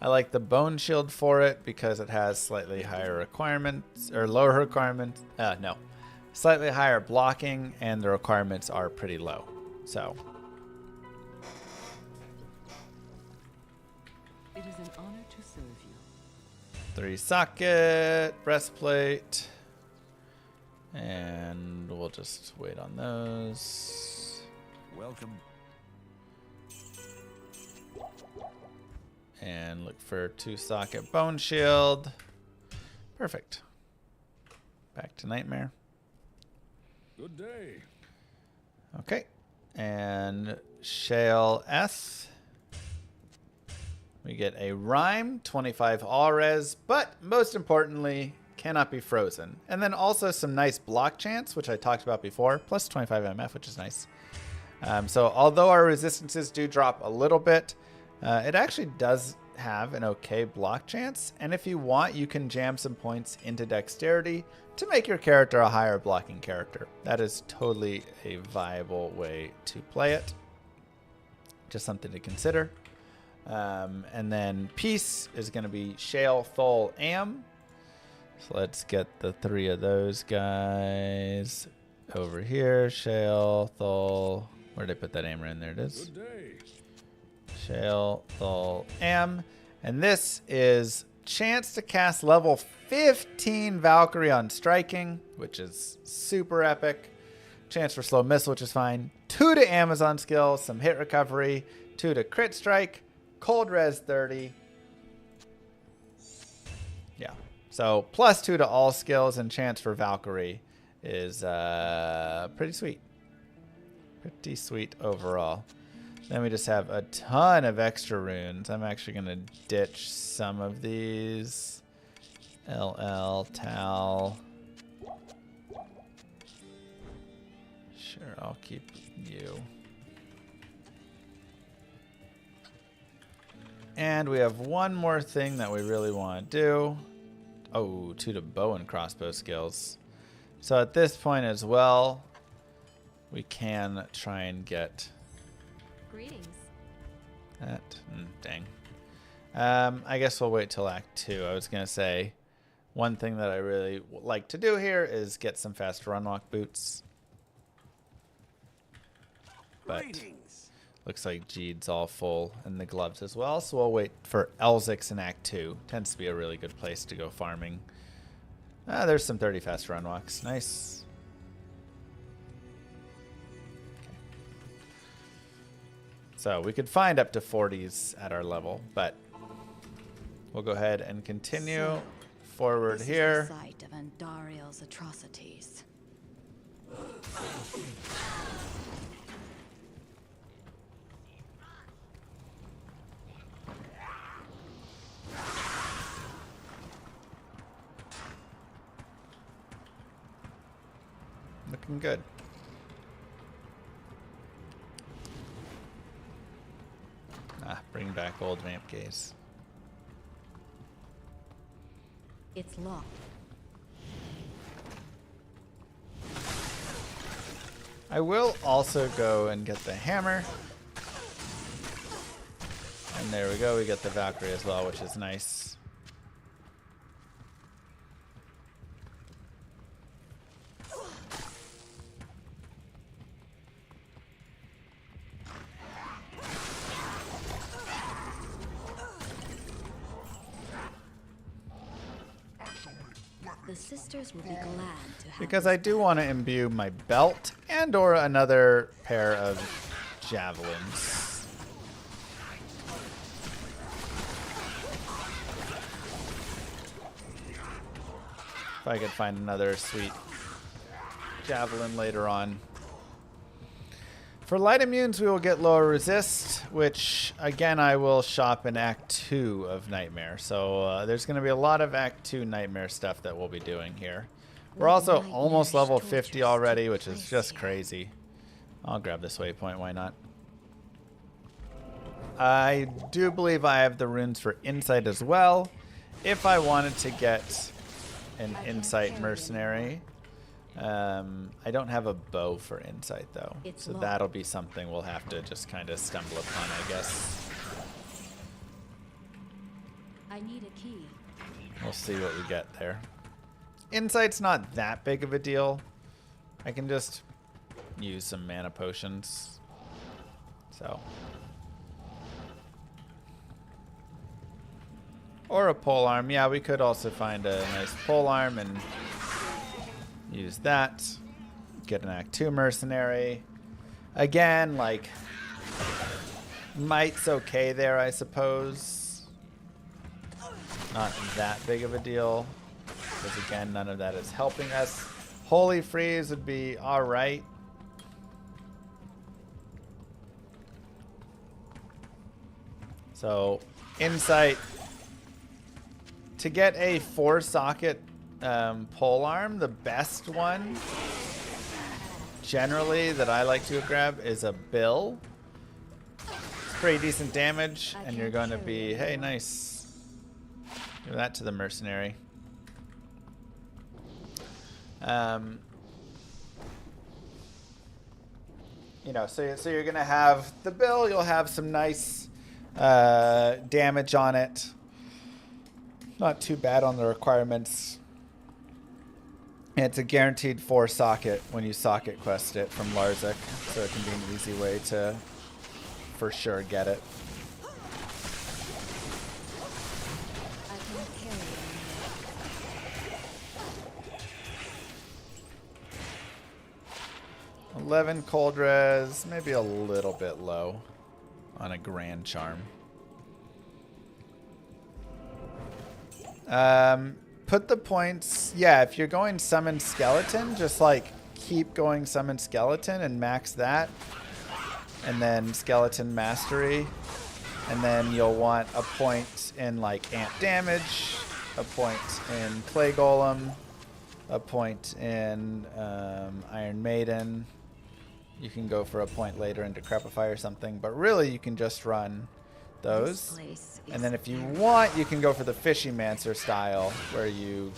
I like the bone shield for it because it has slightly higher requirements, or lower requirements. No, slightly higher blocking, and the requirements are pretty low. So,
It is an honor to serve you.
3-socket breastplate, and we'll just wait on those.
Welcome.
And look for 2-socket bone shield. Perfect. Back to Nightmare.
Good day.
Okay. And Shael S. We get a Rhyme, 25 all res, but most importantly, cannot be frozen. And then also some nice block chance, which I talked about before, plus 25 MF, which is nice. So although our resistances do drop a little bit, it actually does have an okay block chance. And if you want, you can jam some points into dexterity to make your character a higher blocking character. That is totally a viable way to play it. Just something to consider. And then Peace is going to be Shael, Thul, Am. So let's get the 3 of those guys over here. Shael, Thul. Where did I put that Am in? There it is.
Good day.
Shael, Thul, Am. And this is chance to cast level 15 Valkyrie on striking, which is super epic. Chance for slow missile, which is fine. 2 to Amazon skill, some hit recovery. 2 to crit strike. Cold res 30. Yeah. So plus 2 to all skills and chance for Valkyrie is pretty sweet. Pretty sweet overall. Then we just have a ton of extra runes. I'm actually going to ditch some of these. LL, Tal. Sure, I'll keep you. And we have one more thing that we really want to do. Oh, 2 to bow and crossbow skills. So at this point as well, we can try and get
Greetings.
that. Dang. I guess we'll wait till Act 2. I was going to say, one thing that I really like to do here is get some fast run walk boots. But looks like Jeed's all full and the gloves as well. So we'll wait for Elzix in Act 2. Tends to be a really good place to go farming. There's some 30 fast run walks. Nice. Okay. So we could find up to 40s at our level, but we'll go ahead and continue forward
This
here.
is the site of Andariel's atrocities.
looking good. Bring back old vamp gaze.
It's locked.
I will also go and get the hammer. And there we go, we get the Valkyrie as well, which is nice.
The sisters will be glad to have
Because I do want to imbue my belt and or another pair of javelins. If I could find another sweet javelin later on. For light immunes, we will get lower resist, which, again, I will shop in Act 2 of Nightmare. So there's going to be a lot of Act 2 Nightmare stuff that we'll be doing here. We're also almost level 50 already, which is just crazy. I'll grab this waypoint, why not? I do believe I have the runes for Insight as well. If I wanted to get an Insight Mercenary... I don't have a bow for Insight though, so that'll be something we'll have to just kind of stumble upon, I guess.
I need a key.
We'll see what we get there. Insight's not that big of a deal. I can just use some mana potions. So. Or a polearm. Yeah, we could also find a nice polearm and use that. Get an Act 2 mercenary. Again, like, might's okay there, I suppose. Not that big of a deal. Because again, none of that is helping us. Holy Freeze would be alright. So, Insight. To get a 4-socket polearm, the best one generally that I like to grab is a bill. It's pretty decent damage, and you're going to be, hey, nice. Give that to the mercenary. You know, so you're going to have the bill, you'll have some nice damage on it. Not too bad on the requirements. And it's a guaranteed 4-socket when you socket quest it from Larzik, so it can be an easy way to for sure get it.
I can carry it.
11 cold res, maybe a little bit low on a grand charm. Put the points, yeah, if you're going summon skeleton, just like keep going summon skeleton and max that. And then skeleton mastery. And then you'll want a point in like amp damage, a point in clay golem, a point in Iron Maiden. You can go for a point later in Decrepify or something, but really you can just run those. And then if you want, you can go for the Fishy Mancer style, where you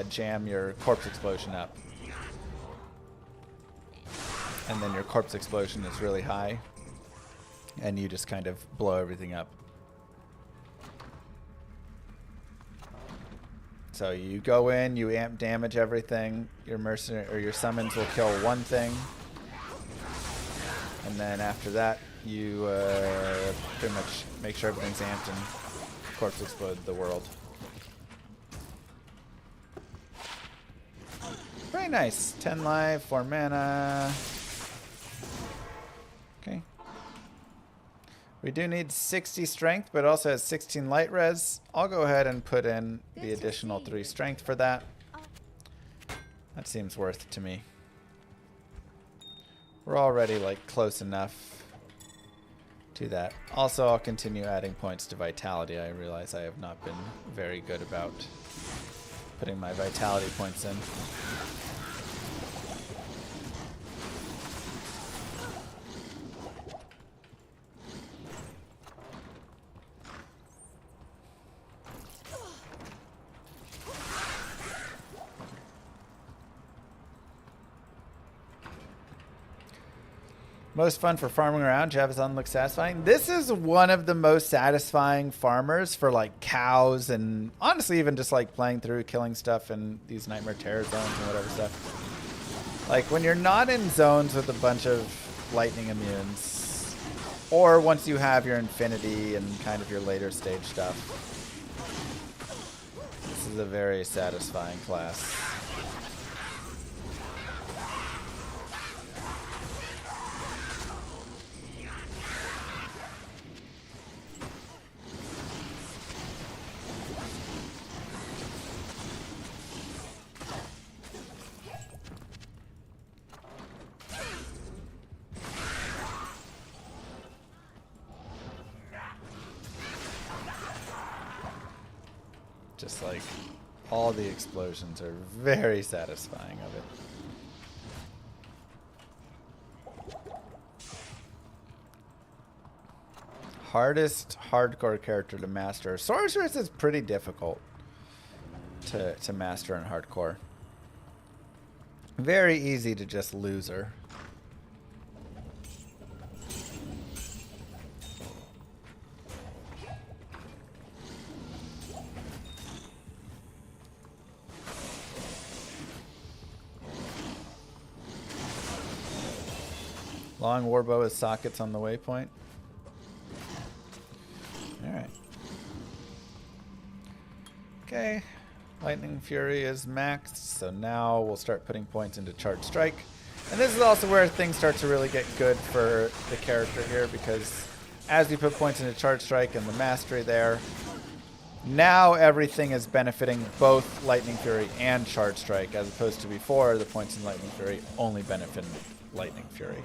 jam your Corpse Explosion up. And then your Corpse Explosion is really high, and you just kind of blow everything up. So you go in, you amp damage everything, your mercenary or your summons will kill one thing, and then after that, you pretty much make sure everything's amped and corpse explode the world. Very nice. 10 life, 4 mana. Okay. We do need 60 strength, but it also has 16 light res. I'll go ahead and put in the additional 3 strength for that. That seems worth it to me. We're already like close enough to that. Also, I'll continue adding points to vitality. I realize I have not been very good about putting my vitality points in. Most fun for farming around. Javazon looks satisfying. This is one of the most satisfying farmers for like cows and honestly even just like playing through killing stuff in these Nightmare Terror zones and whatever stuff. Like when you're not in zones with a bunch of lightning immunes, or once you have your infinity and kind of your later stage stuff. This is a very satisfying class. Just like all the explosions are very satisfying of it. Hardest hardcore character to master. Sorceress is pretty difficult to master in hardcore. Very easy to just lose her. Long warbow with sockets on the waypoint. Alright. Okay. Lightning Fury is maxed, so now we'll start putting points into Charge Strike. And this is also where things start to really get good for the character here, because as you put points into Charge Strike and the mastery there, now everything is benefiting both Lightning Fury and Charge Strike, as opposed to before the points in Lightning Fury only benefited Lightning Fury.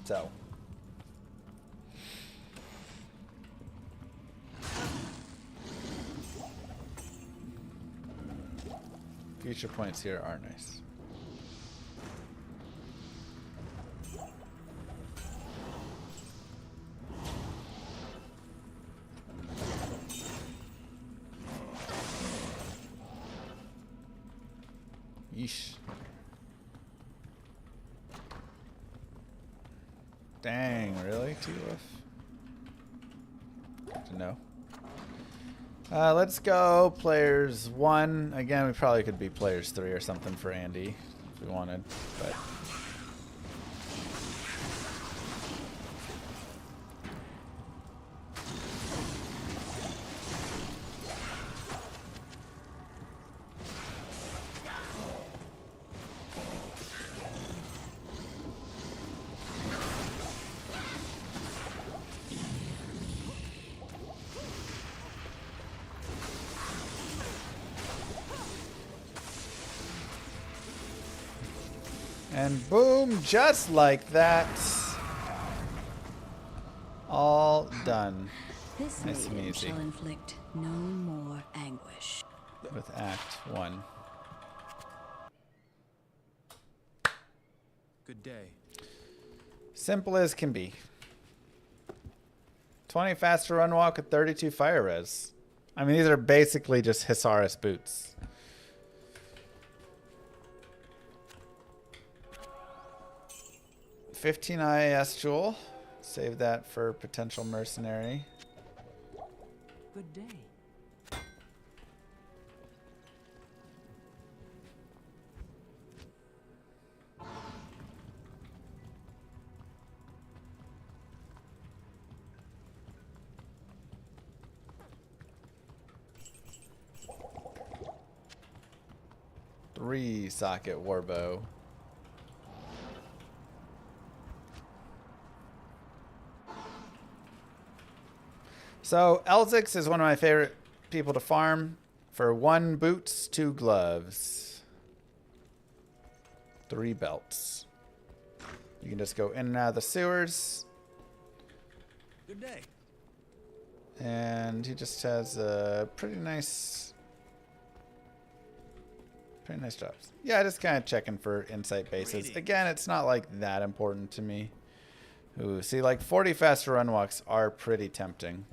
So, future points here are nice. Yeesh. Dang, really? T-Wolf? Good to know. Let's go players 1. Again, we probably could be players 3 or something for Andy if we wanted, but... And boom, just like that. All done.
This
Nice and
maiden
easy.
shall inflict no more anguish.
With Act 1.
Good day.
Simple as can be. 20 faster run walk with 32 fire res. I mean, these are basically just Hisaris boots. 15 IAS Jewel. Save that for potential mercenary.
Good day.
Three socket warbow. So Elzix is one of my favorite people to farm for 1 boots, 2 gloves, 3 belts. You can just go in and out of the sewers.
Good day.
And he just has a pretty nice Pretty nice drops. Yeah, just kind of checking for insight bases. Again, it's not like that important to me. Ooh, see, like 40 faster run walks are pretty tempting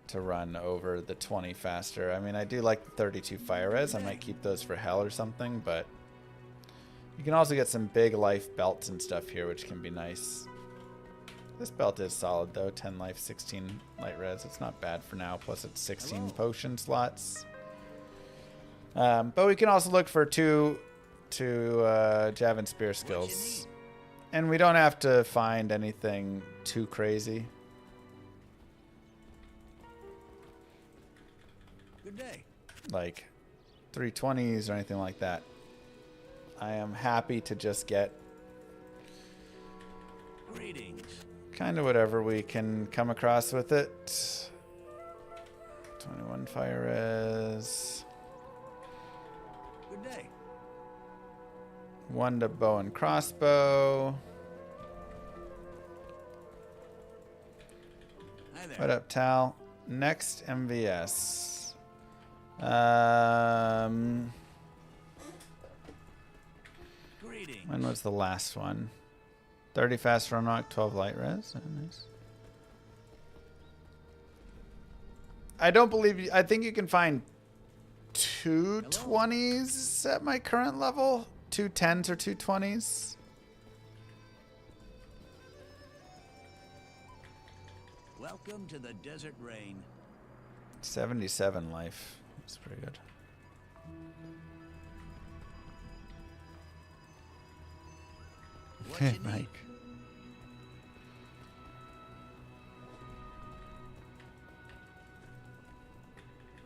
to run over the 20 faster. I mean, I do like the 32 fire res. I might keep those for hell or something, but you can also get some big life belts and stuff here, which can be nice. This belt is solid though. 10 life, 16 light res. It's not bad for now. Plus it's 16 potion slots. But we can also look for two Jav and Spear skills. And we don't have to find anything too crazy.
Good day.
Like 320s or anything like that. I am happy to just get
Greetings.
kind of whatever we can come across with it. 21 fire res.
Good day.
1 to bow and crossbow.
Hi there.
What up, Tal? Next MVS.
Greetings.
When was the last one? 30 fast run walk, 12 light res. Oh, nice. I don't believe you. I think you can find 2 20s at my current level. 2 10s or 2 20s.
Welcome to the desert rain.
77 life. That's pretty good.
What you need?
Mike.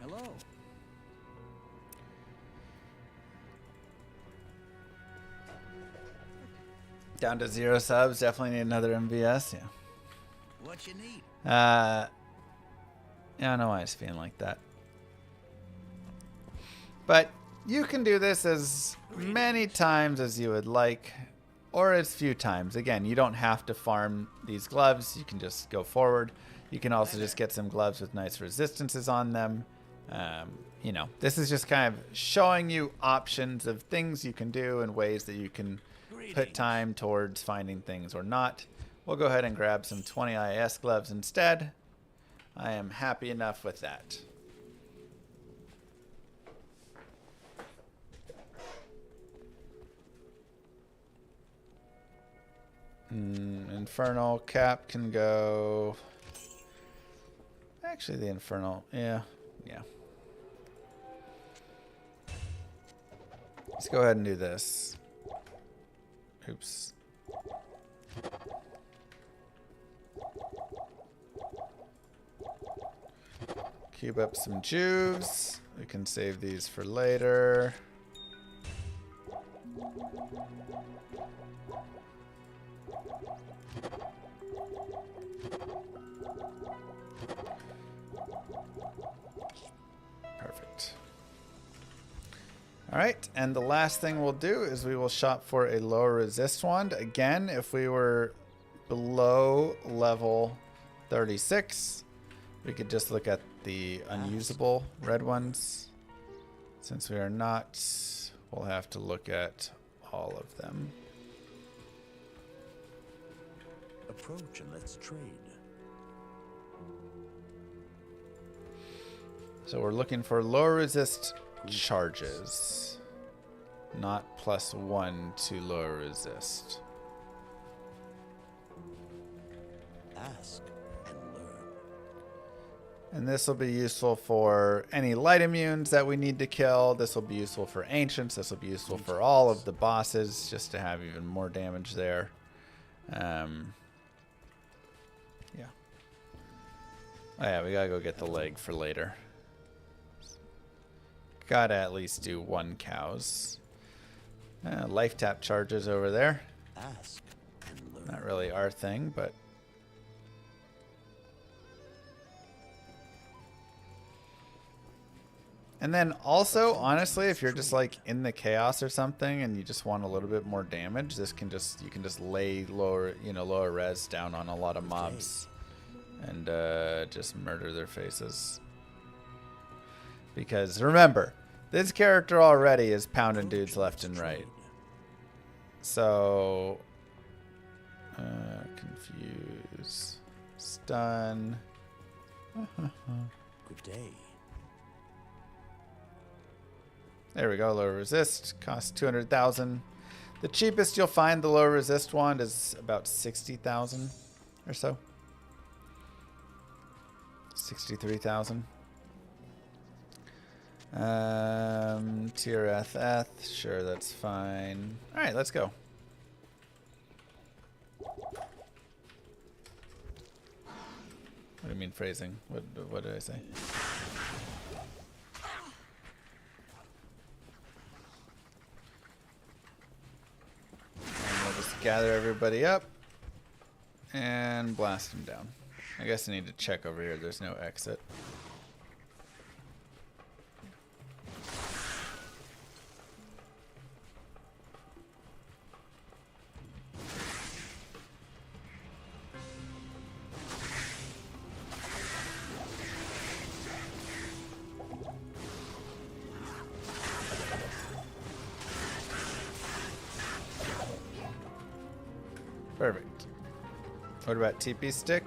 Hello.
Down to 0 subs. Definitely need another MVS. Yeah.
What you need?
Yeah, I don't know why I was feeling like that. But you can do this as many times as you would like, or as few times. Again, you don't have to farm these gloves. You can just go forward. You can also just get some gloves with nice resistances on them. You know, this is just kind of showing you options of things you can do and ways that you can put time towards finding things or not. We'll go ahead and grab some 20 IS gloves instead. I am happy enough with that. Infernal cap can go. Actually, the infernal, yeah. Let's go ahead and do this. Oops. Cube up some juice. We can save these for later. Perfect. All right, and the last thing we'll do is we will shop for a lower resist wand. Again, if we were below level 36, we could just look at the unusable red ones. Since we are not, we'll have to look at all of them.
Approach and let's trade.
So we're looking for lower resist charges, not +1 to lower resist.
Ask and learn.
And this will be useful for any light immunes that we need to kill. This will be useful for ancients. This will be useful for all of the bosses, just to have even more damage there. Yeah. Oh yeah, we gotta go get the leg for later. Gotta at least do 1 cows. Life tap charges over there.
Ask and learn.
Not really our thing, but and then also, honestly, if you're just like in the chaos or something and you just want a little bit more damage, this can just you can just lay lower res down on a lot of mobs and just murder their faces. Because remember, This character already is pounding dudes left and right. So, confuse, stun.
Good day.
There we go. Low resist costs 200,000. The cheapest you'll find the low resist wand is about 60,000 or so. 63,000. Tier FF, sure, that's fine. All right, let's go. What do you mean phrasing? What did I say? And we'll just gather everybody up and blast them down. I guess I need to check over here. There's no exit. Perfect. What about TP stick?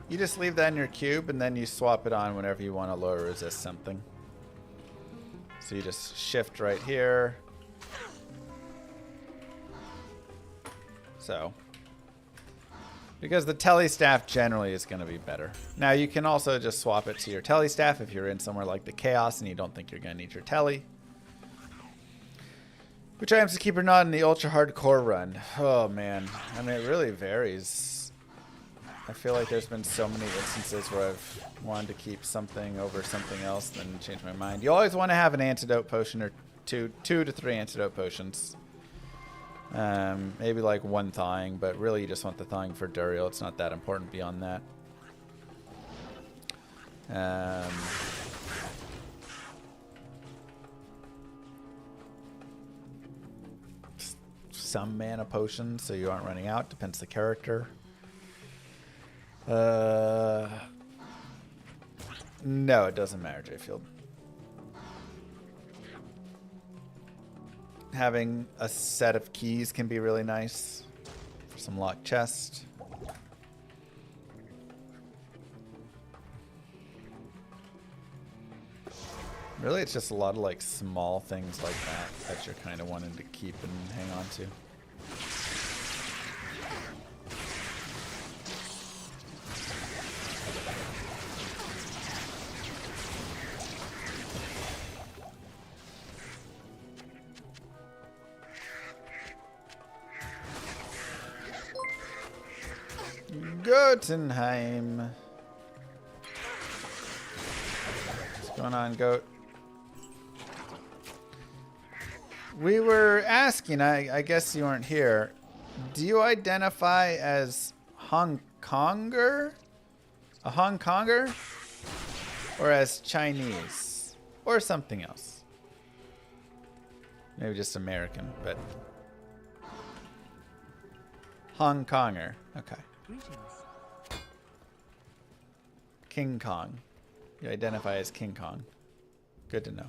You just leave that in your cube and then you swap it on whenever you want to low resist something. So you just shift right here. So. Because the telly staff generally is going to be better. Now you can also just swap it to your telly staff if you're in somewhere like the Chaos and you don't think you're going to need your telly. Which items to keep or not in the ultra hardcore run? Oh man, I mean it really varies. I feel like there's been so many instances where I've wanted to keep something over something else, then change my mind. You always want to have an antidote potion or two to three antidote potions. Maybe like one thawing, but really you just want the thawing for Duriel. It's not that important beyond that. Some mana potions so you aren't running out. Depends the character. No, it doesn't matter, J-Field. Having a set of keys can be really nice for some locked chest. Really, it's just a lot of like small things like that you're kind of wanting to keep and hang on to. Jotunheim. What's going on, Goat? We were asking, I guess you weren't here. Do you identify as Hong Konger? A Hong Konger? Or as Chinese? Or something else? Maybe just American, but... Hong Konger. Okay. King Kong. You identify as King Kong. Good to know.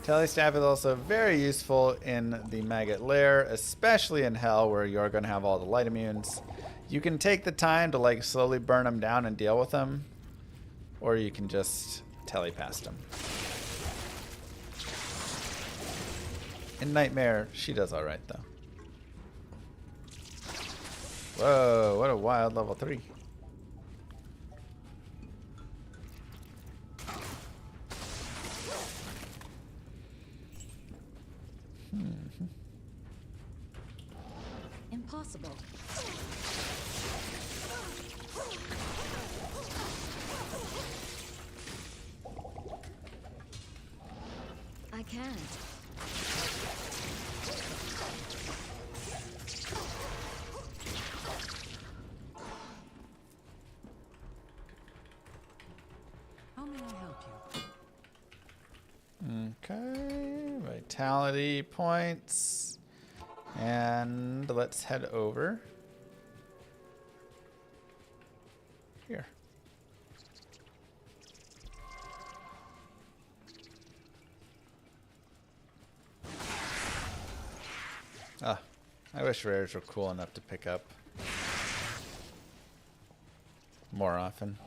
Telestaff is also very useful in the maggot lair, especially in Hell where you're going to have all the light immunes. You can take the time to like slowly burn them down and deal with them, or you can just telly past them. In Nightmare, she does alright though. Whoa, what a wild level 3.
Impossible. I can't.
Okay, vitality points. And let's head over here. Ah, I wish rares were cool enough to pick up more often.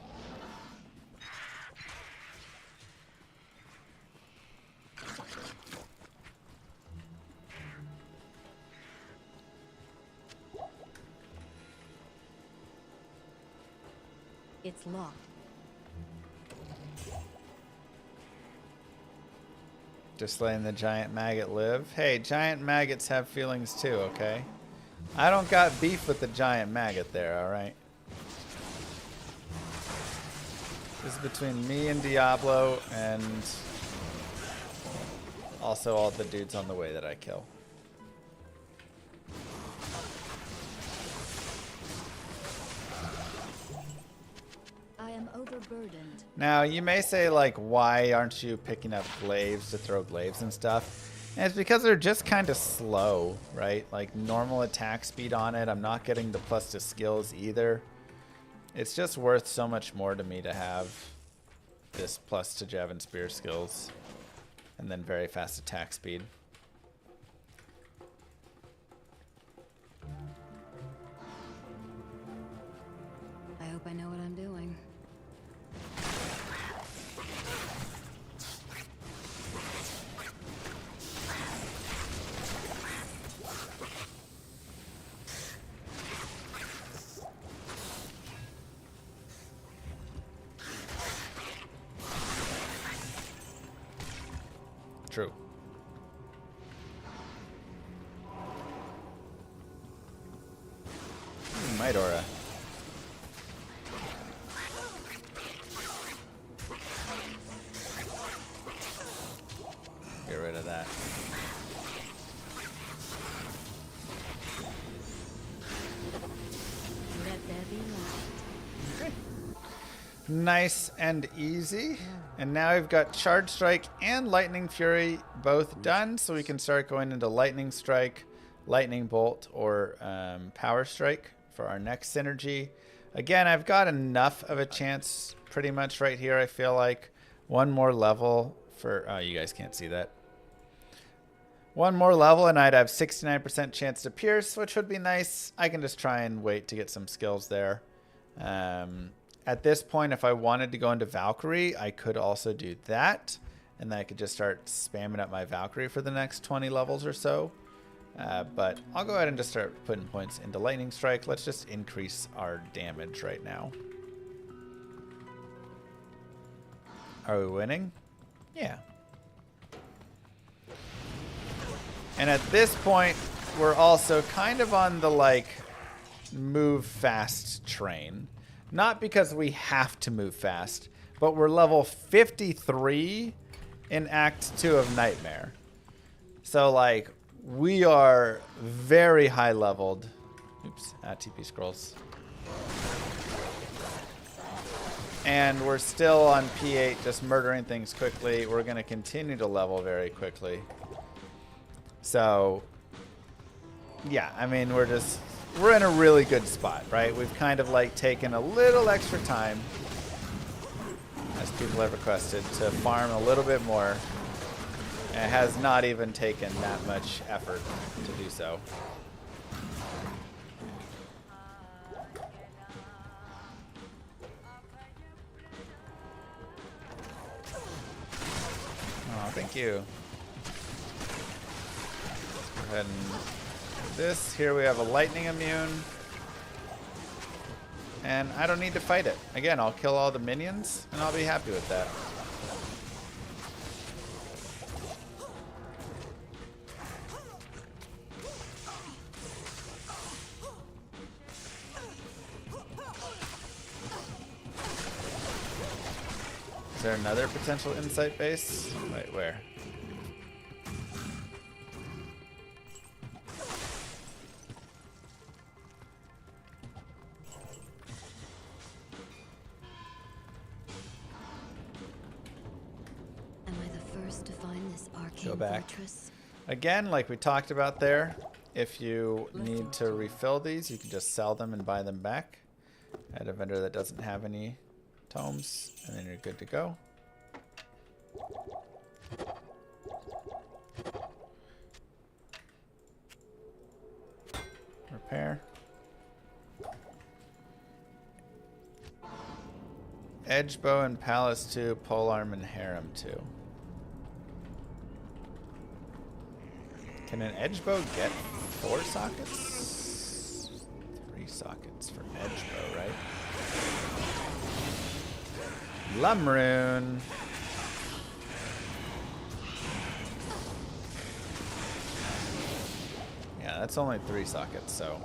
It's locked.
Just letting the giant maggot live. Hey, giant maggots have feelings too, okay? I don't got beef with the giant maggot there, alright? This is between me and Diablo and also all the dudes on the way that I kill.
I am overburdened.
Now, you may say, like, why aren't you picking up glaives to throw glaives and stuff? And it's because they're just kind of slow, right? Like, normal attack speed on it. I'm not getting the plus to skills either. It's just worth so much more to me to have this plus to jab and spear skills. And then very fast attack speed.
I hope I know what I'm doing.
True. Midora. Get rid of that.
Let there be light.
Nice and easy. And now we've got Charge Strike and Lightning Fury both done, so we can start going into Lightning Strike, Lightning Bolt, or Power Strike for our next synergy. Again, I've got enough of a chance pretty much right here, I feel like. One more level for... Oh, you guys can't see that. One more level and I'd have 69% chance to pierce, which would be nice. I can just try and wait to get some skills there. At this point, if I wanted to go into Valkyrie, I could also do that. And then I could just start spamming up my Valkyrie for the next 20 levels or so. But I'll go ahead and just start putting points into Lightning Strike. Let's just increase our damage right now. Are we winning? Yeah. And at this point, we're also kind of on the, like, move fast train. Not because we have to move fast, but we're level 53 in Act 2 of Nightmare. So, like, we are very high leveled. Oops, TP scrolls. And we're still on P8, just murdering things quickly. We're going to continue to level very quickly. So, yeah, I mean, we're in a really good spot, right? We've kind of like taken a little extra time, as people have requested, to farm a little bit more. And it has not even taken that much effort to do so. Oh, thank you. Go ahead and do this. Here we have a lightning immune. And I don't need to fight it. Again, I'll kill all the minions, and I'll be happy with that. Is there another potential insight base? Wait, where?
Am I the first Just to find this arcane
Go back.
fortress.
Again, like we talked about there, if you need to refill these, you can just sell them and buy them back at a vendor that doesn't have any tomes, and then you're good to go. Repair. Edge bow and palace 2, polearm and harem 2. Can an edge bow get 4 sockets? 3 sockets for an edge bow, right? Lumrune. Yeah, that's only 3 sockets, so.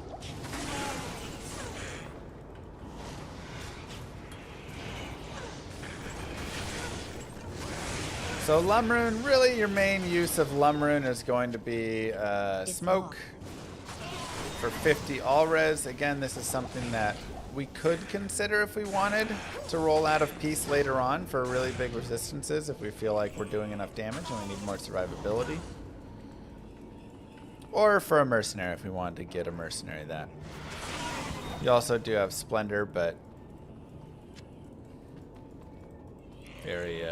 So Lumrune, really your main use of Lumrune is going to be smoke for 50 all res. Again, this is something that we could consider if we wanted to roll out of Peace later on for really big resistances if we feel like we're doing enough damage and we need more survivability. Or for a mercenary if we wanted to get a mercenary that. You also do have Splendor, but very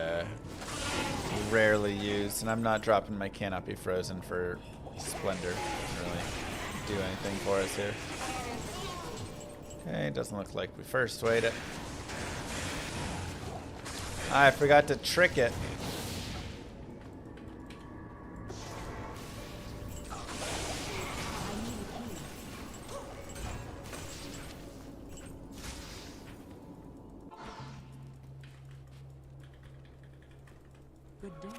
rarely used, and I'm not dropping my Cannot Be Frozen for Splendor. Doesn't really do anything for us here. Okay, doesn't look like we first weighed it. I forgot to trick it.
Good day.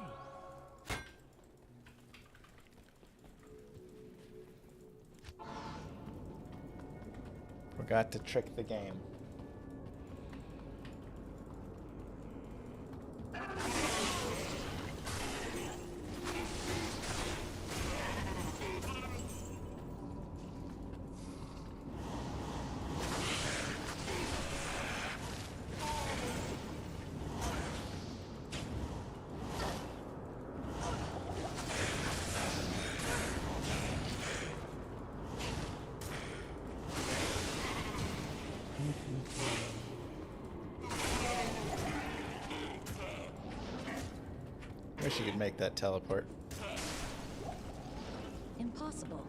Forgot to trick the game. Wish you could make that teleport.
Impossible.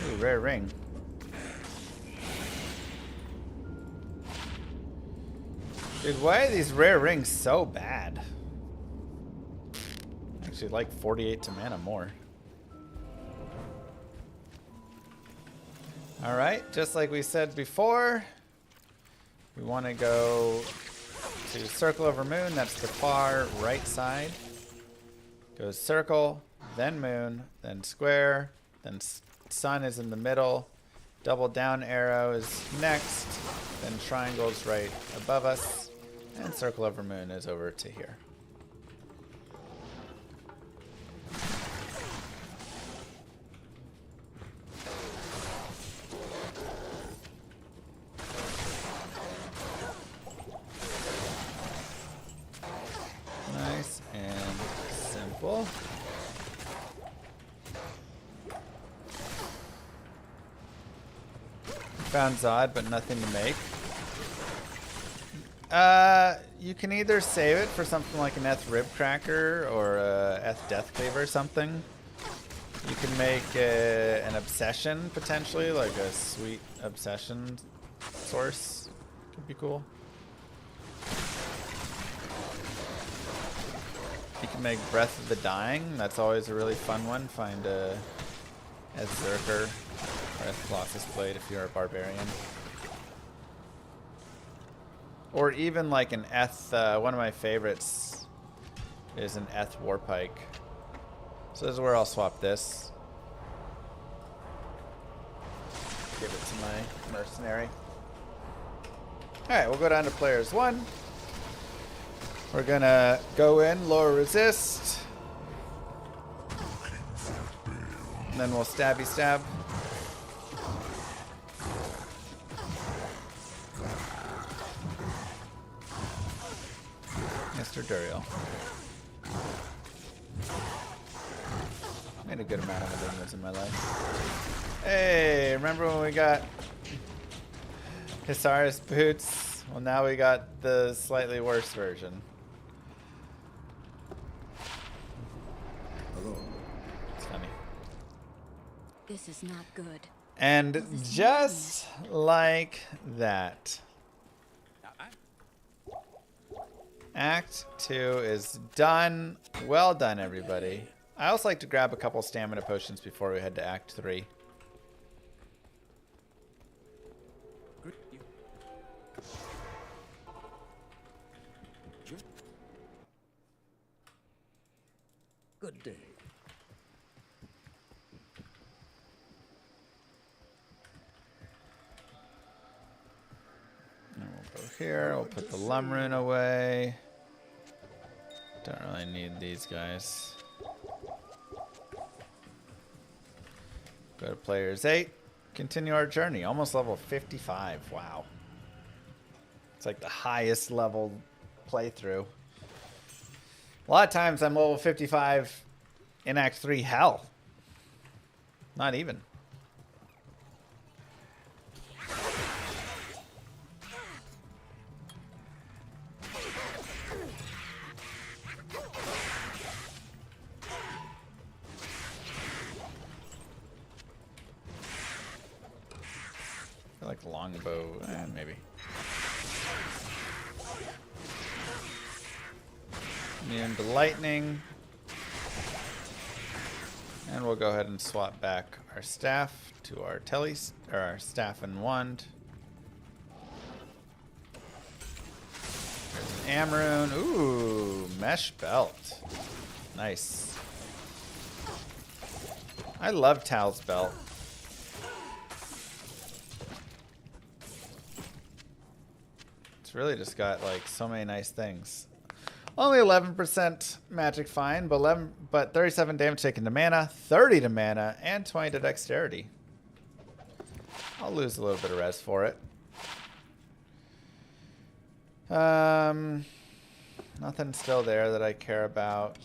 Ooh, rare ring. Dude, why are these rare rings so bad? Actually, like 48 to mana more. Alright, just like we said before, we want to go to Circle Over Moon. That's the far right side. Goes circle, then moon, then square, then sun is in the middle. Double down arrow is next. Then triangle's right above us. And Circle Over Moon is over to here. Nice and simple. Found Zod, but nothing to make. You can either save it for something like an Eth Rib Cracker or a Eth Death Cleaver or something. You can make an Obsession, potentially, like a sweet Obsession source. Could be cool. You can make Breath of the Dying. That's always a really fun one. Find a Zerker or Eth Colossus Blade if you're a Barbarian. Or even like an Eth, one of my favorites is an Eth Warpike. So this is where I'll swap this. Give it to my mercenary. Alright, we'll go down to players 1. We're gonna go in, lower resist. And then we'll stabby stab. Master Duriel. Made a good amount of illuminance in my life. Hey, remember when we got Hisaris boots? Well, now we got the slightly worse version. It's funny.
This is not good.
And just like that, Act 2 is done. Well done, everybody. I also like to grab a couple stamina potions before we head to Act 3.
Good day.
And we'll go here. We'll put the Lum rune away. Don't really need these guys. Go to players 8. Continue our journey. Almost level 55. Wow. It's like the highest level playthrough. A lot of times I'm level 55 in Act 3. Hell. Not even. I feel like longbow, maybe. Immune to lightning. And we'll go ahead and swap back our staff to our our staff and wand. There's an Amrune. Ooh, mesh belt. Nice. I love Tal's belt. It's really just got like so many nice things. Only 11% magic fine, but 37 damage taken to mana, 30 to mana, and 20 to dexterity. I'll lose a little bit of res for it. Nothing still there that I care about.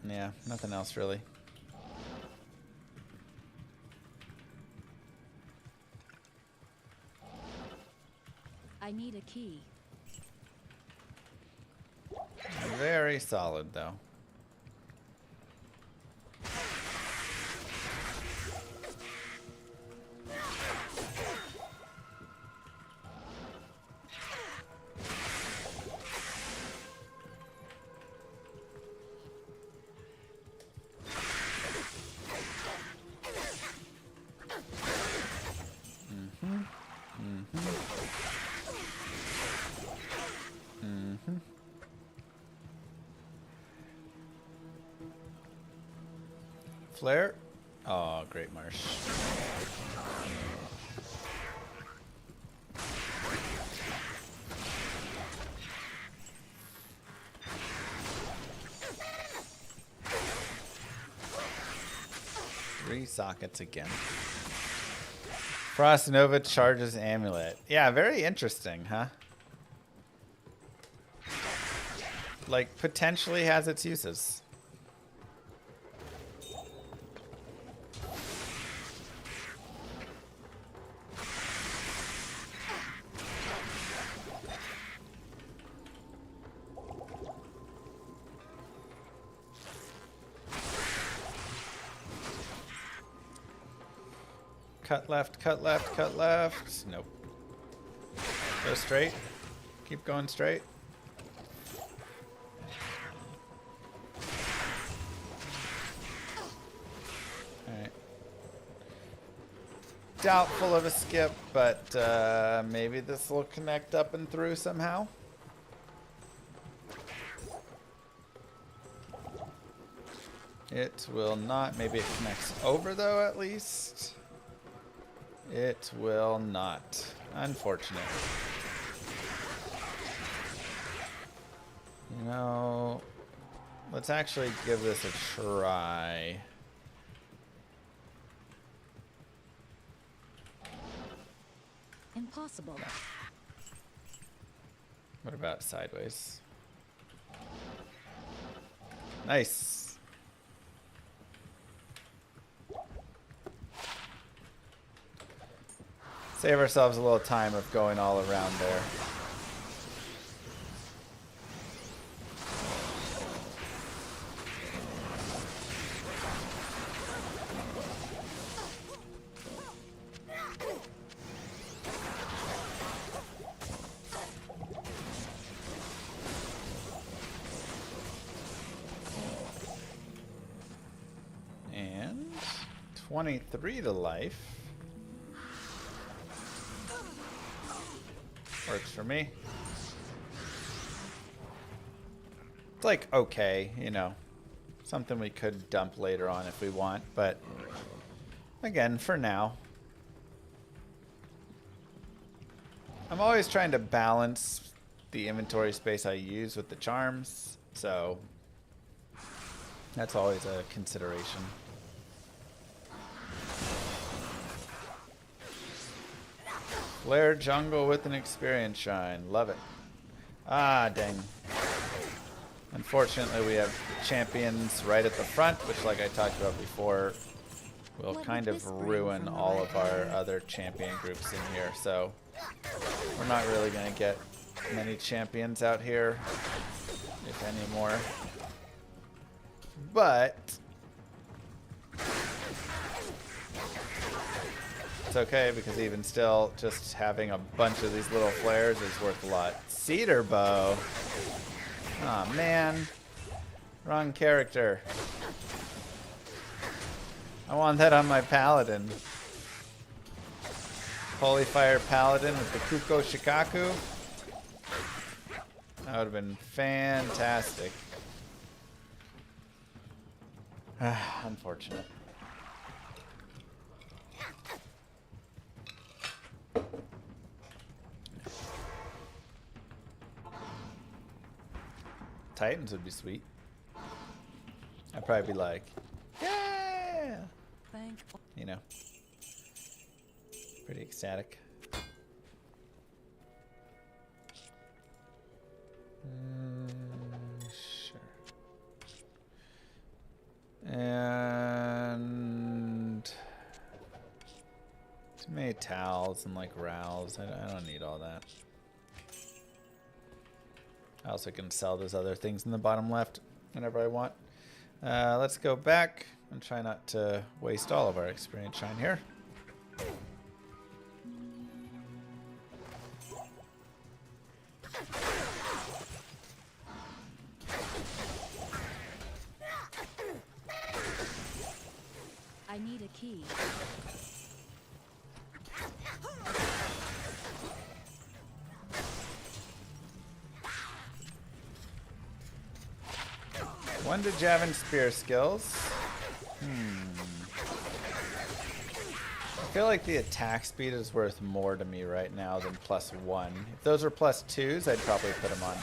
Yeah, nothing else really.
I need a key.
Very solid, though. Flare. Oh, great marsh. Three sockets again. Frost Nova charges amulet. Yeah, very interesting, huh? Like, potentially has its uses. Cut left, cut left, cut left. Nope. Go straight. Keep going straight. Alright. Doubtful of a skip, but maybe this will connect up and through somehow. It will not. Maybe it connects over, though, at least. It will not. Unfortunate. You know, let's actually give this a try.
Impossible.
What about sideways? Nice. Save ourselves a little time of going all around there. And 23 to life. Works for me. It's like okay, you know, something we could dump later on if we want, but again, for now. I'm always trying to balance the inventory space I use with the charms, so that's always a consideration. Flare jungle with an experience shine. Love it. Ah, dang. Unfortunately, we have champions right at the front, which, like I talked about before, will kind of ruin all of our other champion groups in here. So we're not really going to get many champions out here, if any more. But it's okay, because even still, just having a bunch of these little flares is worth a lot. Cedar bow. Oh man, wrong character. I want that on my paladin. Holy Fire Paladin with the Kuko Shikaku. That would have been fantastic. Unfortunate. Titans would be sweet. I'd probably be like, yeah, you know, pretty ecstatic. Sure. And too many towels and like rows. I don't need all that. I also can sell those other things in the bottom left whenever I want. Let's go back and try not to waste all of our experience shine here.
I need a key.
One to Javin spear skills. I feel like the attack speed is worth more to me right now than +1. If those were +2s, I'd probably put them on.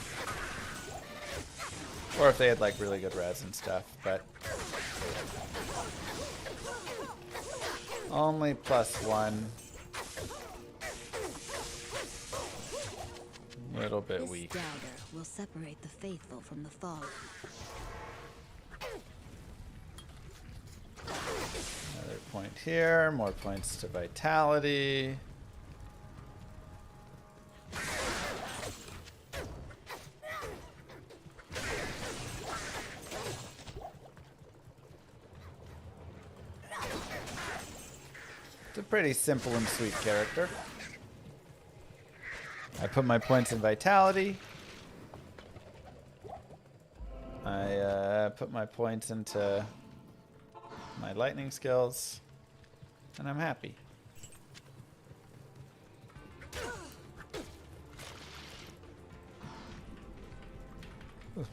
Or if they had like really good res and stuff, but only +1. A little bit weak.
This dagger will separate the faithful from the foe.
Another point here, more points to vitality. It's a pretty simple and sweet character. I put my points in vitality. I put my points into my lightning skills, and I'm happy. Ooh.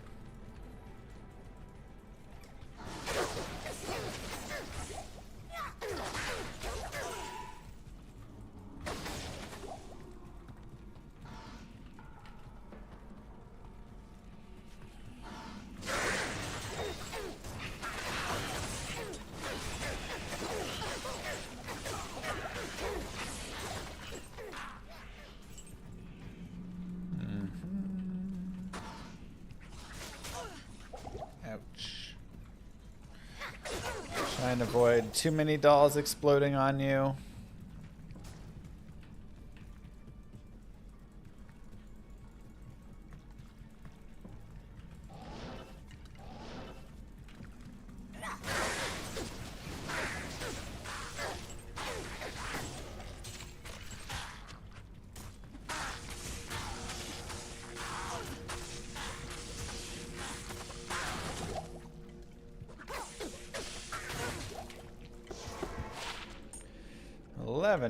Trying to avoid too many dolls exploding on you.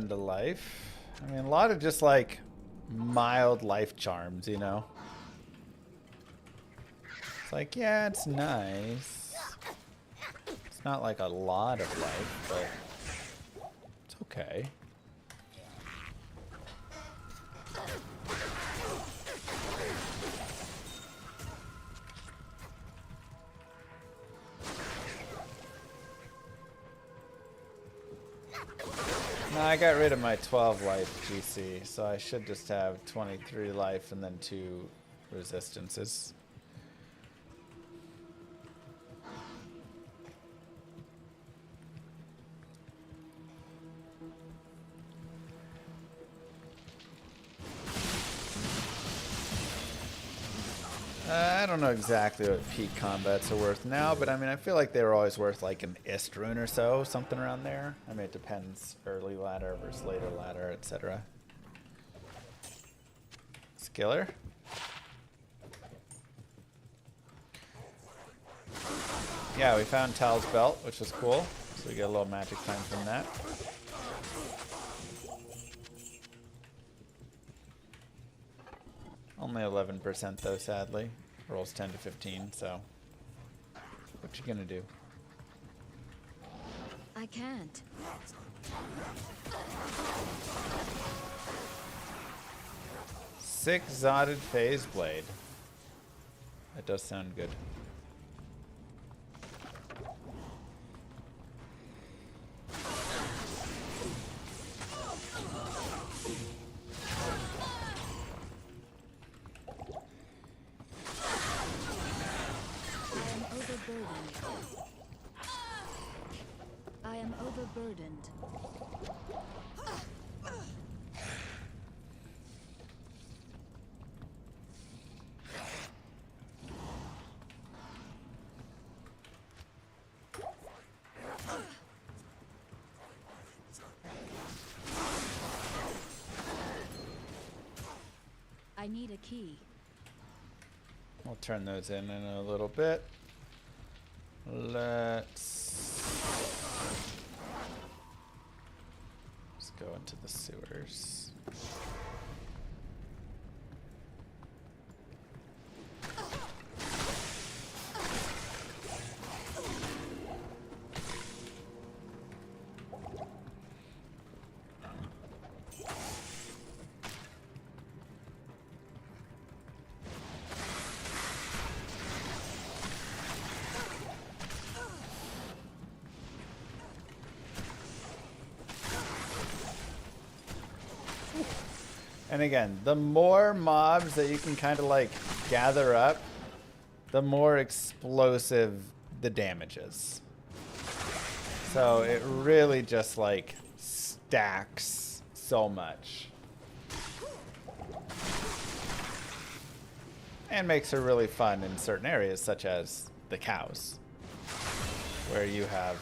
To life. I mean, a lot of just like mild life charms, you know? It's like, yeah, it's nice. It's not like a lot of life, but it's okay. No, I got rid of my 12 life GC, so I should just have 23 life and then 2 resistances. I don't know exactly what peak combats are worth now, but I mean, I feel like they were always worth like an ist rune or so, something around there. I mean, it depends, early ladder versus later ladder, etc. Skiller. Yeah, we found Tal's belt, which was cool, so we get a little magic time from that. Only 11% though, sadly. Rolls 10 to 15, so what you gonna do?
I can't.
Six Zotted Phase Blade. That does sound good.
I am overburdened. I need a key.
We'll turn those in a little bit. Let's go into the sewers. And again, the more mobs that you can kind of like gather up, the more explosive the damage is. So it really just like stacks so much. And makes her really fun in certain areas, such as the cows, where you have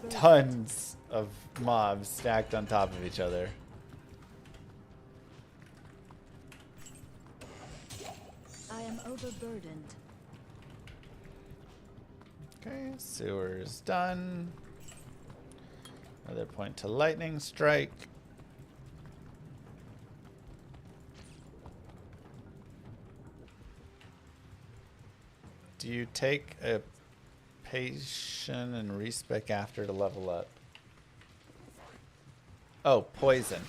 tons of mobs stacked on top of each other.
I am overburdened.
Okay, sewer's done. Another point to lightning strike. Do you take a patient and respec after to level up? Oh, poison.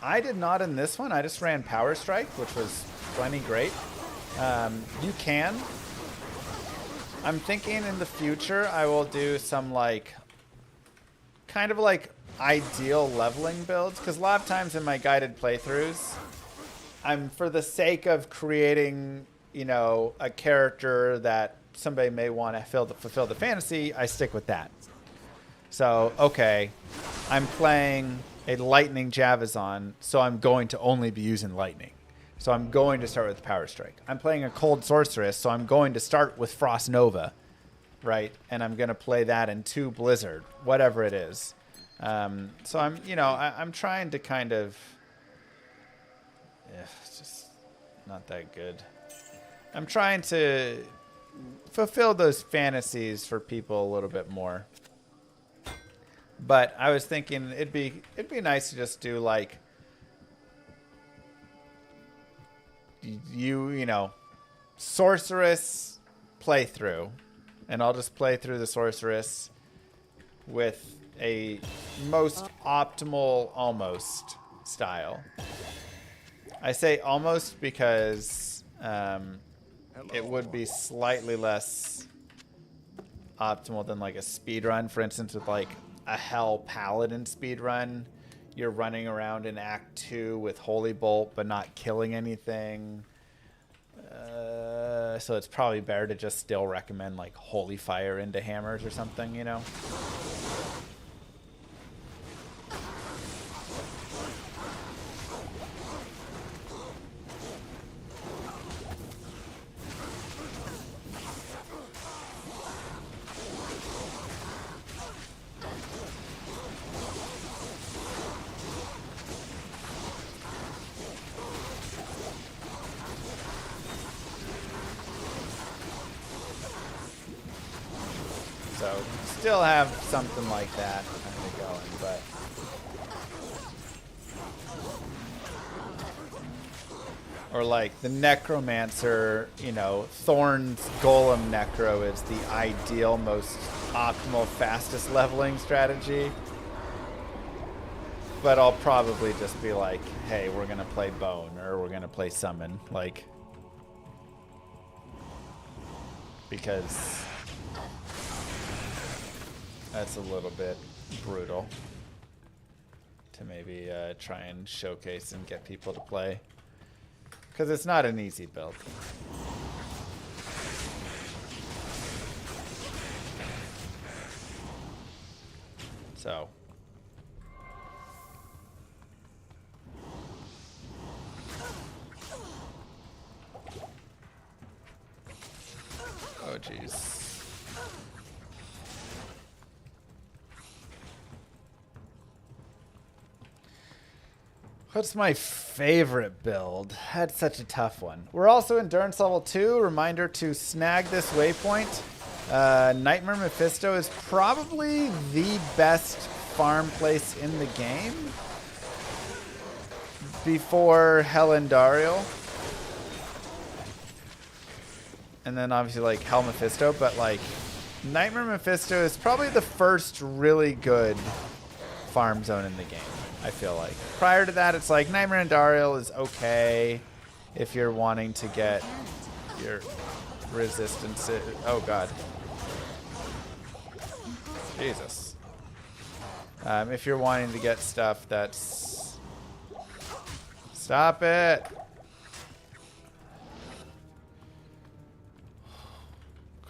I did not in this one. I just ran power strike, which was plenty great. You can. I'm thinking in the future I will do some like kind of like ideal leveling builds, because a lot of times in my guided playthroughs I'm, for the sake of creating, you know, a character that somebody may want to fulfill the fantasy, I stick with that. So, okay, I'm playing a lightning Javazon, so I'm going to only be using lightning. So I'm going to start with Power Strike. I'm playing a cold sorceress, so I'm going to start with Frost Nova, right? And I'm going to play that in 2 Blizzard, whatever it is. So I'm, you know, I'm trying to kind of, it's just not that good. I'm trying to fulfill those fantasies for people a little bit more. But I was thinking it'd be nice to just do like you know, sorceress playthrough, and I'll just play through the sorceress with a most optimal almost style. I say almost because it would be slightly less optimal than like a speedrun. For instance, with like a Hell Paladin speedrun, you're running around in Act 2 with Holy Bolt but not killing anything. So it's probably better to just still recommend like Holy Fire into hammers or something, you know? So still have something like that kind of going, but or like the Necromancer, you know, Thorn's Golem Necro is the ideal, most optimal, fastest leveling strategy. But I'll probably just be like, hey, we're gonna play Bone or we're gonna play Summon, like, because that's a little bit brutal to maybe try and showcase and get people to play. Because it's not an easy build. So. Oh, jeez. What's my favorite build? That's such a tough one. We're also endurance level 2. Reminder to snag this waypoint. Nightmare Mephisto is probably the best farm place in the game before Hell and Dariel. And then obviously like Hell Mephisto, but like Nightmare Mephisto is probably the first really good farm zone in the game, I feel like. Prior to that, it's like Nightmare and Dariel is okay if you're wanting to get your resistance. Oh god. Jesus. If you're wanting to get stuff that's... Stop it!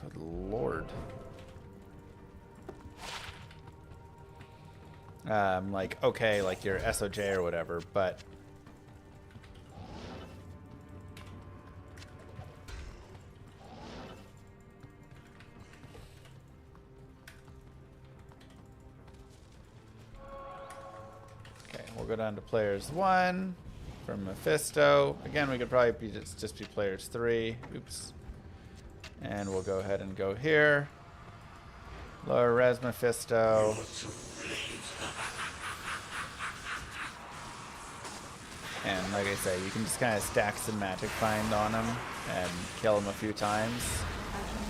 Good lord. Like, okay, like your SOJ or whatever, but... Okay, we'll go down to players 1 from Mephisto. Again, we could probably be just be players 3. Oops. And we'll go ahead and go here. Lower res Mephisto. And like I say, you can just kind of stack some magic find on him and kill him a few times.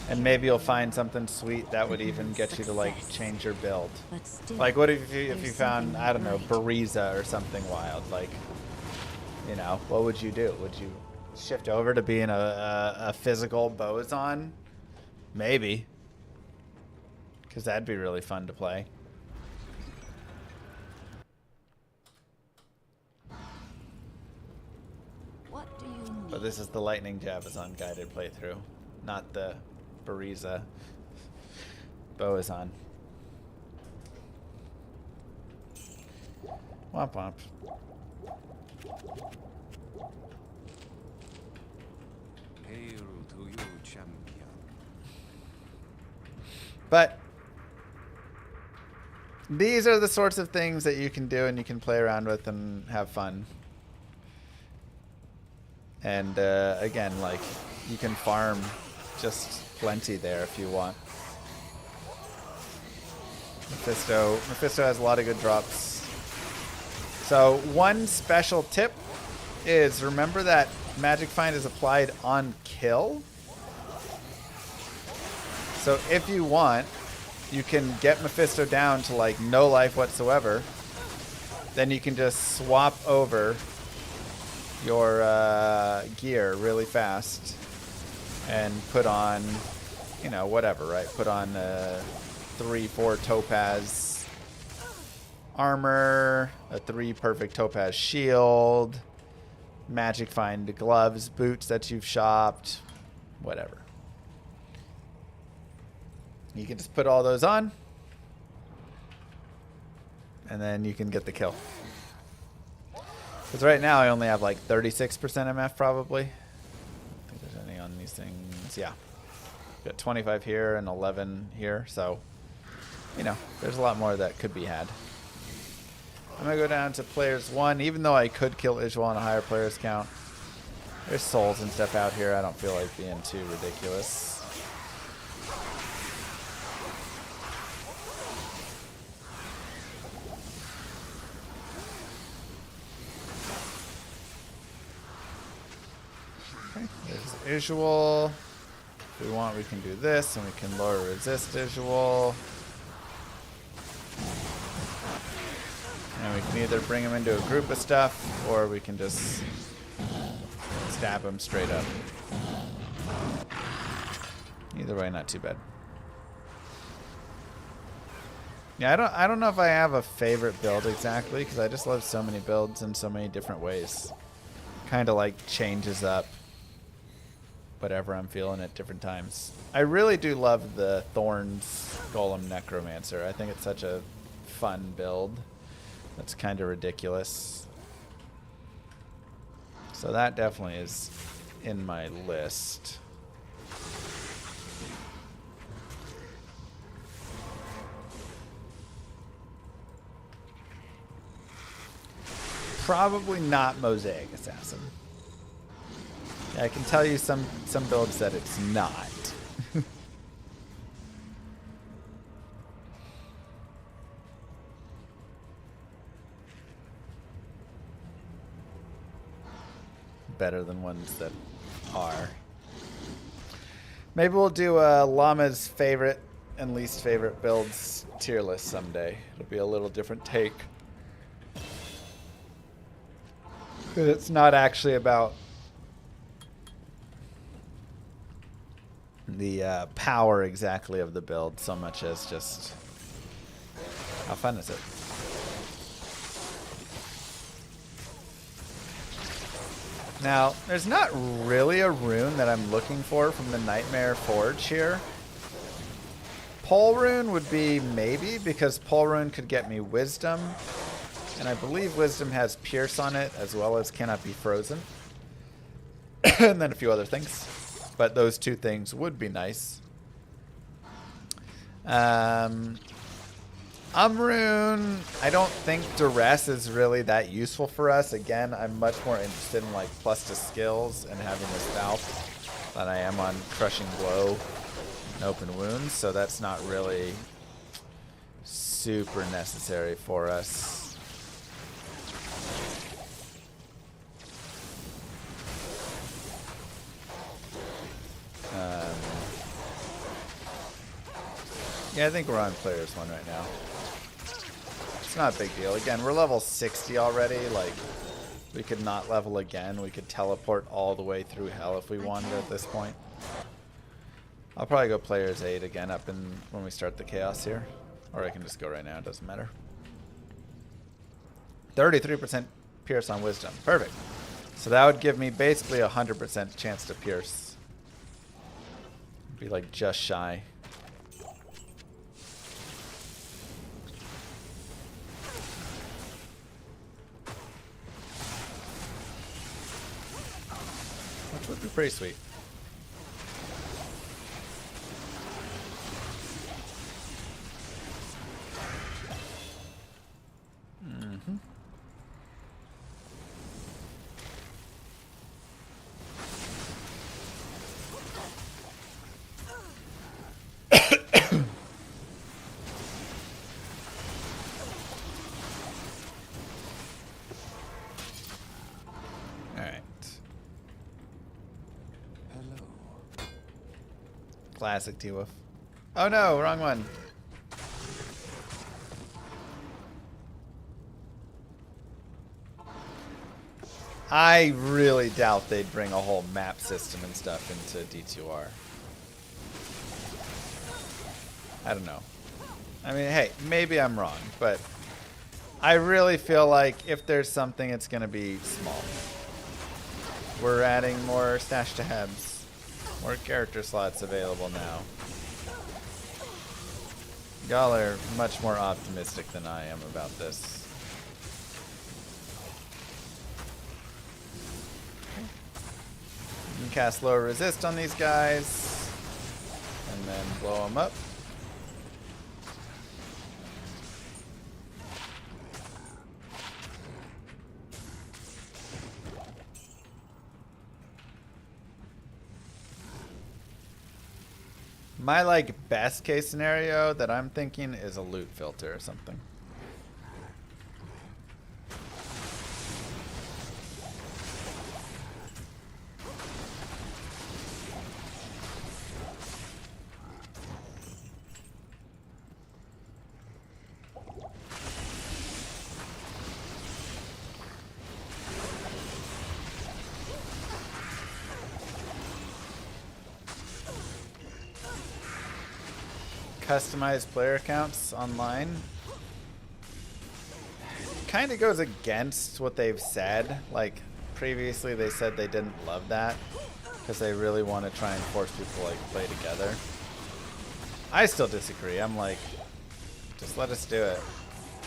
And maybe you'll find something sweet that would even get you to like change your build. Like what if you found, I don't know, Bariza or something wild? Like, you know, what would you do? Would you shift over to being a physical boson? Maybe. Because that'd be really fun to play. But this is the Lightning Javazon guided playthrough, not the Bariza Boazon. Womp womp.
Hail to you, champion.
But these are the sorts of things that you can do and you can play around with and have fun. And again, like, you can farm just plenty there if you want. Mephisto has a lot of good drops. So one special tip is remember that Magic Find is applied on kill. So if you want, you can get Mephisto down to like no life whatsoever. Then you can just swap over your gear really fast and put on, you know, whatever, right? Put on 3-4 topaz armor, a 3 perfect topaz shield, Magic Find gloves, boots that you've shopped, whatever. You can just put all those on, and then you can get the kill. Because right now I only have like 36% MF probably. I don't think there's any on these things. Yeah. Got 25 here and 11 here, so, you know, there's a lot more that could be had. I'm going to go down to players 1, even though I could kill Ijwal on a higher players count. There's souls and stuff out here. I don't feel like being too ridiculous. Okay, there's Ijwal. If we want, we can do this, and we can lower resist Ijwal. And we can either bring him into a group of stuff, or we can just stab him straight up. Either way, not too bad. Yeah, I don't know if I have a favorite build exactly, because I just love so many builds in so many different ways. Kind of like changes up whatever I'm feeling at different times. I really do love the Thorns Golem Necromancer. I think it's such a fun build. That's kind of ridiculous. So that definitely is in my list. Probably not Mosaic Assassin. Yeah, I can tell you some builds that it's not. Better than ones that are. Maybe we'll do Llama's favorite and least favorite builds tier list someday. It'll be a little different take. Because it's not actually about the power exactly of the build so much as just how fun is it. Now, there's not really a rune that I'm looking for from the Nightmare Forge here. Pole rune would be maybe, because pole rune could get me wisdom. And I believe wisdom has pierce on it, as well as cannot be frozen. And then a few other things. But those two things would be nice. Umrune, I don't think duress is really that useful for us. Again, I'm much more interested in like plus to skills and having this valve than I am on crushing blow and open wounds. So that's not really super necessary for us. Yeah, I think we're on players 1 right now. It's not a big deal. Again, we're level 60 already. Like, we could not level again. We could teleport all the way through hell if we wanted at this point. I'll probably go players 8 again up in when we start the chaos here. Or I can just go right now. It doesn't matter. 33% pierce on wisdom. Perfect. So that would give me basically 100% chance to pierce. Be like just shy. Would be pretty sweet. Mm-hmm. Classic T-Wolf. Oh no, wrong one. I really doubt they'd bring a whole map system and stuff into D2R. I don't know. I mean, hey, maybe I'm wrong, but I really feel like if there's something, it's going to be small. We're adding more stash tabs. More character slots available now. Y'all are much more optimistic than I am about this. You can cast lower resist on these guys and then blow them up. My like best case scenario that I'm thinking is a loot filter or something. Customized player accounts online kind of goes against what they've said. Like previously they said they didn't love that because they really want to try and force people to like play together. I still disagree. I'm like, just let us do it.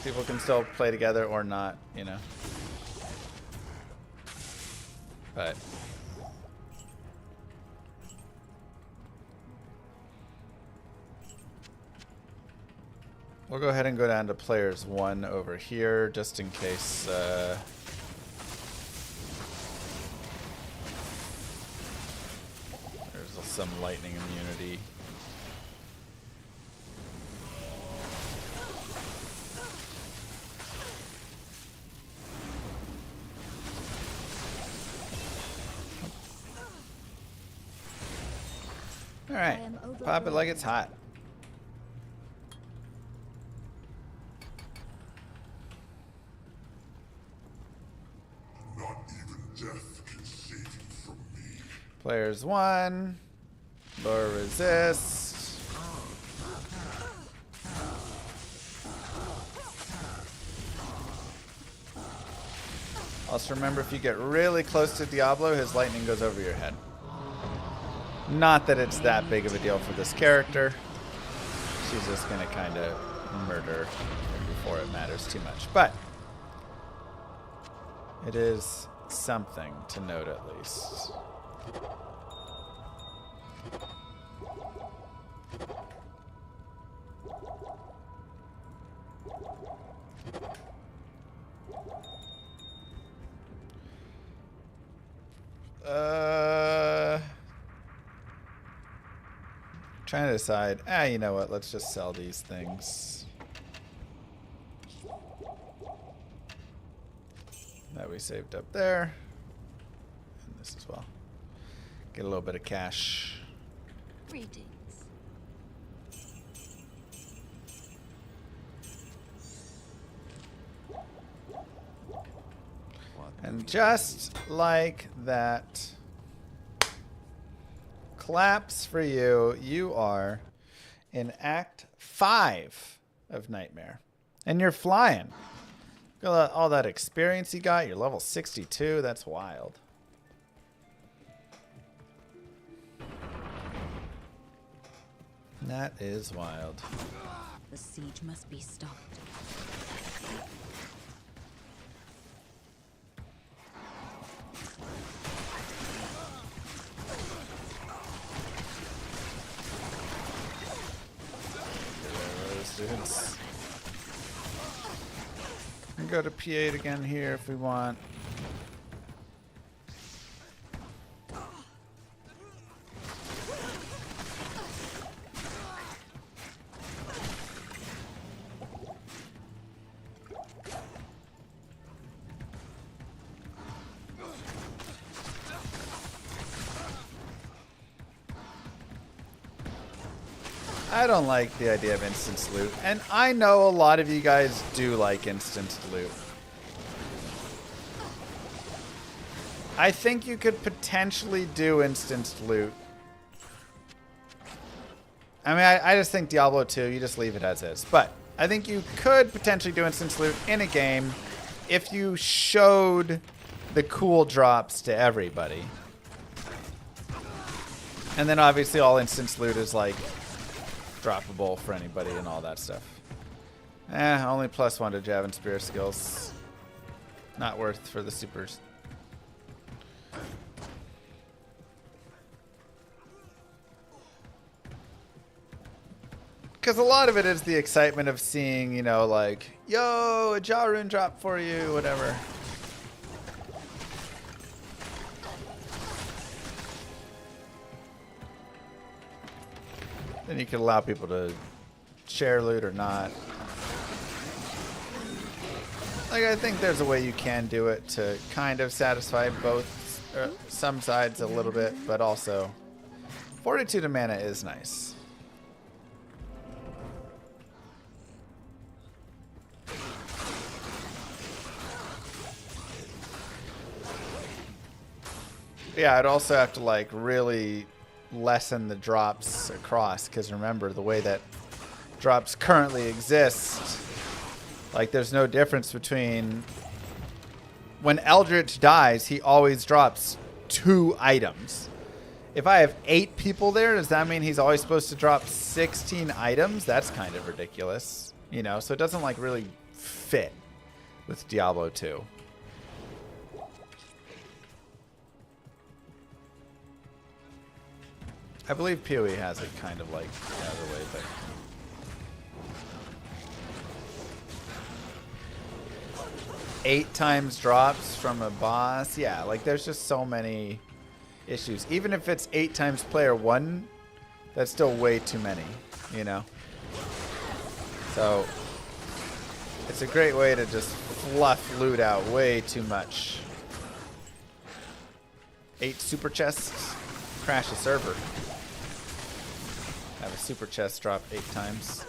People can still play together or not, you know. But we'll go ahead and go down to players 1 over here, just in case there's some lightning immunity. All right, pop it like it's hot. Players 1, lower resist. Also remember, if you get really close to Diablo, his lightning goes over your head. Not that it's that big of a deal for this character. She's just gonna kind of murder him before it matters too much. But it is something to note at least. Trying to decide. You know what? Let's just sell these things that we saved up there, and this as well. Get a little bit of cash.
Greetings.
And just like that, claps for you. You are in Act 5 of Nightmare. And you're flying. Look at all that experience you got. You're level 62. That's wild. That is wild.
The siege must be stopped.
dudes. We can go to P8 again here if we want. I don't like the idea of instant loot, and I know a lot of you guys do like instant loot. I think you could potentially do instant loot. I mean, I just think Diablo 2, you just leave it as is. But I think you could potentially do instant loot in a game if you showed the cool drops to everybody. And then obviously all instant loot is like droppable for anybody and all that stuff. Only +1 to Jav and Spear skills. Not worth for the supers. Because a lot of it is the excitement of seeing, you know, like, yo, a jaw rune drop for you, whatever. Then you can allow people to share loot or not. Like, I think there's a way you can do it to kind of satisfy both, some sides a little bit, but also Fortitude of mana is nice. Yeah, I'd also have to like really lessen the drops across, because remember the way that drops currently exist, like there's no difference between when Eldritch dies, he always drops 2 items. If I have 8 people there, does that mean he's always supposed to drop 16 items? That's kind of ridiculous, you know, so it doesn't like really fit with Diablo 2. I believe PoE has it kind of like the other way, but 8 times drops from a boss. Yeah, like there's just so many issues. Even if it's 8 times player 1, that's still way too many, you know? So it's a great way to just fluff loot out way too much. 8 super chests, crash a server. Have a super chest drop 8 times.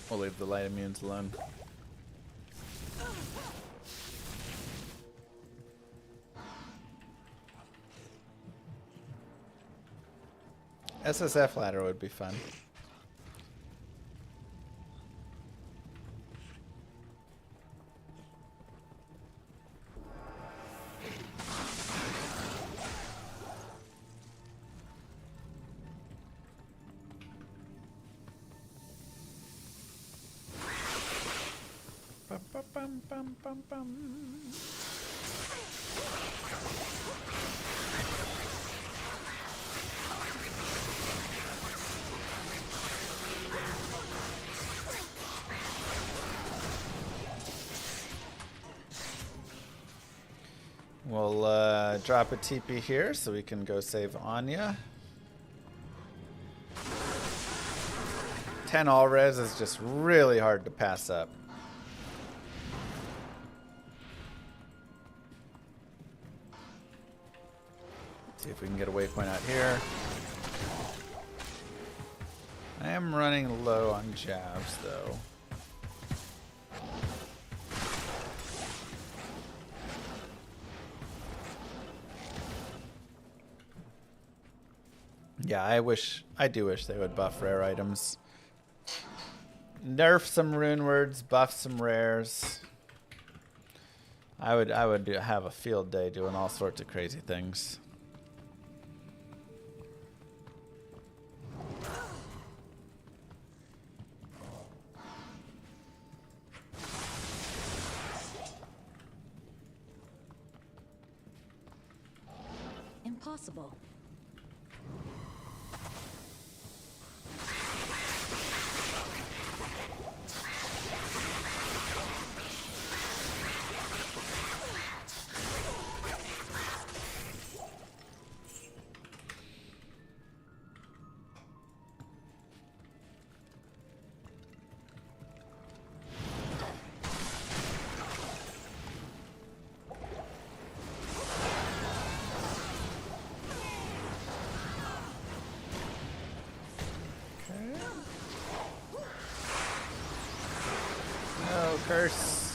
We'll leave the light immunes alone. SSF ladder would be fun. Bum, bum, bum, bum, bum. We'll drop a TP here so we can go save Anya. 10 all res is just really hard to pass up. See if we can get a waypoint out here. I am running low on jabs though. Yeah, I do wish they would buff rare items. Nerf some rune words, buff some rares. I would have a field day doing all sorts of crazy things.
Impossible.
No curse.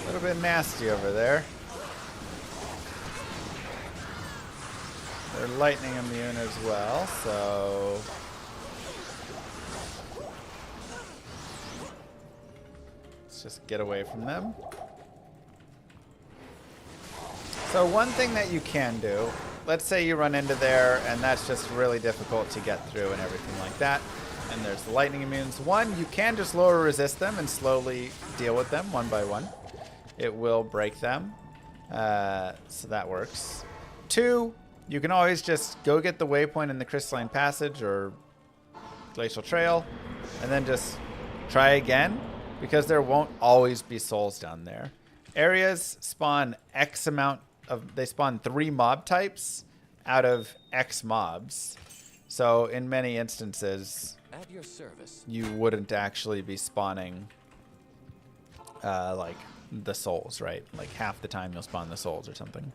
A little bit nasty over there. They're lightning immune as well, so let's just get away from them. So one thing that you can do, let's say you run into there and that's just really difficult to get through and everything like that, and there's the lightning immunes. One, you can just lower resist them and slowly deal with them one by one. It will break them, so that works. Two, you can always just go get the waypoint in the Crystalline Passage or Glacial Trail, and then just try again, because there won't always be souls down there. Areas spawn X amount of, they spawn 3 mob types out of X mobs. So in many instances,
At your service.
you wouldn't actually be spawning like the souls, right? Like half the time you'll spawn the souls or something.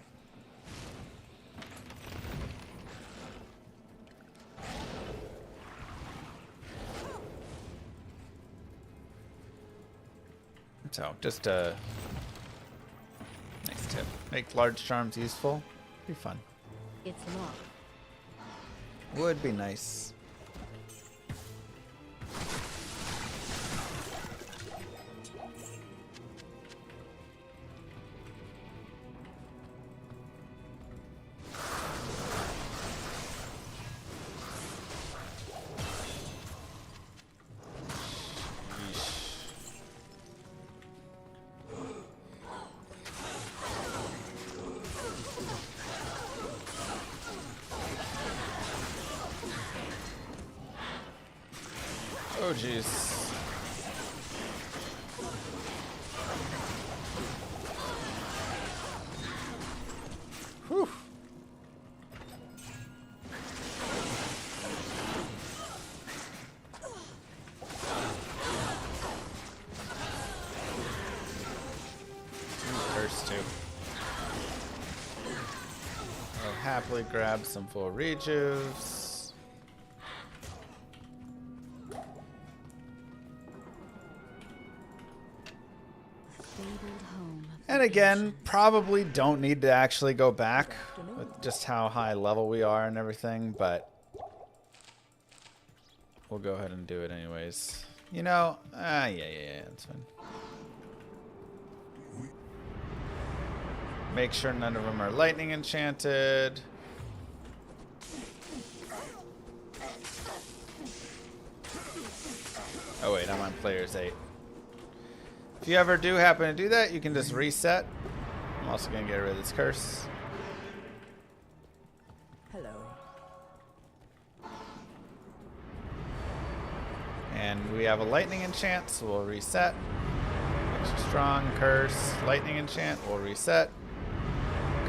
So just a nice tip. Make large charms useful. Be fun.
It's locked.
Would be nice. Oh, jeez. Whew. Curse too. I'll happily grab some full rejuves. And again, probably don't need to actually go back with just how high level we are and everything, but we'll go ahead and do it anyways. You know, yeah, that's fine. Make sure none of them are lightning enchanted. Oh wait, I'm on players 8. If you ever do happen to do that, you can just reset. I'm also going to get rid of this curse.
Hello.
And we have a lightning enchant, so we'll reset. Extra strong, curse, lightning enchant, we'll reset.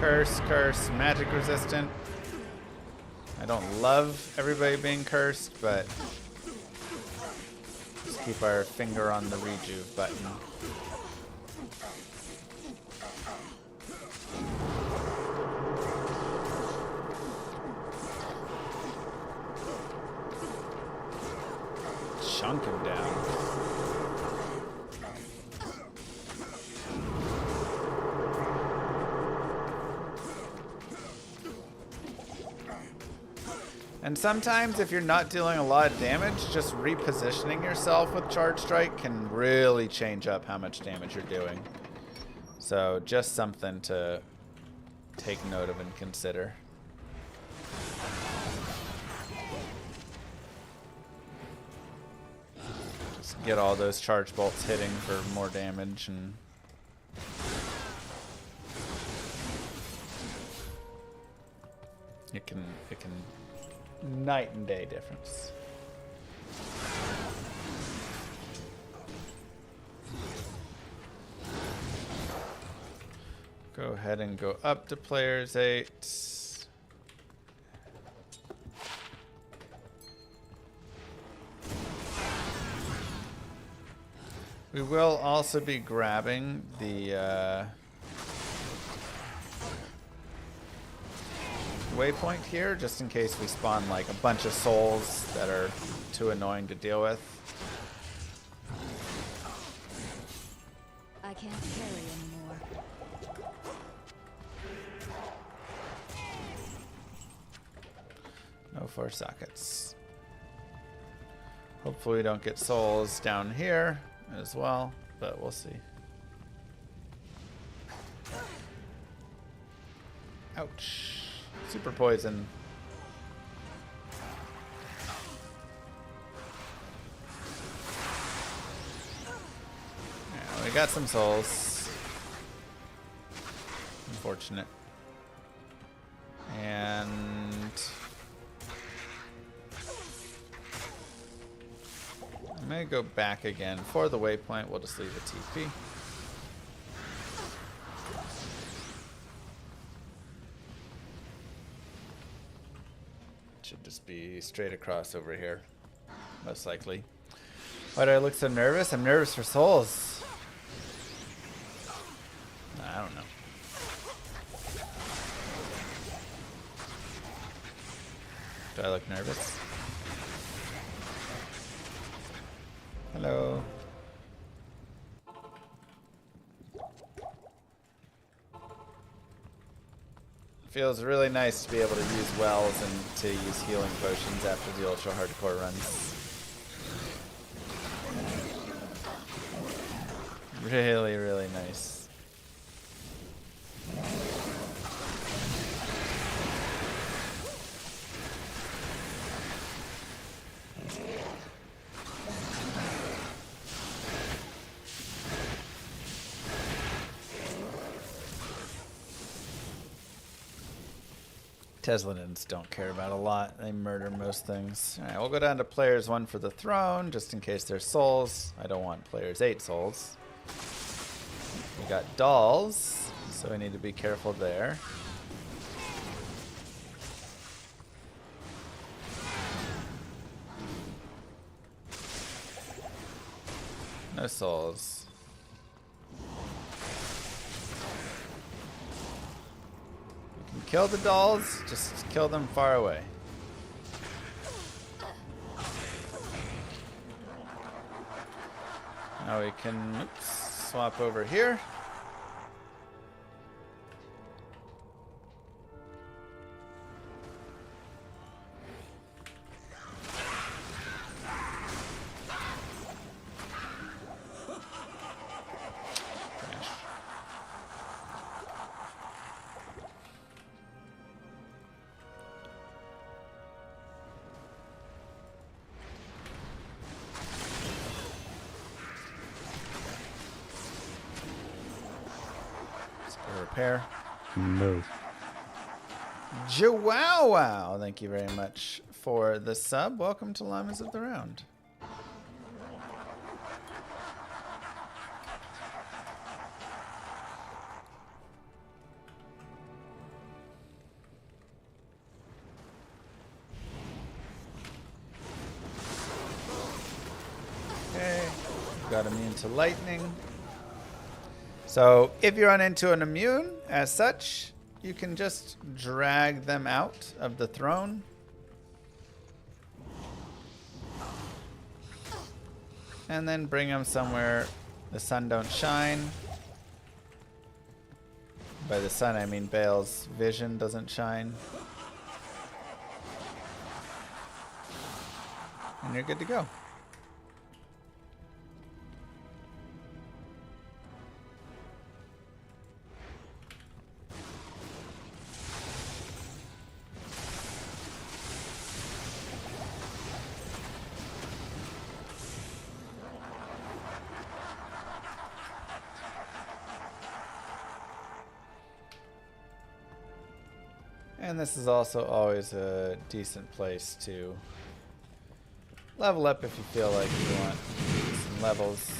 Curse, curse, magic resistant. I don't love everybody being cursed, but just keep our finger on the rejuve button. Chunk him down. And sometimes if you're not dealing a lot of damage, just repositioning yourself with Charge Strike can really change up how much damage you're doing. So just something to take note of and consider. Just get all those charge bolts hitting for more damage, and it can night and day difference. Go ahead and go up to players 8. We will also be grabbing the waypoint here, just in case we spawn like a bunch of souls that are too annoying to deal with.
I can't carry anymore.
No 4 sockets. Hopefully we don't get souls down here as well, but we'll see. Ouch. Super poison. Yeah, we got some souls. Unfortunate. And I'm gonna go back again for the waypoint. We'll just leave a TP. Should just be straight across over here, most likely. Why do I look so nervous? I'm nervous for souls. I don't know. Do I look nervous? Hello. Feels really nice to be able to use wells and to use healing potions after the ultra hardcore runs. Really, really nice. Teslanins don't care about a lot. They murder most things. Alright, we'll go down to players 1 for the throne, just in case there's souls. I don't want players 8 souls. We got dolls, so we need to be careful there. No souls. Kill the dolls, just kill them far away. Now we can swap over here. Repair.
Move.
Jowow! Thank you very much for the sub. Welcome to Llamas of the Round. Okay, got immune to lightning. So if you run into an immune, as such, you can just drag them out of the throne. And then bring them somewhere the sun don't shine. By the sun, I mean Bale's vision doesn't shine. and you're good to go. And this is also always a decent place to level up if you feel like you want some levels.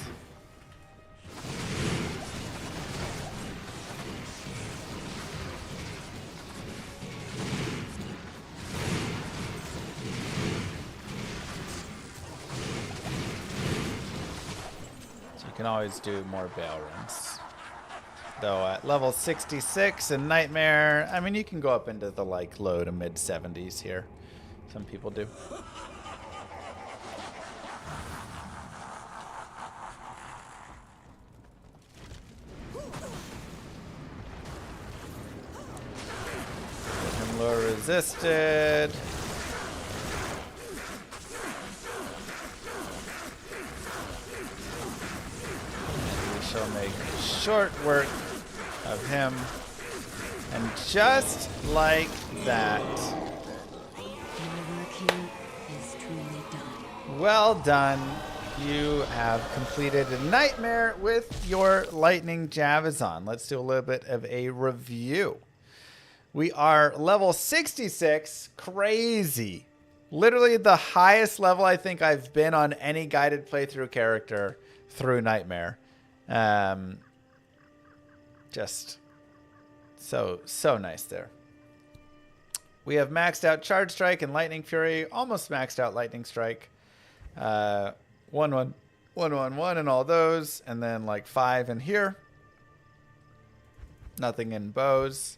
So you can always do more bail runs. Though at level 66 in Nightmare, I mean, you can go up into the like low to mid 70s here. Some people do. Him low resisted. And we shall make short work of him, and just like that,
Your work here is truly done.
well done. You have completed a Nightmare with your Lightning Javazon. Let's do a little bit of a review. We are level 66, crazy. Literally the highest level I think I've been on any guided playthrough character through Nightmare. Just so nice there. We have maxed out Charge Strike and Lightning Fury, almost maxed out Lightning Strike. 1, 1, 1, 1, 1 and all those, and then like 5 in here. Nothing in bows.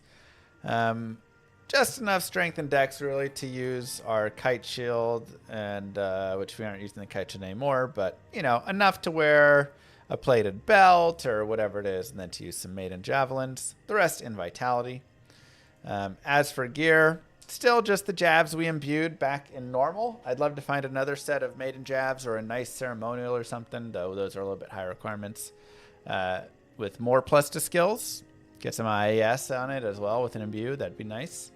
Just enough strength and dex really to use our kite shield, and which we aren't using the kite shield anymore, but you know, enough to wear a plated belt or whatever it is, and then to use some maiden javelins. The rest in vitality. As for gear, still just the jabs we imbued back in normal. I'd love to find another set of maiden jabs or a nice ceremonial or something, though those are a little bit higher requirements. With more plus to skills, get some IAS on it as well with an imbue. That'd be nice.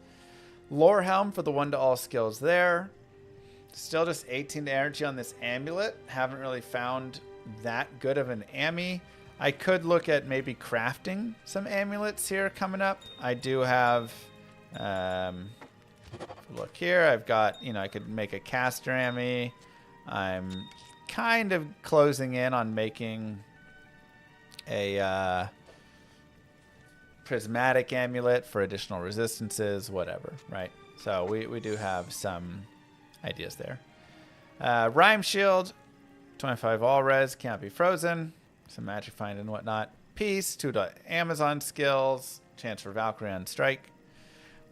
Lore Helm for the 1 to all skills there. Still just 18 energy on this amulet. Haven't really found that good of an ammy. I could look at maybe crafting some amulets here coming up. I do have, look here, I've got, you know, I could make a caster ammy. I'm kind of closing in on making a prismatic amulet for additional resistances, whatever, right? So we do have some ideas there. Rhyme Shield, 25 all res, can't be frozen. Some magic find and whatnot. Peace, 2 to Amazon skills, chance for Valkyrie on strike.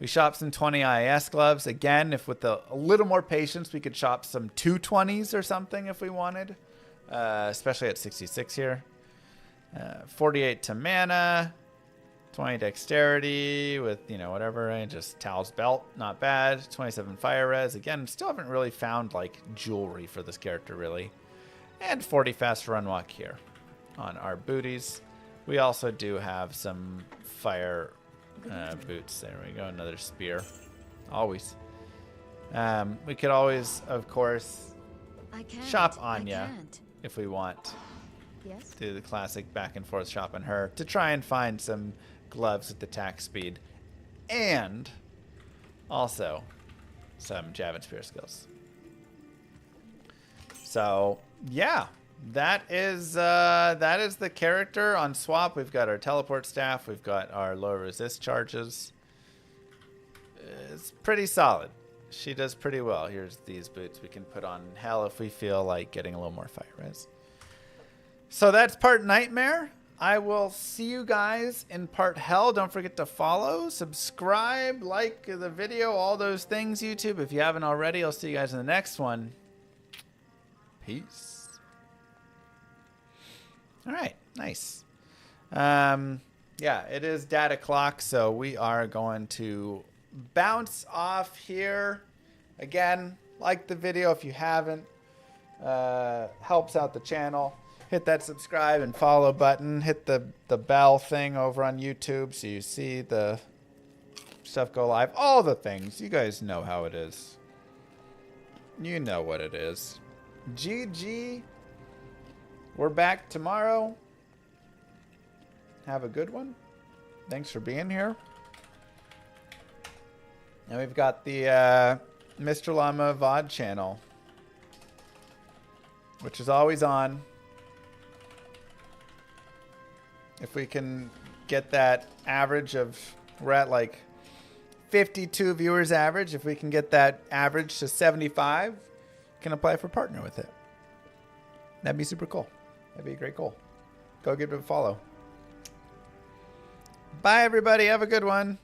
We shop some 20 IAS gloves. Again, if with a little more patience, we could shop some 220s or something if we wanted, especially at 66 here. 48 to mana, 20 dexterity with, you know, whatever, right? Just Tal's belt, not bad. 27 fire res. Again, still haven't really found like jewelry for this character really. And 40 fast run walk here on our booties. We also do have some fire boots. There we go, another spear. Always. We could always, of course, shop Anya if we want.
Yes.
Do the classic back and forth shop on her to try and find some gloves with attack speed. And also some Jav and Spear skills. So, yeah. That is the character on swap. We've got our teleport staff. We've got our low resist charges. It's pretty solid. She does pretty well. Here's these boots we can put on Hell if we feel like getting a little more fire res. So that's part Nightmare. I will see you guys in part Hell. Don't forget to follow, subscribe, like the video, all those things, YouTube. If you haven't already, I'll see you guys in the next one. Peace. All right, nice. Yeah, it is data clock, so we are going to bounce off here. Again, like the video if you haven't. Helps out the channel. Hit that subscribe and follow button. Hit the bell thing over on YouTube so you see the stuff go live. All the things. You guys know how it is. You know what it is. GG. We're back tomorrow. Have a good one. Thanks for being here. And we've got the Mr. Llama VOD channel, which is always on. If we can get that average of, we're at like 52 viewers average. If we can get that average to 75, can apply for partner with it. That'd be super cool. That'd be a great goal. Go give it a follow. Bye, everybody. Have a good one.